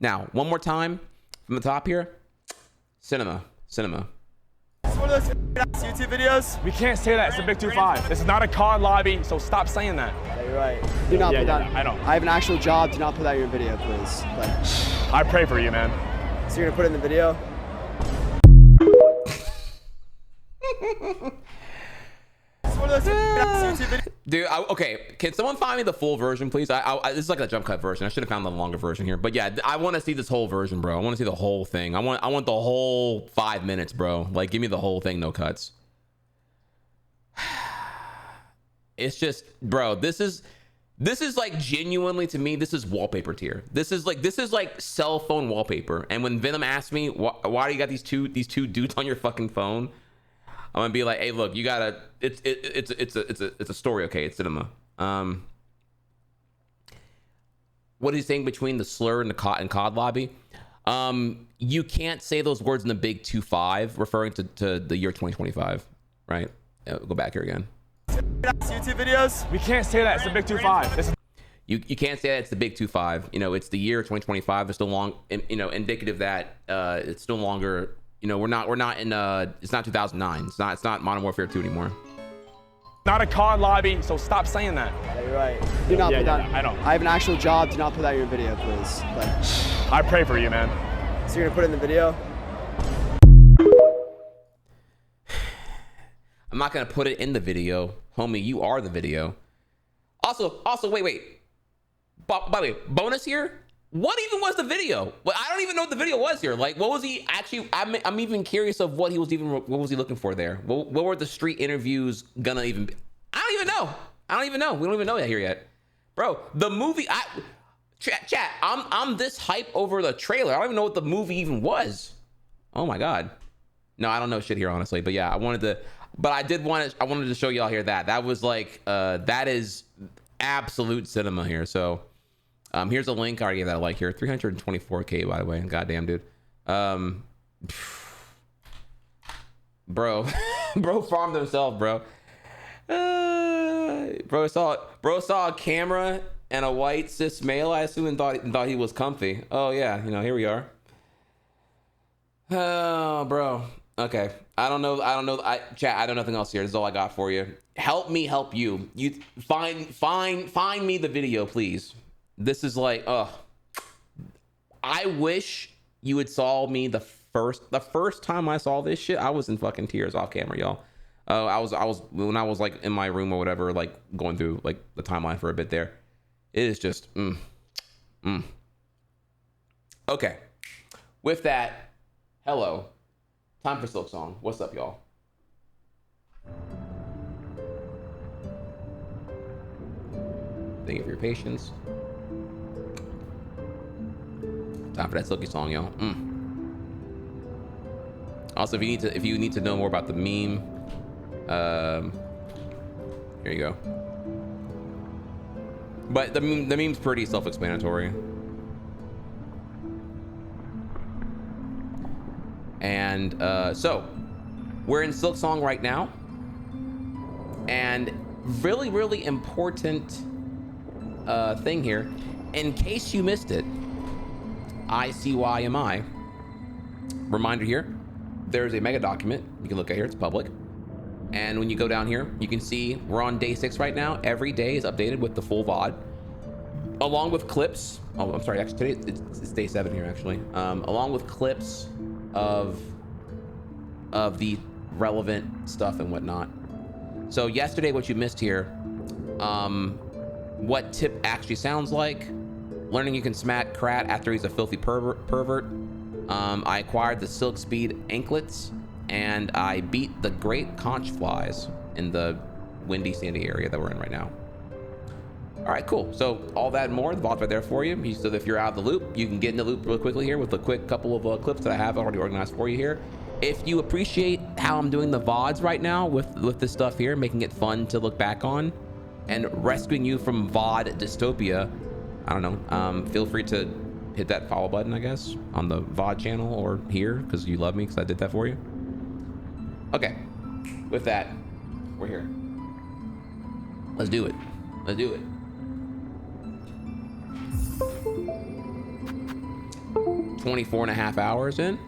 Now, one more time from the top here. Cinema. One of those YouTube videos? We can't say that. It's a big 2-5. This is not a card lobby, so stop saying that. Yeah, you're right. Do not put that. I don't. I have an actual job. Do not put that in your video, please. But I pray for you, man. So you're gonna put it in the video? One of those YouTube videos? Dude, okay, can someone find me the full version, please? This is like a jump cut version. I should have found the longer version here, but yeah, I want to see this whole version, bro. I want to see the whole thing. I want the whole 5 minutes, bro. Like, give me the whole thing, no cuts. It's just, bro, this is like genuinely, to me, this is wallpaper tier. This is like cell phone wallpaper. And when Venom asked me, why do you got these two dudes on your fucking phone? I'm gonna be like, hey, look, you gotta. It's a story, okay? It's cinema. What he's saying between the slur and the COD lobby. You can't say those words in the big 2-5, referring to the year 2025, right? Go back here again. YouTube videos? We can't say that. It's the big 2-5. You can't say that it's the big 2-5. You know, it's the year 2025. It's still indicative that it's no longer. You know, we're not in. It's not 2009. It's not Modern Warfare 2 anymore. Not a COD lobby, so stop saying that. Yeah, you're right. Do not put that. I don't. I have an actual job. Do not put that in your video, please. But I pray for you, man. So you're gonna put it in the video? I'm not gonna put it in the video, homie. You are the video. Also, wait. By the way, bonus here. What even was the video? Well, I don't even know what the video was here. Like, what was he actually? I'm even curious of what he was looking for there. What were the street interviews gonna even be? I don't even know. We don't even know that here yet, bro. The movie. Chat. I'm this hype over the trailer. I don't even know what the movie even was. Oh my god. No, I don't know shit here honestly. But yeah, I wanted to show y'all here that was like that is absolute cinema here. So. Here's a link. I already gave that a like here. 324K, by the way. Goddamn, dude. Bro farmed himself, bro. Bro saw a camera and a white cis male, I assume, and thought he was comfy. Oh yeah, you know, here we are. Oh, bro. Okay. I don't know. Chat, I don't know nothing else here. This is all I got for you. Help me help you. You find me the video, please. This is like, I wish you had saw me the first time I saw this shit. I was in fucking tears off camera, y'all. I was when I was like in my room or whatever, like going through like the timeline for a bit there. It is just, Okay. With that, hello. Time for Silksong. What's up, y'all? Thank you for your patience. Time for that Silky song, y'all. Also, if you need to know more about the meme, here you go. But the meme's pretty self-explanatory. And so we're in Silksong right now, and really, really important thing here. In case you missed it. ICYMI. Reminder here, there's a mega document you can look at here. It's public. And when you go down here, you can see we're on day 6 right now. Every day is updated with the full VOD, along with clips. Oh, I'm sorry. Actually, today it's day 7 here, actually. Along with clips of the relevant stuff and whatnot. So yesterday, what you missed here, what Tip actually sounds like. Learning you can smack Krat after he's a filthy pervert. I acquired the Silk Speed anklets, and I beat the great conch flies in the windy, sandy area that we're in right now. All right, cool. So all that and more, the VOD's right there for you. So if you're out of the loop, you can get in the loop real quickly here with a quick couple of clips that I have already organized for you here. If you appreciate how I'm doing the VODs right now with this stuff here, making it fun to look back on and rescuing you from VOD dystopia, I don't know, feel free to hit that follow button, I guess, on the VOD channel or here, because you love me, because I did that for you. Okay, with that, we're here. Let's do it. Let's do it. 24.5 hours in,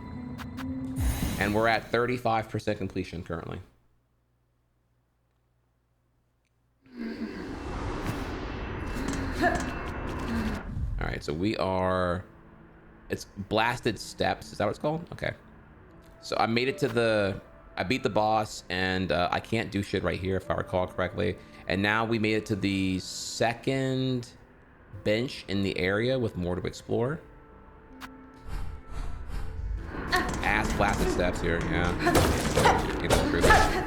and we're at 35% completion currently. All right, so we are, it's Blasted Steps. Is that what it's called? Okay. So I made it to I beat the boss, and I can't do shit right here if I recall correctly. And now we made it to the second bench in the area with more to explore. Ass Blasted Steps here, yeah. Get through this.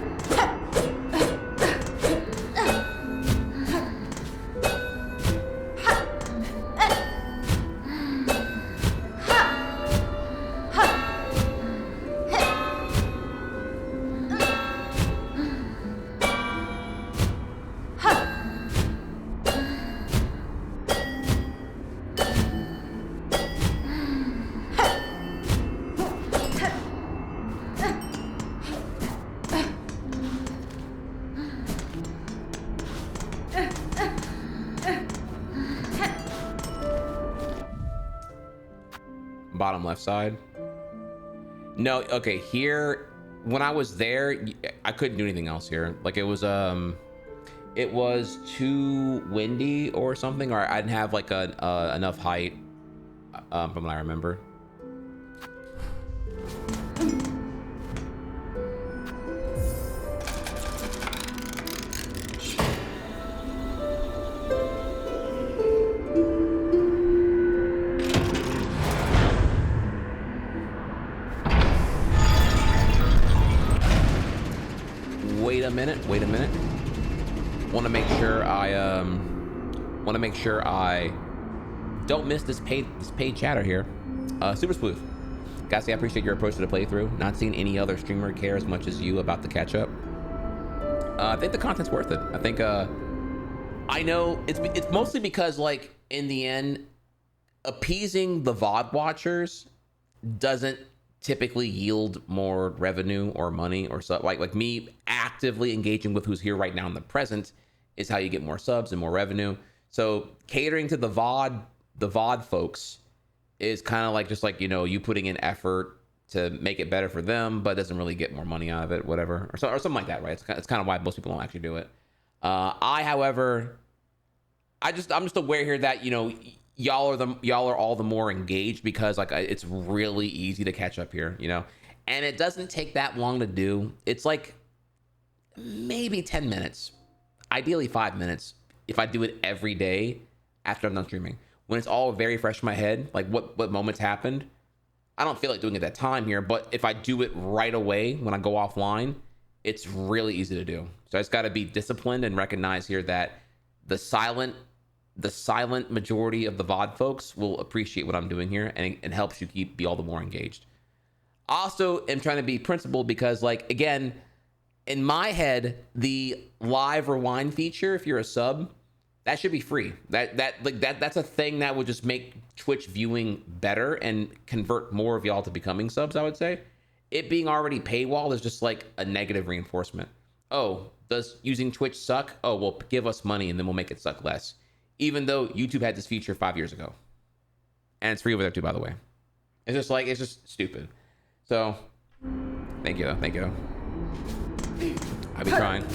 bottom left side. No, okay, here, when I was there, I couldn't do anything else here. Like it was too windy or something, or I didn't have like enough height, from what I remember. Wait a minute. Want to make sure I don't miss this paid chatter here. Super Sploof, guys, I appreciate your approach to the playthrough. Not seeing any other streamer care as much as you about the catch up. I think the content's worth it. I think I know it's mostly because, like, in the end, appeasing the VOD watchers doesn't typically yield more revenue or money or so. Like me actively engaging with who's here right now in the present is how you get more subs and more revenue. So catering to the VOD folks is kind of like just like, you know, you putting in effort to make it better for them, but doesn't really get more money out of it, whatever, or something like that, right? It's kind of why most people don't actually do it. However, I'm just aware here that, you know, y'all are all the more engaged because, like, it's really easy to catch up here, you know, and it doesn't take that long to do. It's like maybe 10 minutes, ideally 5 minutes, if I do it every day after I'm done streaming. When it's all very fresh in my head, like what moments happened, I don't feel like doing it that time here, but if I do it right away when I go offline, it's really easy to do. So I just got to be disciplined and recognize here that the silent majority of the VOD folks will appreciate what I'm doing here, and it helps you be all the more engaged. Also, I'm trying to be principled because, like, again, in my head, the live rewind feature, if you're a sub, that should be free. That's a thing that would just make Twitch viewing better and convert more of y'all to becoming subs, I would say. It being already paywall is just like a negative reinforcement. Oh, does using Twitch suck? Oh, well, give us money and then we'll make it suck less. Even though YouTube had this feature 5 years ago. And it's free over there too, by the way. It's just like, it's just stupid. So, thank you. I'll be trying.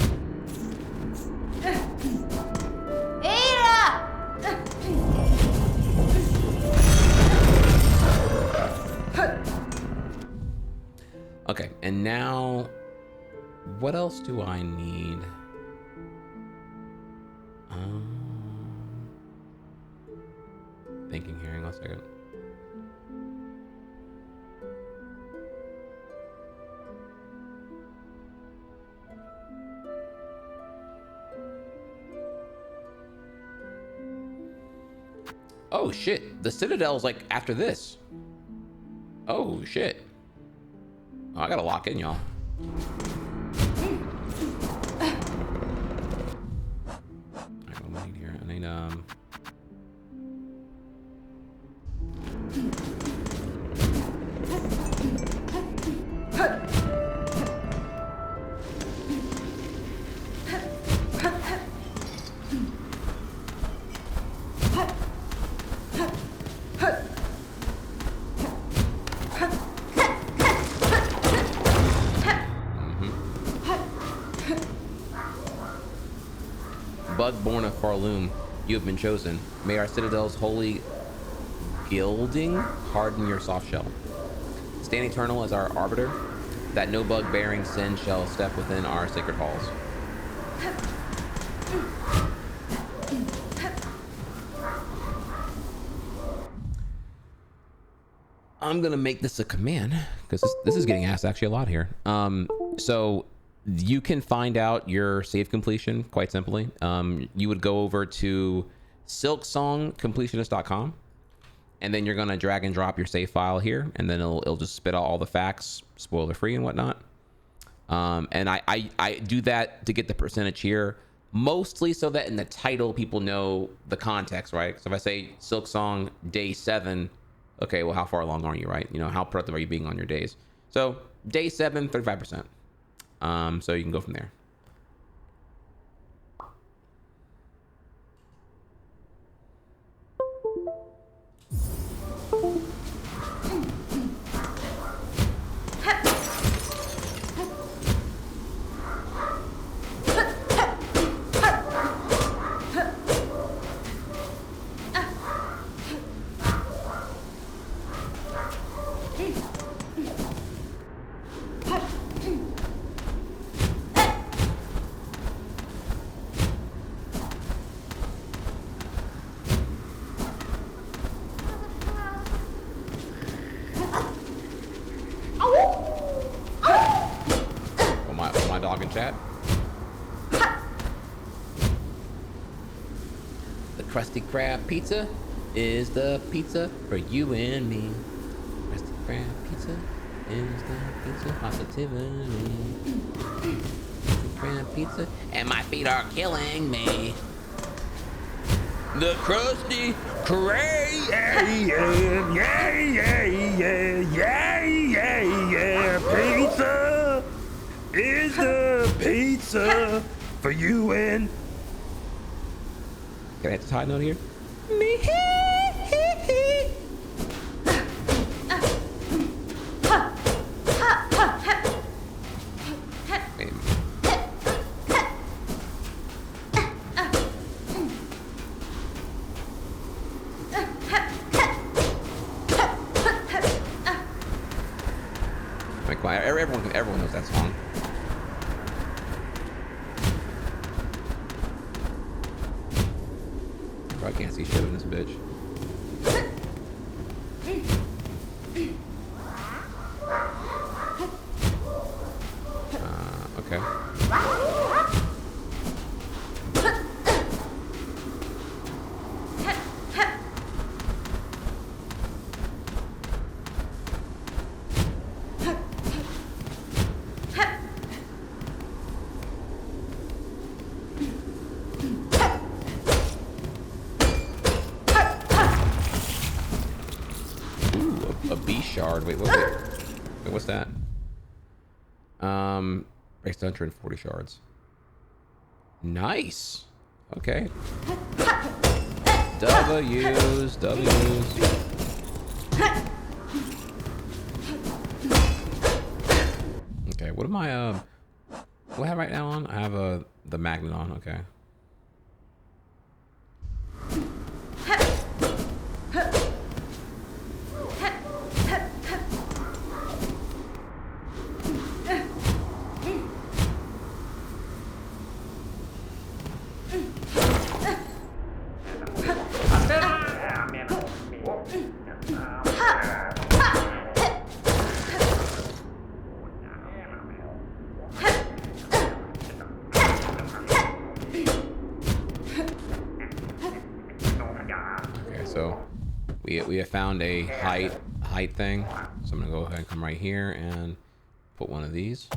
Okay, and now, what else do I need? Thinking here, hang on a second. Oh shit, the Citadel's like after this. Oh shit. Oh, I gotta lock in, y'all. Alright, what do I need here? I need Bug-born of Farloom, you have been chosen. May our Citadel's holy gilding harden your soft shell. Stand eternal as our arbiter, that no bug-bearing sin shall step within our sacred halls. I'm gonna make this a command because this is getting asked actually a lot here. So you can find out your save completion quite simply. You would go over to silksongcompletionist.com, and then you're gonna drag and drop your save file here, and then it'll just spit out all the facts, spoiler free and whatnot. And I do that to get the percentage here, mostly so that in the title people know the context, right? So if I say Silksong day 7, okay, well, how far along are you, right? You know, how productive are you being on your days? So day 7, 35%. So you can go from there. chat. The Krusty Krab pizza is the pizza for you and me. Krusty Krab pizza is the pizza positivity. Krusty Krab pizza, and my feet are killing me. The Krusty Krab, yeah, pizza is the pizza for you and. Can I hit the high note here? Me. Everyone knows that song. I can't see shit in this bitch. Okay. Wait, what's that? Breaks 140 shards. Nice. Okay. W's. Okay, what am I, what do I have right now on? I have, the magnet on, okay. We have found a height thing, so I'm gonna go ahead and come right here and put one of these.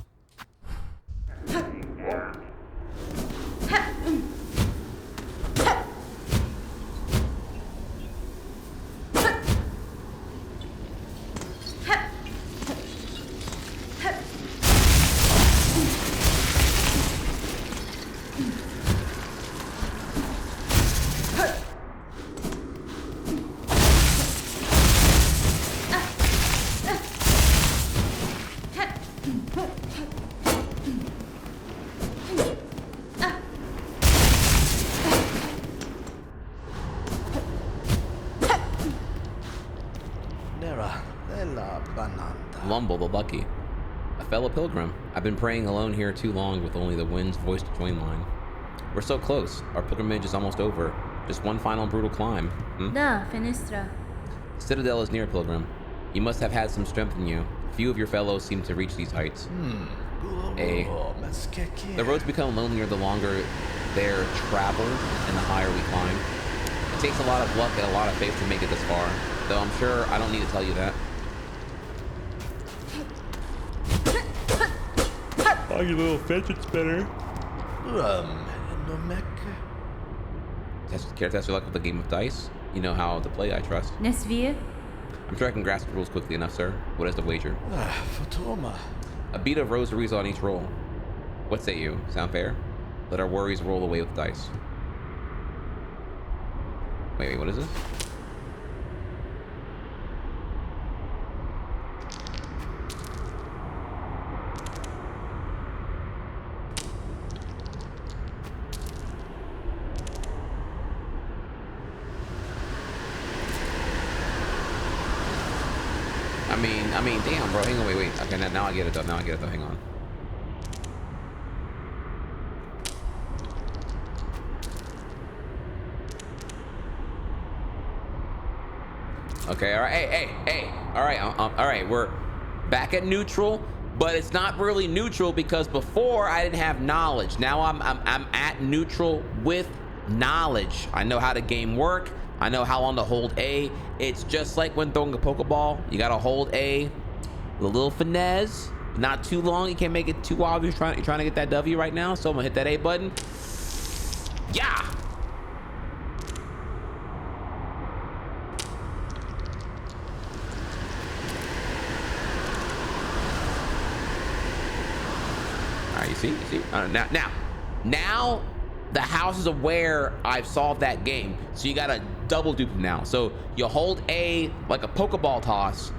Luble the Lucky, a fellow pilgrim. I've been praying alone here too long with only the wind's voice to join mine. We're so close. Our pilgrimage is almost over. Just one final brutal climb. Da, Fenestra. Citadel is near, pilgrim. You must have had some strength in you. Few of your fellows seem to reach these heights. The roads become lonelier the longer they're traveled and the higher we climb. It takes a lot of luck and a lot of faith to make it this far, though I'm sure I don't need to tell you that. Oh, your little fidget spinner. Care to test your luck with a game of dice? You know how to play, I trust. Nesvir? I'm sure I can grasp the rules quickly enough, sir. What is the wager? A beat of rosaries on each roll. What say you? Sound fair? Let our worries roll away with dice. Wait, what is this? I mean, damn, bro. Hang on, wait. Okay, now I get it though. Hang on. Okay, all right. Hey. All right, we're back at neutral. but it's not really neutral because before I didn't have knowledge. Now I'm at neutral with knowledge. I know how the game work. I know how long to hold A. It's just like when throwing a Pokeball. You gotta hold A, a little finesse, not too long. You can't make it too obvious. You're trying to get that W right now. So I'm gonna hit that A button. Yeah. All right, you see? Now the house is aware I've solved that game. So you gotta double dupe them now. So you hold A like a Pokeball toss,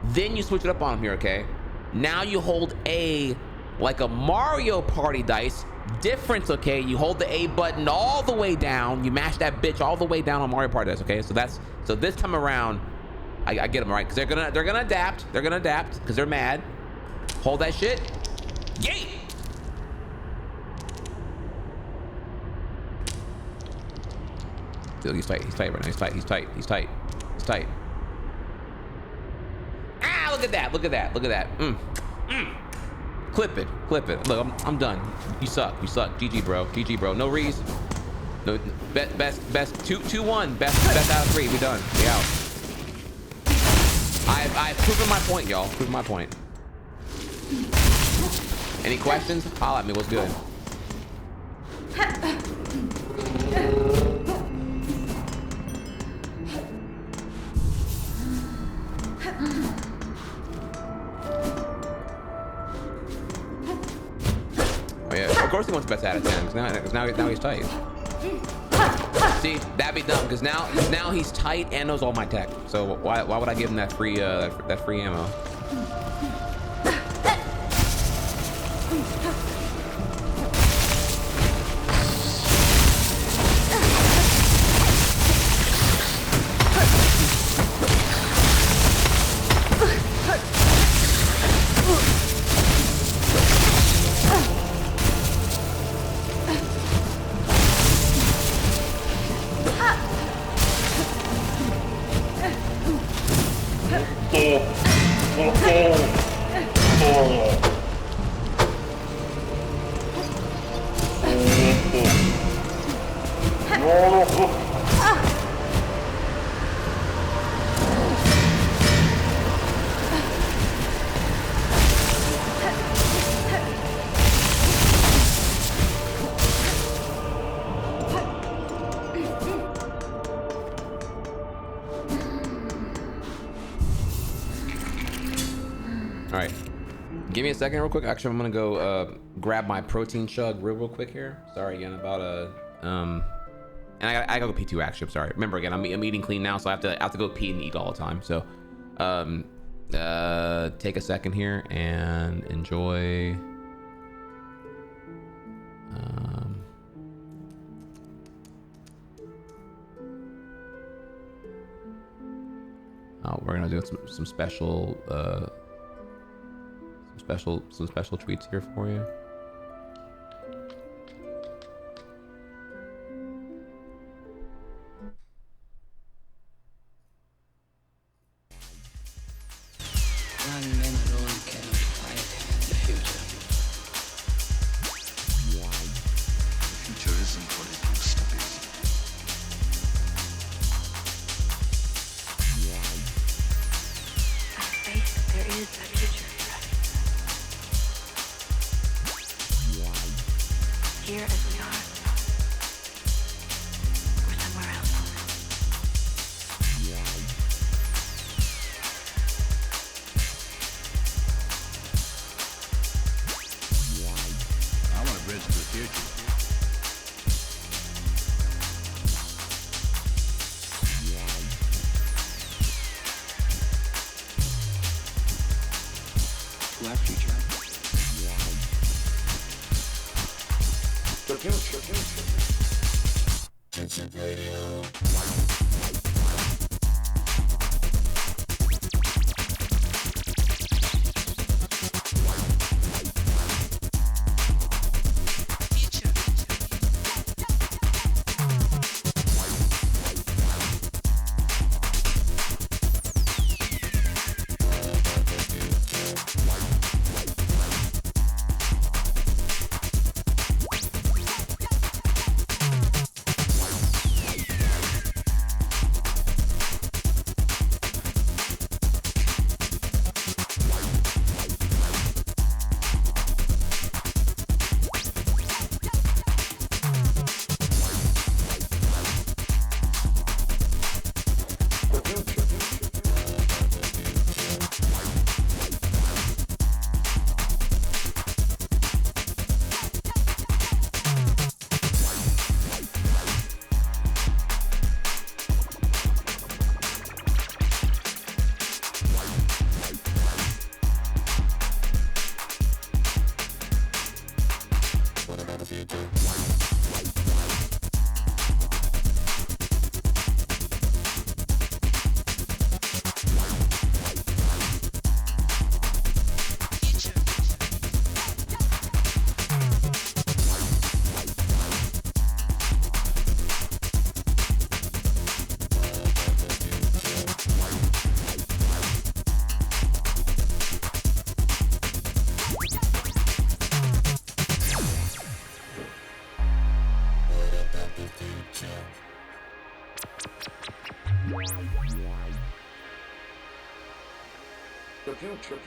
then you switch it up on them here, okay? Now you hold A like a Mario Party dice. Difference, okay? You hold the A button all the way down. You mash that bitch all the way down on Mario Party dice, okay? So this time around, I get them right because they're gonna adapt. They're gonna adapt because they're mad. Hold that shit. Yay! He's tight right now. He's tight. Ah, look at that. Clip it. Look, I'm done. You suck. GG, bro. No reason. No, best 2-1. Best out of 3. We done. We out. I've proven my point, y'all. Proven my point. Any questions? Holla at me. What's good? Oh yeah, of course he wants best out of 10. Cause now he's tight. See, that'd be dumb because now he's tight and knows all my tech. So why would I give him that free that free ammo? Give me a second real quick. Actually, I'm gonna go grab my protein chug real quick here. Sorry again about and I gotta go pee too. Actually, I'm sorry. Remember again, I'm eating clean now, so I have to go pee and eat all the time. So take a second here and enjoy. We're gonna do some special some special treats here for you. Young men alone cannot fight the future. The future isn't what it used to be. I have faith that there is a future. Here as we are, or somewhere else. I want to bridge to the future. To our future. The future.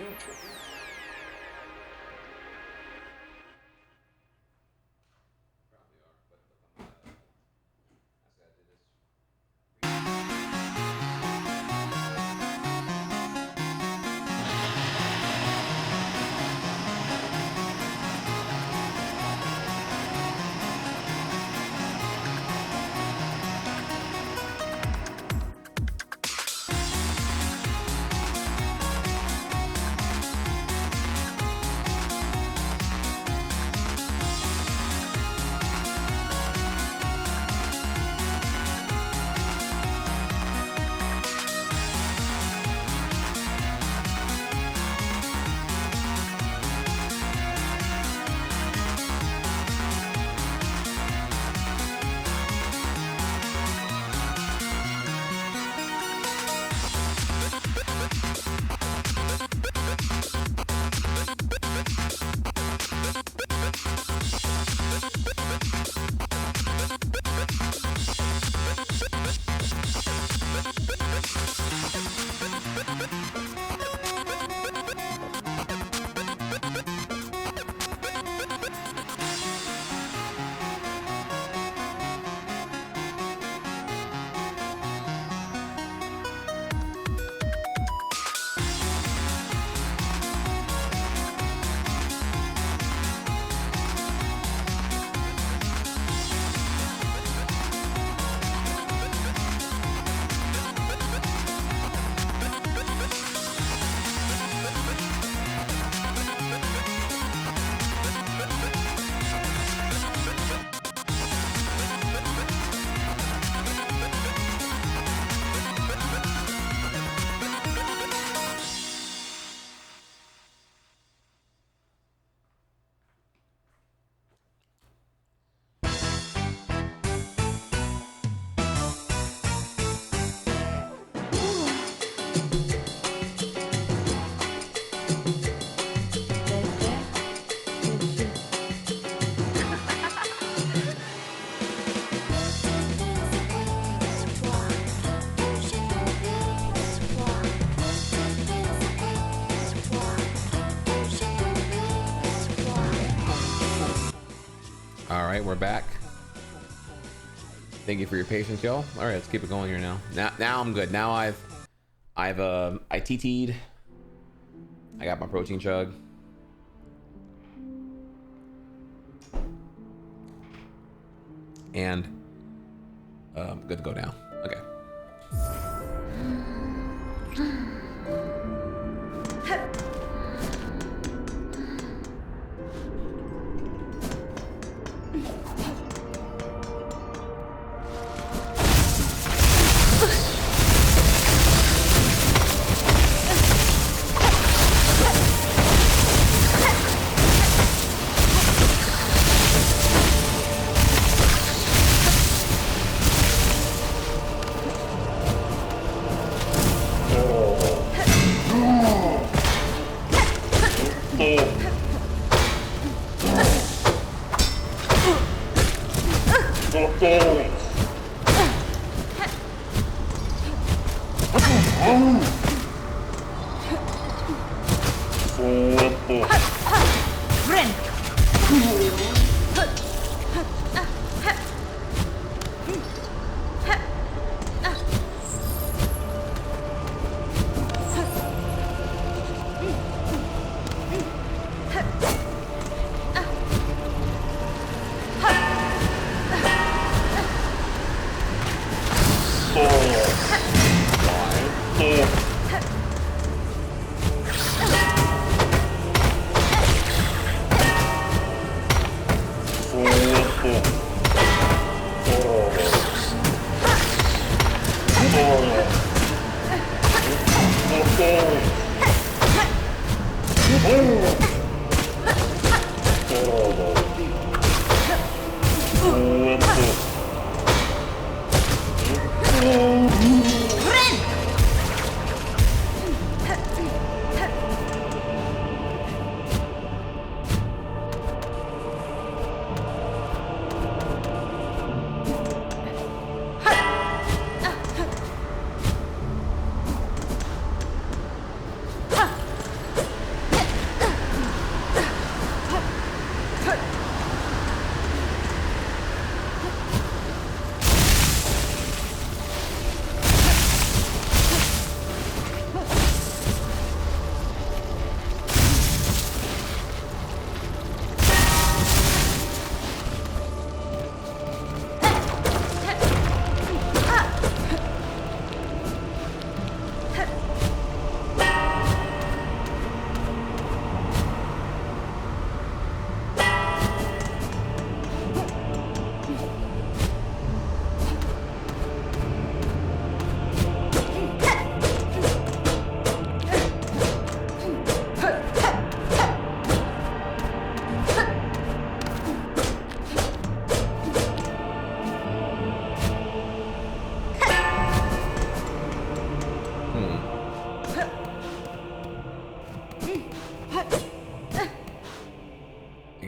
All right, we're back. Thank you for your patience, y'all. All right, let's keep it going here now. Now I'm good. Now I TT'd. I got my protein chug. And good to go now. Okay.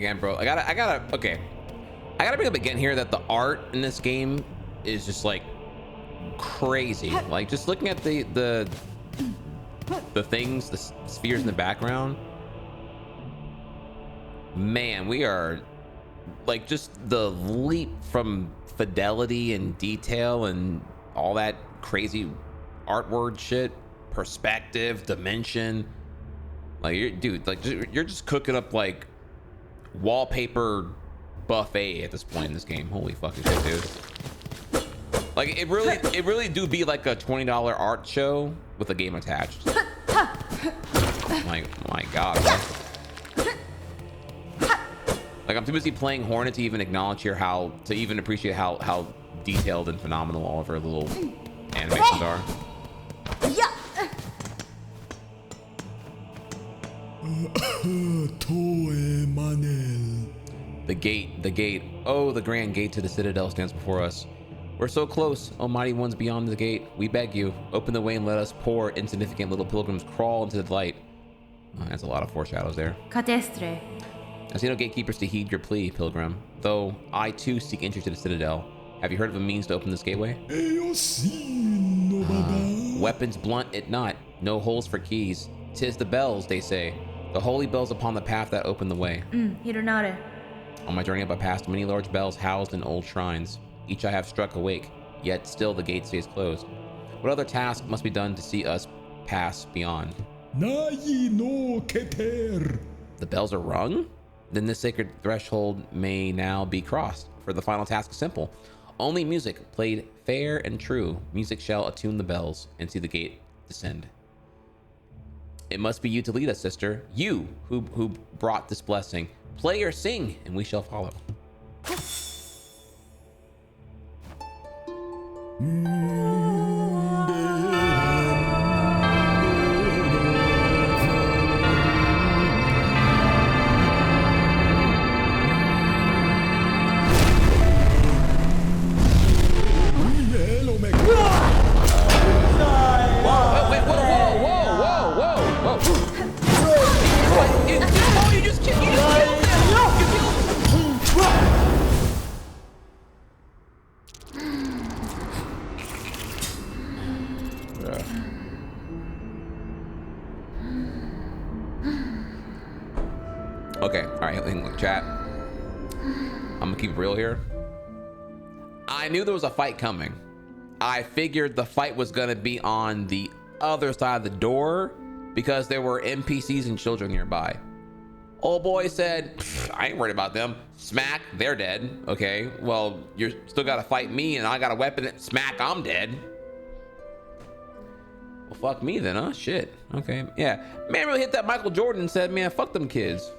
again, bro. I gotta bring up again here that the art in this game is just like crazy. Like just looking at the things, the spheres in the background, man, we are like just the leap from fidelity and detail and all that crazy artword shit, perspective, dimension. Like you're just cooking up like wallpaper buffet at this point in this game. Holy fucking shit, dude. Like it really do be like a $20 art show with a game attached. Like my god, bro. Like I'm too busy playing Hornet to even acknowledge here to even appreciate how detailed and phenomenal all of her little animations are. Yeah. The gate. Oh, the grand gate to the Citadel stands before us. We're so close, oh mighty ones beyond the gate. We beg you, open the way and let us poor, insignificant little pilgrims crawl into the light. Oh, that's a lot of foreshadows there. Cadestre. I see no gatekeepers to heed your plea, pilgrim. Though I too seek entry to the Citadel. Have you heard of a means to open this gateway? Weapons blunt it not. No holes for keys. 'Tis the bells, they say. The holy bells upon the path that open the way. Hironare. On my journey up I passed many large bells housed in old shrines. Each I have struck awake, yet still the gate stays closed. What other task must be done to see us pass beyond? The bells are rung? Then this sacred threshold may now be crossed, for the final task is simple. Only music played fair and true. Music shall attune the bells and see the gate descend. It must be you to lead us, sister. You who brought this blessing. Play or sing, and we shall follow. Okay, all right, chat. I'm gonna keep it real here. I knew there was a fight coming. I figured the fight was gonna be on the other side of the door because there were NPCs and children nearby. Old boy said, I ain't worried about them. Smack, they're dead. Okay, well, you're still gotta fight me and I got a weapon. Smack, I'm dead. Well, fuck me then, huh? Shit. Okay, yeah. Man really hit that Michael Jordan and said, man, fuck them kids.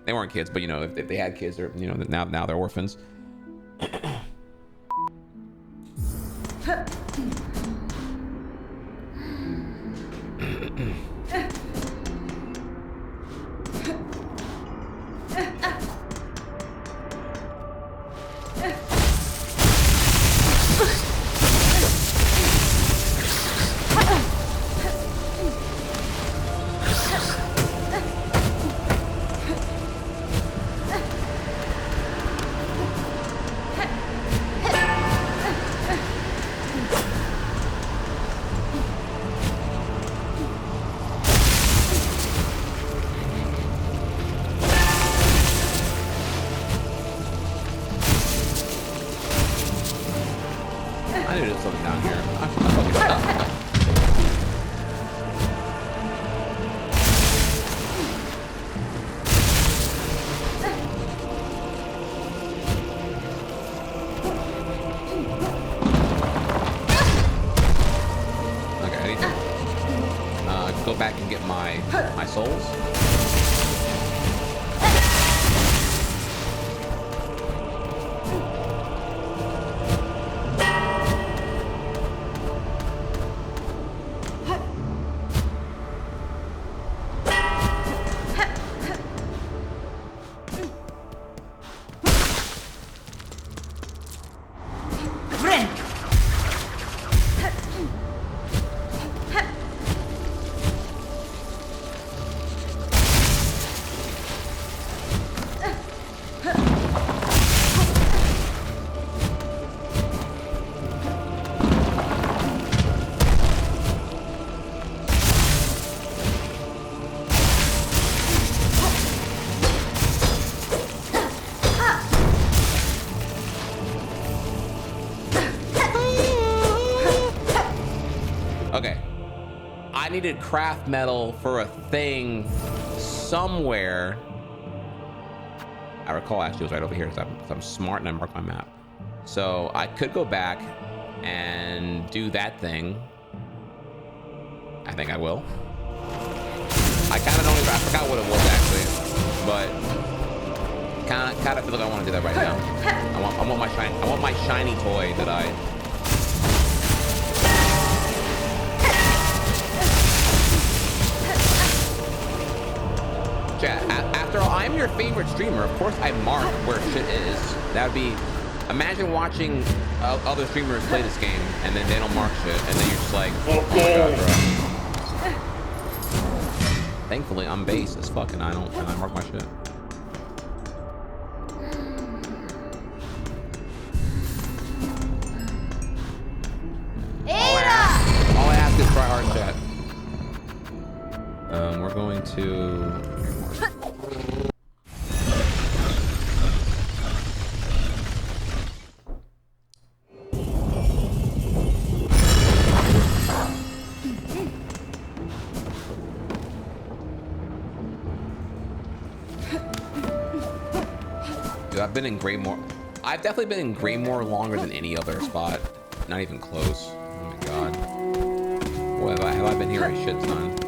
They weren't kids, but you know, if they had kids, they're, you know, now they're orphans. I knew there was something down here. I fucking stopped. Okay, I need to go back and get my souls. Okay. I needed craft metal for a thing somewhere. I recall actually it was right over here because I'm smart and I marked my map. So I could go back and do that thing. I think I will. I kind of don't even, I forgot what it was actually, but kind of feel like I want to do that right now. I want my shiny toy that I. Chat, after all, I'm your favorite streamer. Of course I mark where shit is. That would be, imagine watching other streamers play this game and then they don't mark shit and then you're just like, oh my god, bro. Thankfully I'm base as fuck and I mark my shit. All I ask is try hard, chat. We're going to. Dude, I've been in Greymore. I've definitely been in Greymore longer than any other spot. Not even close. Oh my god. Boy, have I been here a shit ton.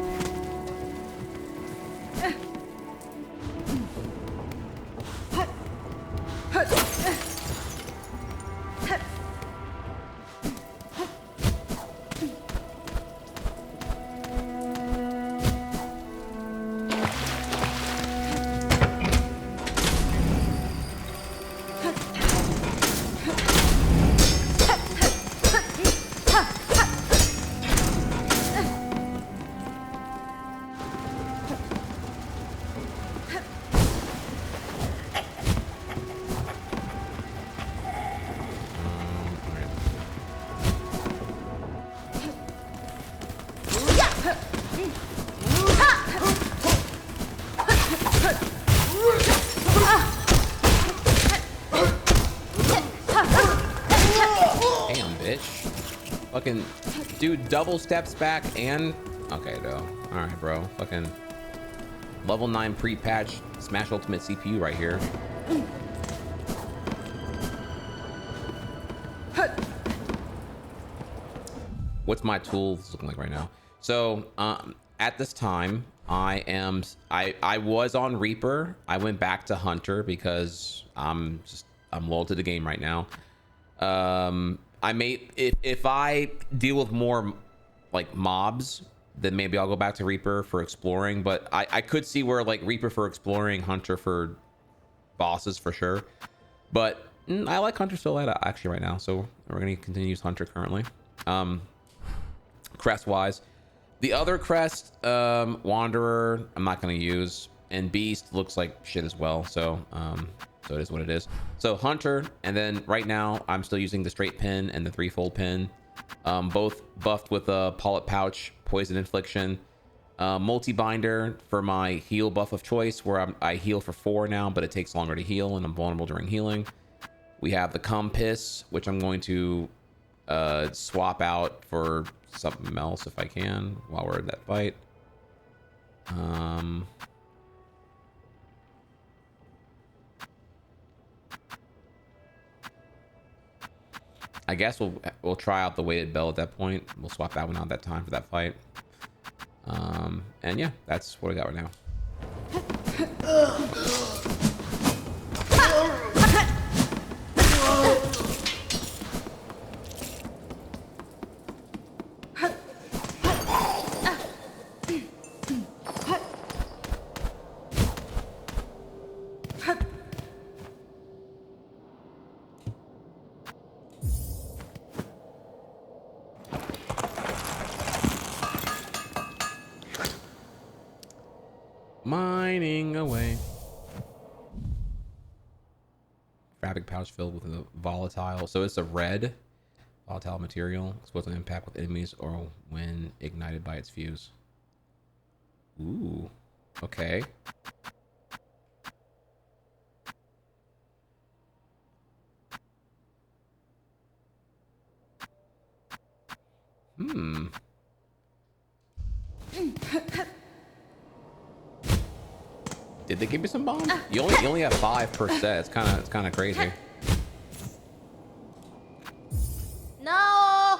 Dude, double steps back and okay though. All right, bro. Fucking level 9 pre-patch Smash Ultimate CPU right here. What's my tools looking like right now? So at this time, I was on Reaper. I went back to Hunter because I'm loyal to the game right now. I may, if I deal with more like mobs, then maybe I'll go back to Reaper for exploring, but I could see where like Reaper for exploring, Hunter for bosses for sure. But I like Hunter still actually right now, so we're gonna continue to use Hunter currently. Crest wise, the other crest, Wanderer, I'm not gonna use, and Beast looks like shit as well, so so it is what it is. So Hunter, and then right now I'm still using the straight pin and the threefold pin, both buffed with a polyp pouch, poison infliction, multi-binder for my heal buff of choice, where I heal for 4 now, but it takes longer to heal and I'm vulnerable during healing. We have the Compass, which I'm going to swap out for something else if I can while we're in that fight. I guess we'll try out the weighted bell at that point. We'll swap that one out that time for that fight. And yeah, that's what I got right now. Mining away. Fabric pouch filled with a volatile. So it's a red volatile material exposed to impact with enemies or when ignited by its fuse. Ooh. Okay. Did they give you some bombs? You only have 5 per set. It's kind of crazy. No.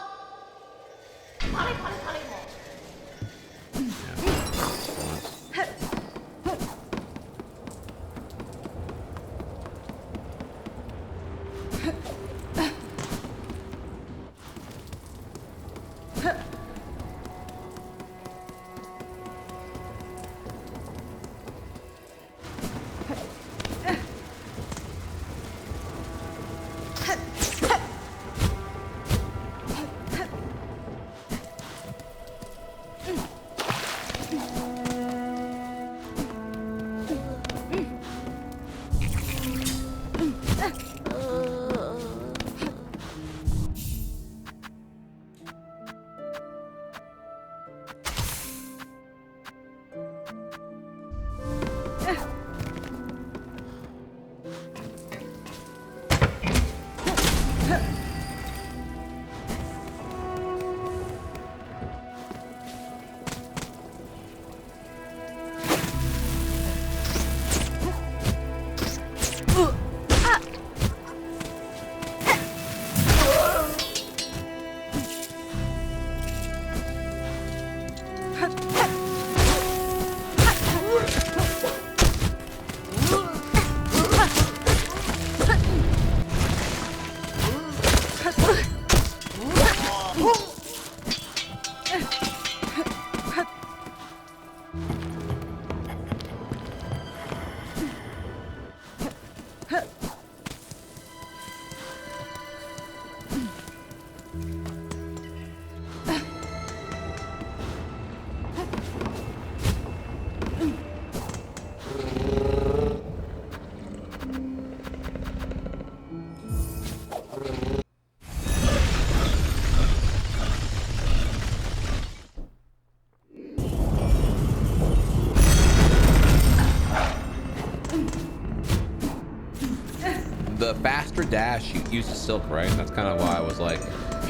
The faster dash uses silk, right? That's kind of why I was like,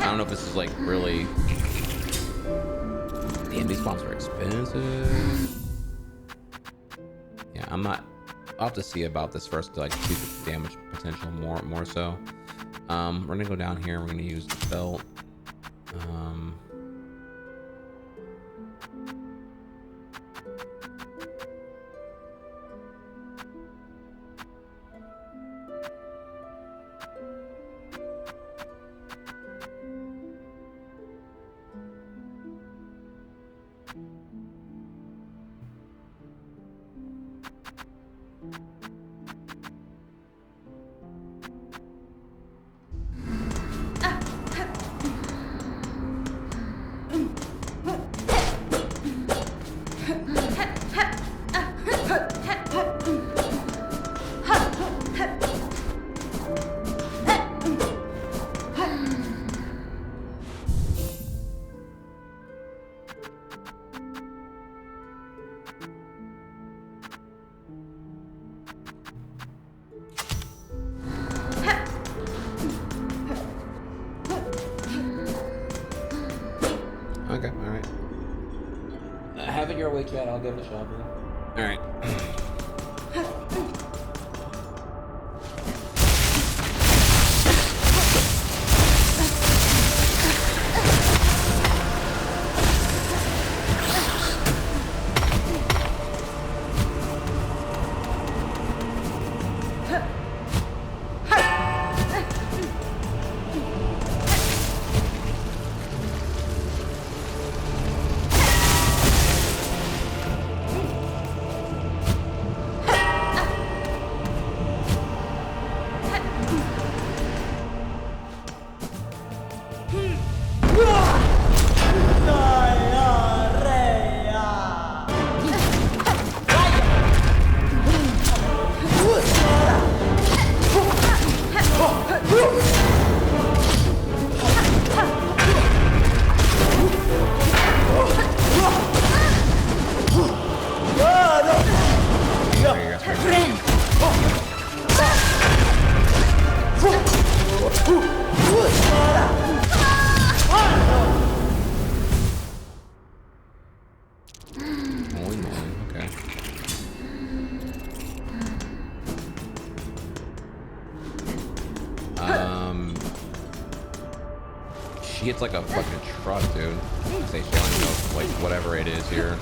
I don't know if this is like really. Damn, these bombs are expensive. Yeah, I'm not. I'll have to see about this first to like see the damage potential more so. We're gonna go down here. We're gonna use the belt. Okay, all right. Have it your way, Chad. I'll give it a shot. All right. She hits like a fucking truck, dude. I say she only knows like whatever it is here.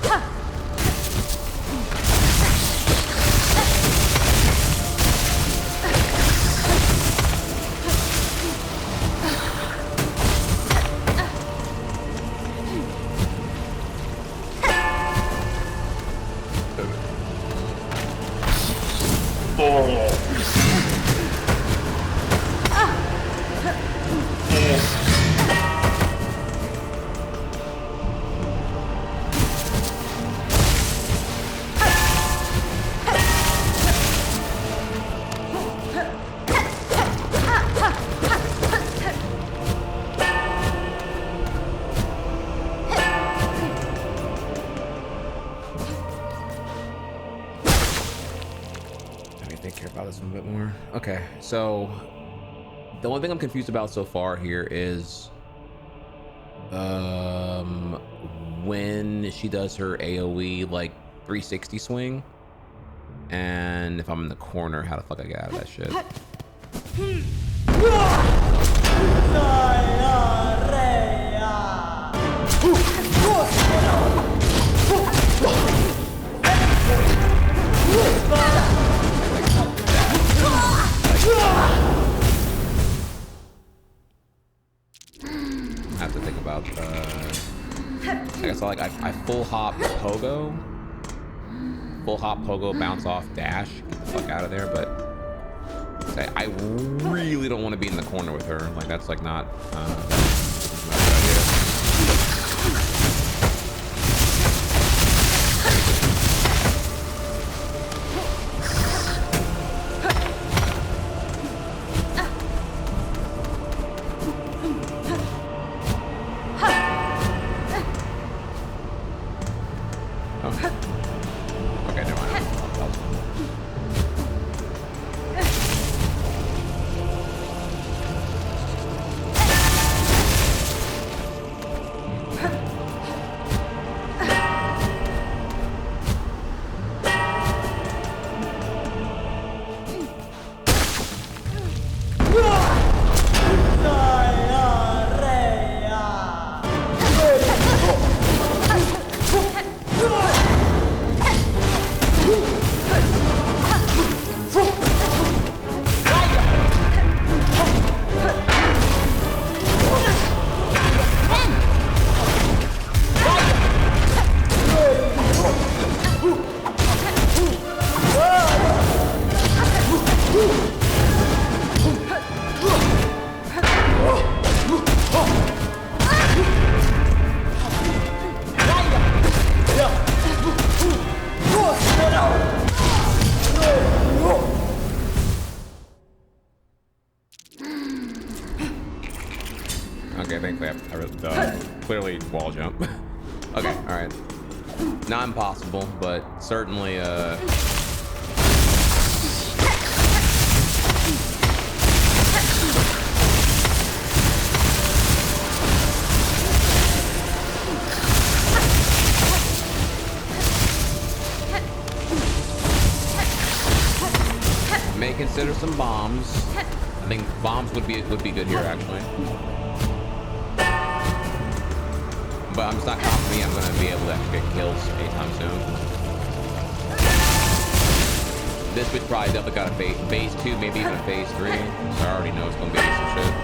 Okay, so the one thing I'm confused about so far here is when she does her AoE like 360 swing, and if I'm in the corner, how the fuck I get out of that shit? I have to think about I guess I full hop pogo, bounce off dash, get the fuck out of there. But I really don't want to be in the corner with her. Like that's like not a good idea. Clearly wall jump. Okay, all right. Not impossible, but certainly may consider some bombs. I think bombs would be good here actually. But I'm just not confident I'm going to be able to actually get kills anytime soon. This bitch probably definitely got a phase 2, maybe even a phase 3. So I already know it's going to be some shit.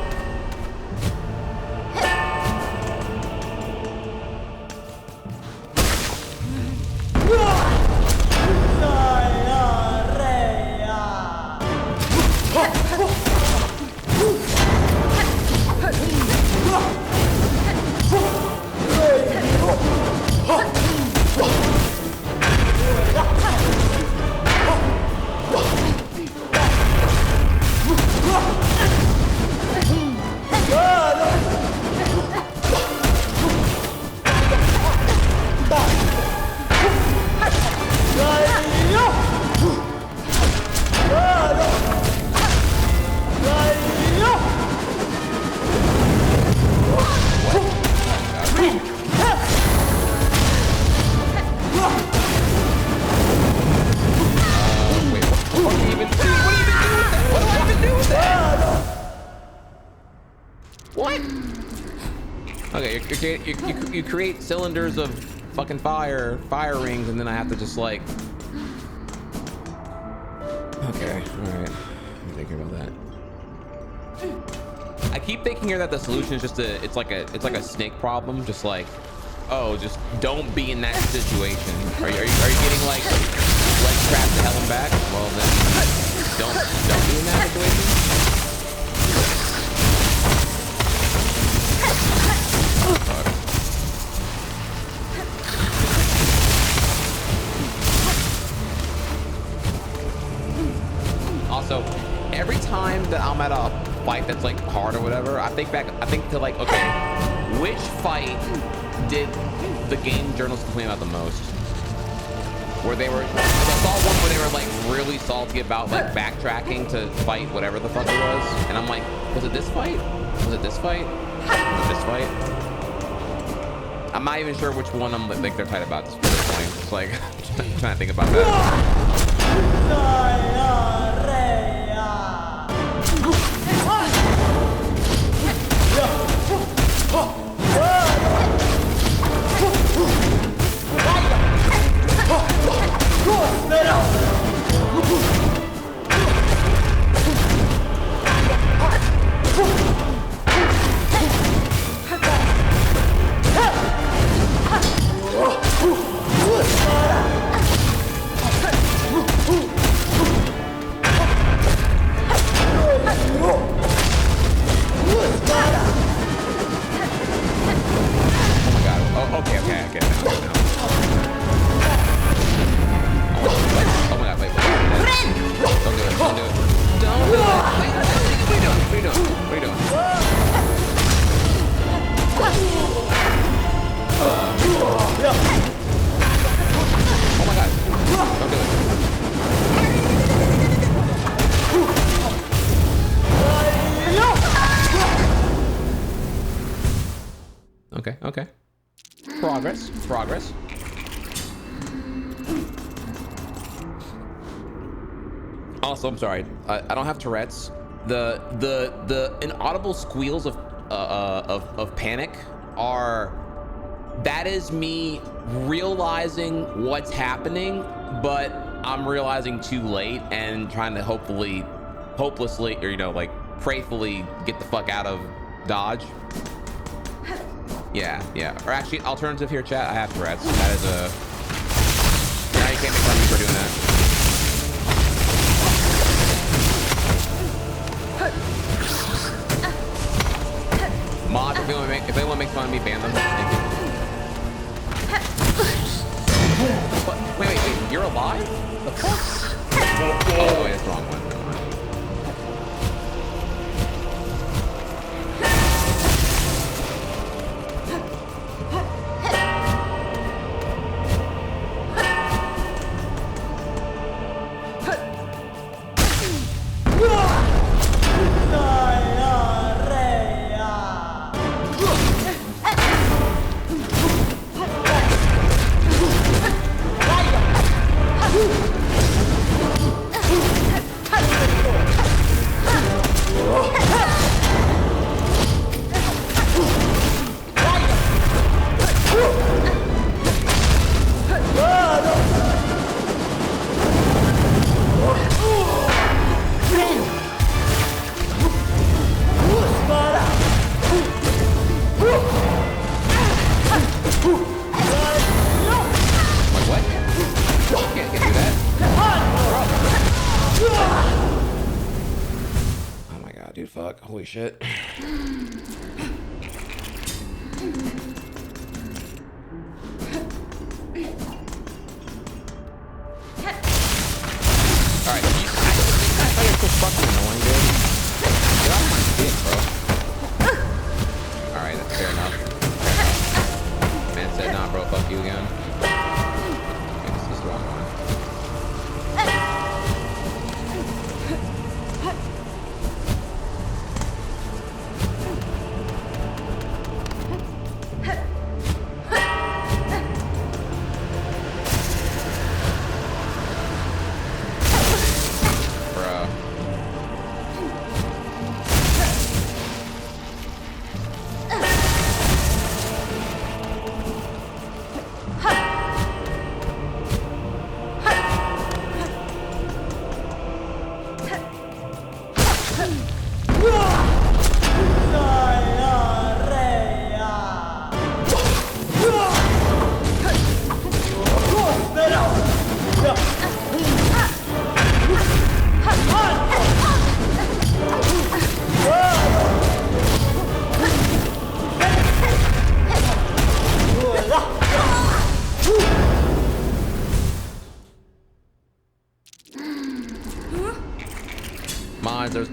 Okay, you create cylinders of fucking fire rings, and then I have to just like. Okay, all right. I'm thinking about that. I keep thinking here that the solution is just it's like a snake problem, just like, oh, just don't be in that situation. Are you getting like trapped to hell and back? Well then, don't be in that situation. Also, every time that I'm at a fight that's like hard or whatever, I think to like, okay, which fight did the game journalists complain about the most? Where they were, I saw one where they were like really salty about like backtracking to fight whatever the fuck it was, and I'm like, was it this fight? Was it this fight? Was it this fight? I'm not even sure which one I'm like they're tight about at this point. It's like I'm trying to think about that. Okay, I get it now. Oh my god, wait. Don't do it. What are you doing? Oh my god. Don't do it. Okay. Progress. Also, I'm sorry. I don't have Tourette's. The inaudible squeals of panic that is me realizing what's happening, but I'm realizing too late and trying to hopelessly, or like prayerfully get the fuck out of Dodge. Yeah. Or actually, alternative here, chat. I have Tourette's. That is a. Now you can't make fun of me for doing that. Mod, if anyone makes fun of me, ban them. Thank you. What? Wait, you're alive? The fuck? Oh, wait, that's the wrong one. Holy shit. Alright, I thought you were so fucking annoying, dude. Get off my dick, bro. Alright, that's fair enough. Man said, nah, bro, fuck you again. Okay, this is the wrong one.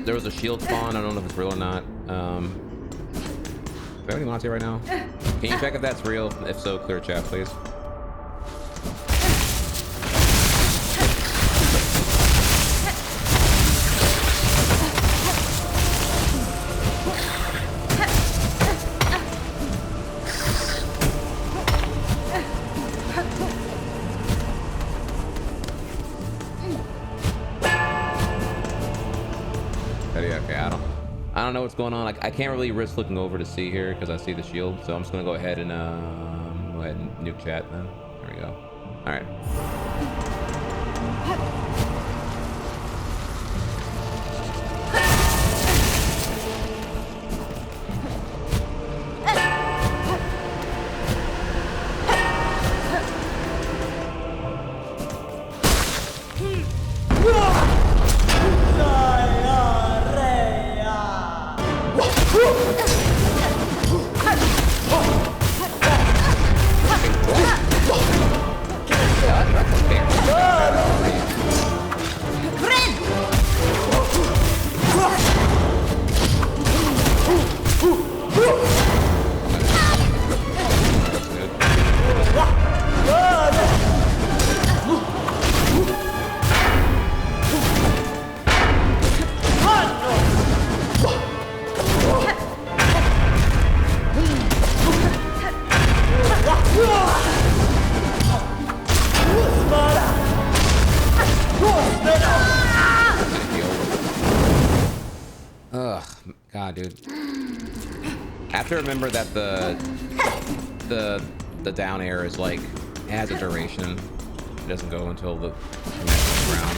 there was a shield spawn. I don't know if it's real or not. Do I have any mods here right now? Can you check if that's real? If so, clear chat, please. I don't know what's going on. Like, I can't really risk looking over to see here because I see the shield. So I'm just gonna go ahead and nuke chat then. There we go. All right. Remember that the down air is like has a duration. It doesn't go until the next round.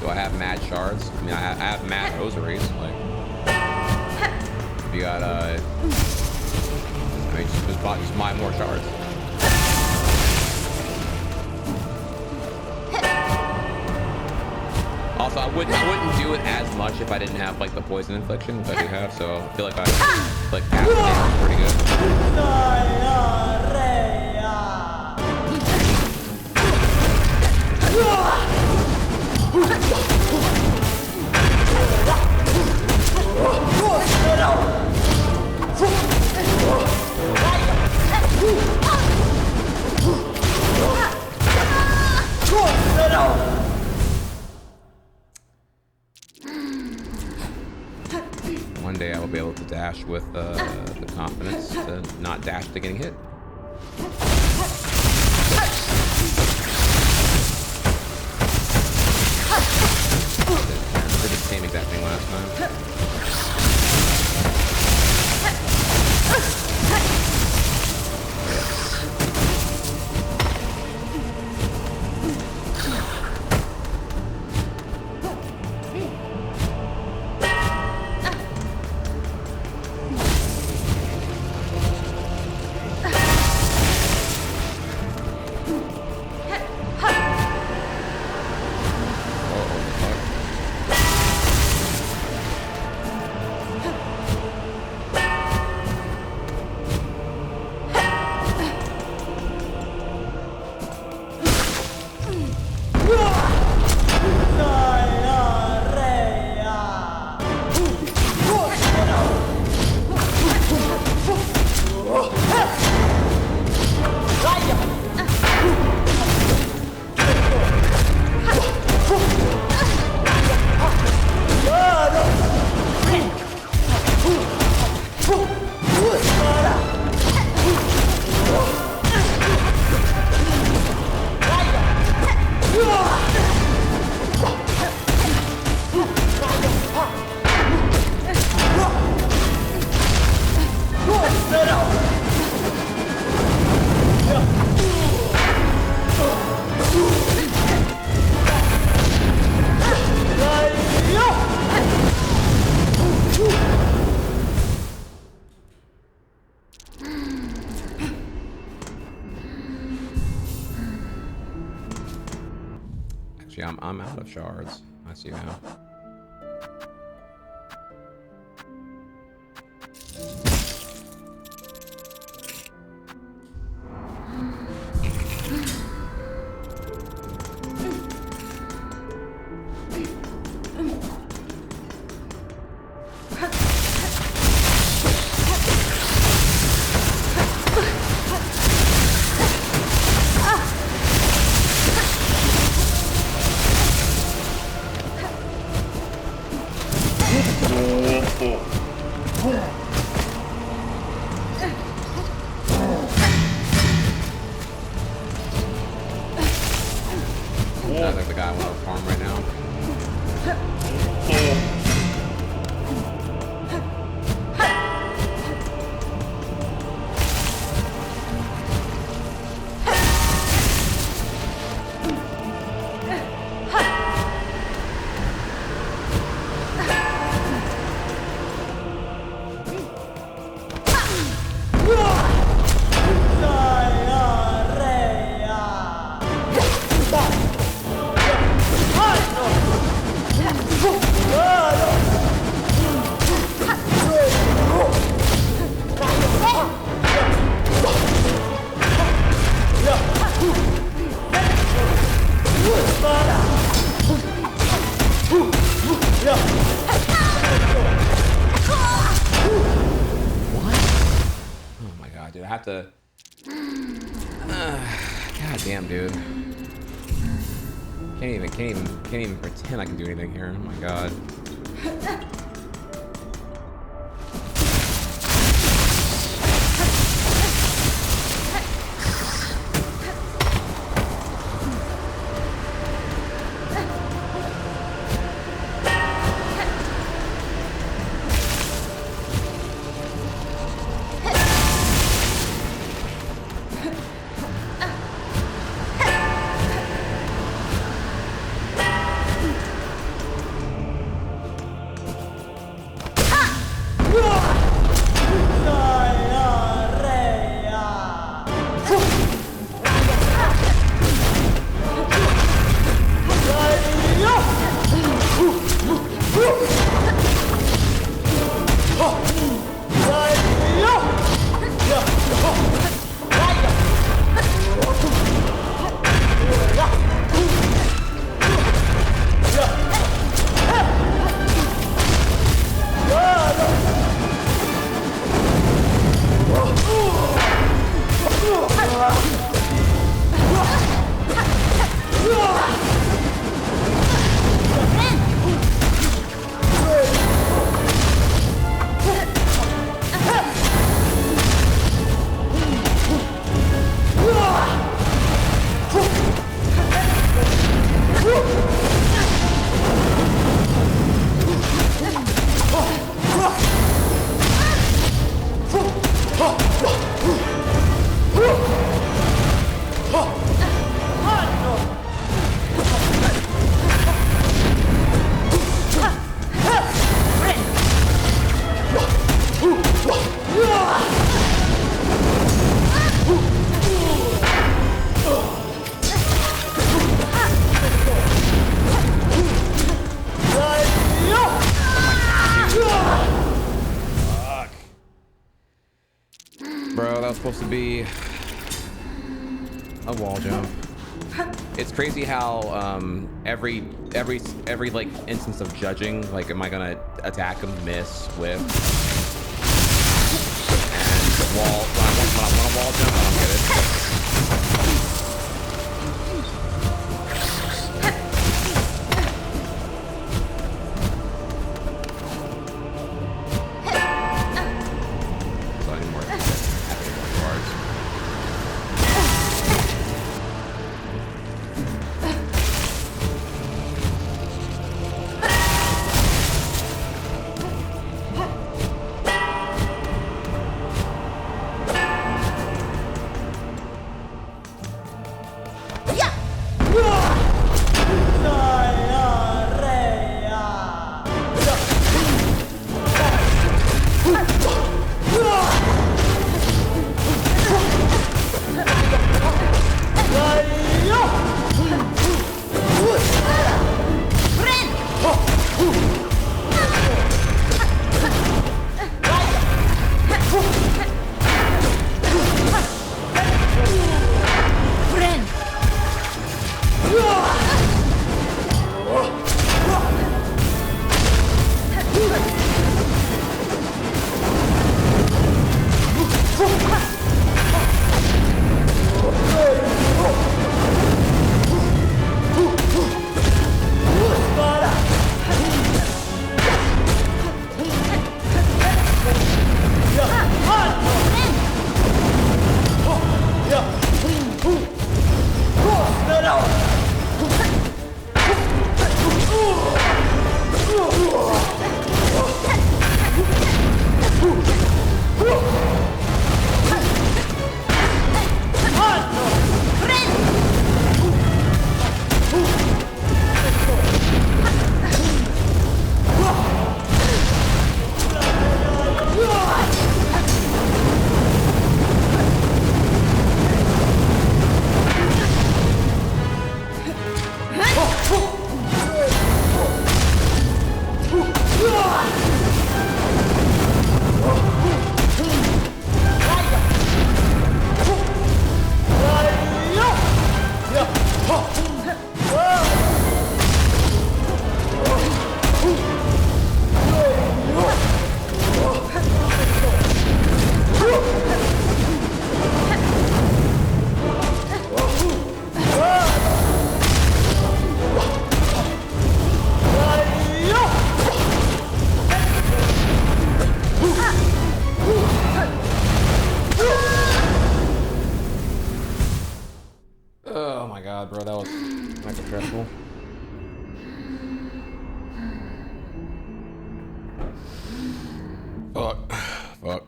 Do I have mad shards? I mean, I have mad rosaries. Like. You got I mean, just mine more shards. Also, I wouldn't do it as much if I didn't have like the poison infliction, which I do have. So I feel like I like half the game is pretty good. One day I will be able to dash with the confidence to not dash to getting hit. Did the same exact thing last time. I'm out of shards. I see now. Sounds like the guy I want to farm right now. God damn, dude. Can't even pretend I can do anything here. Oh my god. Supposed to be a wall jump. It's crazy how every like instance of judging, like, am I gonna attack him, miss, whiff, and wall. When I want a wall jump, I don't get it. bro. That was like stressful. Fuck. Fuck.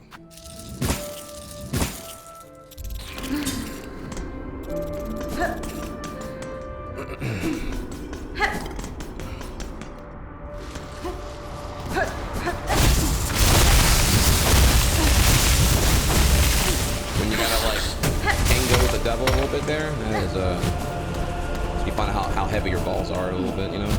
When you gotta like tango with the devil a little bit there, that is you find out how heavy your balls are a little bit, you know.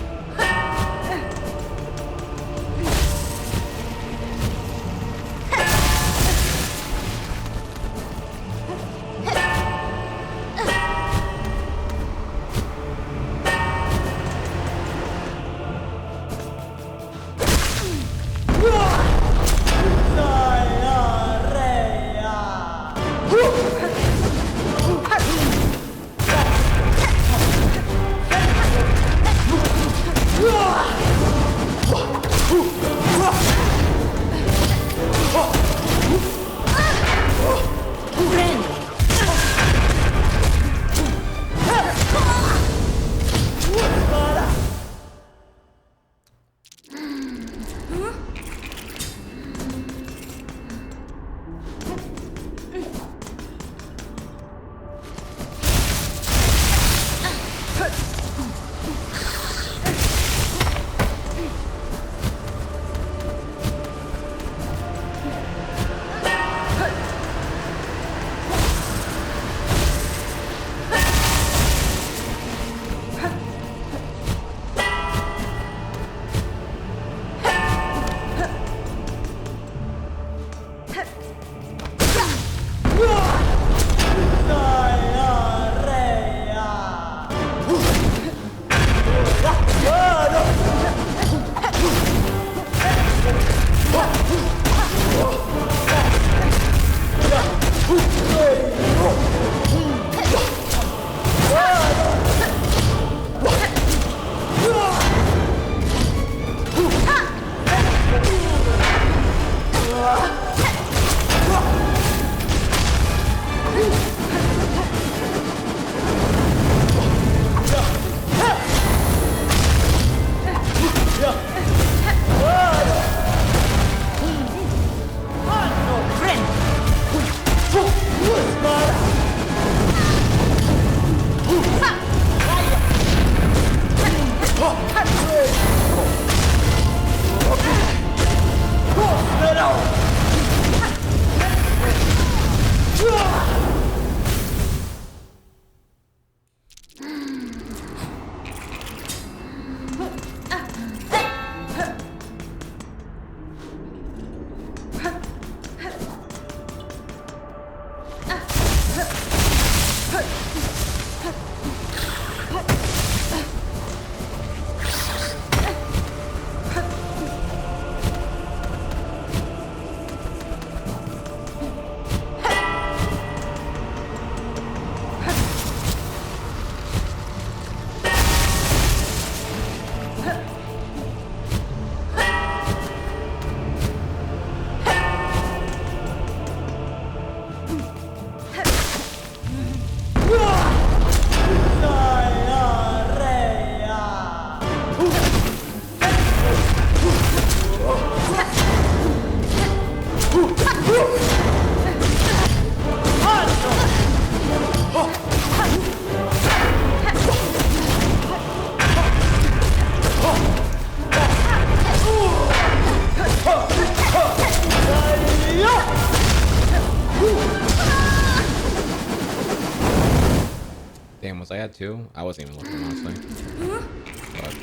Damn, was I at 2? I wasn't even looking, honestly. But...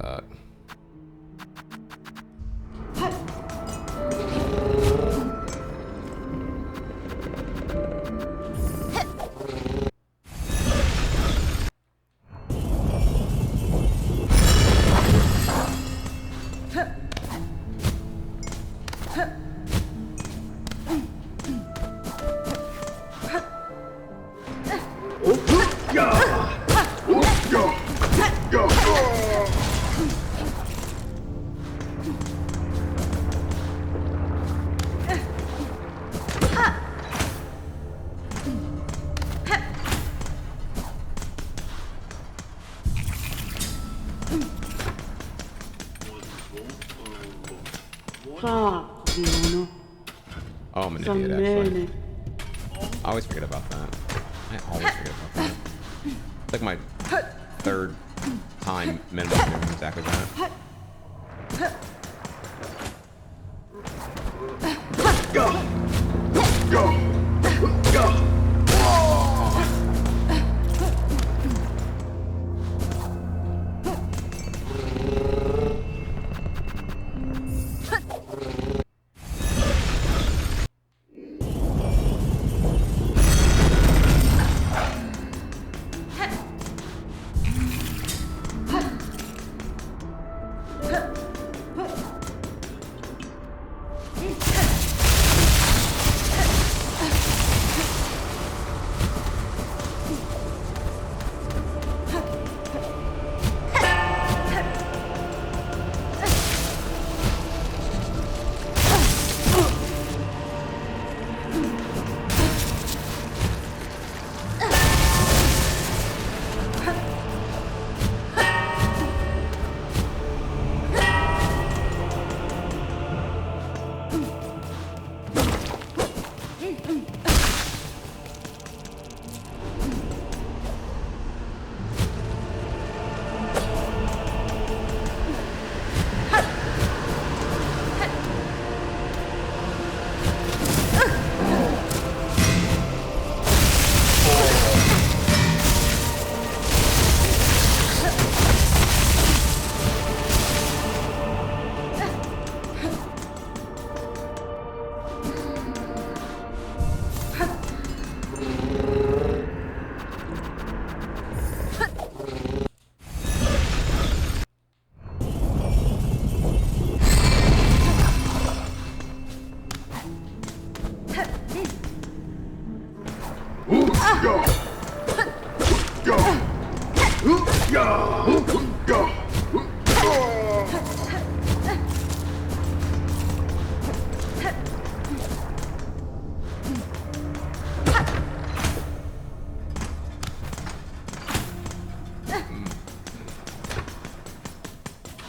that. Oh, I'm gonna do it actually. I always forget about that. I always forget about that. It's like my third time minimum doing exactly that.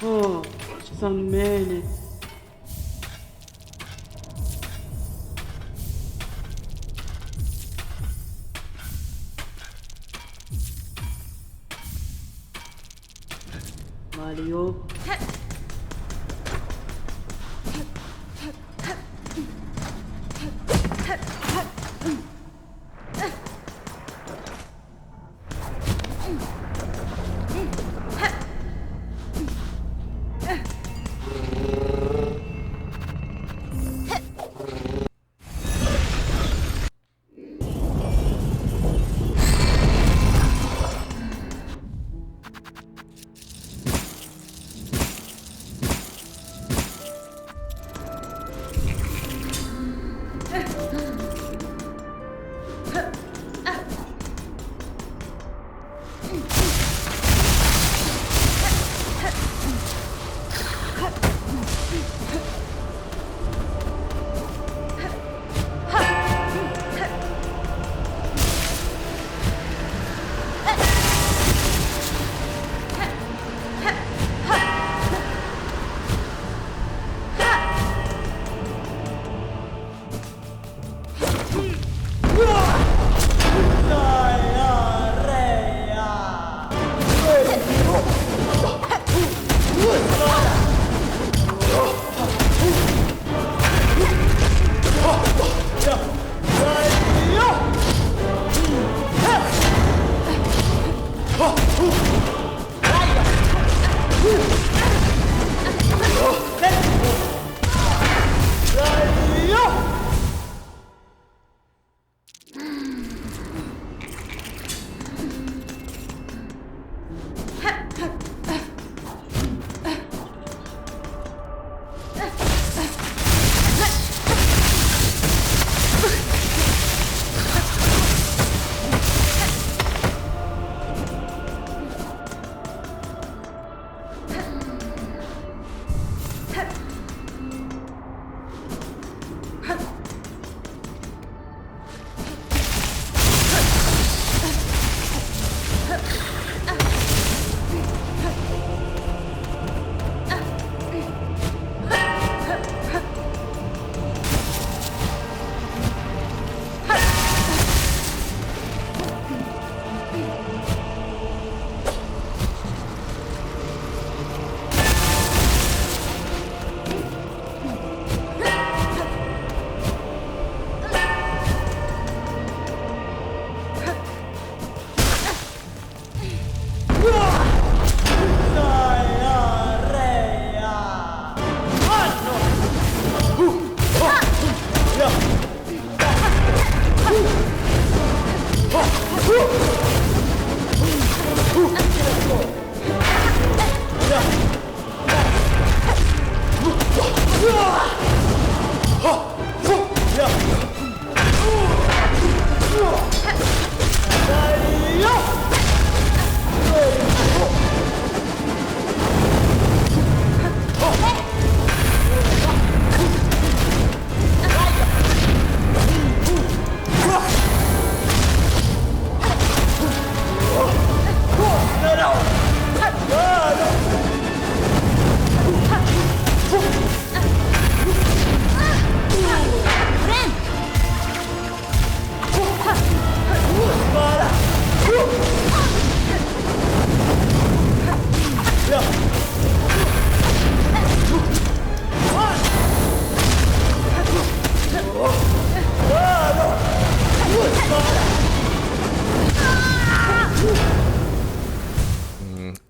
Oh, some minute. Mario.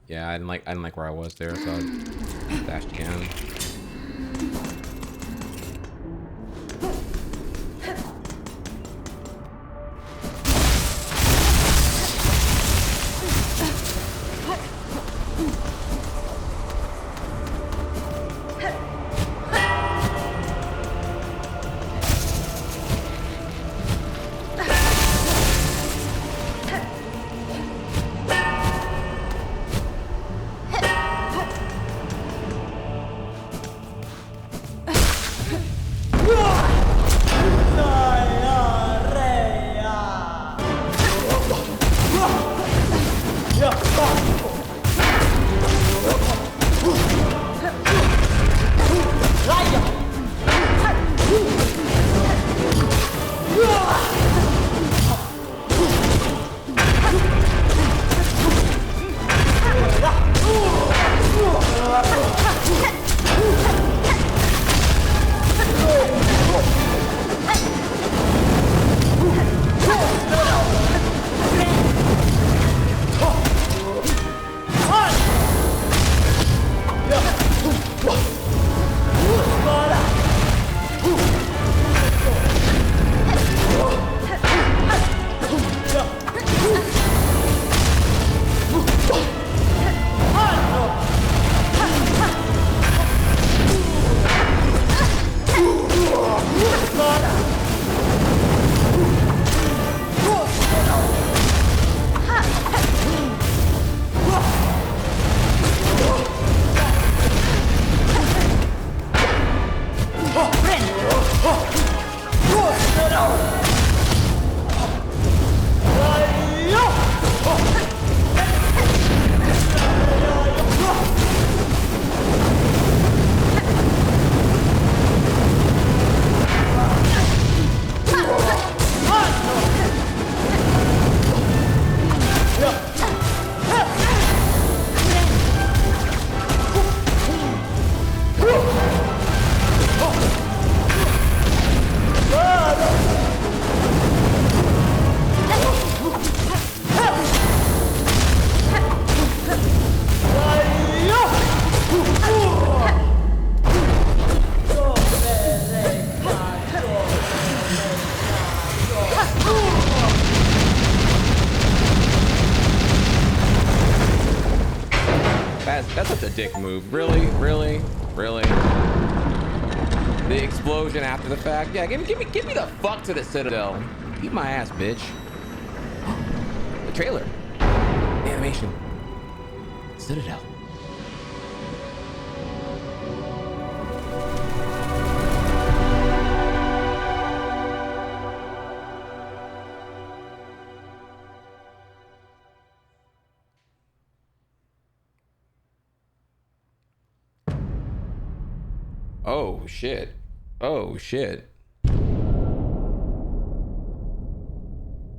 Yeah, I didn't like where I was there, so I dashed again. That's such a dick move. Really? Really? Really? The explosion after the fact? Yeah, give me the fuck to the Citadel. Eat my ass, bitch. The trailer. Animation. Citadel. Oh shit. Oh shit.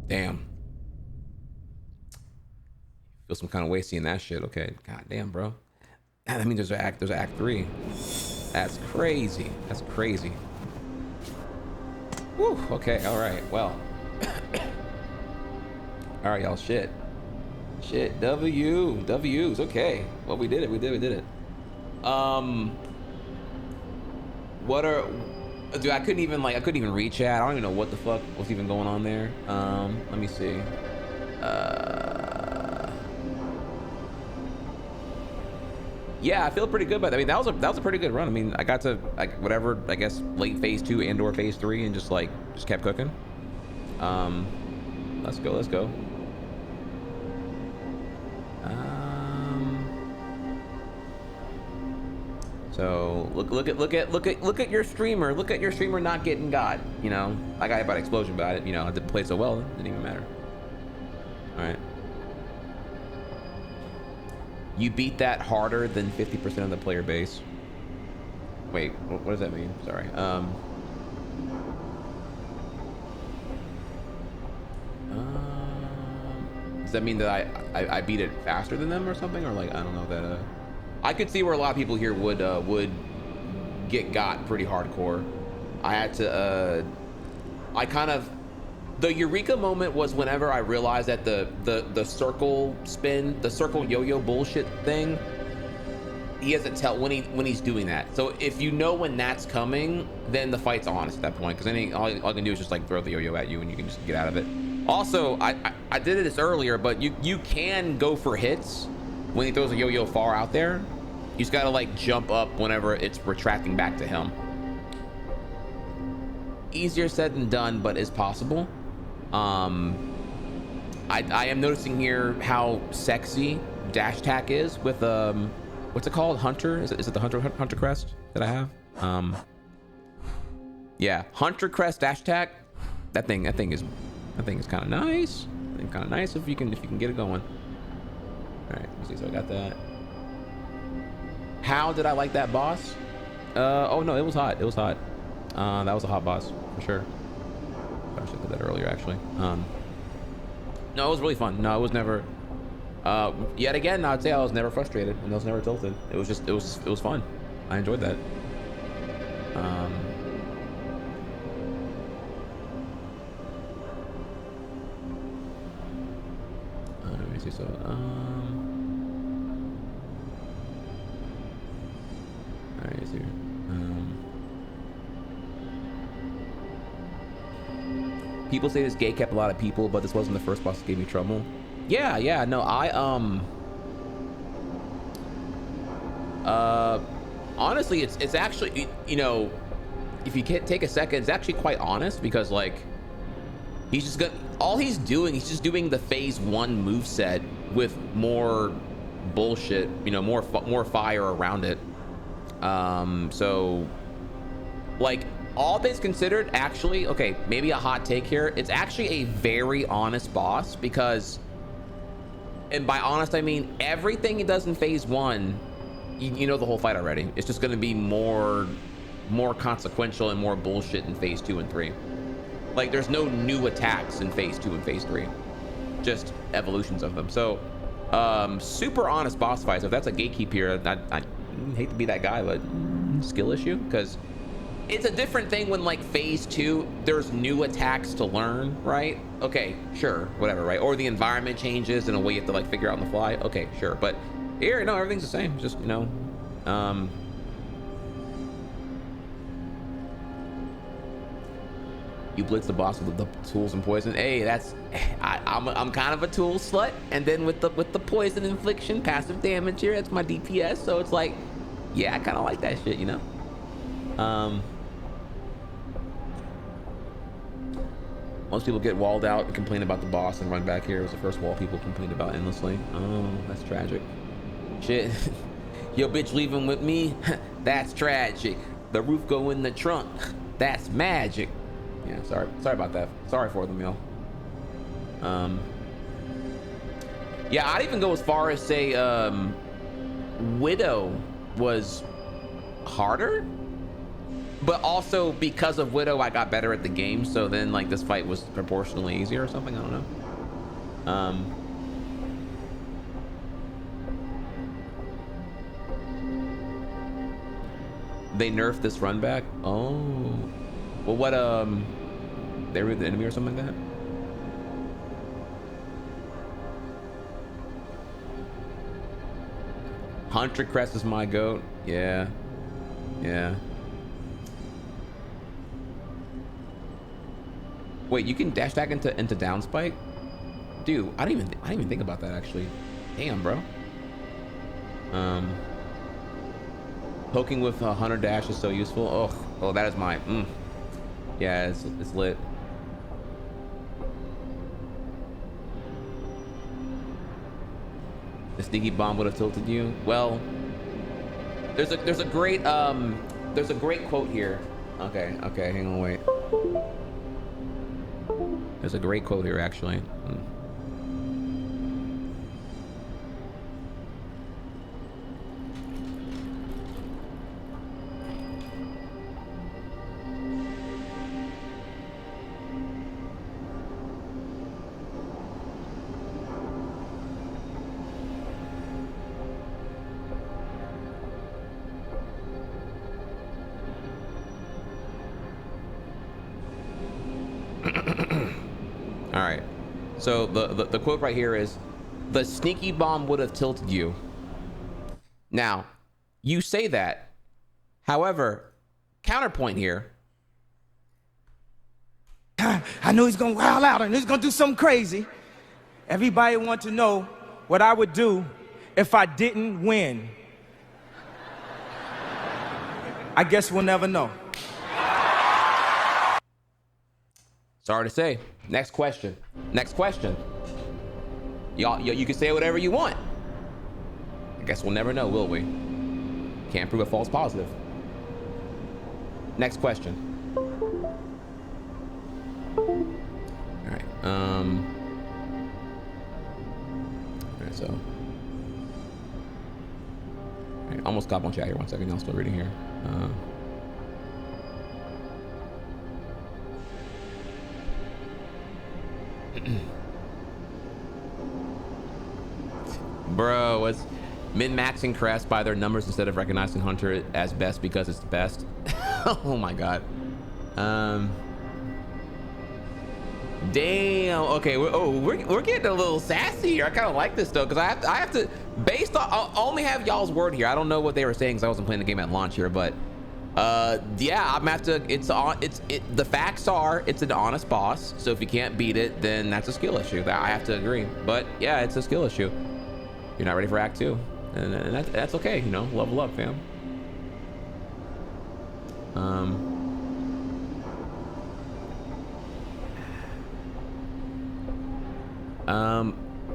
Damn. Feel some kind of way seeing that shit. Okay. God damn, bro. That means there's act 3. That's crazy. That's crazy. Whew. Okay. All right. Well. All right, y'all. Shit. Shit. W's. Okay. Well, we did it. We did it. What are, dude, I couldn't even read chat. I don't even know what the fuck was even going on there. Let me see. Yeah, I feel pretty good about that. I mean, that was a pretty good run. I mean, I got to like whatever, I guess late phase 2 and/or phase 3, and just kept cooking. Let's go. So look at your streamer. Look at your streamer not getting got. You know, I got hit by an explosion about it. You know, I didn't play so well. It didn't even matter. All right. You beat that harder than 50% of the player base. Wait, what does that mean? Sorry. Does that mean that I beat it faster than them or something? Or like, I don't know that, I could see where a lot of people here would get got pretty hardcore. I had to, the eureka moment was whenever I realized that the circle spin, the circle yo-yo bullshit thing, he doesn't tell when he's doing that. So if you know when that's coming, then the fight's honest at that point, because then all I can do is just like throw the yo-yo at you and you can just get out of it. Also, I did this earlier, but you can go for hits when he throws a yo-yo far out there. You just gotta like jump up whenever it's retracting back to him. Easier said than done, but is possible. I am noticing here how sexy dash tack is with what's it called? Hunter? Is it the Hunter crest that I have? Yeah, Hunter crest dash tack. That thing is kind of nice. I think kind of nice if you can get it going. All right, let's see. So I got that. How did I like that boss? Oh no, it was hot. It was hot. That was a hot boss for sure. I should have did that earlier actually. No, it was really fun. No, it was never. Yet again, I'd say I was never frustrated and I was never tilted. It was just it was fun. I enjoyed that. Let me see. So all right, here. People say this gate kept a lot of people, but this wasn't the first boss that gave me trouble. Yeah, no, honestly, it's actually, you know, if you can't take a second, it's actually quite honest, because like he's just got all he's just doing the phase 1 moveset with more bullshit, you know, more fire around it. So like all things considered, actually, okay, maybe a hot take here, it's actually a very honest boss, because, and by honest I mean everything he does in phase 1, you know the whole fight already. It's just going to be more consequential and more bullshit in phase 2 and 3. Like there's no new attacks in phase 2 and phase 3, just evolutions of them. So super honest boss fights. If that's a gatekeep here, I hate to be that guy, but skill issue, because it's a different thing when like phase 2 there's new attacks to learn, right? Okay, sure, whatever, right? Or the environment changes in a way you have to like figure out on the fly. Okay, sure, but here, no, everything's the same. Just, you know, you blitz the boss with the tools and poison. Hey, that's I'm kind of a tool slut, and then with the poison infliction, passive damage here, that's my DPS. So it's like, yeah, I kind of like that shit, you know. Most people get walled out and complain about the boss and run back here. It was the first wall people complained about endlessly. Oh, that's tragic. Shit. Yo, bitch leaving with me? That's tragic. The roof go in the trunk. That's magic. Yeah, sorry about that. Sorry for them, y'all. Yeah, I'd even go as far as say Widow was harder, but also because of Widow I got better at the game, so then like this fight was proportionally easier or something. I don't know. They nerfed this run back. Oh, well, what they were the enemy or something like that. Hunter crest is my goat. Yeah. Wait, you can dash back into down spike? dude, I didn't even think about that actually. Damn, bro. Poking with a hunter dash is so useful. Oh, that is my. Yeah, it's lit. The sneaky bomb would have tilted you. Well, there's a great quote here. Okay, hang on, wait. There's a great quote here actually. All right, so the quote right here is, the sneaky bomb would have tilted you. Now, you say that. However, counterpoint here. I know he's gonna wild out and he's gonna do something crazy. Everybody want to know what I would do if I didn't win. I guess we'll never know. Sorry to say. Next question. Y'all, you can say whatever you want. I guess we'll never know, will we? Can't prove a false positive. Next question. All right. All right, so. All right, almost got on chat here. 1 second. I'm still reading here. Bro, was min-maxing crafts by their numbers instead of recognizing Hunter as best because it's the best? Oh my god. Damn. Okay. We're getting a little sassy here. I kind of like this though, because I have to based on, I'll only have y'all's word here. I don't know what they were saying because I wasn't playing the game at launch here, but yeah, I'm gonna have to. The facts are it's an honest boss. So if you can't beat it, then that's a skill issue. I have to agree. But yeah, it's a skill issue. You're not ready for Act 2, and that's okay. You know, level up, fam.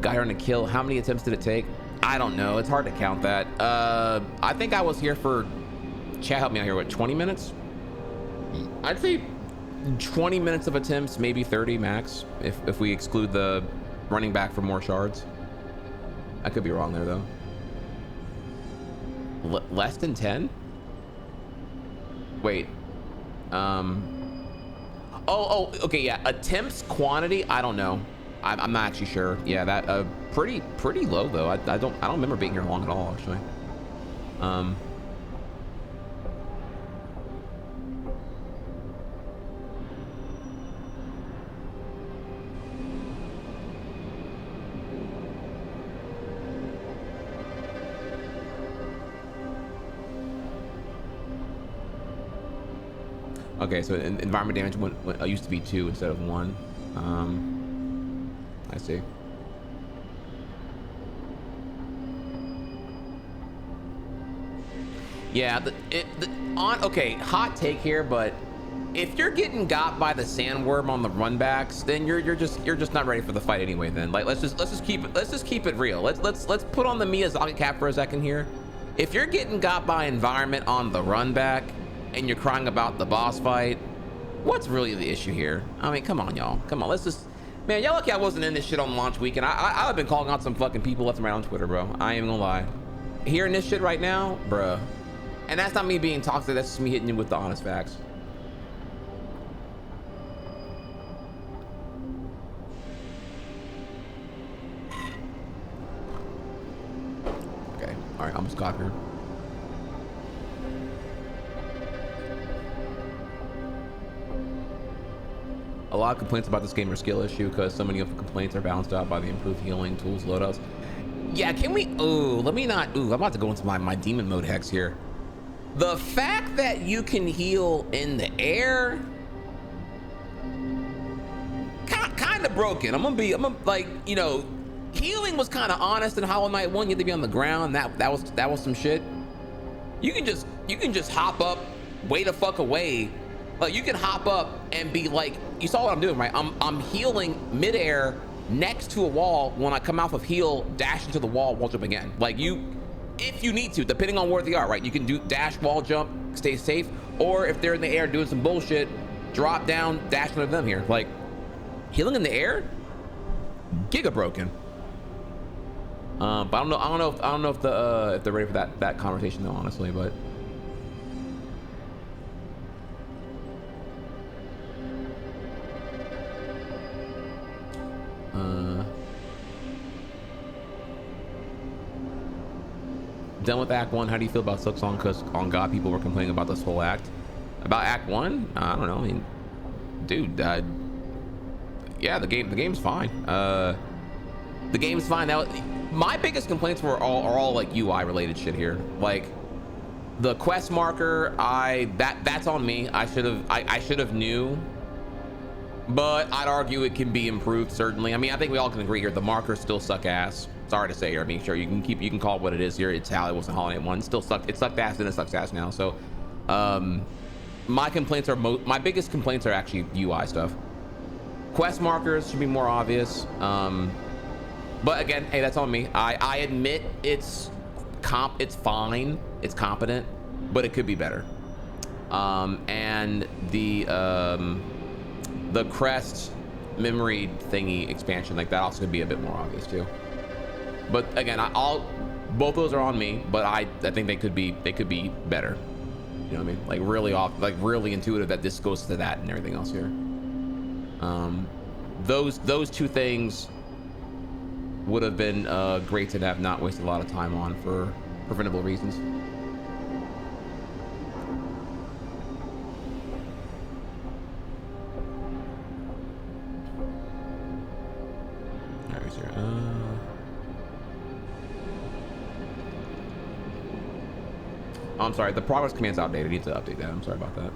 Got her in a kill. How many attempts did it take? I don't know. It's hard to count that. I think I was here for. Chat, help me out here. What, 20 minutes? I'd say 20 minutes of attempts, maybe 30 max, if we exclude the running back for more shards. I could be wrong there though. Less than 10? Wait. Oh, okay, yeah. Attempts quantity, I don't know. I'm not actually sure. Yeah, that pretty low though. I don't remember being here long at all actually. Okay, so environment damage used to be 2 instead of 1. I see. Yeah, okay, hot take here, but if you're getting got by the sandworm on the runbacks, then you're just not ready for the fight anyway. Then let's just keep it real. Let's put on the Miyazaki cap for a second here. If you're getting got by environment on the runback and you're crying about the boss fight, what's really the issue here? I mean, come on, y'all. Come on, let's just... Man, y'all lucky I wasn't in this shit on launch weekend. I've been calling out some fucking people left and right on Twitter, bro. I ain't even gonna lie. Hearing this shit right now, bruh. And that's not me being toxic, that's just me hitting you with the honest facts. Okay, all right, I'm just caught here. A lot of complaints about this game are skill issue because so many of the complaints are balanced out by the improved healing tools loadouts. Yeah, can we? Let me not. I'm about to go into my demon mode hex here. The fact that you can heal in the air kind of broken. I'm gonna like, you know, healing was kind of honest in Hollow Knight 1. You had to be on the ground. That was some shit. You can just hop up, way the fuck away. Like you can hop up and be like, you saw what I'm doing, right? I'm healing midair next to a wall. When I come off of heal, dash into the wall, wall jump again. Like if you need to, depending on where they are, right? You can do dash, wall jump, stay safe, or if they're in the air doing some bullshit, drop down, dash into them here. Like healing in the air, giga broken. But I don't know if they're ready for that conversation though, honestly. But done with Act 1. How do you feel about Silksong? Because on God, people were complaining about this whole act. About Act 1, I don't know. I mean, dude, yeah, the game's fine. The game's fine. Now, my biggest complaints are all like UI related shit here. Like the quest marker, that's on me. I should have knew. But I'd argue it can be improved, certainly. I mean, I think we all can agree here. The markers still suck ass. Sorry to say here. I mean, sure, you can call it what it is here. It's how it was in Hollow Knight 1. It still sucked. It sucked ass and it sucks ass now. So, my biggest complaints are actually UI stuff. Quest markers should be more obvious. But again, hey, that's on me. I admit it's fine. It's competent, but it could be better. And the crest memory thingy expansion, like that also could be a bit more obvious too. But again, both those are on me, but I think they could be better. You know what I mean? Like really intuitive that this goes to that and everything else here. Those two things would have been great to have not wasted a lot of time on for preventable reasons. I'm sorry, the progress command's outdated. I need to update that. I'm sorry about that.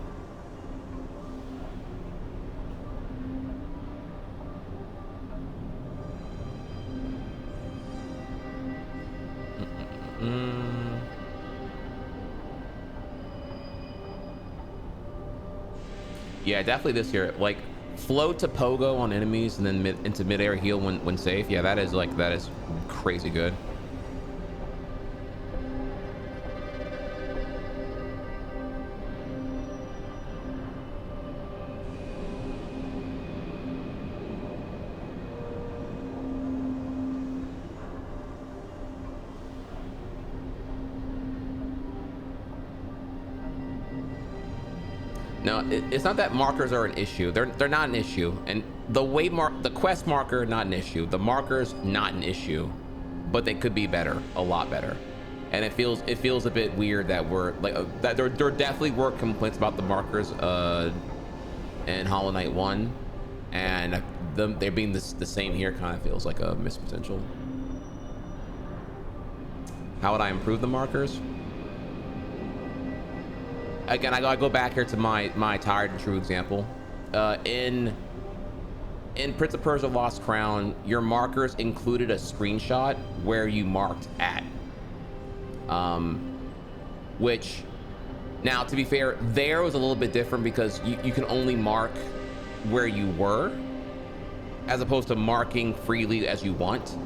Yeah, definitely this year. Like float to pogo on enemies and then into midair heal when safe. Yeah, that is crazy good. No, it's not that markers are an issue. They're not an issue, and the quest marker not an issue. The markers not an issue, but they could be better, a lot better. And it feels a bit weird that we're like that there definitely were complaints about the markers in Hollow Knight 1, and they're being the same here kind of feels like a missed potential. How would I improve the markers? Again, I go back here to my tired and true example. In Prince of Persia Lost Crown, your markers included a screenshot where you marked at. Which, now to be fair, there was a little bit different because you can only mark where you were, as opposed to marking freely as you want.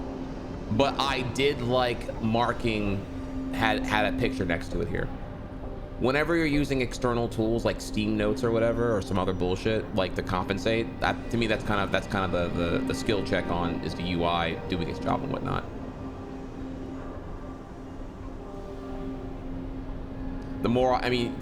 But I did like marking had a picture next to it here. Whenever you're using external tools like Steam Notes or whatever, or some other bullshit like to compensate, that to me that's kind of the skill check on is the UI doing its job and whatnot. The more, I mean,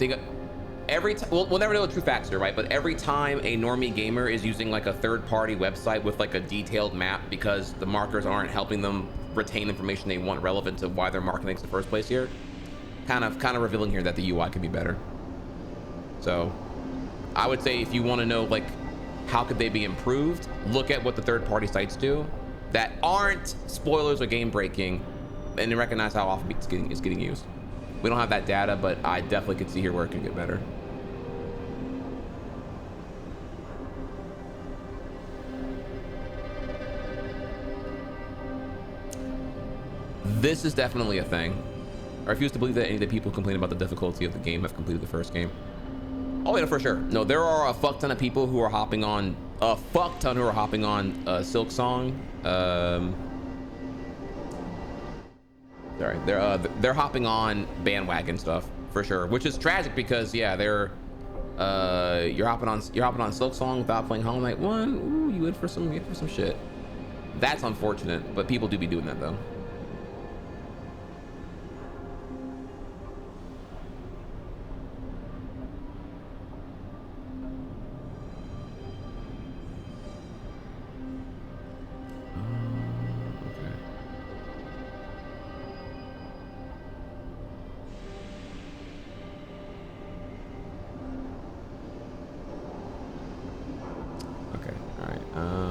every time, we'll never know the true facts here, right? But every time a normie gamer is using like a third-party website with like a detailed map because the markers aren't helping them retain information they want relevant to why they're marking things in the first place here, kind of revealing here that the UI could be better. So I would say if you want to know like how could they be improved, look at what the third-party sites do that aren't spoilers or game breaking, and then recognize how often it's getting used. We don't have that data, but I definitely could see here where it could get better. This is definitely a thing. I refuse to believe that any of the people complaining about the difficulty of the game have completed the first game. Oh yeah, for sure. No, there are a fuck ton of people who are hopping on Silksong. Sorry, they're hopping on bandwagon stuff for sure, which is tragic because yeah, they're you're hopping on Silksong without playing Hollow Knight 1. Ooh, you in for some shit. That's unfortunate, but people do be doing that though.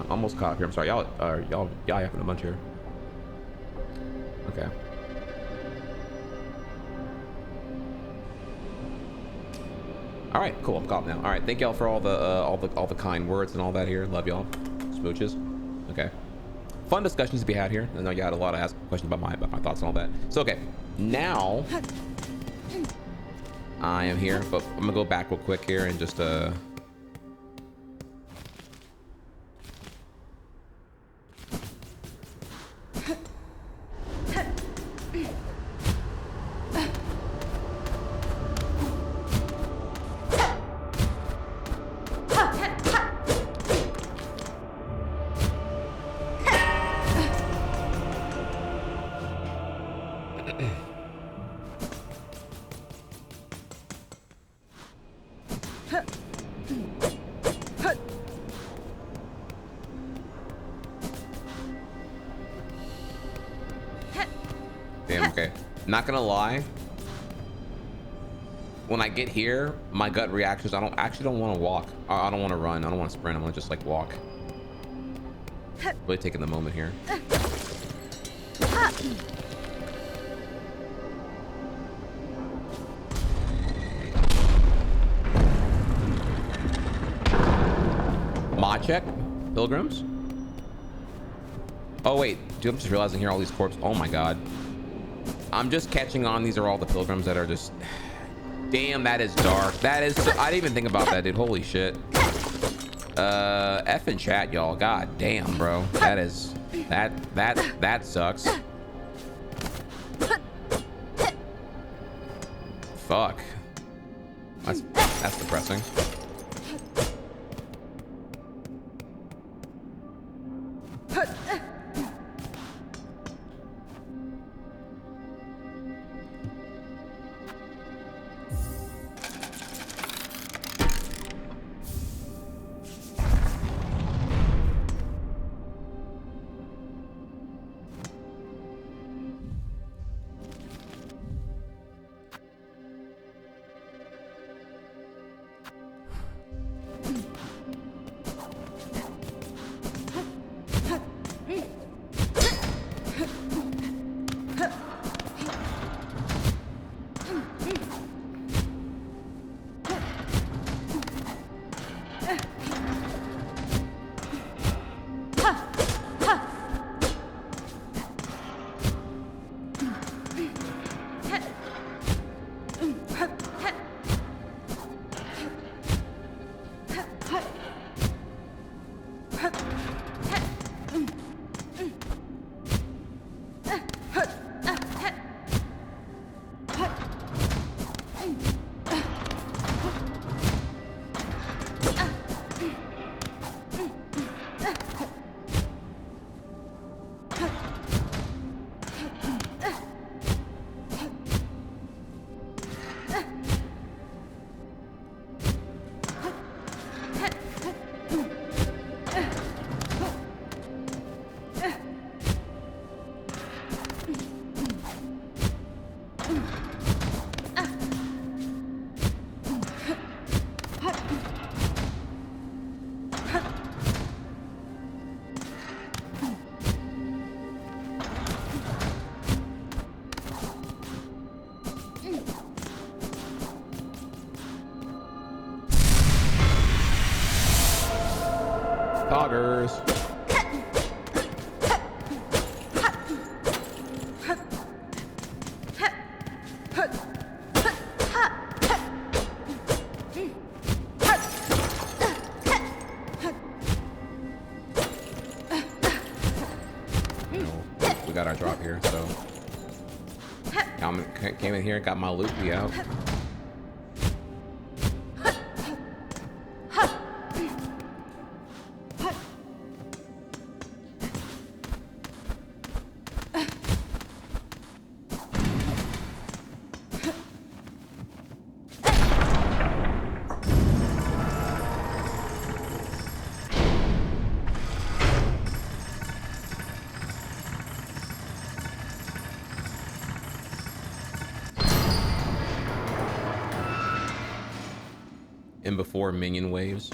Almost caught up here. I'm sorry, y'all yapping a bunch here. Okay. All right, cool. I'm caught up now. All right, thank y'all for all the kind words and all that here. Love y'all, smooches. Okay. Fun discussions to be had here. I know you had a lot of ask questions about my thoughts and all that. So okay, now I am here, but I'm gonna go back real quick here and just not gonna lie, when I get here, my gut reactions, I don't want to walk. I don't want to run. I don't want to sprint. I want to just like walk. Really taking the moment here. Mod check, pilgrims. Oh wait, dude, I'm just realizing here all these corpses. Oh my god. I'm just catching on. These are all the pilgrims that are just. Damn, that is dark. That is. So, I didn't even think about that, dude. Holy shit. F in chat, y'all. God damn, bro. That is. That sucks. Fuck. That's depressing. Poggers. We got our drop here, so I came in here and got my loopy out. And before minion waves.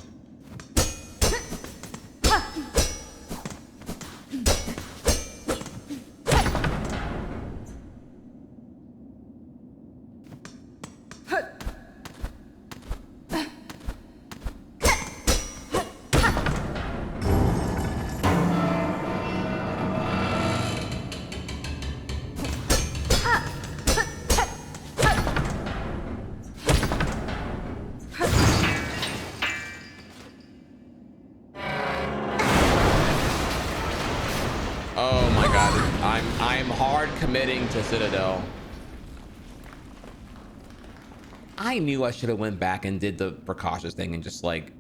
Committing to Citadel. I knew I should have went back and did the precautious thing and just like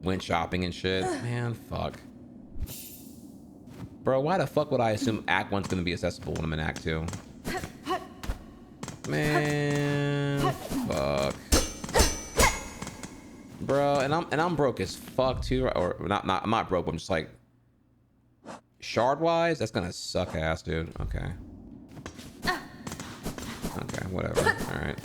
went shopping and shit. Man, fuck. Bro, why the fuck would I assume Act 1's gonna be accessible when I'm in Act 2? Man, fuck. Bro, and I'm broke as fuck too, or not I'm not broke, but I'm just like shard wise, that's gonna suck ass, dude. Okay. Okay, whatever. All right.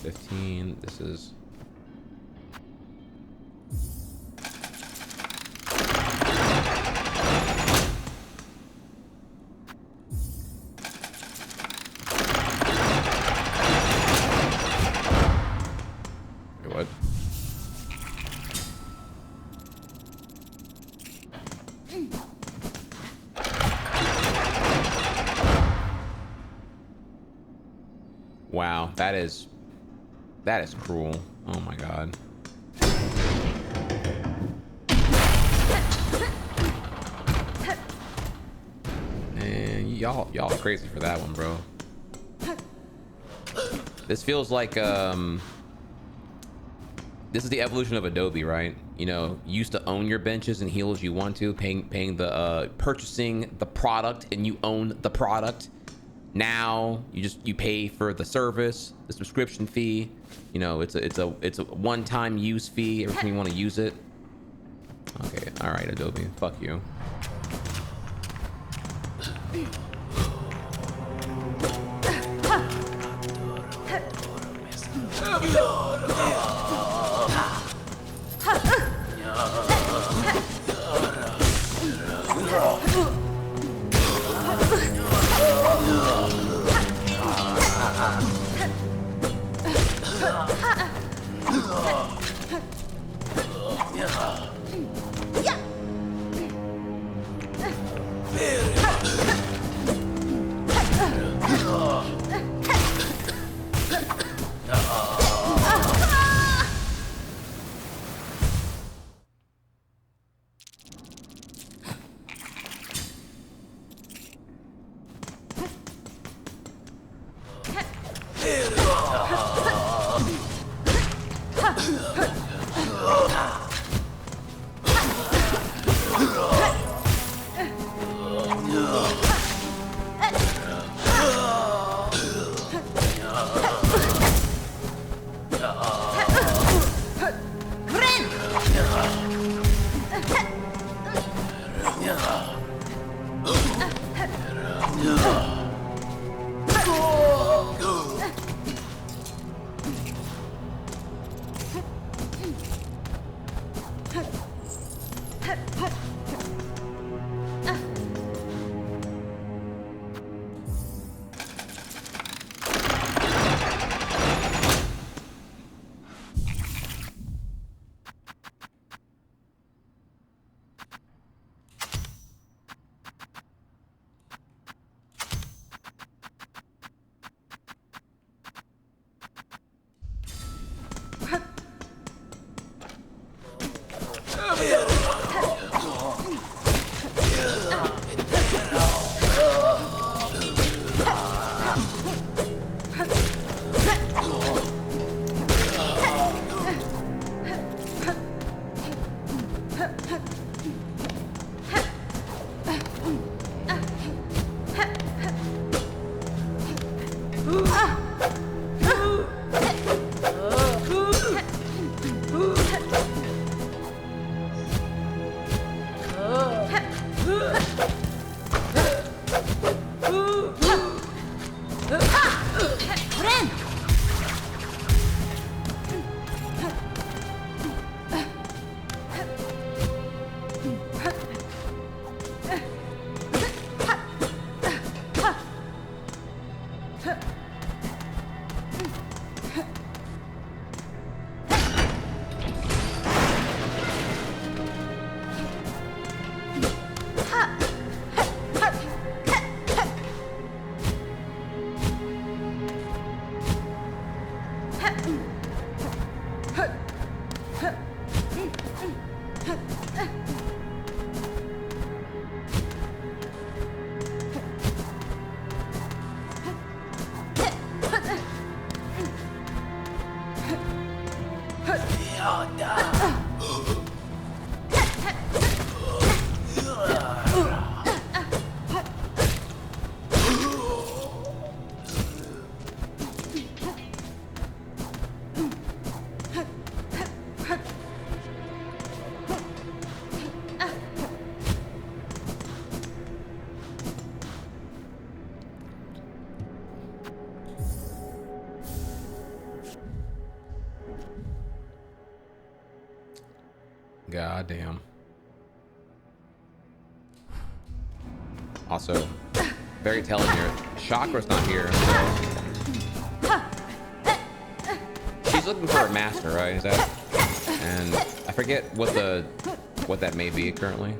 $15. This is. What? Wow, that is cruel. Oh my god. And y'all are crazy for that one, bro. This feels like this is the evolution of Adobe, right? You know, you used to own your benches and heal as you want to, paying the purchasing the product, and you own the product. Now you pay for the service, the subscription fee. You know, it's a one-time use fee every time you want to use it. Okay, all right, Adobe, fuck you. God damn. Also, very telling here. Chakra's not here. So. She's looking for a master, right? Is that? And I forget what that may be currently.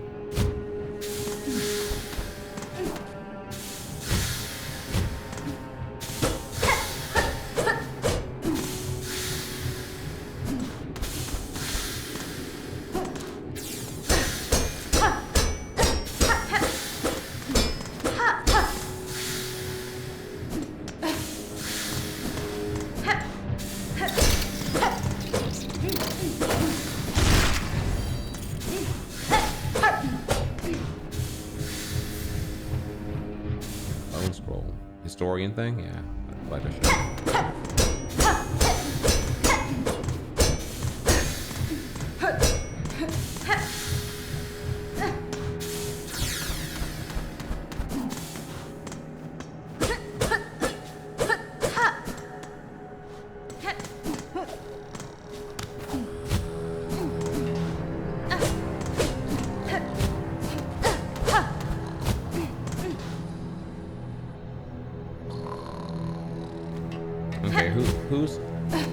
Thing, yeah, like I should.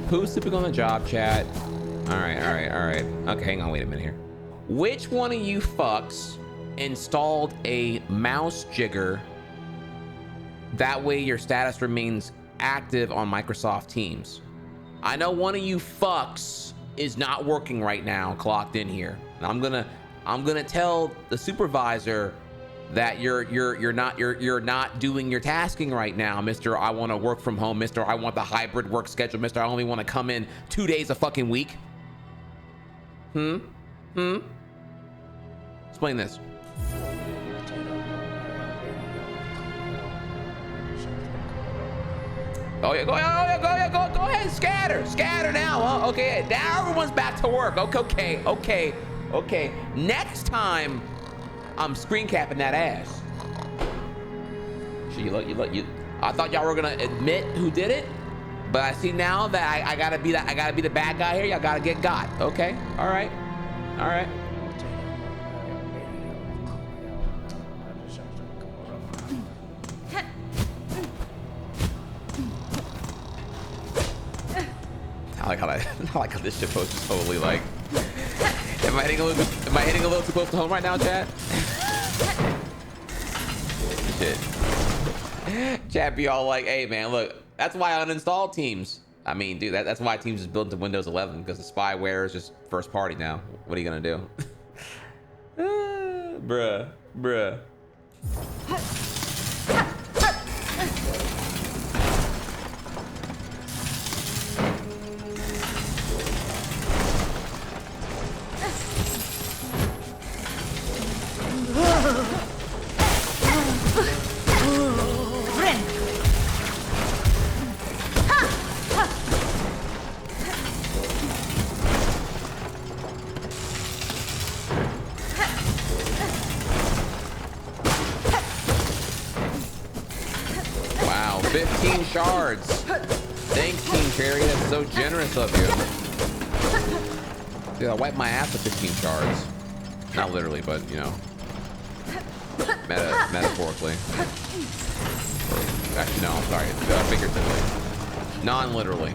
Who's sipping on the job, chat? All right. Okay, hang on, wait a minute here. Which one of you fucks installed a mouse jigger? That way your status remains active on Microsoft Teams. I know one of you fucks is not working right now, clocked in here. And I'm gonna tell the supervisor that you're not doing your tasking right now, Mr. I want to work from home, Mr. I want the hybrid work schedule, Mr. I only want to come in 2 days a fucking week. Explain this. Oh yeah, go ahead, scatter now. Huh? Okay, now everyone's back to work. Okay. Next time, I'm screen capping that ass. I thought y'all were gonna admit who did it, but I see now that I gotta be the bad guy here. Y'all gotta get got. Okay, all right. I like how this shit post is totally like. Am I hitting a little too close to home right now, chat? Shit. Chat be all like, hey man, look, that's why I uninstalled Teams. I mean, dude, that's why Teams is built into Windows 11, because the spyware is just first party now. What are you gonna do? Bruh. Wow, 15 shards. Thanks, Team Cherry. That's so generous of you. Dude, I wiped my ass with 15 shards. Not literally, but you know, metaphorically. Actually, no, I'm sorry. Figuratively. Non-literally.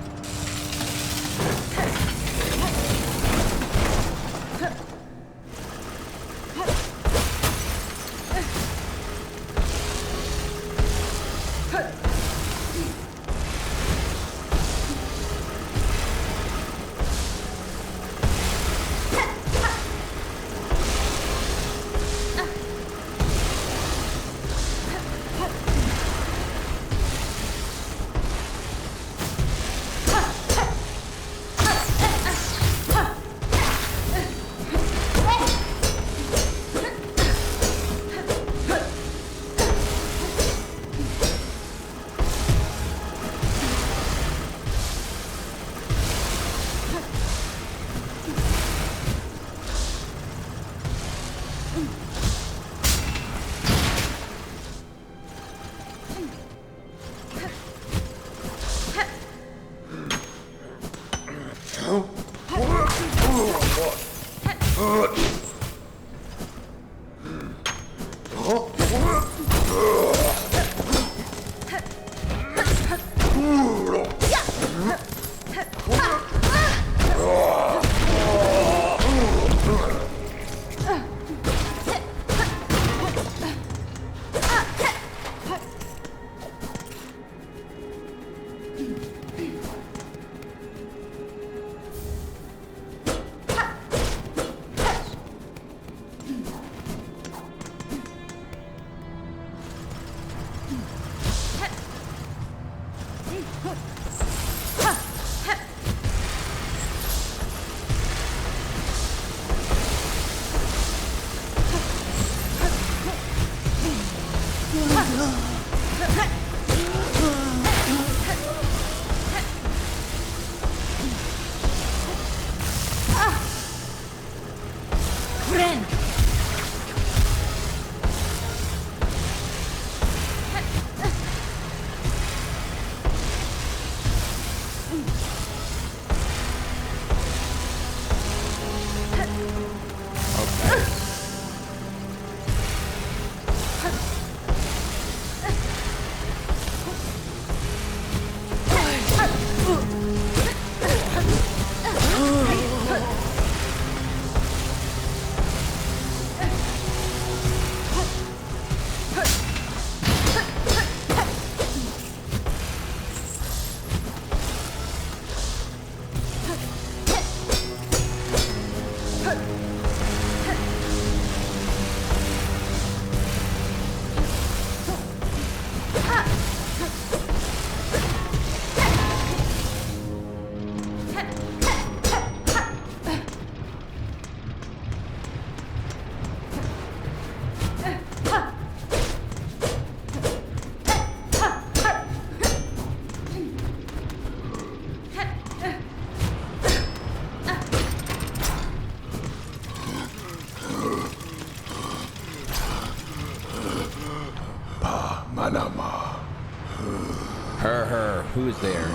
Who is there?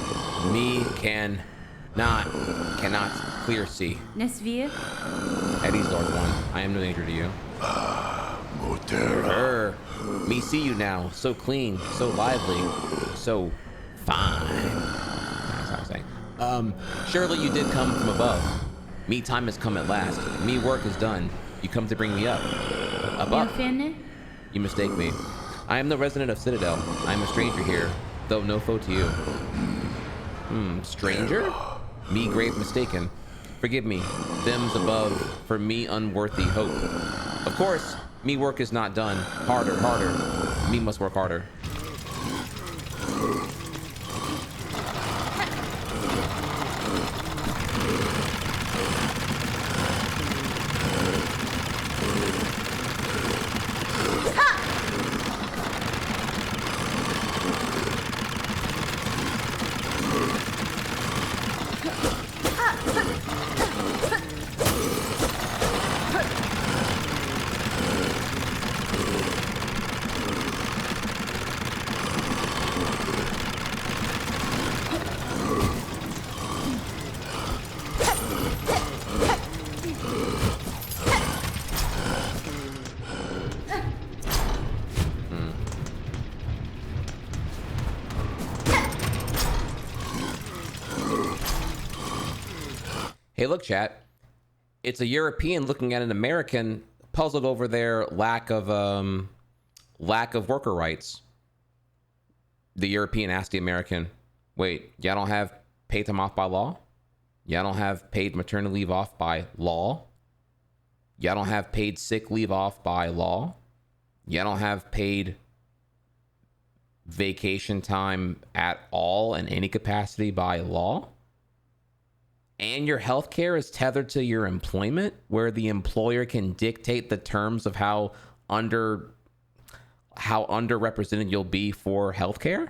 Me cannot clear see. Nesvir? Eddie's Lord One. I am no danger to you. Me see you now. So clean, so lively, so fine. That's what I'm saying. Surely you did come from above. Me time has come at last. Me work is done. You come to bring me up. Up. You mistake me. I am the resident of Citadel. I am a stranger here, though no foe to you. Stranger? Me grave mistaken. Forgive me. Them's above, for me unworthy hope. Of course, me work is not done. Harder, harder. Me must work harder. Hey, look, chat. It's a European looking at an American puzzled over their lack of worker rights. The European asked the American, wait, y'all don't have paid time off by law? Y'all don't have paid maternity leave off by law? Y'all don't have paid sick leave off by law? Y'all don't have paid vacation time at all in any capacity by law? And your healthcare is tethered to your employment, where the employer can dictate the terms of how underrepresented you'll be for healthcare?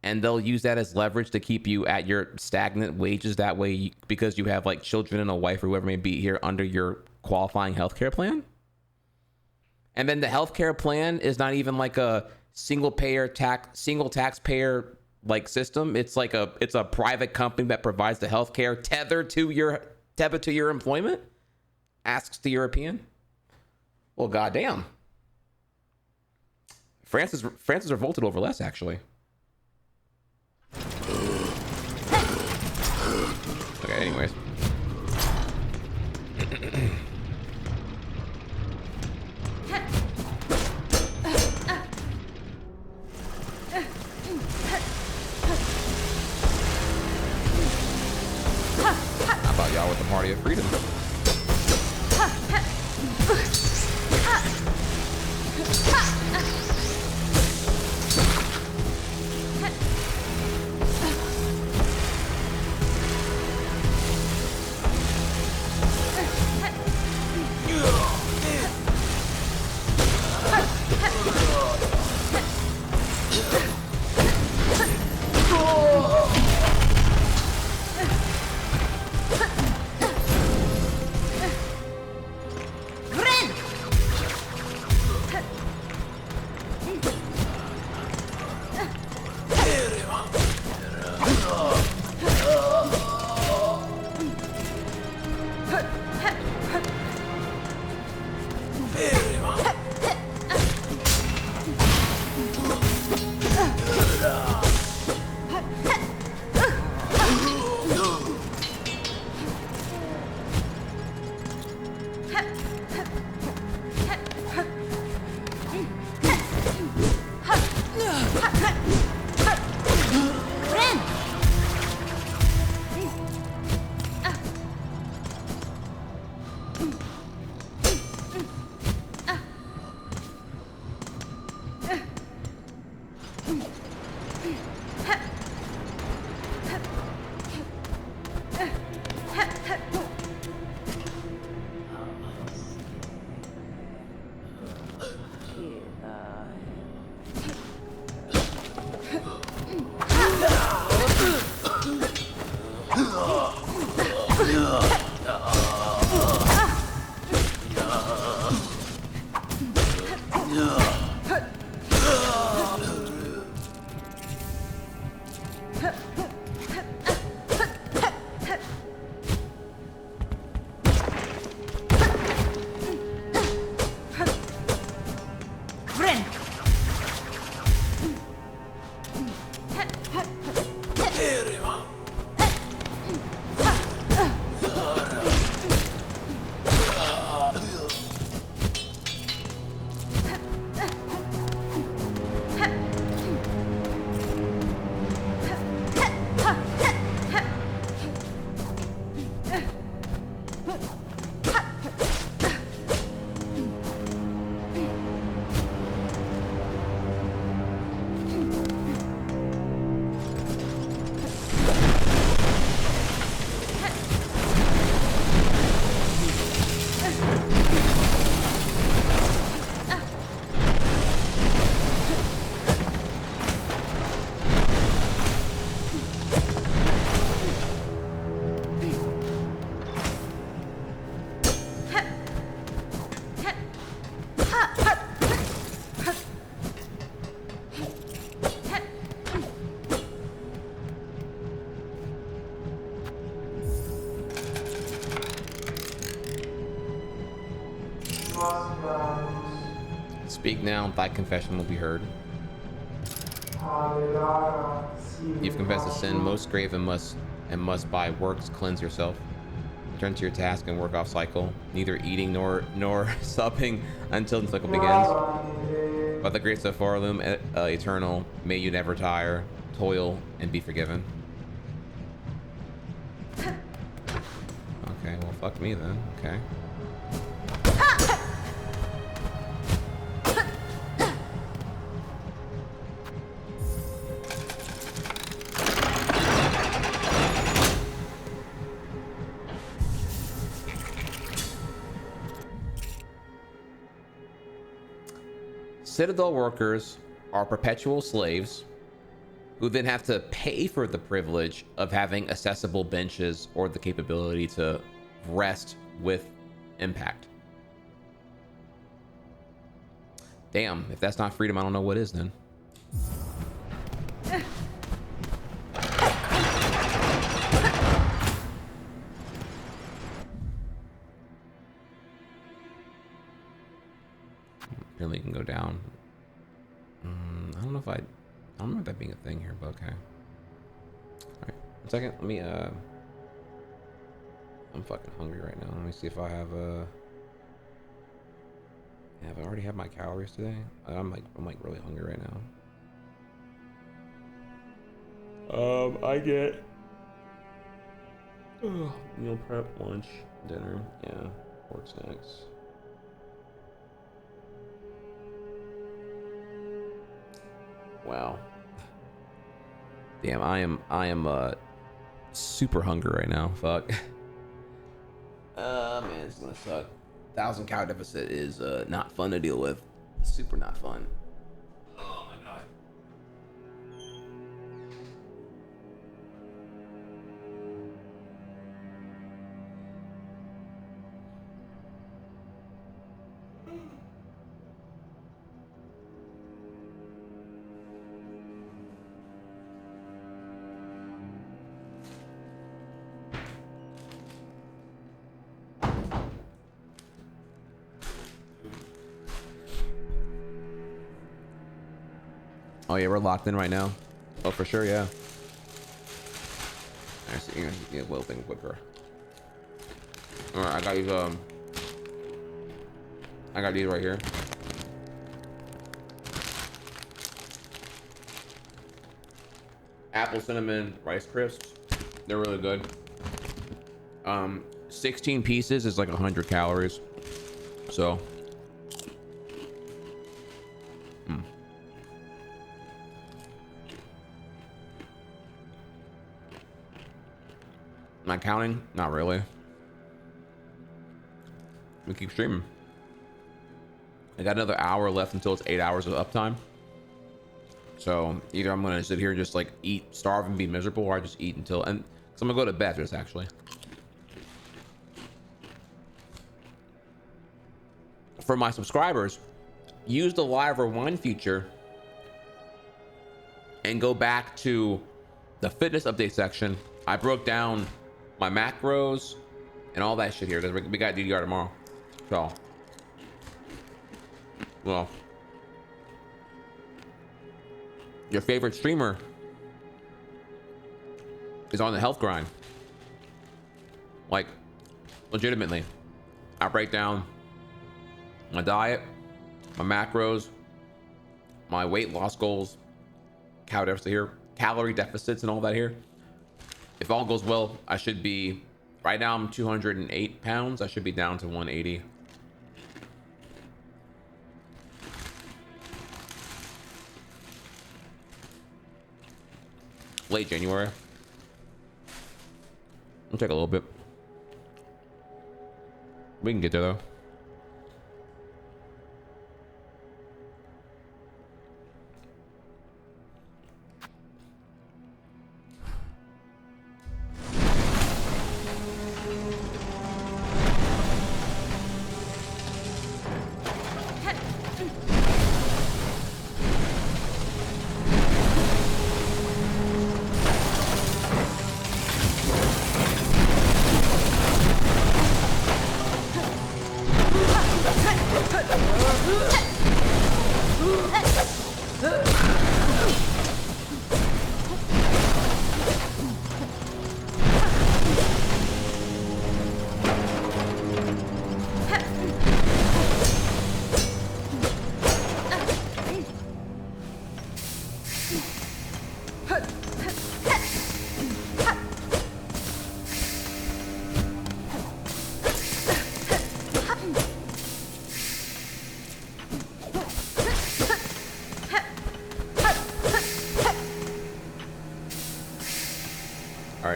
And they'll use that as leverage to keep you at your stagnant wages that way because you have like children and a wife or whoever may be here under your qualifying healthcare plan? And then the healthcare plan is not even like a single taxpayer like system. It's like it's a private company that provides the healthcare tethered to your employment. Asks the European. Well, goddamn. France is revolted over less, actually. Okay, anyways. How about y'all with the Party of Freedom? Speak now, thy confession will be heard. You've confessed a sin most grave and must by works cleanse yourself. Return to your task and work off cycle, neither eating nor supping until the cycle begins. By the grace of Farloom eternal, may you never tire, toil, and be forgiven. Okay, well, fuck me then. Okay. Citadel workers are perpetual slaves who then have to pay for the privilege of having accessible benches or the capability to rest with impact. Damn, if that's not freedom, I don't know what is then. apparently can go down. I don't know if I don't remember that being a thing here, but okay. All right, 1 second. Let me I'm fucking hungry right now. Let me see if I have have I already had my calories today? I'm like really hungry right now. I get meal prep, lunch, dinner, yeah, work snacks. Wow. Damn, I am super hungry right now. Fuck. Man, it's gonna suck. 1,000 calorie deficit is not fun to deal with. Super not fun. Oh my god. Oh yeah, we're locked in right now. Oh, for sure, yeah. I see. You're gonna get a little thing quicker. All right, I got these. I got these right here. Apple cinnamon rice crisps. They're really good. 16 pieces is like 100 calories. So. Not counting? Not really. We keep streaming. I got another hour left until it's 8 hours of uptime. So either I'm gonna sit here and just like eat, starve, and be miserable, or I just eat until, and so I'm gonna go to bed for this actually. For my subscribers, use the live rewind feature and go back to the fitness update section. I broke down my macros and all that shit here. We got DDR tomorrow. So, well, your favorite streamer is on the health grind. Like, legitimately. I break down my diet, my macros, my weight loss goals, calorie deficits and all that here. If all goes well, I should be, right now I'm 208 pounds. I should be down to 180. Late January. It'll take a little bit. We can get there though.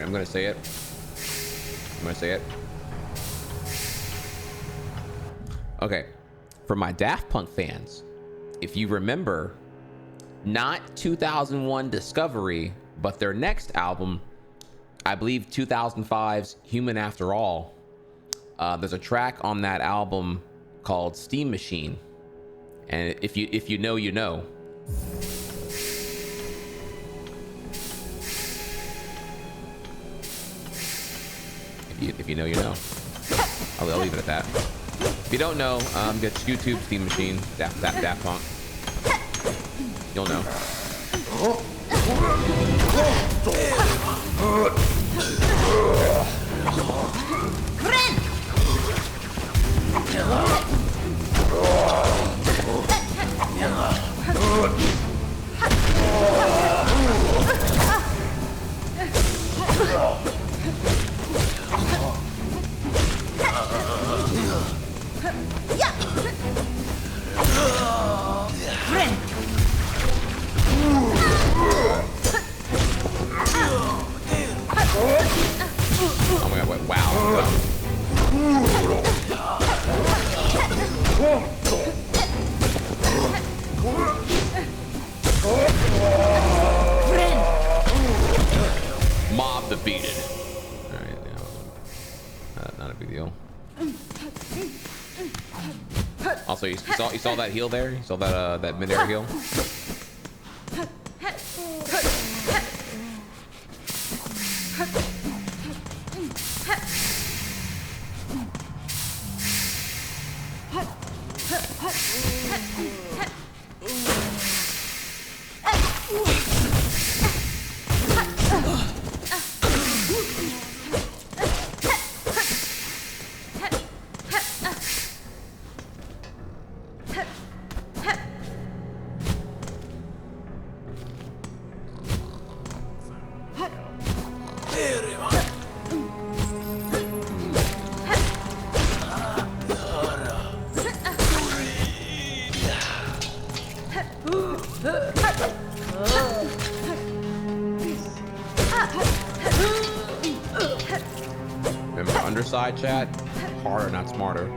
I'm gonna say it. I'm gonna say it. Okay, for my Daft Punk fans, if you remember, not 2001 Discovery, but their next album, I believe 2005's Human After All, there's a track on that album called Steam Machine, and if you know, you know. If you know, you know. I'll leave it at that. If you don't know, get YouTube's Steam Machine, Daft Punk. You'll know. Oh my god, wow. Mob defeated. Alright, not a big deal. Also, you saw that heal there? You saw that that mid-air heal? Remember, underside chat, harder, not smarter.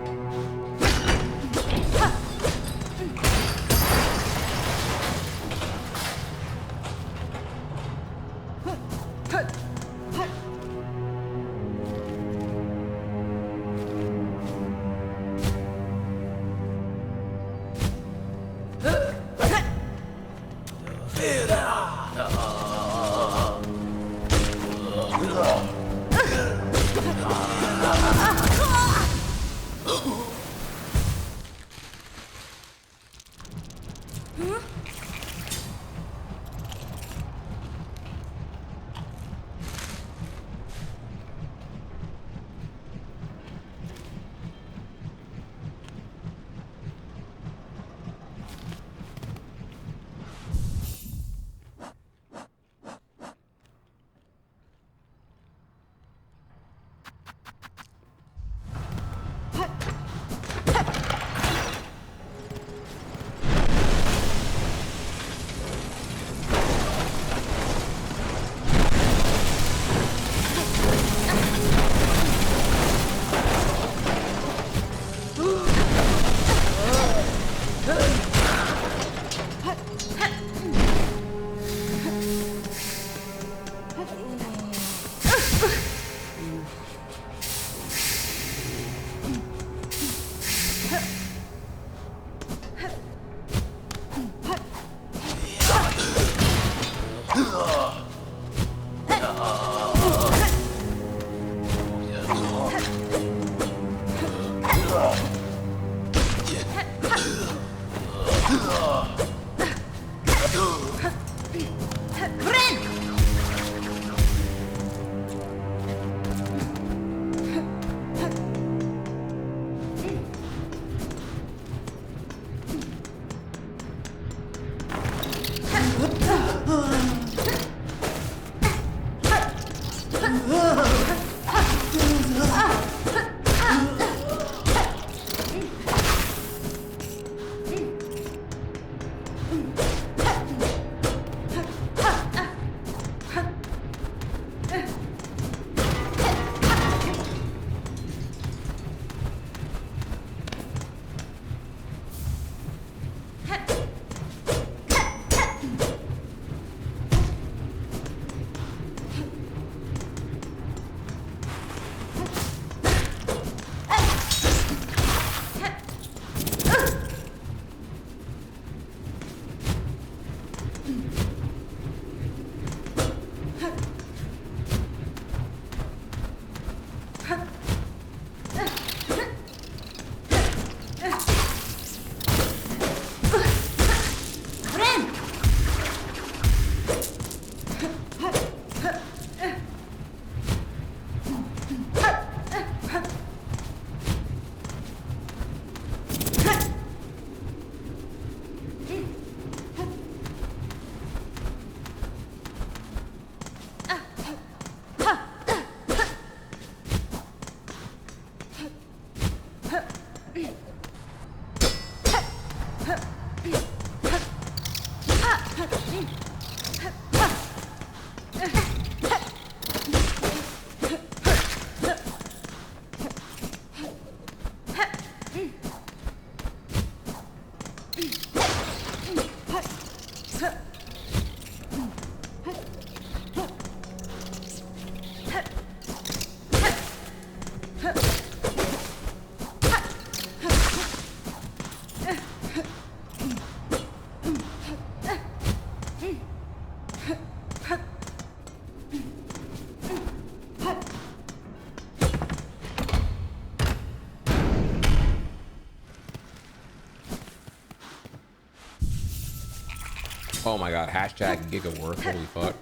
Oh my god, hashtag gigaworth, holy fuck.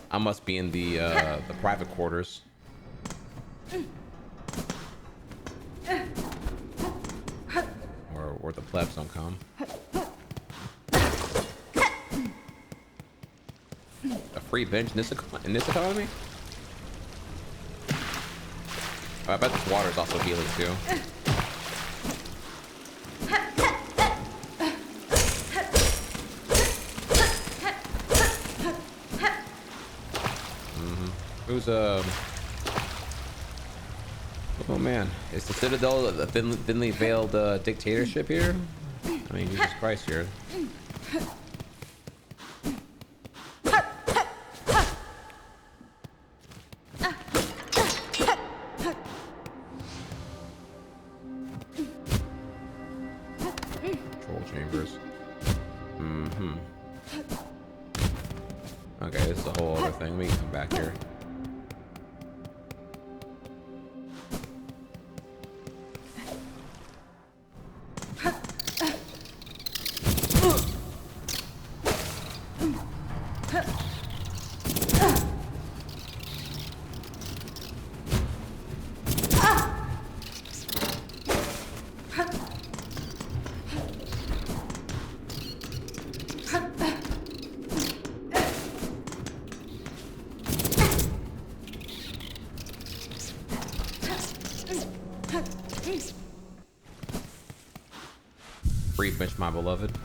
I must be in the private quarters. Or where the plebs don't come. A free bench in this economy? Oh, I bet this water is also healing too. Who's oh man, is the Citadel the thinly veiled dictatorship here? I mean, Jesus Christ here. Control chambers. Okay, this is a whole other thing. Let me come back here. Free bench, my beloved.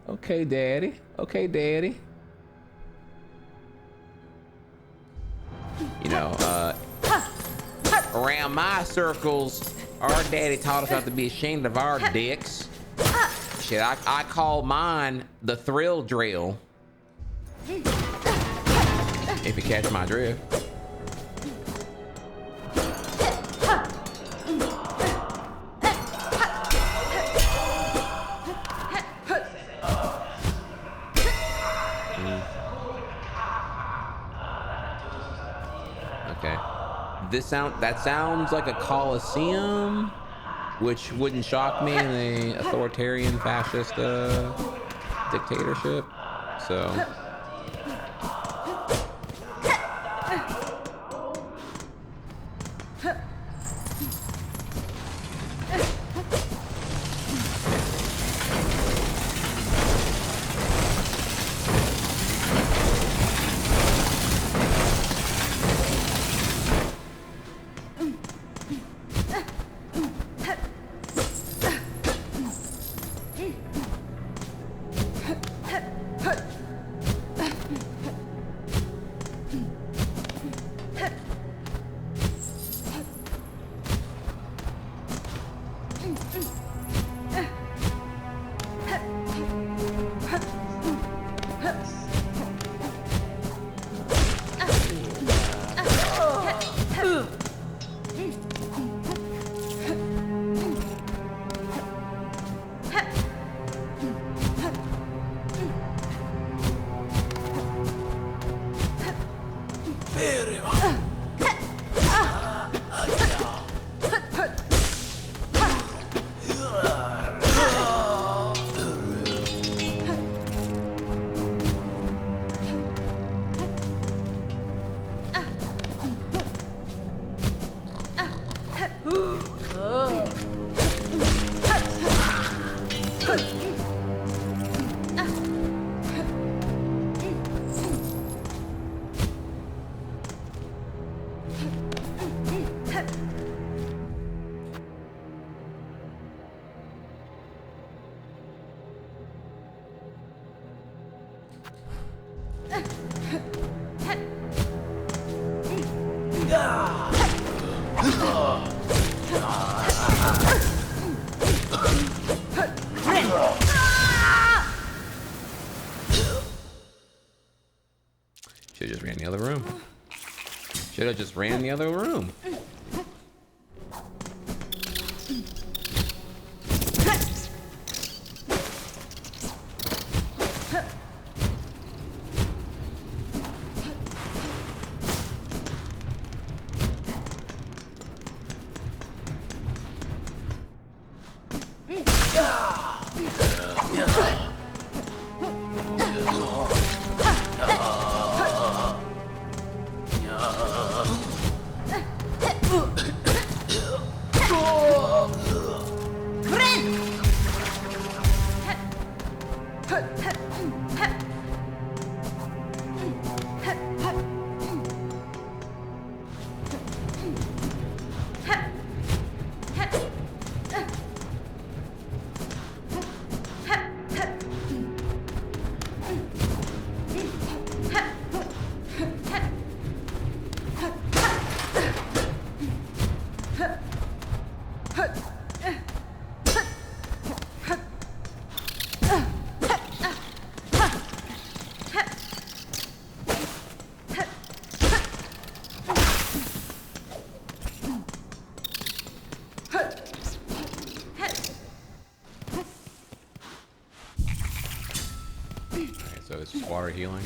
Okay, daddy. Okay, daddy. You know, around my circles, our daddy taught us not to be ashamed of our dicks. Shit, I call mine the thrill drill. If you catch my drift. That sounds like a coliseum, which wouldn't shock me in a authoritarian fascist dictatorship. So. Should have just ran the other room. So it's just water healing.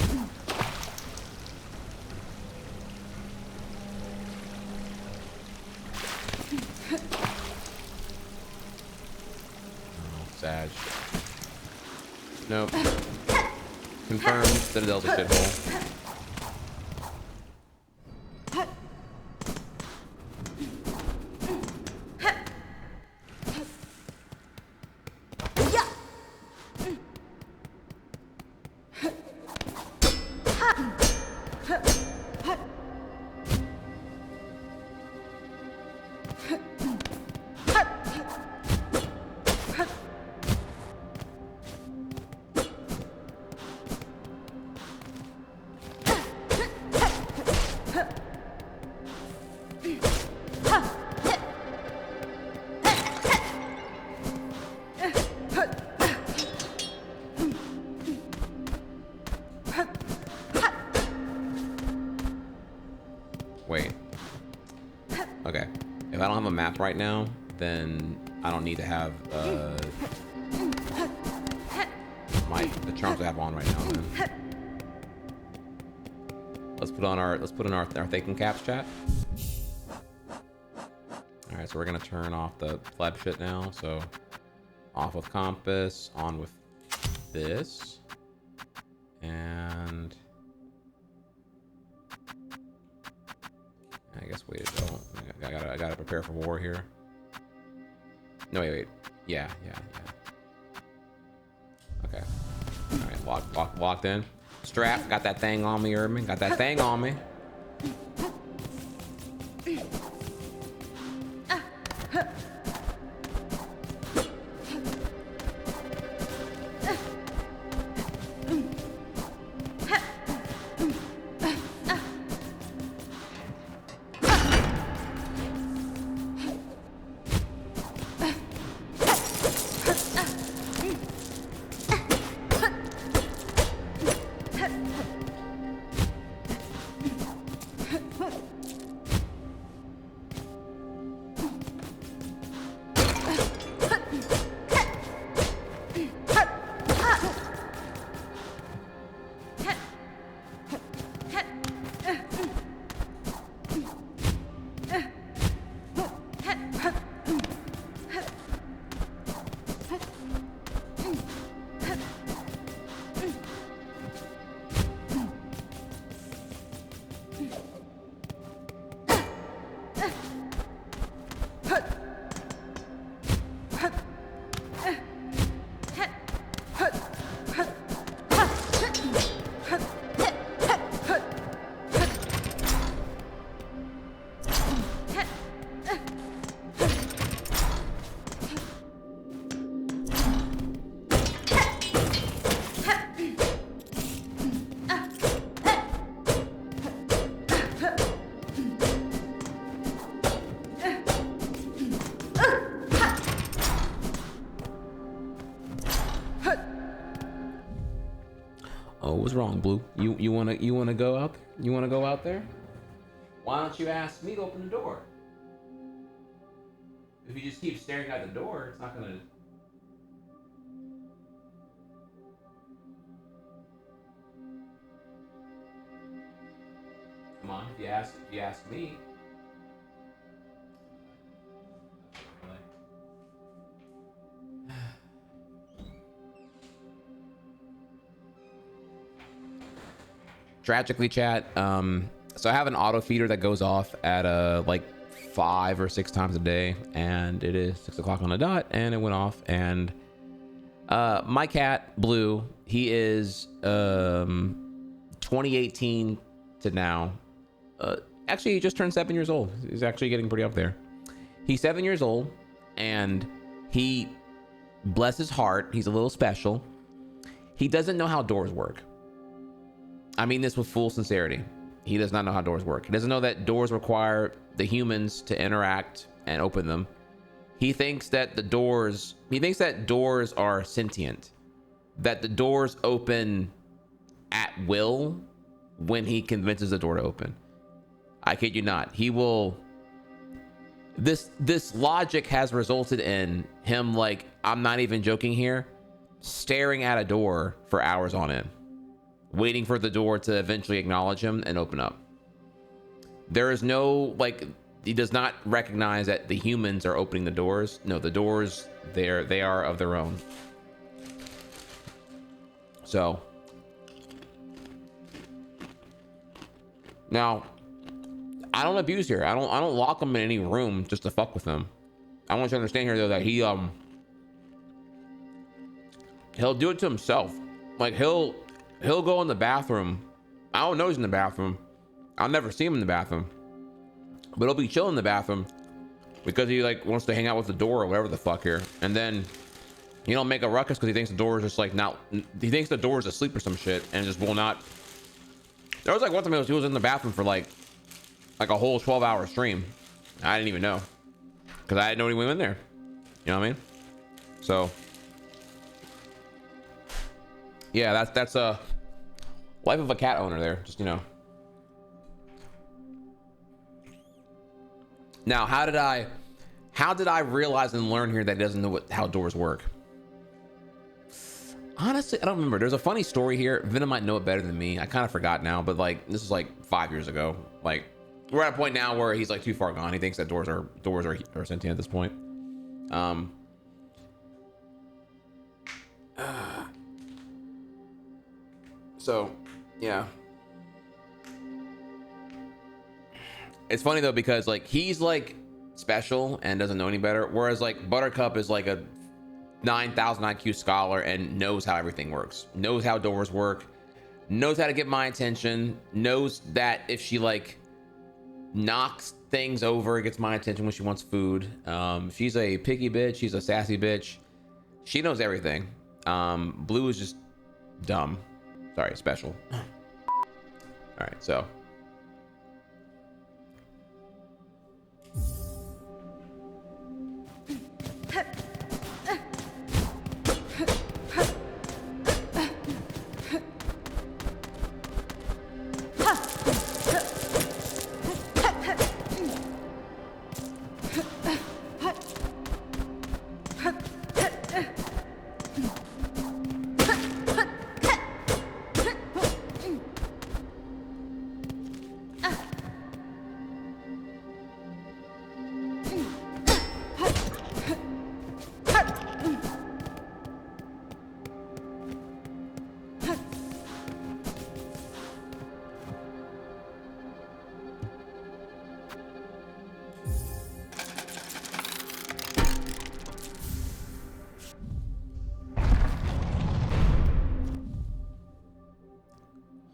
Sag. Nope. Confirmed. Citadel's a shithole. Wait. Okay. If I don't have a map right now, then I don't need to have the charms I have on right now. Then let's put in our thinking caps, chat. right, so we're gonna turn off the flab shit now. So off with compass, on with this, and I guess wait, I gotta prepare for war here. No, wait. Yeah. Okay. All right, locked in. Strap. Got that thing on me, Urban. Got that thing on me. What's wrong, Blue? You wanna go out? You wanna go out there? Why don't you ask me to open the door? If you just keep staring at the door, it's not gonna. Come on, if you ask me. Tragically, chat, so I have an auto feeder that goes off at like 5 or 6 times a day, and it is 6 o'clock on the dot, and it went off. And my cat Blue, he is 2018 to now, actually he just turned 7 years old. He's actually getting pretty up there. He's 7 years old, and he, bless his heart, he's a little special. He doesn't know how doors work. I mean this with full sincerity. He does not know how doors work. He doesn't know that doors require the humans to interact and open them. He thinks that doors are sentient, that the doors open at will when he convinces the door to open. I kid you not. He will. This logic has resulted in him, like, I'm not even joking here, staring at a door for hours on end, waiting for the door to eventually acknowledge him and open up. There is no, like, he does not recognize that the humans are opening the doors. No, the doors, they are of their own. So now, I don't abuse here. I don't lock him in any room just to fuck with him. I want you to understand here though that he'll do it to himself. Like he'll go in the bathroom. I don't know he's in the bathroom. I'll never see him in the bathroom, but he'll be chilling in the bathroom because he like wants to hang out with the door or whatever the fuck here. And then, you know, make a ruckus because he thinks the door is just like he thinks the door is asleep or some shit and just will not. There was like one time he was in the bathroom for like a whole 12-hour stream. I didn't even know because I didn't know he went in there. You know what I mean? So yeah, that's a life of a cat owner there. Just, you know. Now, how did I realize and learn here that he doesn't know how doors work? Honestly, I don't remember. There's a funny story here. Venom might know it better than me. I kind of forgot now, but like this is like 5 years ago. Like we're at a point now where he's like too far gone. He thinks that doors are sentient at this point. So yeah, it's funny though because like he's like special and doesn't know any better, whereas like Buttercup is like a 9,000 IQ scholar and knows how everything works, knows how doors work, knows how to get my attention, knows that if she like knocks things over, it gets my attention when she wants food. She's a picky bitch, she's a sassy bitch, she knows everything. Blue is just dumb. Sorry, special. All right, so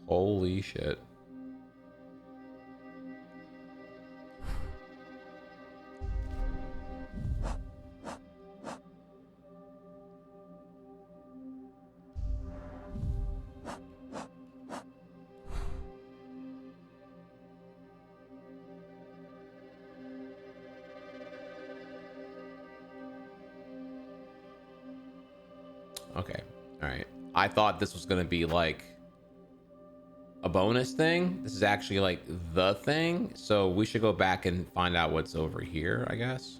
holy shit. Okay, all right. I thought this was gonna be like a bonus thing. This is actually like the thing, so we should go back and find out what's over here, I guess.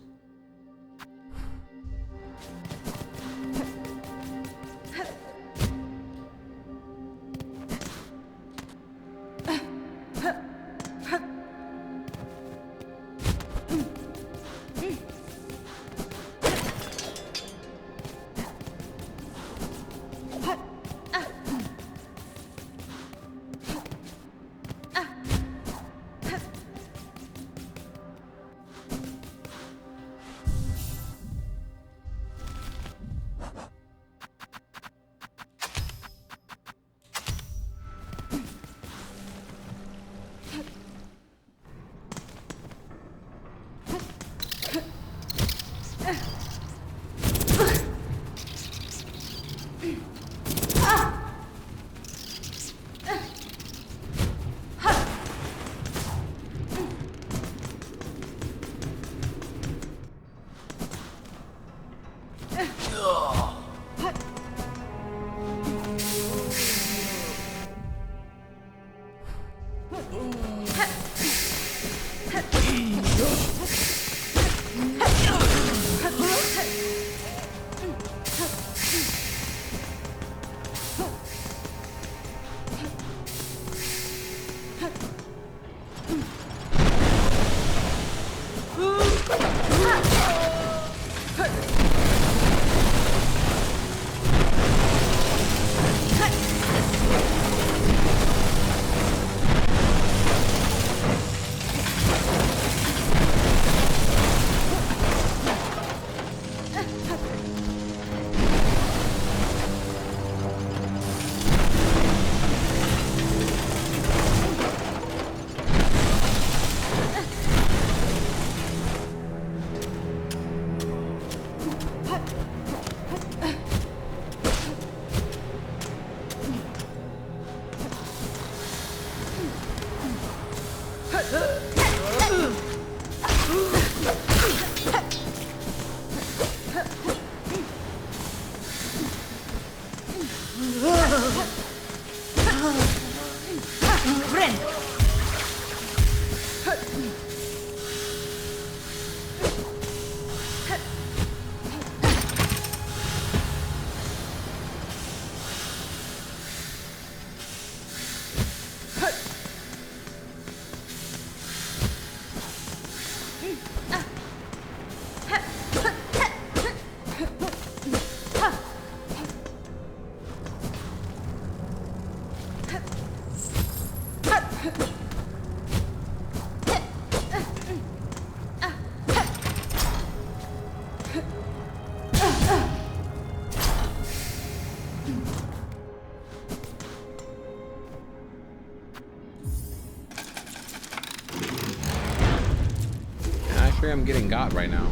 sure I'm getting got right now.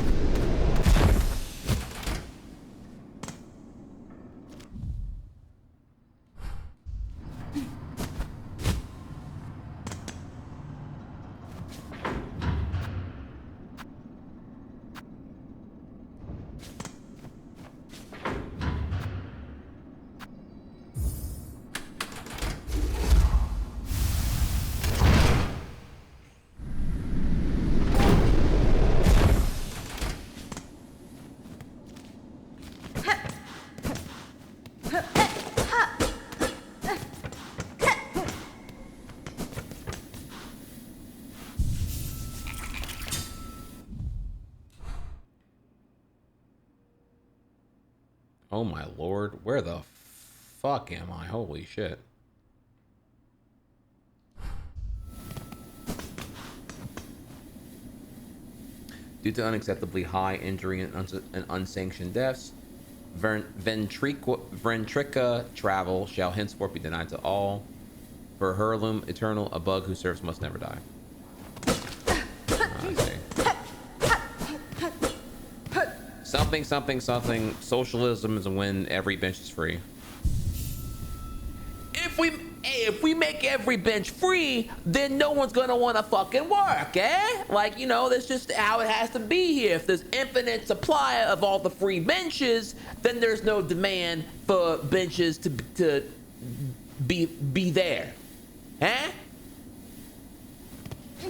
Oh my lord, where the fuck am I? Holy shit. Due to unacceptably high injury and unsanctioned deaths, Ventrica travel shall henceforth be denied to all. For Hurlum Eternal, a bug who serves must never die. I see. Something. Socialism is when every bench is free. If we make every bench free, then no one's gonna want to fucking work, eh? Like, you know, that's just how it has to be here. If there's infinite supply of all the free benches, then there's no demand for benches to be there, eh?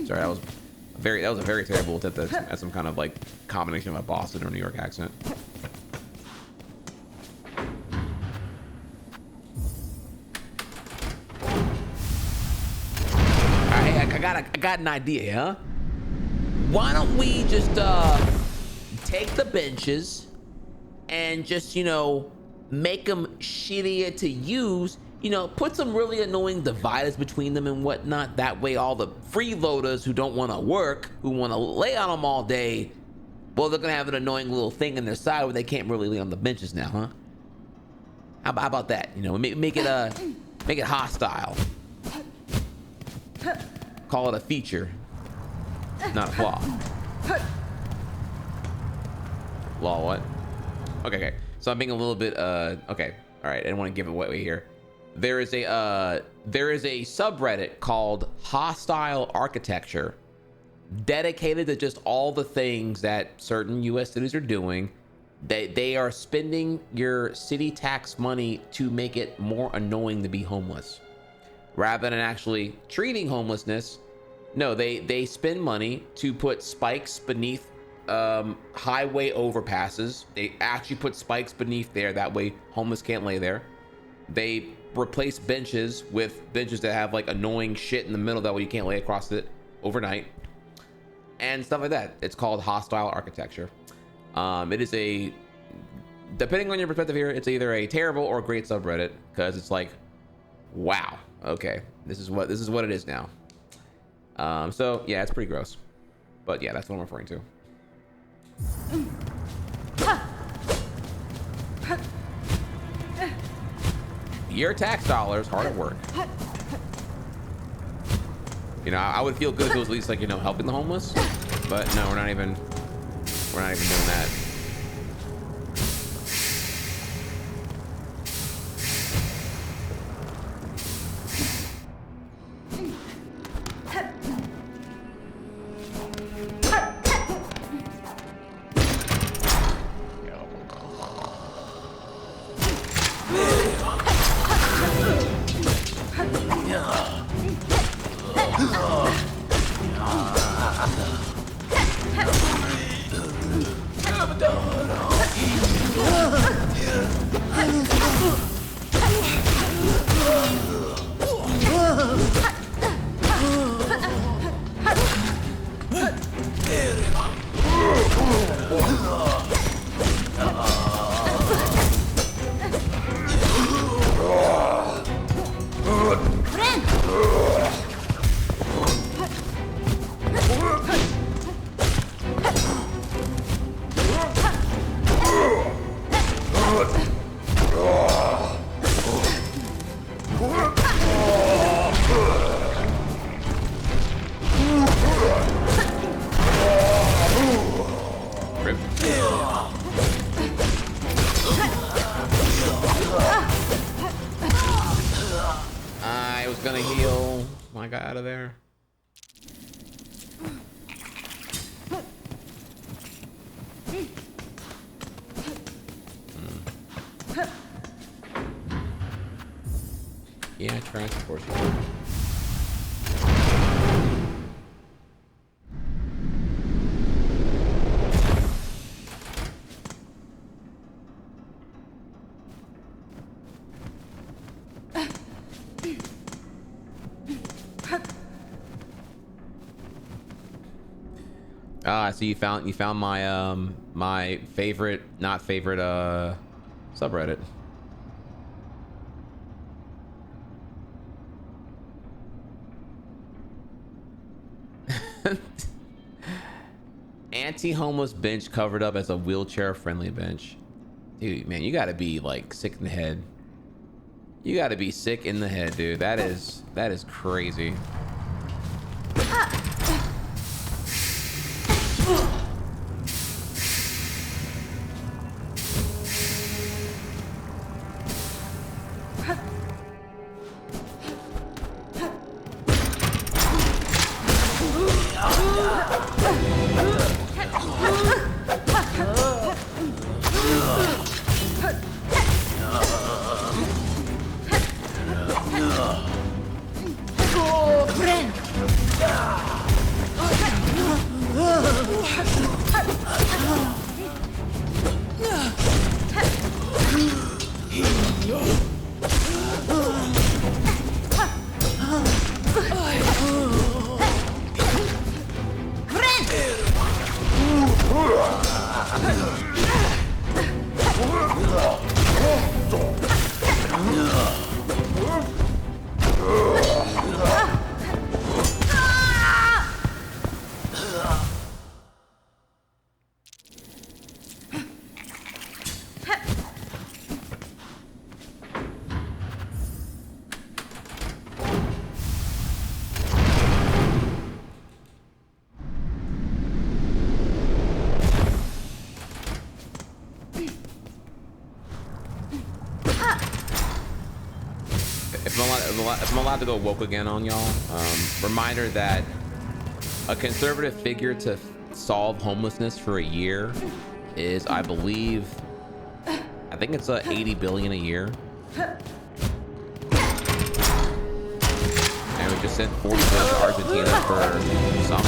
Sorry, that was a very terrible attempt at some kind of like combination of a Boston or New York accent. I got an idea, huh? Why don't we just take the benches and just, you know, make them shittier to use, you know, put some really annoying dividers between them and whatnot. That way all the freeloaders who don't want to work, who want to lay on them all day, well, they're gonna have an annoying little thing in their side where they can't really lay on the benches now, huh? How about that? You know, make it hostile. Call it a feature, not a flaw. Law what? Okay. So I'm being a little bit okay. All right. I didn't want to give it away here. There is a subreddit called Hostile Architecture, dedicated to just all the things that certain U.S. cities are doing. They are spending your city tax money to make it more annoying to be homeless. Rather than actually treating homelessness, no, they spend money to put spikes beneath highway overpasses. They actually put spikes beneath there, that way homeless can't lay there. They replace benches with benches that have like annoying shit in the middle, that way you can't lay across it overnight, and stuff like that. It's called Hostile Architecture. It is a, depending on your perspective here, it's either a terrible or great subreddit, because it's like, wow, okay, this is what it is now. So yeah, it's pretty gross, but yeah, that's what I'm referring to. Your tax dollars hard at work. You know, I would feel good if it was at least like, you know, helping the homeless, but no, we're not even doing that. my guy out of there. Yeah, transport. So you found my my favorite, not favorite subreddit. Anti-homeless bench covered up as a wheelchair-friendly bench. Dude, man, you gotta be like sick in the head. You gotta be sick in the head, dude. That is crazy. If I'm allowed to go woke again on y'all, reminder that a conservative figure to solve homelessness for a year is, I believe, I think it's 80 billion a year. And we just sent 40 billion to Argentina for some.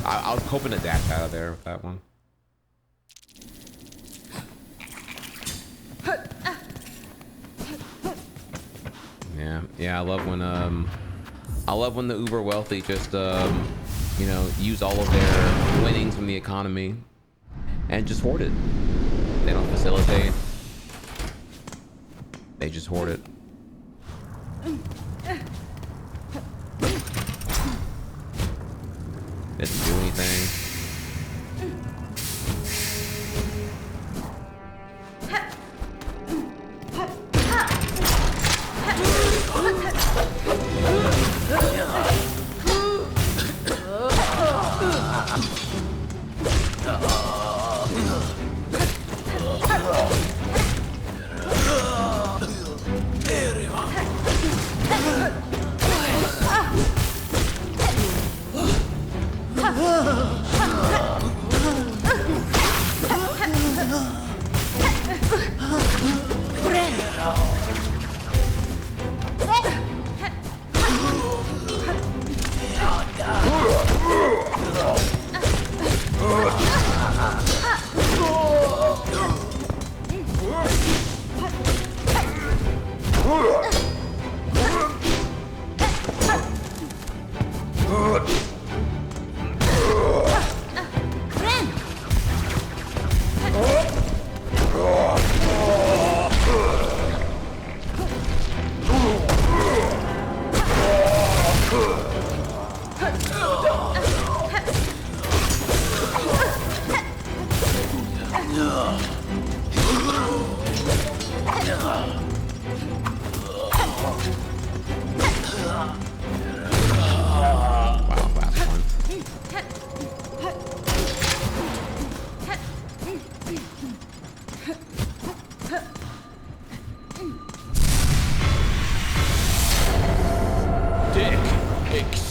I was hoping to dash out of there with that one. Yeah, I love when the uber wealthy just you know, use all of their winnings from the economy and just hoard it. They don't facilitate. They just hoard it. Didn't do anything.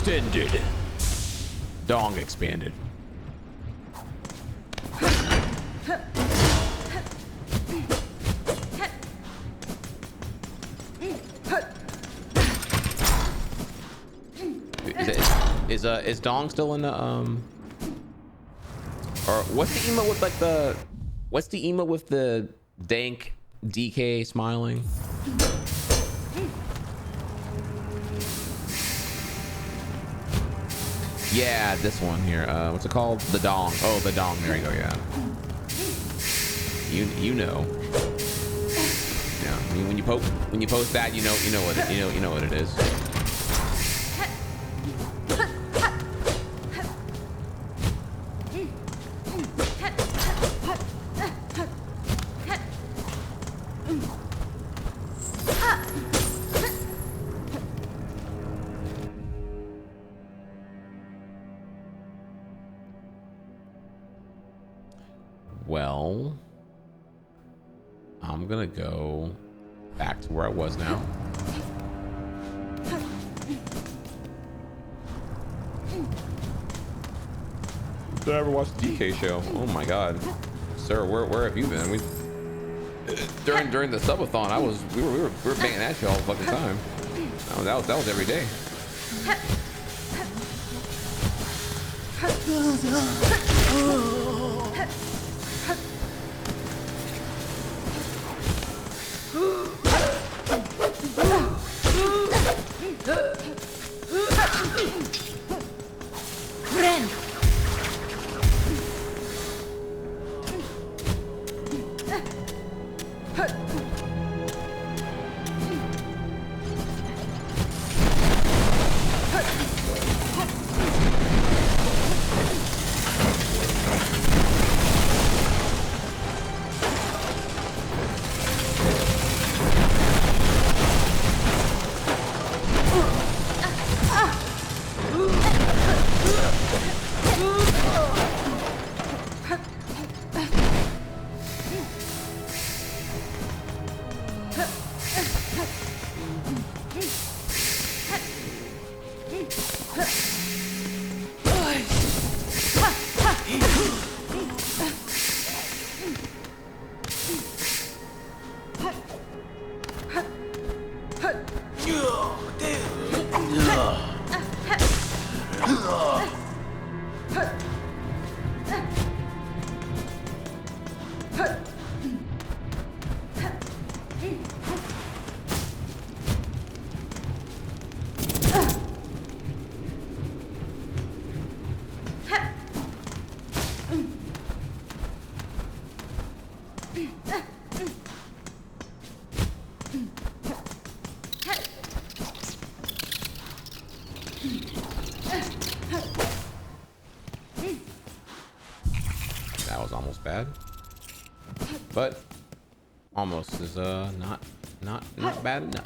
extended. Dong expanded. Is Dong still in the or what's the emote with like the emote with the dank DK smiling? Yeah, this one here. What's it called? The Dong. Oh, the Dong. There you go. Yeah. You know. Yeah. I mean, when you post that, you know what it is. Well, I'm gonna go back to where I was now. Did I ever watch the DK show? Oh my God, sir, where have you been? We during the subathon, we were banging at you all the fucking time. That was every day. But almost is not bad enough.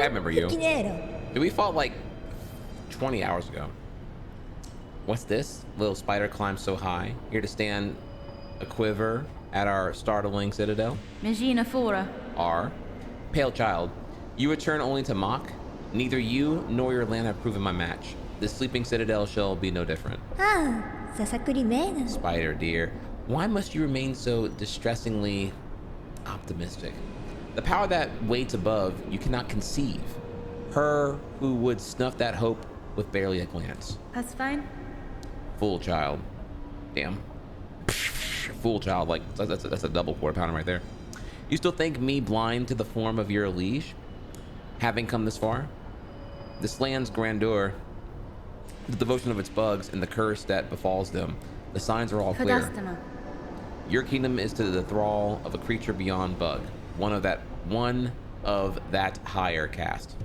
I remember you. Dude, we fought like 20 hours ago. What's this? Little spider climbs so high. Here to stand a quiver at our startling citadel. Magina Fora. R. Pale child, you return only to mock. Neither you nor your land have proven my match. This sleeping citadel shall be no different. Ah, Sasakuri Mena. Spider dear, why must you remain so distressingly optimistic? The power that waits above you cannot conceive. Her who would snuff that hope with barely a glance. That's fine. Fool child. Damn. Fool child, like that's a double quarter pounder right there. You still think me blind to the form of your liege? Having come this far? This land's grandeur, the devotion of its bugs, and the curse that befalls them, the signs are all clear. Your kingdom is to the thrall of a creature beyond bug, one of that higher caste.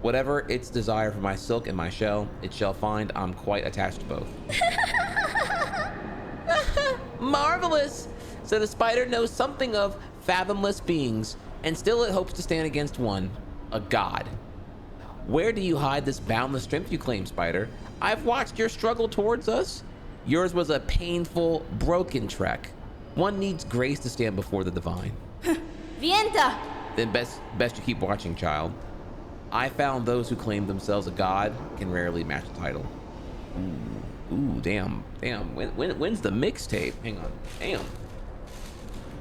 Whatever its desire for my silk and my shell, it shall find I'm quite attached to both. Marvelous! So the spider knows something of fathomless beings, and still it hopes to stand against one, a god. Where do you hide this boundless strength you claim, spider? I've watched your struggle towards us. Yours was a painful, broken trek. One needs grace to stand before the divine. Vienta! Then best you keep watching, child. I found those who claim themselves a god can rarely match the title. Ooh, damn. When's the mixtape? Hang on, damn.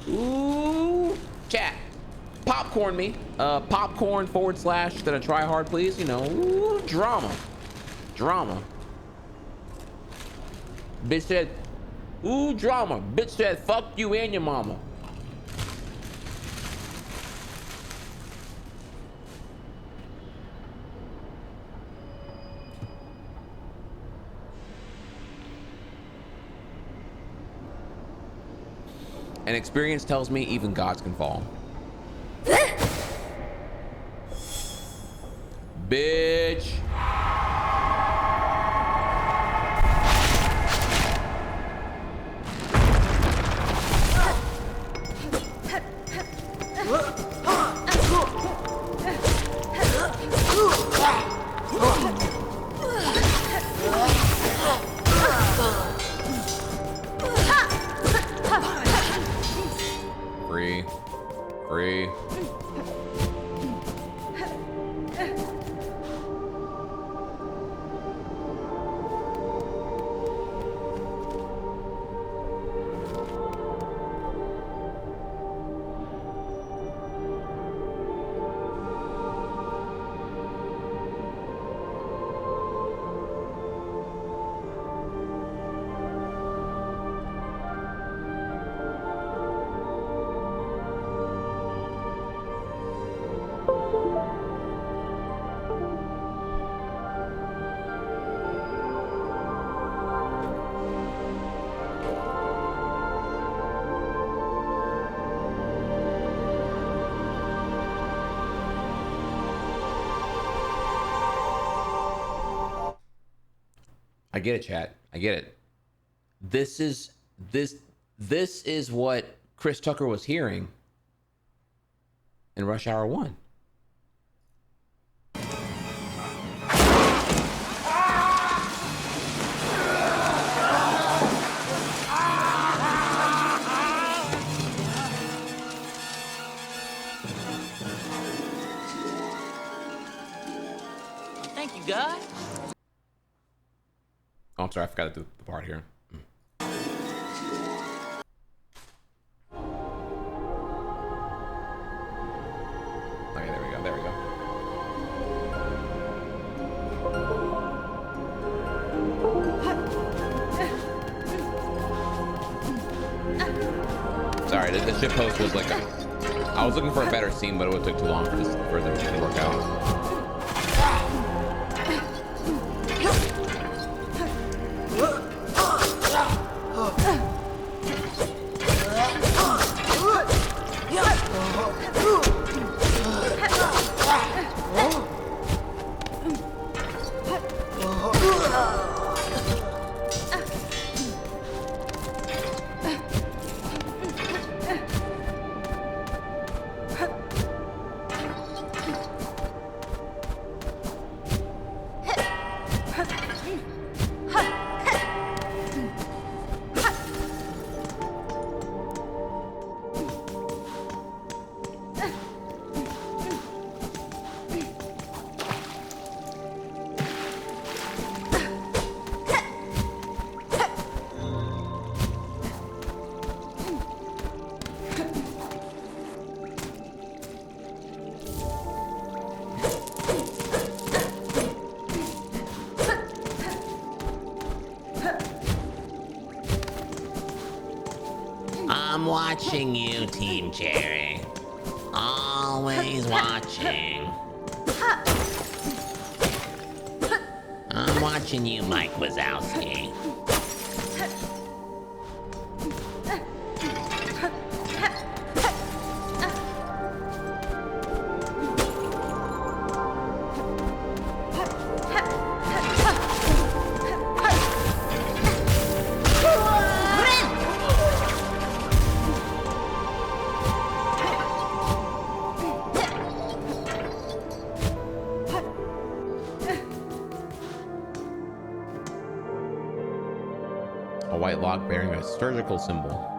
Ooh, chat. Popcorn me. Popcorn / then a try hard, please. You know, ooh, drama. Bitch said, ooh, drama. Bitch said, fuck you and your mama. And experience tells me even gods can fall. Bitch. Free. I get it, chat. I get it. This is what Chris Tucker was hearing in Rush Hour 1. Thank you, God. Oh, I'm sorry, I forgot to do the part here. Okay, there we go. Sorry, the ship post was like I was looking for a better scene, but it would take too long for them to work out. I'm watching you, Team Jerry. Always watching. I'm watching you, Mike Wazowski. A white lock bearing a surgical symbol.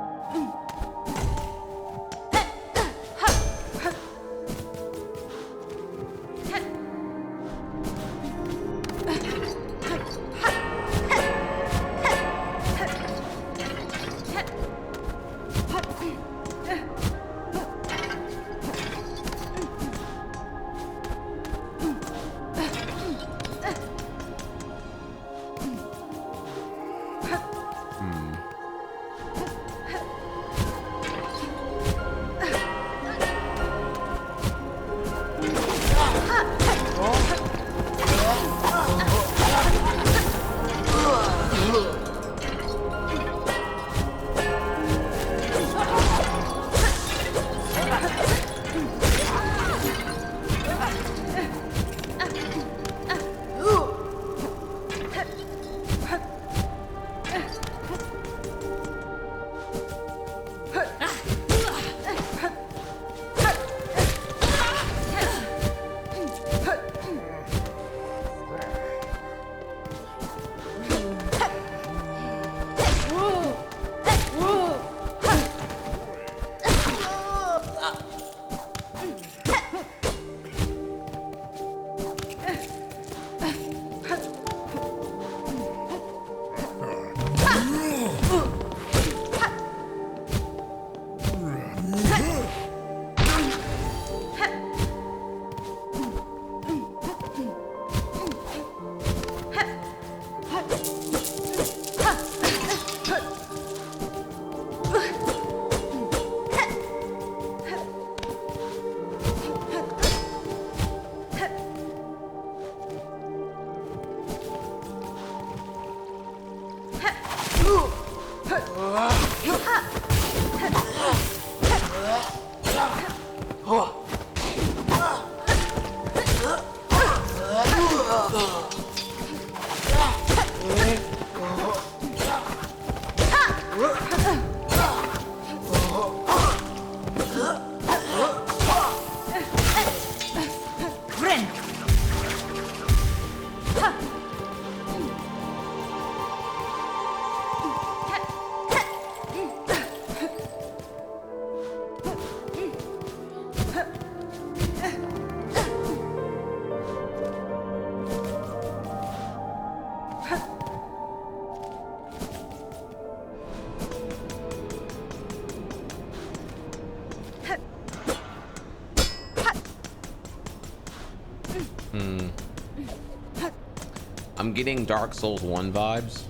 I'm getting Dark Souls 1 vibes,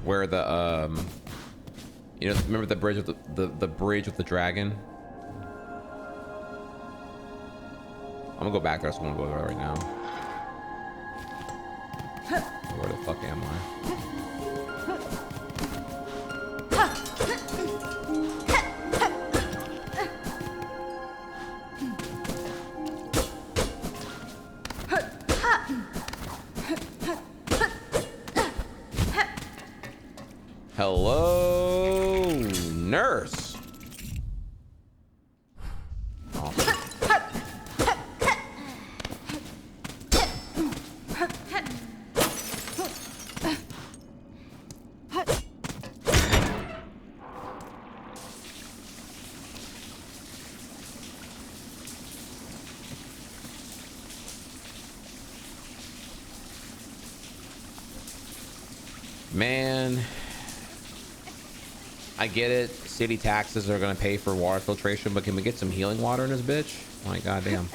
where the you know, remember the bridge with the bridge with the dragon? I'm gonna go back there, so I'm gonna go there right now. Where the fuck am I? Hello, nurse. Awesome. Man, I get it. City taxes are gonna pay for water filtration, but can we get some healing water in this bitch? My goddamn.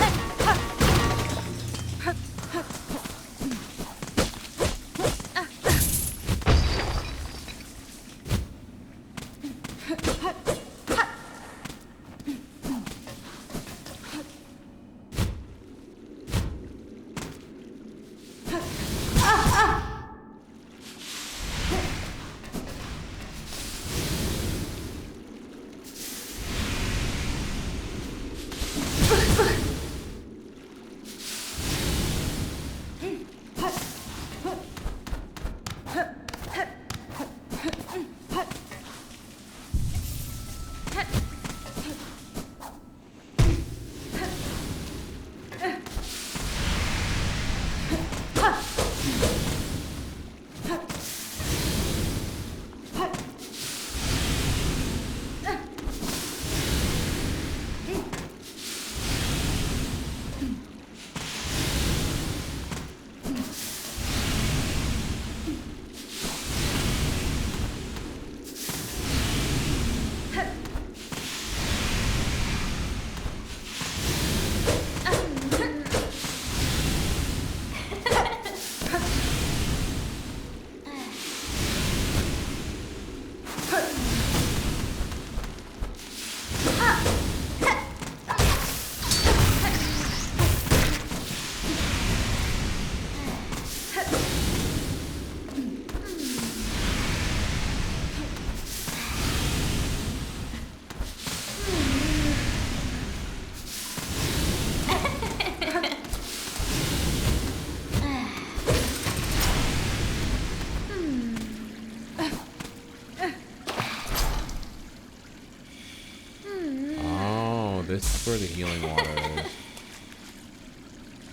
That's where the healing water is.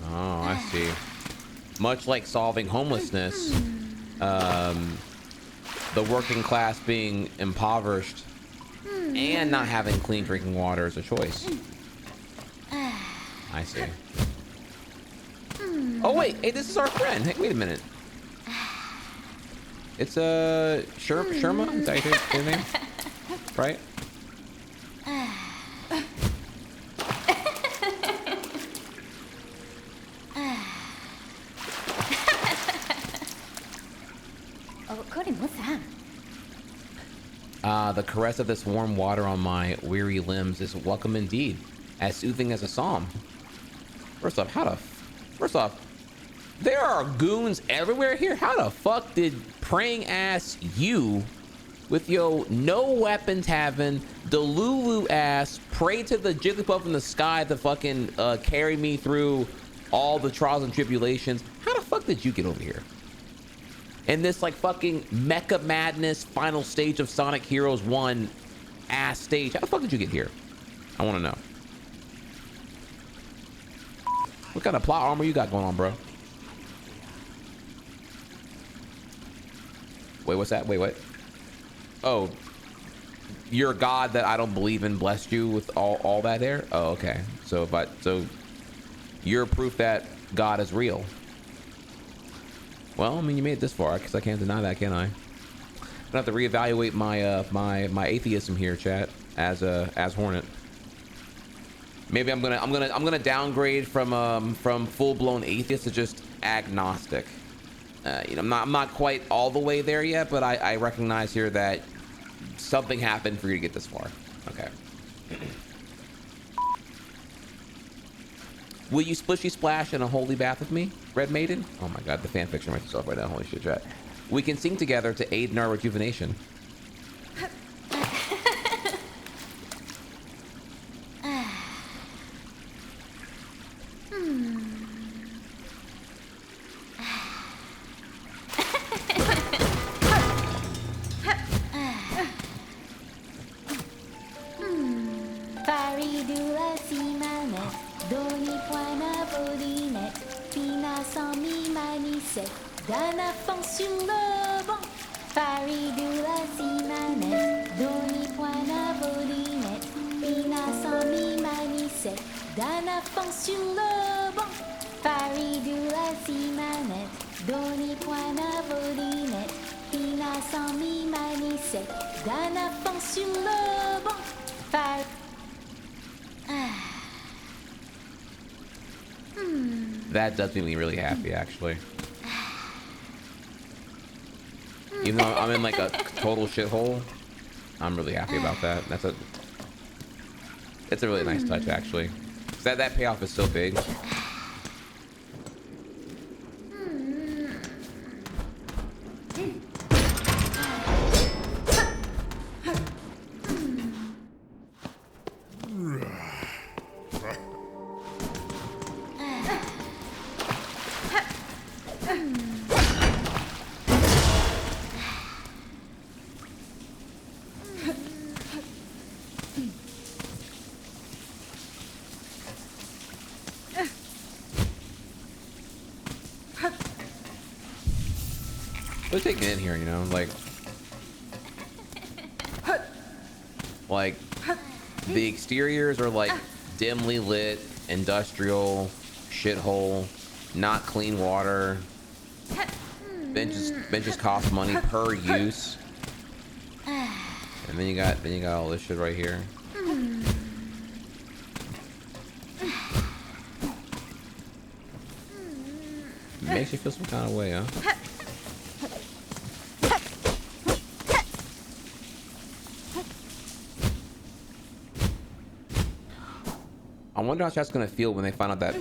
Oh, I see. Much like solving homelessness, the working class being impoverished and not having clean drinking water is a choice. I see. Oh wait, hey, this is our friend. Hey, wait a minute. It's Sherma. Is that your name? Right? Oh, Corin, what's that? The caress of this warm water on my weary limbs is welcome indeed, as soothing as a psalm. First off, there are goons everywhere here. How the fuck did praying ass you, with your no weapons having, Delulu ass, pray to the Jigglypuff in the sky to fucking carry me through all the trials and tribulations? How the fuck did you get over here? In this like fucking Mecha Madness final stage of Sonic Heroes 1 ass stage. How the fuck did you get here? I want to know. What kind of plot armor you got going on, bro? Wait, what's that? Wait, what? Oh, your god that I don't believe in blessed you with all that there? Oh, okay. So you're proof that God is real. Well, I mean, you made it this far, because I can't deny that, can I? I'm gonna have to reevaluate my my atheism here, chat, as Hornet. Maybe I'm gonna downgrade from full-blown atheist to just agnostic. You know, I'm not quite all the way there yet, but I recognize here that something happened for you to get this far. Okay. Will you splishy splash in a holy bath with me, Red Maiden? Oh my god, the fanfiction writes itself right now. Holy shit, chat. We can sing together to aid in our rejuvenation. D'un fond sur le banc, Paris de la Simanette, Doni point à Bolinette, Pina sans mi manicette, d'un fond sur le banc, Paris de la Simanette, Doni point à Bolinette, Pina sans mi manicette, d'un fond sur le banc, Paris. That does make me really happy, actually. Even though I'm in like a total shithole, I'm really happy about that. It's a really nice touch, actually. That payoff is so big. Let's take it in here, you know, like the exteriors are like dimly lit, industrial, shithole, not clean water. Benches cost money per use, and then you got all this shit right here. Makes you feel some kind of way, huh? I wonder how chat's gonna feel when they find out that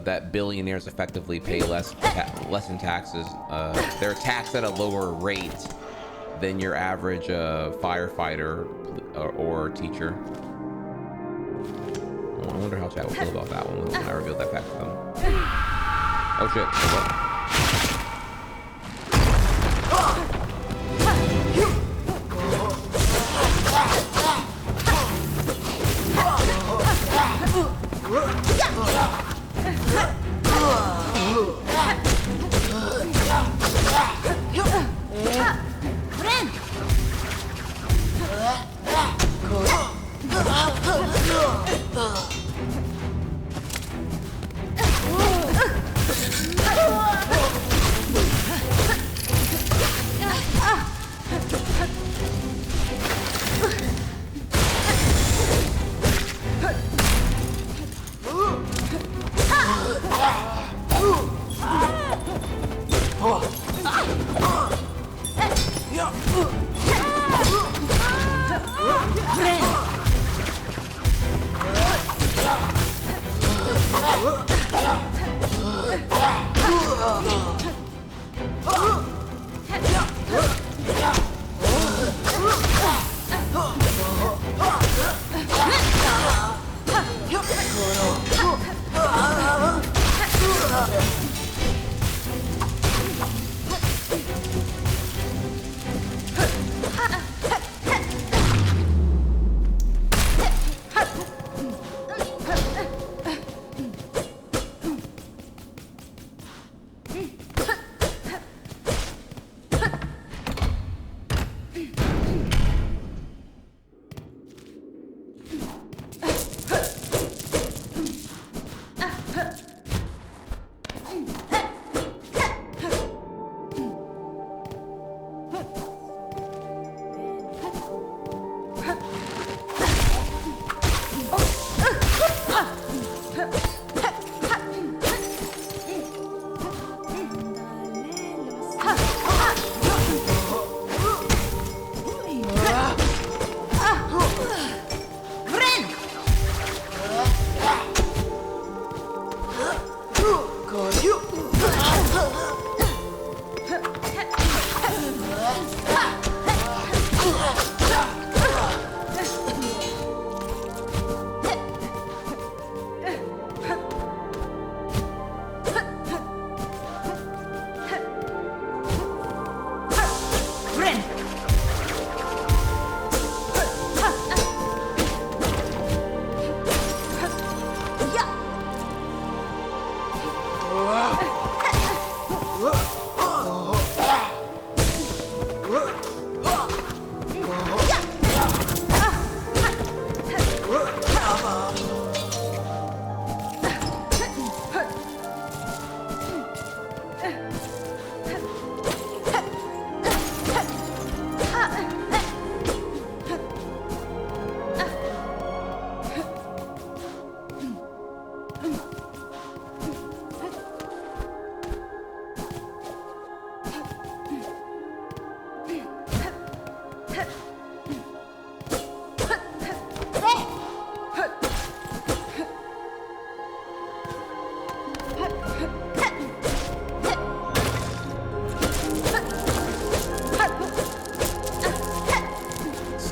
that billionaires effectively pay less in taxes. They're taxed at a lower rate than your average firefighter or teacher. I wonder how chat will feel about that one when I reveal that fact to them. Oh shit!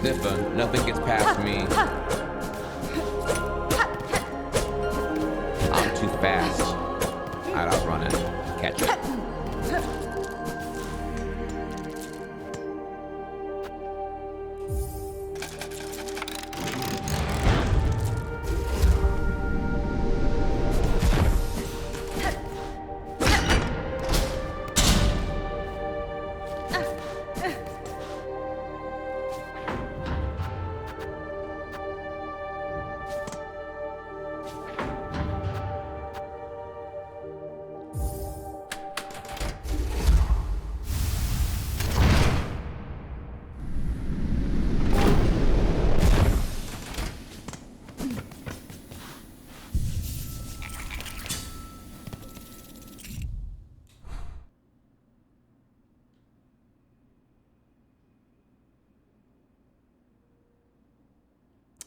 Sniffer, nothing gets past me. I'm too fast. I'd outrun it. Catch it.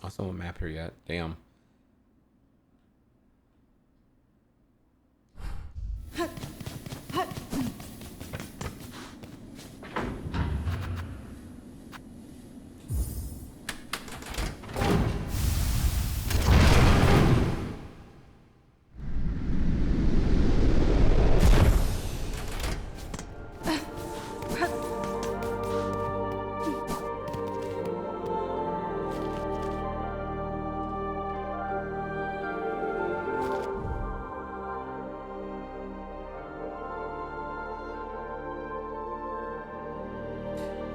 Also, a map here yet? Damn.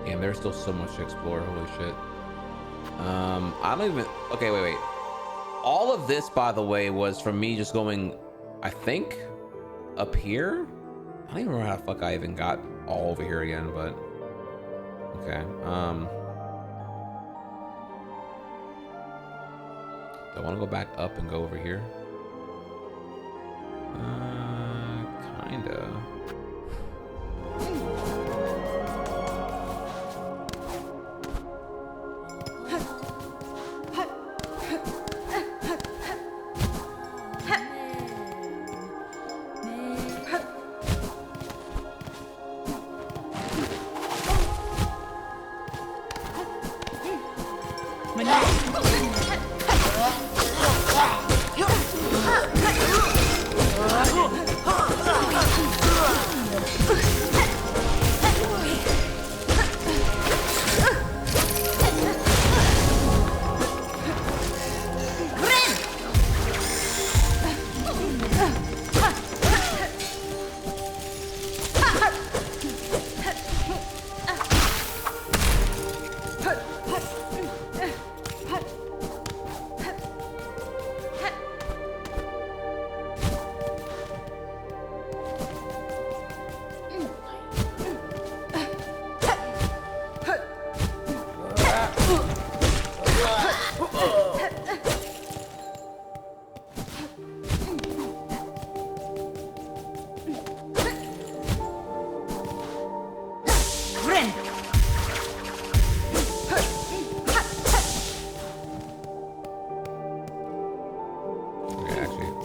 Damn, there's still so much to explore. Holy shit. I don't even. Okay, wait. All of this, by the way, was from me just going, I think, up here. I don't even remember how the fuck I even got all over here again, but okay. Do I want to go back up and go over here? Kinda.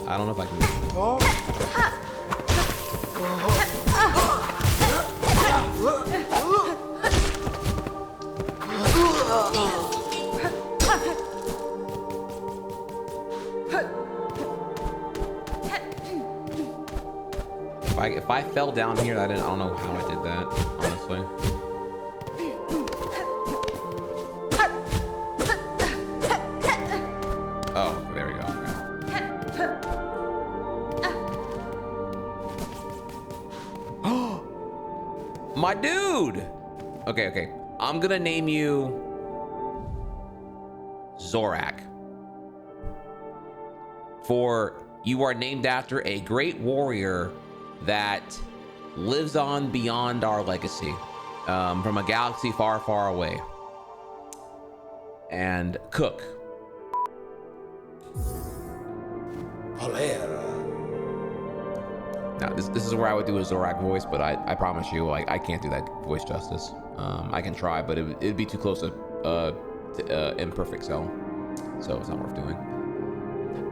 I don't know if I can. If I fell down here, I don't know how I did that, honestly. Oh, there we go. Okay. My dude! Okay. I'm gonna name you Zorak. For you are named after a great warrior that lives on beyond our legacy, from a galaxy far, far away. And Cook. Now, this is where I would do a Zorak voice, but I promise you, I can't do that voice justice. I can try, but it'd be too close to imperfect so it's not worth doing.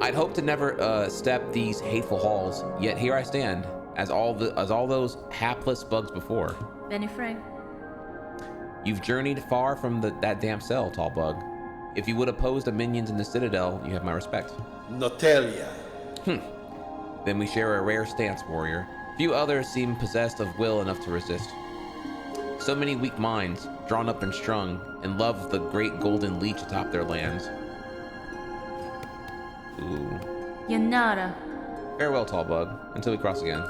I'd hope to never step these hateful halls, yet here I stand, as all those hapless bugs before. Benny Frank. You've journeyed far from that damn cell, tall bug. If you would oppose the minions in the Citadel, you have my respect. Notelia. Then we share a rare stance, warrior. Few others seem possessed of will enough to resist. So many weak minds, drawn up and strung, in love with the great golden leech atop their lands. Ooh. Yanara. Farewell, tall bug, until we cross again.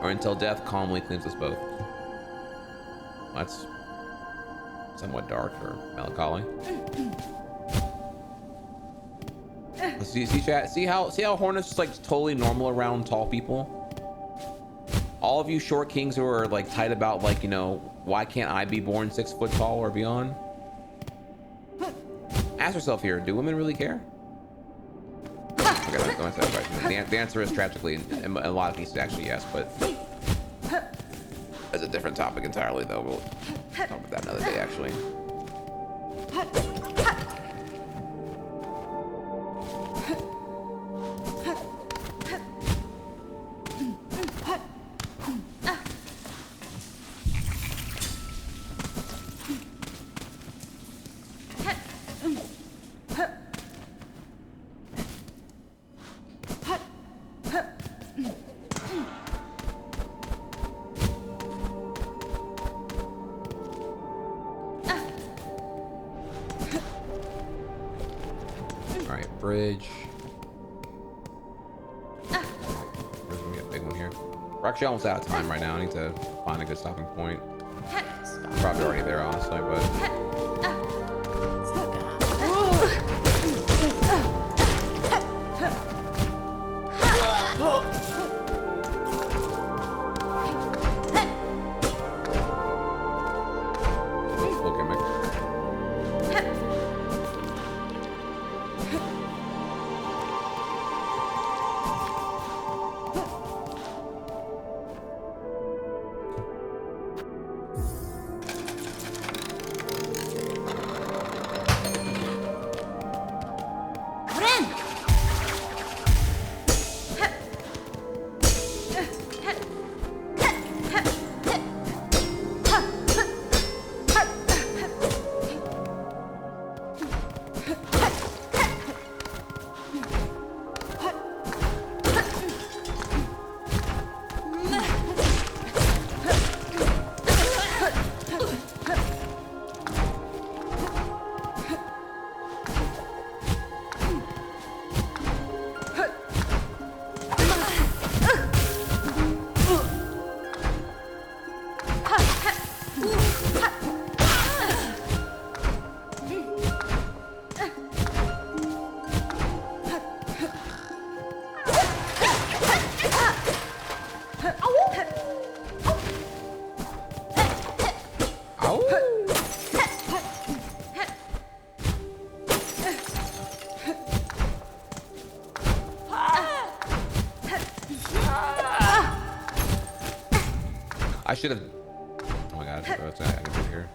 Or until death calmly claims us both. That's somewhat dark or melancholy. See chat. See how Hornet's just like totally normal around tall people. All of you short kings who are like tight about like, you know, why can't I be born 6 foot tall or beyond? Ask yourself here, do women really care? Okay, don't answer that question. The answer is tragically, in a lot of cases, actually yes, but that's a different topic entirely, though. We'll talk about that another day, actually. Bridge. We're gonna get a big one here. We're actually almost out of time right now. I need to find a good stopping point. I'm probably already there, honestly, but. I should have. Oh my god, I can do here.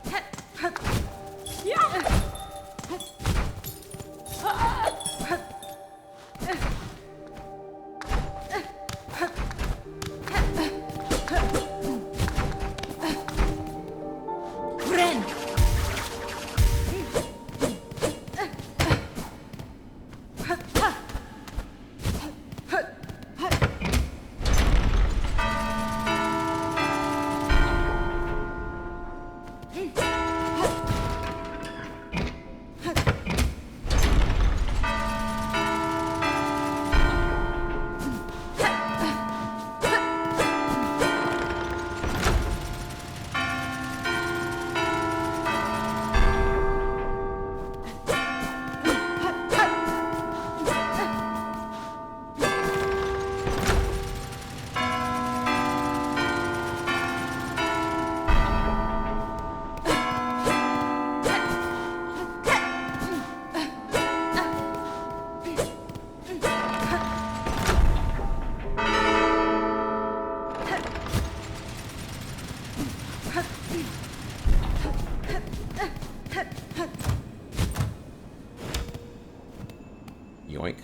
Yoink.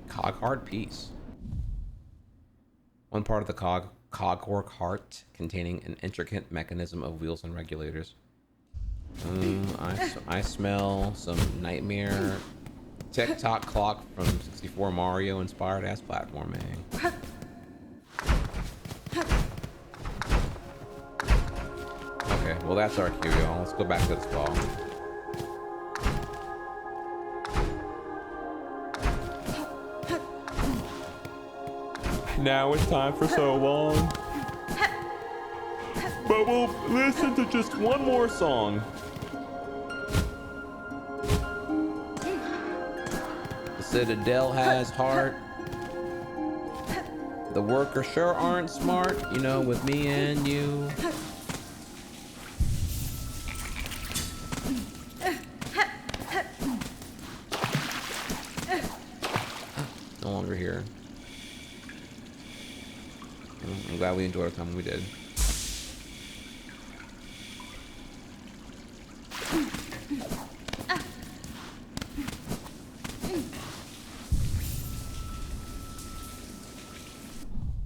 Cog hard piece. One part of the cogwork heart containing an intricate mechanism of wheels and regulators. I smell some nightmare tick-tock clock from 64 Mario inspired ass platforming. Okay, well that's our cue, y'all. Let's go back to the spa. Now it's time for so long. But we'll listen to just one more song. The Citadel has heart. The workers sure aren't smart, you know, with me and you. No longer here. I'm glad we enjoyed our time when we did.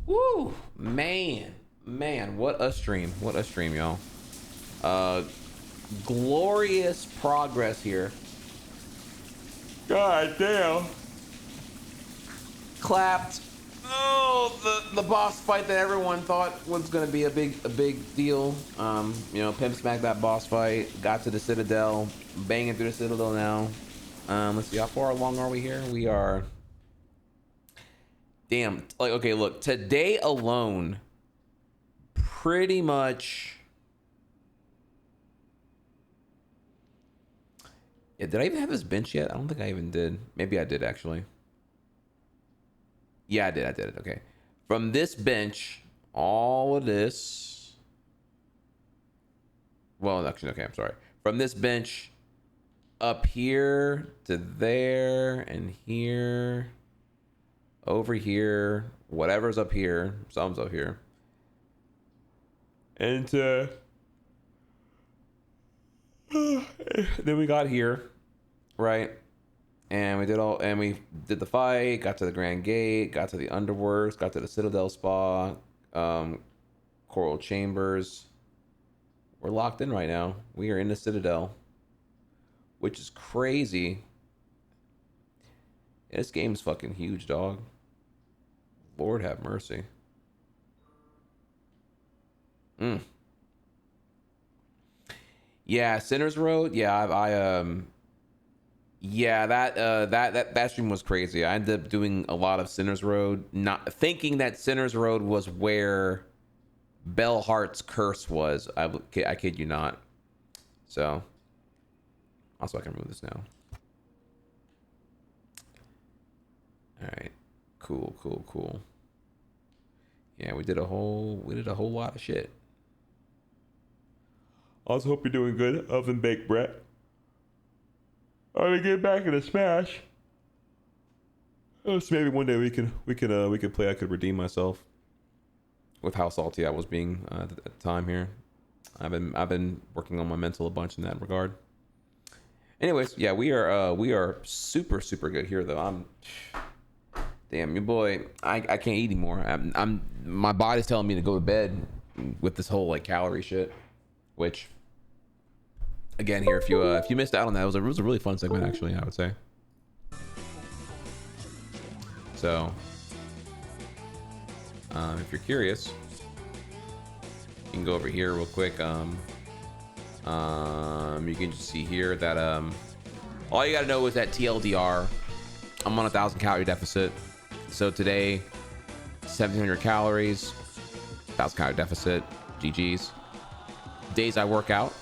Woo! Man, what a stream. What a stream, y'all. Glorious progress here. God damn. Clapped. Oh, the boss fight that everyone thought was gonna be a big deal. You know, pimp smacked that boss fight, got to the Citadel, banging through the Citadel now. Let's see, how far along are we here? We are, damn, like, okay, look, today alone, pretty much. Yeah, did I even have this bench yet? I don't think I even did. Maybe I did actually. Yeah, I did. I did it. Okay. From this bench, all of this. Well, actually, okay, I'm sorry. From this bench up here to there and here, over here, whatever's up here, some's up here. And then we got here, right? And we did the fight, got to the Grand Gate, got to the Underworks, got to the Citadel Spa, Coral Chambers. We're locked in right now. We are in the Citadel, which is crazy. Yeah, this game's fucking huge, dog. Lord have mercy. Yeah, Sinners Road. Yeah, yeah, that stream was crazy. I ended up doing a lot of Sinners Road, not thinking that Sinners Road was where Bellheart's curse was. I kid you not. So, also I can remove this now. All right, cool. Yeah, we did a whole lot of shit. Also hope you're doing good, oven baked bread. I'm gonna get back into Smash. So maybe one day we can play. I could redeem myself with how salty I was being at the time here. I've been working on my mental a bunch in that regard. Anyways, yeah, we are super good here though. Damn, your boy, I can't eat anymore. My body's telling me to go to bed with this whole like calorie shit, which. Again, here, if you missed out on that, it was a really fun segment, actually, I would say. So, if you're curious, you can go over here real quick. You can just see here that all you gotta know is that TLDR, I'm on a 1,000 calorie deficit. So today, 1,700 calories, 1,000 calorie deficit, GG's. Days I work out.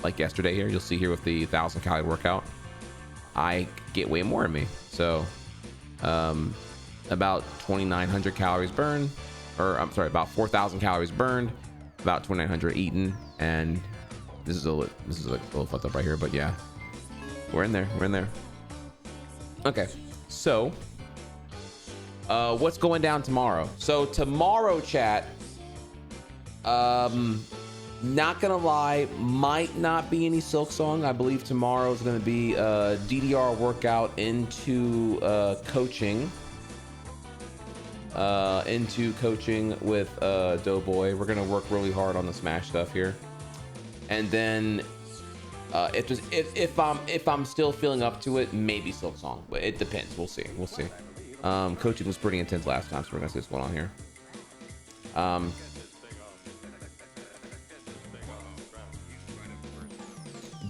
Like yesterday here, you'll see here with the 1,000 calorie workout, I get way more in me. So about 2,900 calories burned, or I'm sorry, about 4,000 calories burned, about 2,900 eaten, and this is a little fucked up right here, but yeah, we're in there. Okay, so what's going down tomorrow? So tomorrow, chat, not gonna lie, might not be any Silksong. I believe tomorrow is gonna be a DDR workout into coaching with Doughboy. We're gonna work really hard on the Smash stuff here, and then if I'm still feeling up to it, maybe Silksong, but it depends. We'll see. Coaching was pretty intense last time, so we're gonna see what's going on here.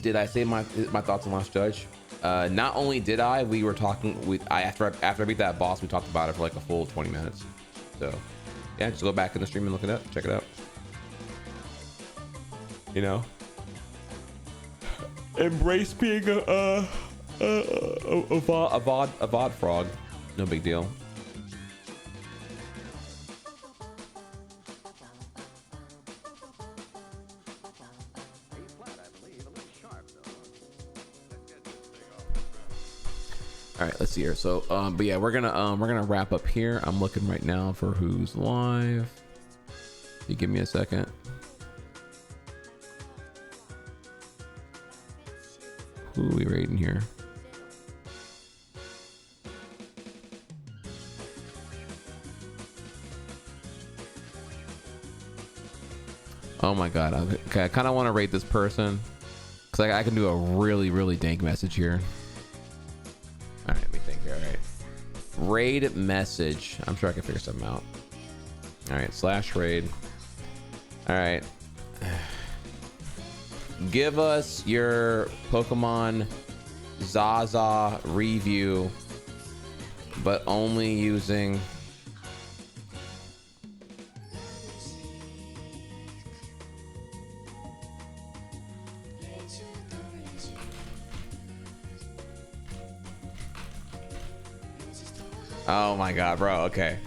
Did I say my thoughts on Last Judge? Not only did we were talking. After I beat that boss, we talked about it for like a full 20 minutes. So yeah, just go back in the stream and look it up, check it out. You know, embrace being a VOD frog. No big deal. All right, let's see here. So, but yeah, we're gonna wrap up here. I'm looking right now for who's live. You give me a second. Who are we rating here? Oh my God. Okay, I kind of want to rate this person because I can do a really dank message here. All right, let me think here. All right, raid message. I'm sure I can figure something out. All right, /raid. All right, give us your Pokemon Zaza review, but only using Oh my god, bro. Okay.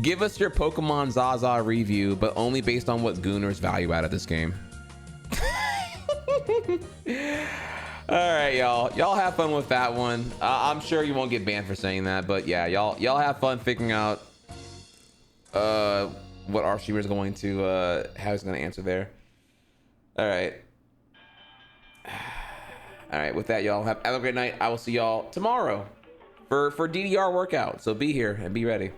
Give us your Pokemon Zaza review, but only based on what Gooners value out of this game. All right, y'all have fun with that one. I'm sure you won't get banned for saying that, but yeah, y'all have fun figuring out what our streamer is going to how he's going to answer there. All right. All right, with that, y'all have a great night. I will see y'all tomorrow for DDR workout. So be here and be ready.